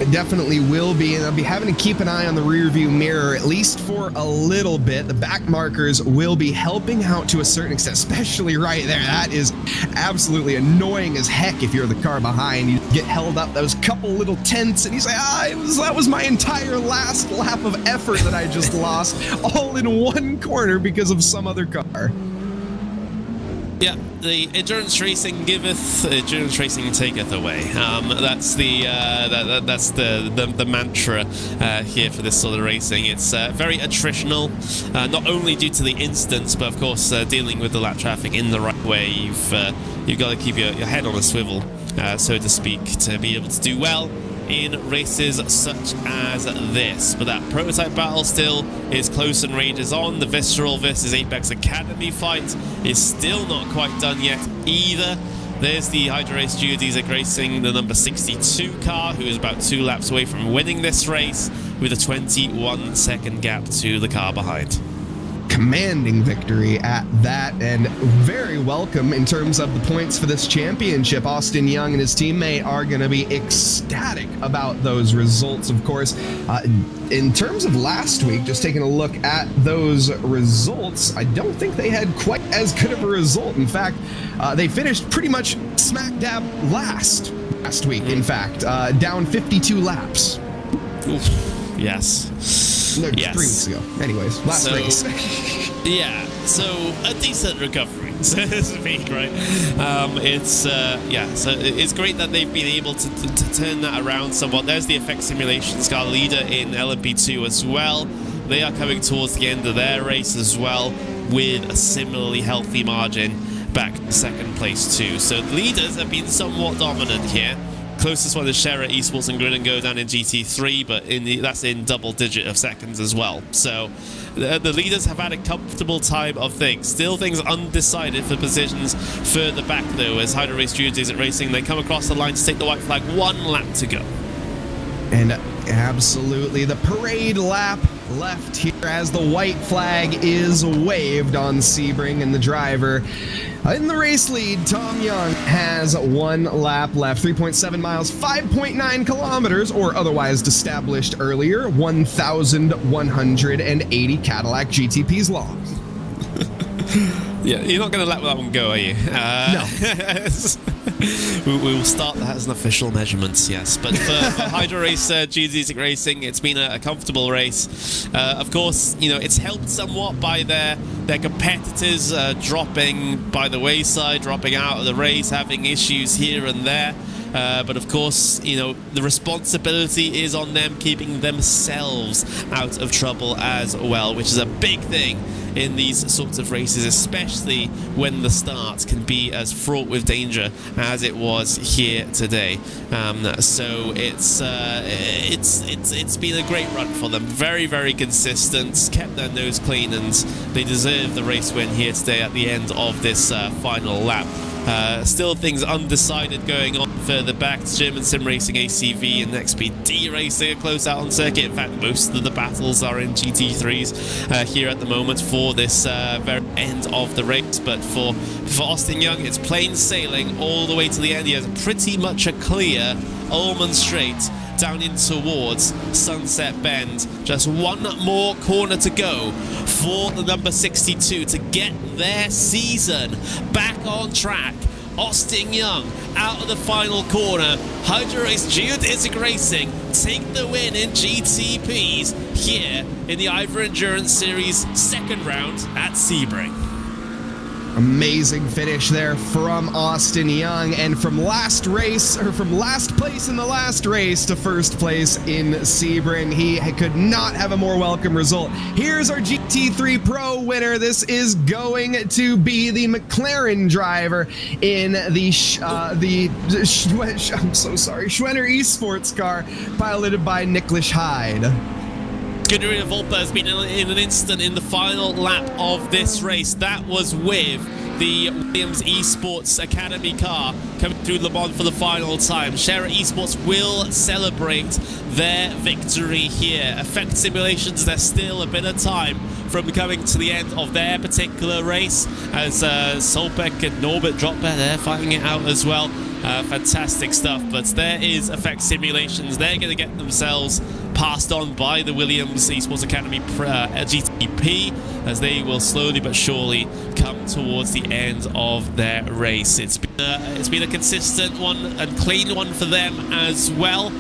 D: It definitely will be, and I'll be having to keep an eye on the rearview mirror, at least for a little bit. The back markers will be helping out to a certain extent, especially right there. That is absolutely annoying as heck if you're the car behind. You get held up those couple little tenths, and you say, that was my entire last lap of effort that I just lost, all in one corner because of some other car.
E: Yeah, the endurance racing giveth, endurance racing taketh away. That's the mantra here for this sort of racing. It's very attritional, not only due to the instance, but of course dealing with the lap traffic in the right way. You've got to keep your head on a swivel, so to speak, to be able to do well in races such as this. But that prototype battle still is close and rages on. The Visceral versus Apex Academy fight is still not quite done yet either. There's the Hydra Race Geodesic Racing, the number 62 car, who is about 2 laps away from winning this race with a 21-second gap to the car behind.
D: commanding victory at that, and very welcome in terms of the points for this championship. Austin Young and his teammate are going to be ecstatic about those results, of course. In terms of last week, just taking a look at those results, I don't think they had quite as good of a result. In fact, they finished pretty much smack dab last week, in fact, down 52 laps.
E: Oof. Yes.
D: No,
E: yes.
D: 3 weeks ago. Anyways, last race.
E: Yeah, so a decent recovery, so to speak, right? So it's great that they've been able to turn that around somewhat. There's the Effect Simulations car leader in LMP2 as well. They are coming towards the end of their race as well with a similarly healthy margin back to second place too. So the leaders have been somewhat dominant here. Closest one is Shera Esports and Grid and Go down in GT3, but that's in double digit of seconds as well. So the leaders have had a comfortable time of things. Still things undecided for positions further back though, as Hydra Race Studios at Racing, they come across the line to take the white flag, 1 lap to go. And absolutely the parade lap left here as the white flag is waved on Sebring, and the driver in the race lead, Tom Young, has 1 lap left, 3.7 miles, 5.9 kilometers, or otherwise established earlier, 1,180 Cadillac GTPs long. Yeah, you're not going to let that one go, are you?
D: No.
E: We will start that as an official measurement, yes. But for Hydra Race GT3 Racing, it's been a comfortable race. Of course, you know, it's helped somewhat by their competitors dropping by the wayside, dropping out of the race, having issues here and there. But of course, you know, the responsibility is on them keeping themselves out of trouble as well, which is a big thing in these sorts of races, especially when the start can be as fraught with danger as it was here today. So it's been a great run for them. Very, very consistent, kept their nose clean, and they deserve the race win here today at the end of this final lap. Still things undecided going on further back. German Sim Racing ACV and XPD Racing are close out on circuit. In fact, most of the battles are in GT3s here at the moment for this very end of the race. But for Austin Young, it's plain sailing all the way to the end. He has pretty much a clear Ullman Straight down in towards Sunset Bend. Just 1 more corner to go for the number 62 to get their season back on track. Austin Young out of the final corner. Hydra Race Geodesic Racing take the win in GTPs here in the IVRA Endurance Series second round at Sebring.
D: Amazing finish there from Austin Young, and from last place in the last race to first place in Sebring. He could not have a more welcome result. Here's our GT3 Pro winner. This is going to be the McLaren driver in the Schwenner Esports car, piloted by Nicholas Hyde.
E: Gunnar Volpa has been in an instant in the final lap of this race. That was with the Williams Esports Academy car coming through Le Mans for the final time. Shera Esports will celebrate their victory here. Effect Simulations, there's still a bit of time from coming to the end of their particular race, as Solbeck and Norbert Dropper, they're fighting it out as well. Fantastic stuff, but there is Effect Simulations. They're going to get themselves passed on by the Williams Esports Academy GTP, as they will slowly but surely come towards the end of their race. It's been a consistent one and clean one for them as well,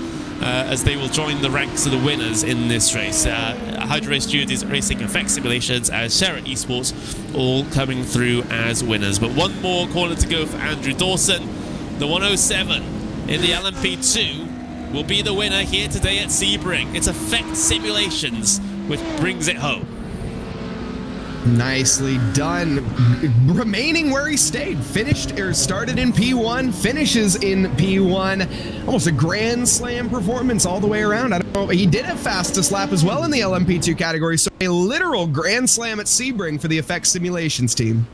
E: as they will join the ranks of the winners in this race. Hydra Race Studios Racing, Effect Simulations, as Shera Esports, all coming through as winners. But 1 more corner to go for Andrew Dawson. The 107 in the LMP2 will be the winner here today at Sebring. It's Effect Simulations which brings it home.
D: Nicely done. Remaining where he stayed. Started in P1, finishes in P1. Almost a Grand Slam performance all the way around. I don't know, he did have fastest lap as well in the LMP2 category, so a literal Grand Slam at Sebring for the Effect Simulations team.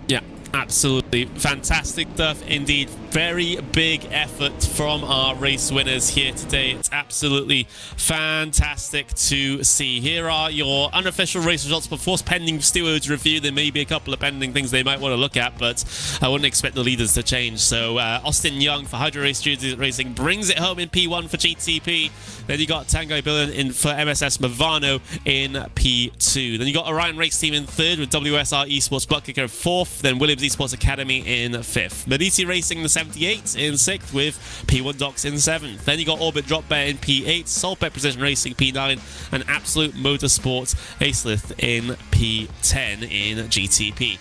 E: Yeah, absolutely fantastic stuff indeed. very big effort from our race winners here today. It's absolutely fantastic to see. Here are your unofficial race results, but of course pending stewards review. There may be a couple of pending things they might want to look at, but I wouldn't expect the leaders to change. So Austin Young for Hydro Race Geodesic Racing brings it home in P1 for GTP. Then you got Tanguy Billen in for MSS Movano in P2. Then you got Orion Race Team in third with WSR Esports Buttkicker fourth. Then Williams Esports Academy in fifth. Medici Racing the 78 in sixth with P1 Docs in seventh. Then you got Orbit Drop Bear in P8, Solpet Precision Racing P9, and Absolute Motorsports Acelith in P10 in GTP.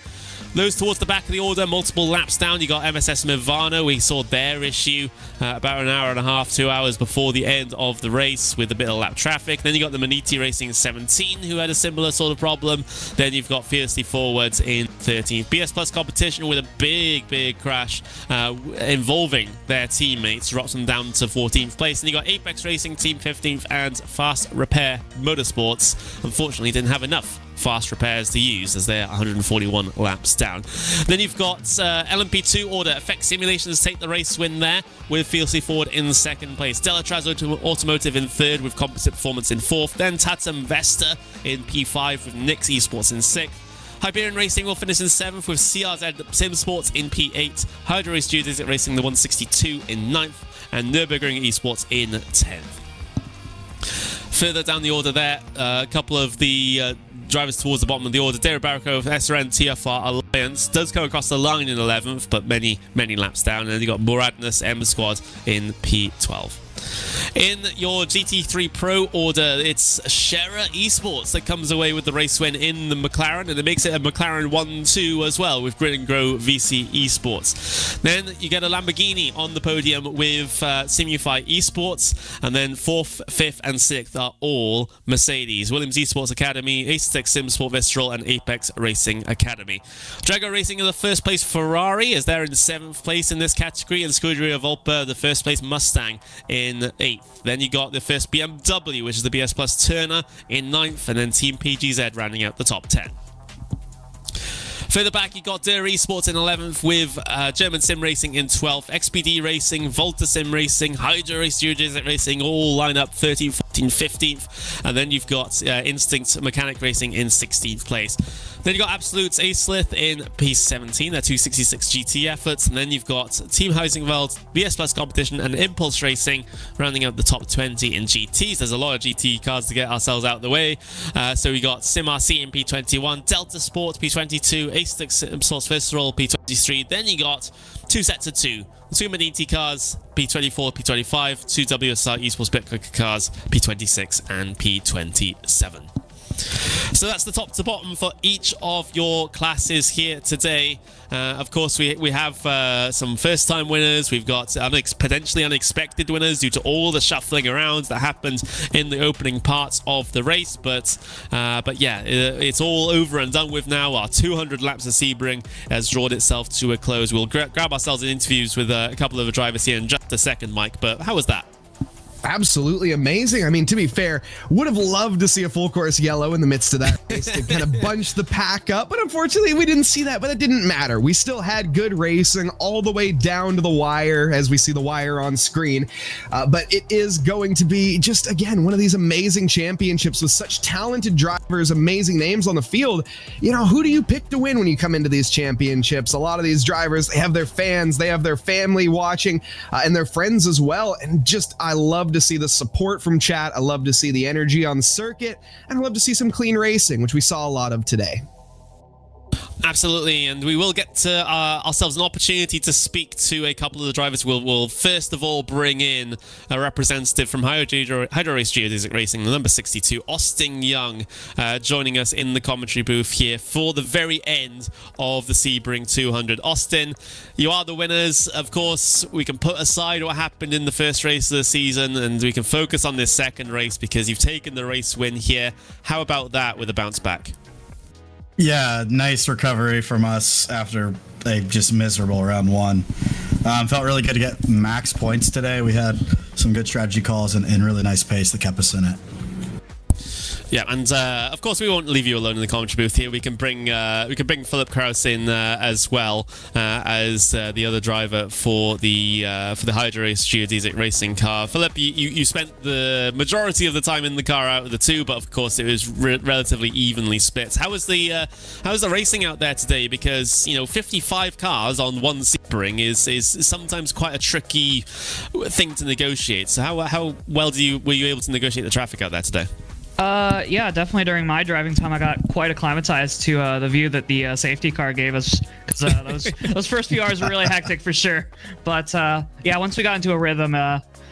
E: Those towards the back of the order, multiple laps down, you got MSS Movano. We saw their issue about an hour and a half, 2 hours before the end of the race with a bit of lap traffic. Then you got the Maniti Racing 17, who had a similar sort of problem. Then you've got Fiercely Forwards in 13th. BS Plus Competition with a big crash involving their teammates, drops them down to 14th place. And you got Apex Racing Team 15th and Fast Repair Motorsports. Unfortunately, didn't have enough fast repairs to use as they're 141 laps down. Then you've got LMP2 order. Effect Simulations take the race win there with Fiercely Forward in second place. Delatraz Automotive in third with Composite Performance in fourth. Then Tatum Vesta in P5 with Nix Esports in sixth. Hyperion Racing will finish in 7th with CRZ Sim Sports in P8. Hydro Race Geodesic Racing the 162 in 9th. And Nürburgring Esports in 10th. Further down the order there, a couple of the drivers towards the bottom of the order. David Barrico of SRN TFR Alliance does come across the line in 11th, but many laps down. And then you got Muradness M Squad in P12. In your GT3 Pro order, it's Shera Esports that comes away with the race win in the McLaren, and it makes it a McLaren 1-2 as well with Grid and Grow VC Esports. Then you get a Lamborghini on the podium with Simufy Esports, and then 4th, 5th, and 6th are all Mercedes. Williams Esports Academy, Ace-Tech Sim Sport Vistral, and Apex Racing Academy. Drago Racing in the first place Ferrari, as they're in 7th place in this category, and Scuderia Volpa, the first place Mustang, in 8th. Then you got the first BMW, which is the BS Plus Turner, in 9th, and then Team PGZ rounding out the top 10. Further back, you got Der Esports in 11th with German Sim Racing in 12th, XPD Racing, Volta Sim Racing, Hydro Race Geodesic Racing all line up 13th, 14th, 15th, and then you've got Instinct Mechanic Racing in 16th place. Then you've got Absolute's Acelith in P17, their 266 GT efforts, and then you've got Team Heisingveld, BS Plus Competition, and Impulse Racing rounding out the top 20 in GTs. There's a lot of GT cars to get ourselves out of the way. So we got Sim RC in P21, Delta Sport P22, Ace Source Visceral P23. Then you got two sets of two Maniti cars, P24, P25, two WSR Esports Bitcoin cars, P26 and P27. So that's the top to bottom for each of your classes here today. Of course, we have some first-time winners. We've got potentially unexpected winners due to all the shuffling around that happened in the opening parts of the race. But yeah, it's all over and done with now. Our 200 laps of Sebring has drawn itself to a close. We'll grab ourselves in interviews with a couple of the drivers here in just a second, Mike. But how was that?
D: Absolutely amazing. I mean, to be fair, would have loved to see a full course yellow in the midst of that race to kind of bunch the pack up, but unfortunately we didn't see that, but it didn't matter. We still had good racing all the way down to the wire, as we see the wire on screen. But it is going to be just, again, one of these amazing championships with such talented drivers, amazing names on the field. You know, who do you pick to win when you come into these championships? A lot of these drivers, they have their fans, they have their family watching, and their friends as well. And just, I love to see the support from chat. I love to see the energy on the circuit, and I love to see some clean racing, which we saw a lot of today.
E: Absolutely, and we will get to ourselves an opportunity to speak to a couple of the drivers. We'll first of all bring in a representative from Hydro Race Geodesic Racing, the number 62, Austin Young, joining us in the commentary booth here for the very end of the Sebring 200. Austin, you are the winners. Of course, we can put aside what happened in the first race of the season, and we can focus on this second race because you've taken the race win here. How about that with a bounce back?
F: Yeah, nice recovery from us after a just miserable round one. Felt really good to get max points today. We had some good strategy calls and really nice pace that kept us in it.
E: Yeah, and of course we won't leave you alone in the commentary booth here. We can bring Philip Kraus in as well as the other driver for the Hydra Race geodesic racing car. Philip, you spent the majority of the time in the car out of the two, but of course it was relatively evenly split. How was the racing out there today? Because 55 cars on one Sebring is sometimes quite a tricky thing to negotiate. So how well were you able to negotiate the traffic out there today?
G: Yeah, definitely during my driving time, I got quite acclimatized to the view that the safety car gave us, because those first few hours were really hectic for sure. But yeah, once we got into a rhythm,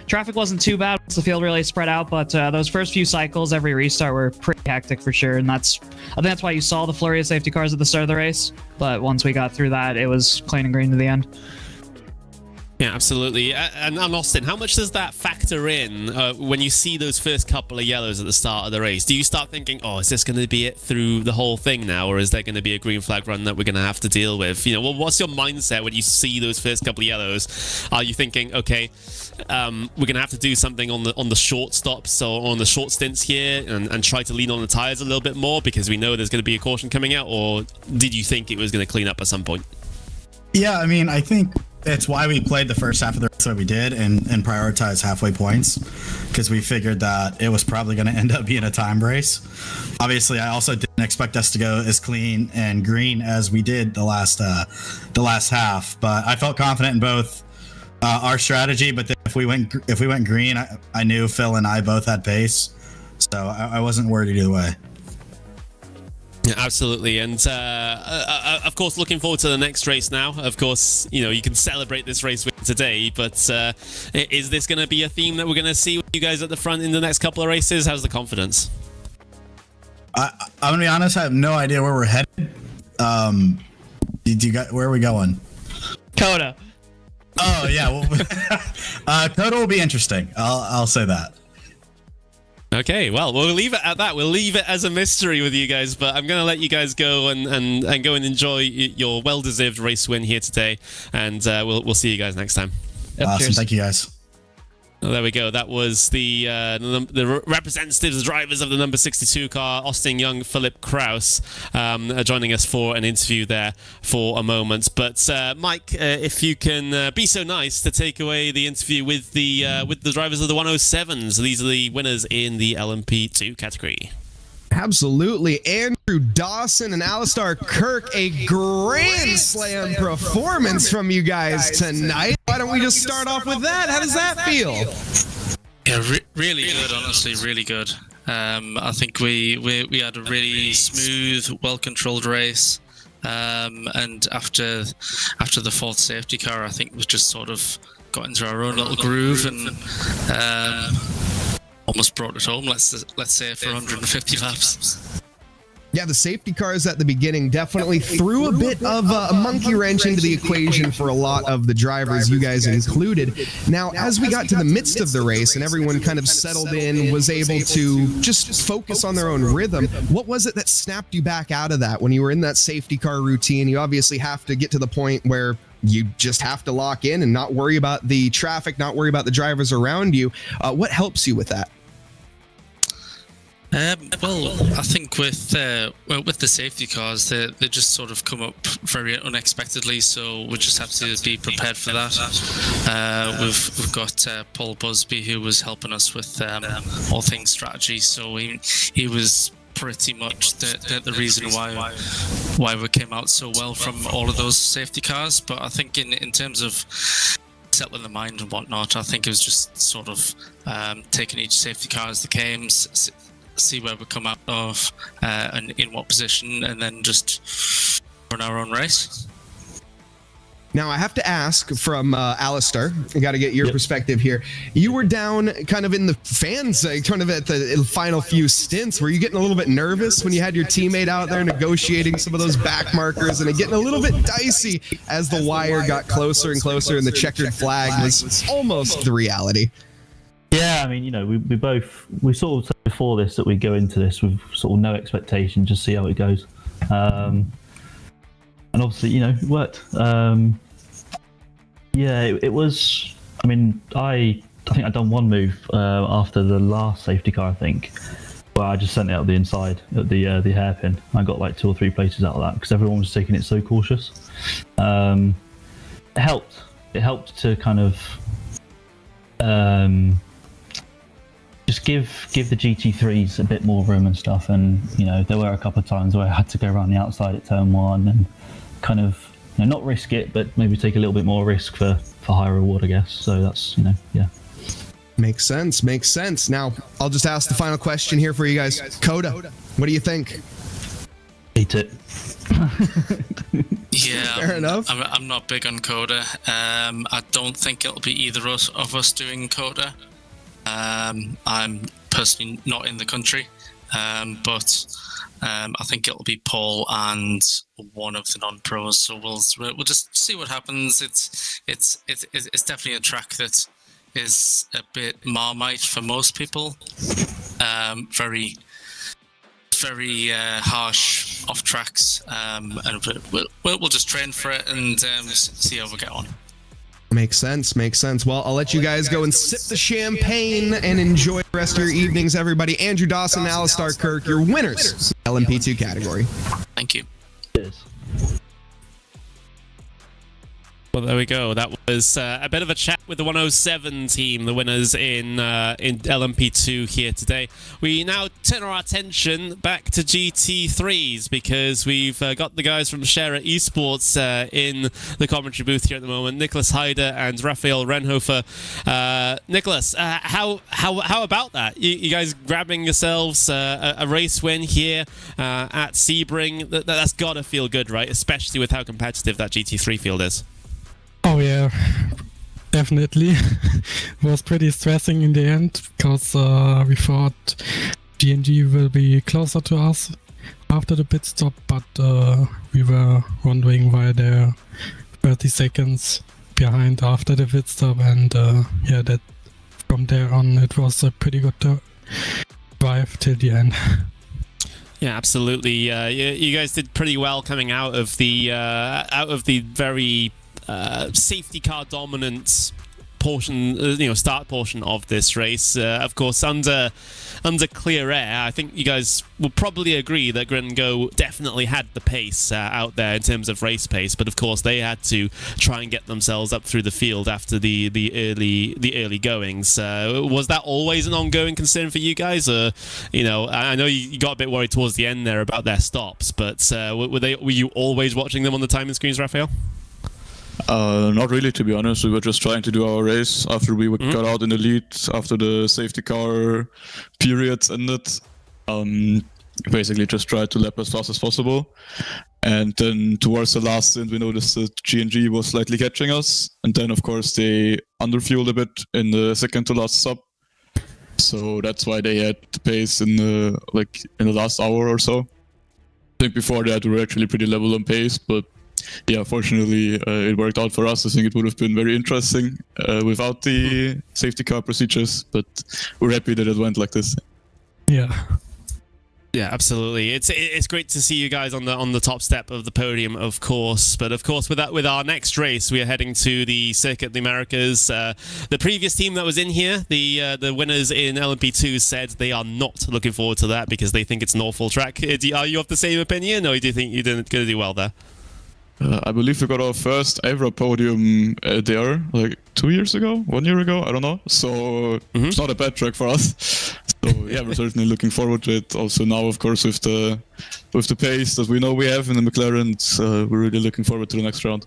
G: traffic wasn't too bad. The field really spread out, but those first few cycles, every restart, were pretty hectic for sure. And I think that's why you saw the flurry of safety cars at the start of the race. But once we got through that, it was clean and green to the end.
E: Yeah, absolutely. And Austin, how much does that factor in when you see those first couple of yellows at the start of the race? Do you start thinking, oh, is this going to be it through the whole thing now, or is there going to be a green flag run that we're going to have to deal with? What's your mindset when you see those first couple of yellows? Are you thinking, okay, we're going to have to do something on the short stops or on the short stints here and try to lean on the tires a little bit more because we know there's going to be a caution coming out, or did you think it was going to clean up at some point?
F: Yeah, I mean, I think it's why we played the first half of the race that we did and prioritized halfway points, because we figured that it was probably going to end up being a time race. Obviously, I also didn't expect us to go as clean and green as we did the last half, but I felt confident in both our strategy. But then if we went green, I knew Phil and I both had pace, so I wasn't worried either way.
E: Yeah, absolutely. And of course, looking forward to the next race now. Of course, you can celebrate this race with today, but is this going to be a theme that we're going to see with you guys at the front in the next couple of races? How's the confidence?
F: I'm going to be honest, I have no idea where we're headed. Where are we going?
G: Coda.
F: Oh, yeah. Well, Coda will be interesting. I'll say that.
E: Okay, well, we'll leave it at that. We'll leave it as a mystery with you guys, but I'm going to let you guys go and go and enjoy your well-deserved race win here today, and we'll see you guys next time.
G: Yep,
F: awesome.
G: cheers.
F: Thank you, guys.
E: Well, there we go. That was the representatives, drivers of the number 62 car, Austin Young, Philip Kraus, joining us for an interview there for a moment. But Mike, if you can be so nice to take away the interview with the drivers of the 107s. These are the winners in the LMP2 category.
D: Absolutely. Andrew Dawson and Alistair Kirk, a grand slam performance from you guys tonight. Why don't we just start off with that? How does that feel?
H: Yeah, really good, honestly, really good. I think we had a really smooth, well-controlled race. And after the fourth safety car, I think we just sort of got into our own little groove and almost brought it home, let's say, for 150 laps.
D: Yeah, the safety cars at the beginning definitely threw a bit of a monkey wrench into the equation for a lot of the drivers, you guys included. Now, as we got to the midst of the race and everyone kind of settled in, was able to just focus on their own rhythm, what was it that snapped you back out of that? When you were in that safety car routine, you obviously have to get to the point where you just have to lock in and not worry about the traffic, not worry about the drivers around you. What helps you with that?
H: Well, I think with the safety cars, they just sort of come up very unexpectedly, so we just have to be prepared for that. We've got Paul Busby, who was helping us with all things strategy, so he was pretty much the reason why we came out so well from all of those safety cars. But I think in terms of settling the mind and whatnot, I think it was just sort of taking each safety car as they came, see where we come out of and in what position, and then just run our own race.
D: Now, I have to ask from Alistair, I got to get your perspective here. You were down kind of in the fans, kind of at the final few stints. Were you getting a little bit nervous when you had your teammate out there negotiating some of those back markers and it getting a little bit dicey as the wire got closer and closer and the checkered flag was almost the reality?
I: Yeah, I mean, we sort of said before this that we go into this with sort of no expectation, just see how it goes. And obviously, it worked. It was, I mean, I think I'd done one move after the last safety car, I think. Well, I just sent it out the inside at the hairpin. I got like 2 or 3 places out of that because everyone was taking it so cautious. It helped. It helped to kind of just give the GT3s a bit more room and stuff. And you know, there were a couple of times where I had to go around the outside at turn 1 and kind of, you know, not risk it, but maybe take a little bit more risk for higher reward, I guess. So that's, you know, yeah.
D: Makes sense. Makes sense. Now, I'll just ask the final question here for you guys. Coda, what do you think?
I: Hate it.
H: Yeah,
D: Fair enough.
H: I'm not big on Coda. I don't think it'll be either of us doing Coda. I'm personally not in the country, but I think it'll be Paul and one of the non-pros. So we'll just see what happens. It's definitely a track that is a bit Marmite for most people. Very harsh off tracks, and we'll just train for it and see how we get on.
D: Makes sense. Makes sense. Well, I'll let you guys go and sip the champagne and enjoy the rest of your evenings, everybody. Andrew Dawson, Alistar Kirk, your winners, LMP2 category.
H: Thank you.
I: Cheers.
C: Well, there we go. That was a bit of a chat with the 107 team, the winners in LMP2 here today. We now turn our attention back to GT3s because we've got the guys from Share Esports in the commentary booth here at the moment. Nicholas Heider and Raphael Renhofer. Nicholas, how about that? You guys grabbing yourselves a race win here at Sebring? That's got to feel good, right? Especially with how competitive that GT3 field is.
J: Oh yeah, definitely. It was pretty stressing in the end because we thought G&G will be closer to us after the pit stop, but we were wondering why they're 30 seconds behind after the pit stop, and yeah, that from there on it was a pretty good drive till the end.
C: Yeah, absolutely. You guys did pretty well coming out of the very safety car dominant portion, start portion of this race. Of course, under clear air, I think you guys will probably agree that Grid and Go definitely had the pace out there in terms of race pace, but of course they had to try and get themselves up through the field after the early goings. Was that always an ongoing concern for you guys? I know you got a bit worried towards the end there about their stops, but were you always watching them on the timing screens, Raphael?
K: Not really, to be honest. We were just trying to do our race after we got out in the lead, after the safety car period ended. Basically just tried to lap as fast as possible. And then towards the last stint, we noticed that G&G was slightly catching us. And then, of course, they underfueled a bit in the second to last stop. So that's why they had the pace in the last hour or so. I think before that, we were actually pretty level on pace, but yeah, fortunately, it worked out for us. I think it would have been very interesting without the safety car procedures, but we're happy that it went like this.
J: Yeah.
C: Yeah, absolutely. It's great to see you guys on the top step of the podium, of course. But of course, with our next race, we are heading to the Circuit of the Americas. The previous team that was in here, the winners in LMP2, said they are not looking forward to that because they think it's an awful track. Are you of the same opinion, or do you think you're going to do well there?
K: I believe we got our first IVRA podium there, 2 years ago, 1 year ago, I don't know. So it's not a bad track for us. So yeah, we're certainly looking forward to it. Also now, of course, with the pace that we know we have in the McLaren, we're really looking forward to the next round.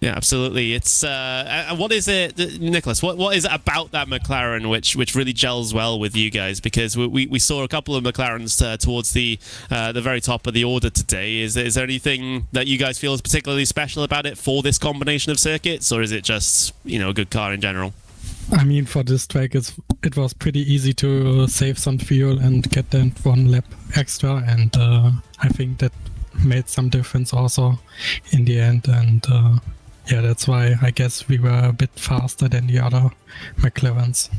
C: Yeah, absolutely. It's what is it, Nicholas? What is it about that McLaren which really gels well with you guys? Because we saw a couple of McLarens towards the very top of the order today. Is there anything that you guys feel is particularly special about it for this combination of circuits, or is it just a good car in general?
J: I mean, for this track, it was pretty easy to save some fuel and get that 1 lap extra, and I think that made some difference also in the end, and yeah, that's why I guess we were a bit faster than the other McLarens.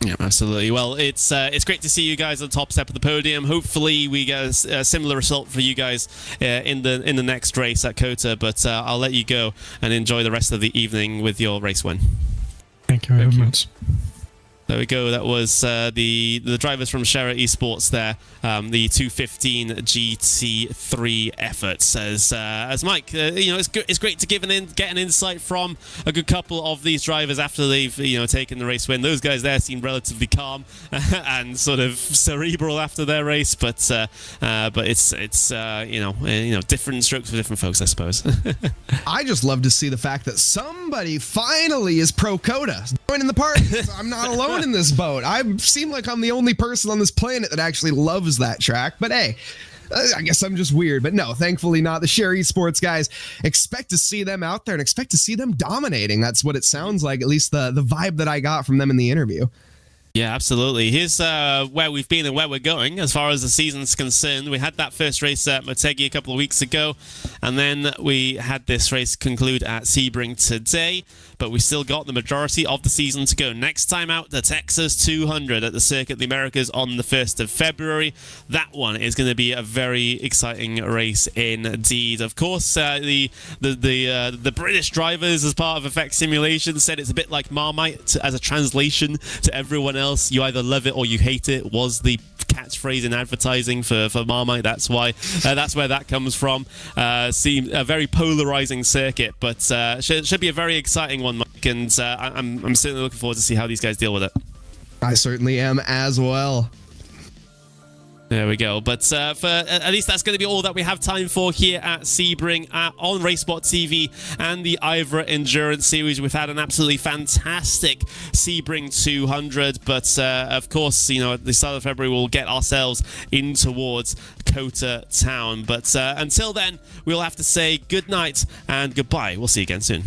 C: Yeah, absolutely. Well, it's great to see you guys on the top step of the podium. Hopefully, we get a similar result for you guys in the next race at COTA. But I'll let you go and enjoy the rest of the evening with your race win.
J: Thank you very much.
C: There we go. That was the drivers from Shera Esports there. The 215 GT3 efforts. As Mike, it's great to get an insight from a good couple of these drivers after they've taken the race win. Those guys there seem relatively calm and sort of cerebral after their race, but it's different strokes for different folks, I suppose.
D: I just love to see the fact that somebody finally is pro Coda joining the party. So I'm not alone in this boat. I seem like I'm the only person on this planet that actually loves that track, but hey, I guess I'm just weird, but no, thankfully not. The Shera Esports guys, expect to see them out there and expect to see them dominating. That's what it sounds like, at least the vibe that I got from them in the interview.
C: Yeah, absolutely. Here's where we've been and where we're going as far as the season's concerned. We had that first race at Motegi a couple of weeks ago, and then we had this race conclude at Sebring today, but we still got the majority of the season to go. Next time out, the Texas 200 at the Circuit of the Americas on the 1st of February. That one is going to be a very exciting race indeed. Of course, the British drivers, as part of Effect Simulation, said it's a bit like Marmite as a translation to everyone else. You either love it or you hate it, was the catchphrase in advertising for Marmite. That's why that's where that comes from. Seems a very polarizing circuit, but should be a very exciting one, Mike, and I'm certainly looking forward to see how these guys deal with it.
D: I certainly am as well.
C: There we go. But for at least that's going to be all that we have time for here at Sebring on RaceSpotTV and the IVRA Endurance Series. We've had an absolutely fantastic Sebring 200, but of course, at the start of February, we'll get ourselves in towards Kota Town. But until then, we'll have to say good night and goodbye. We'll see you again soon.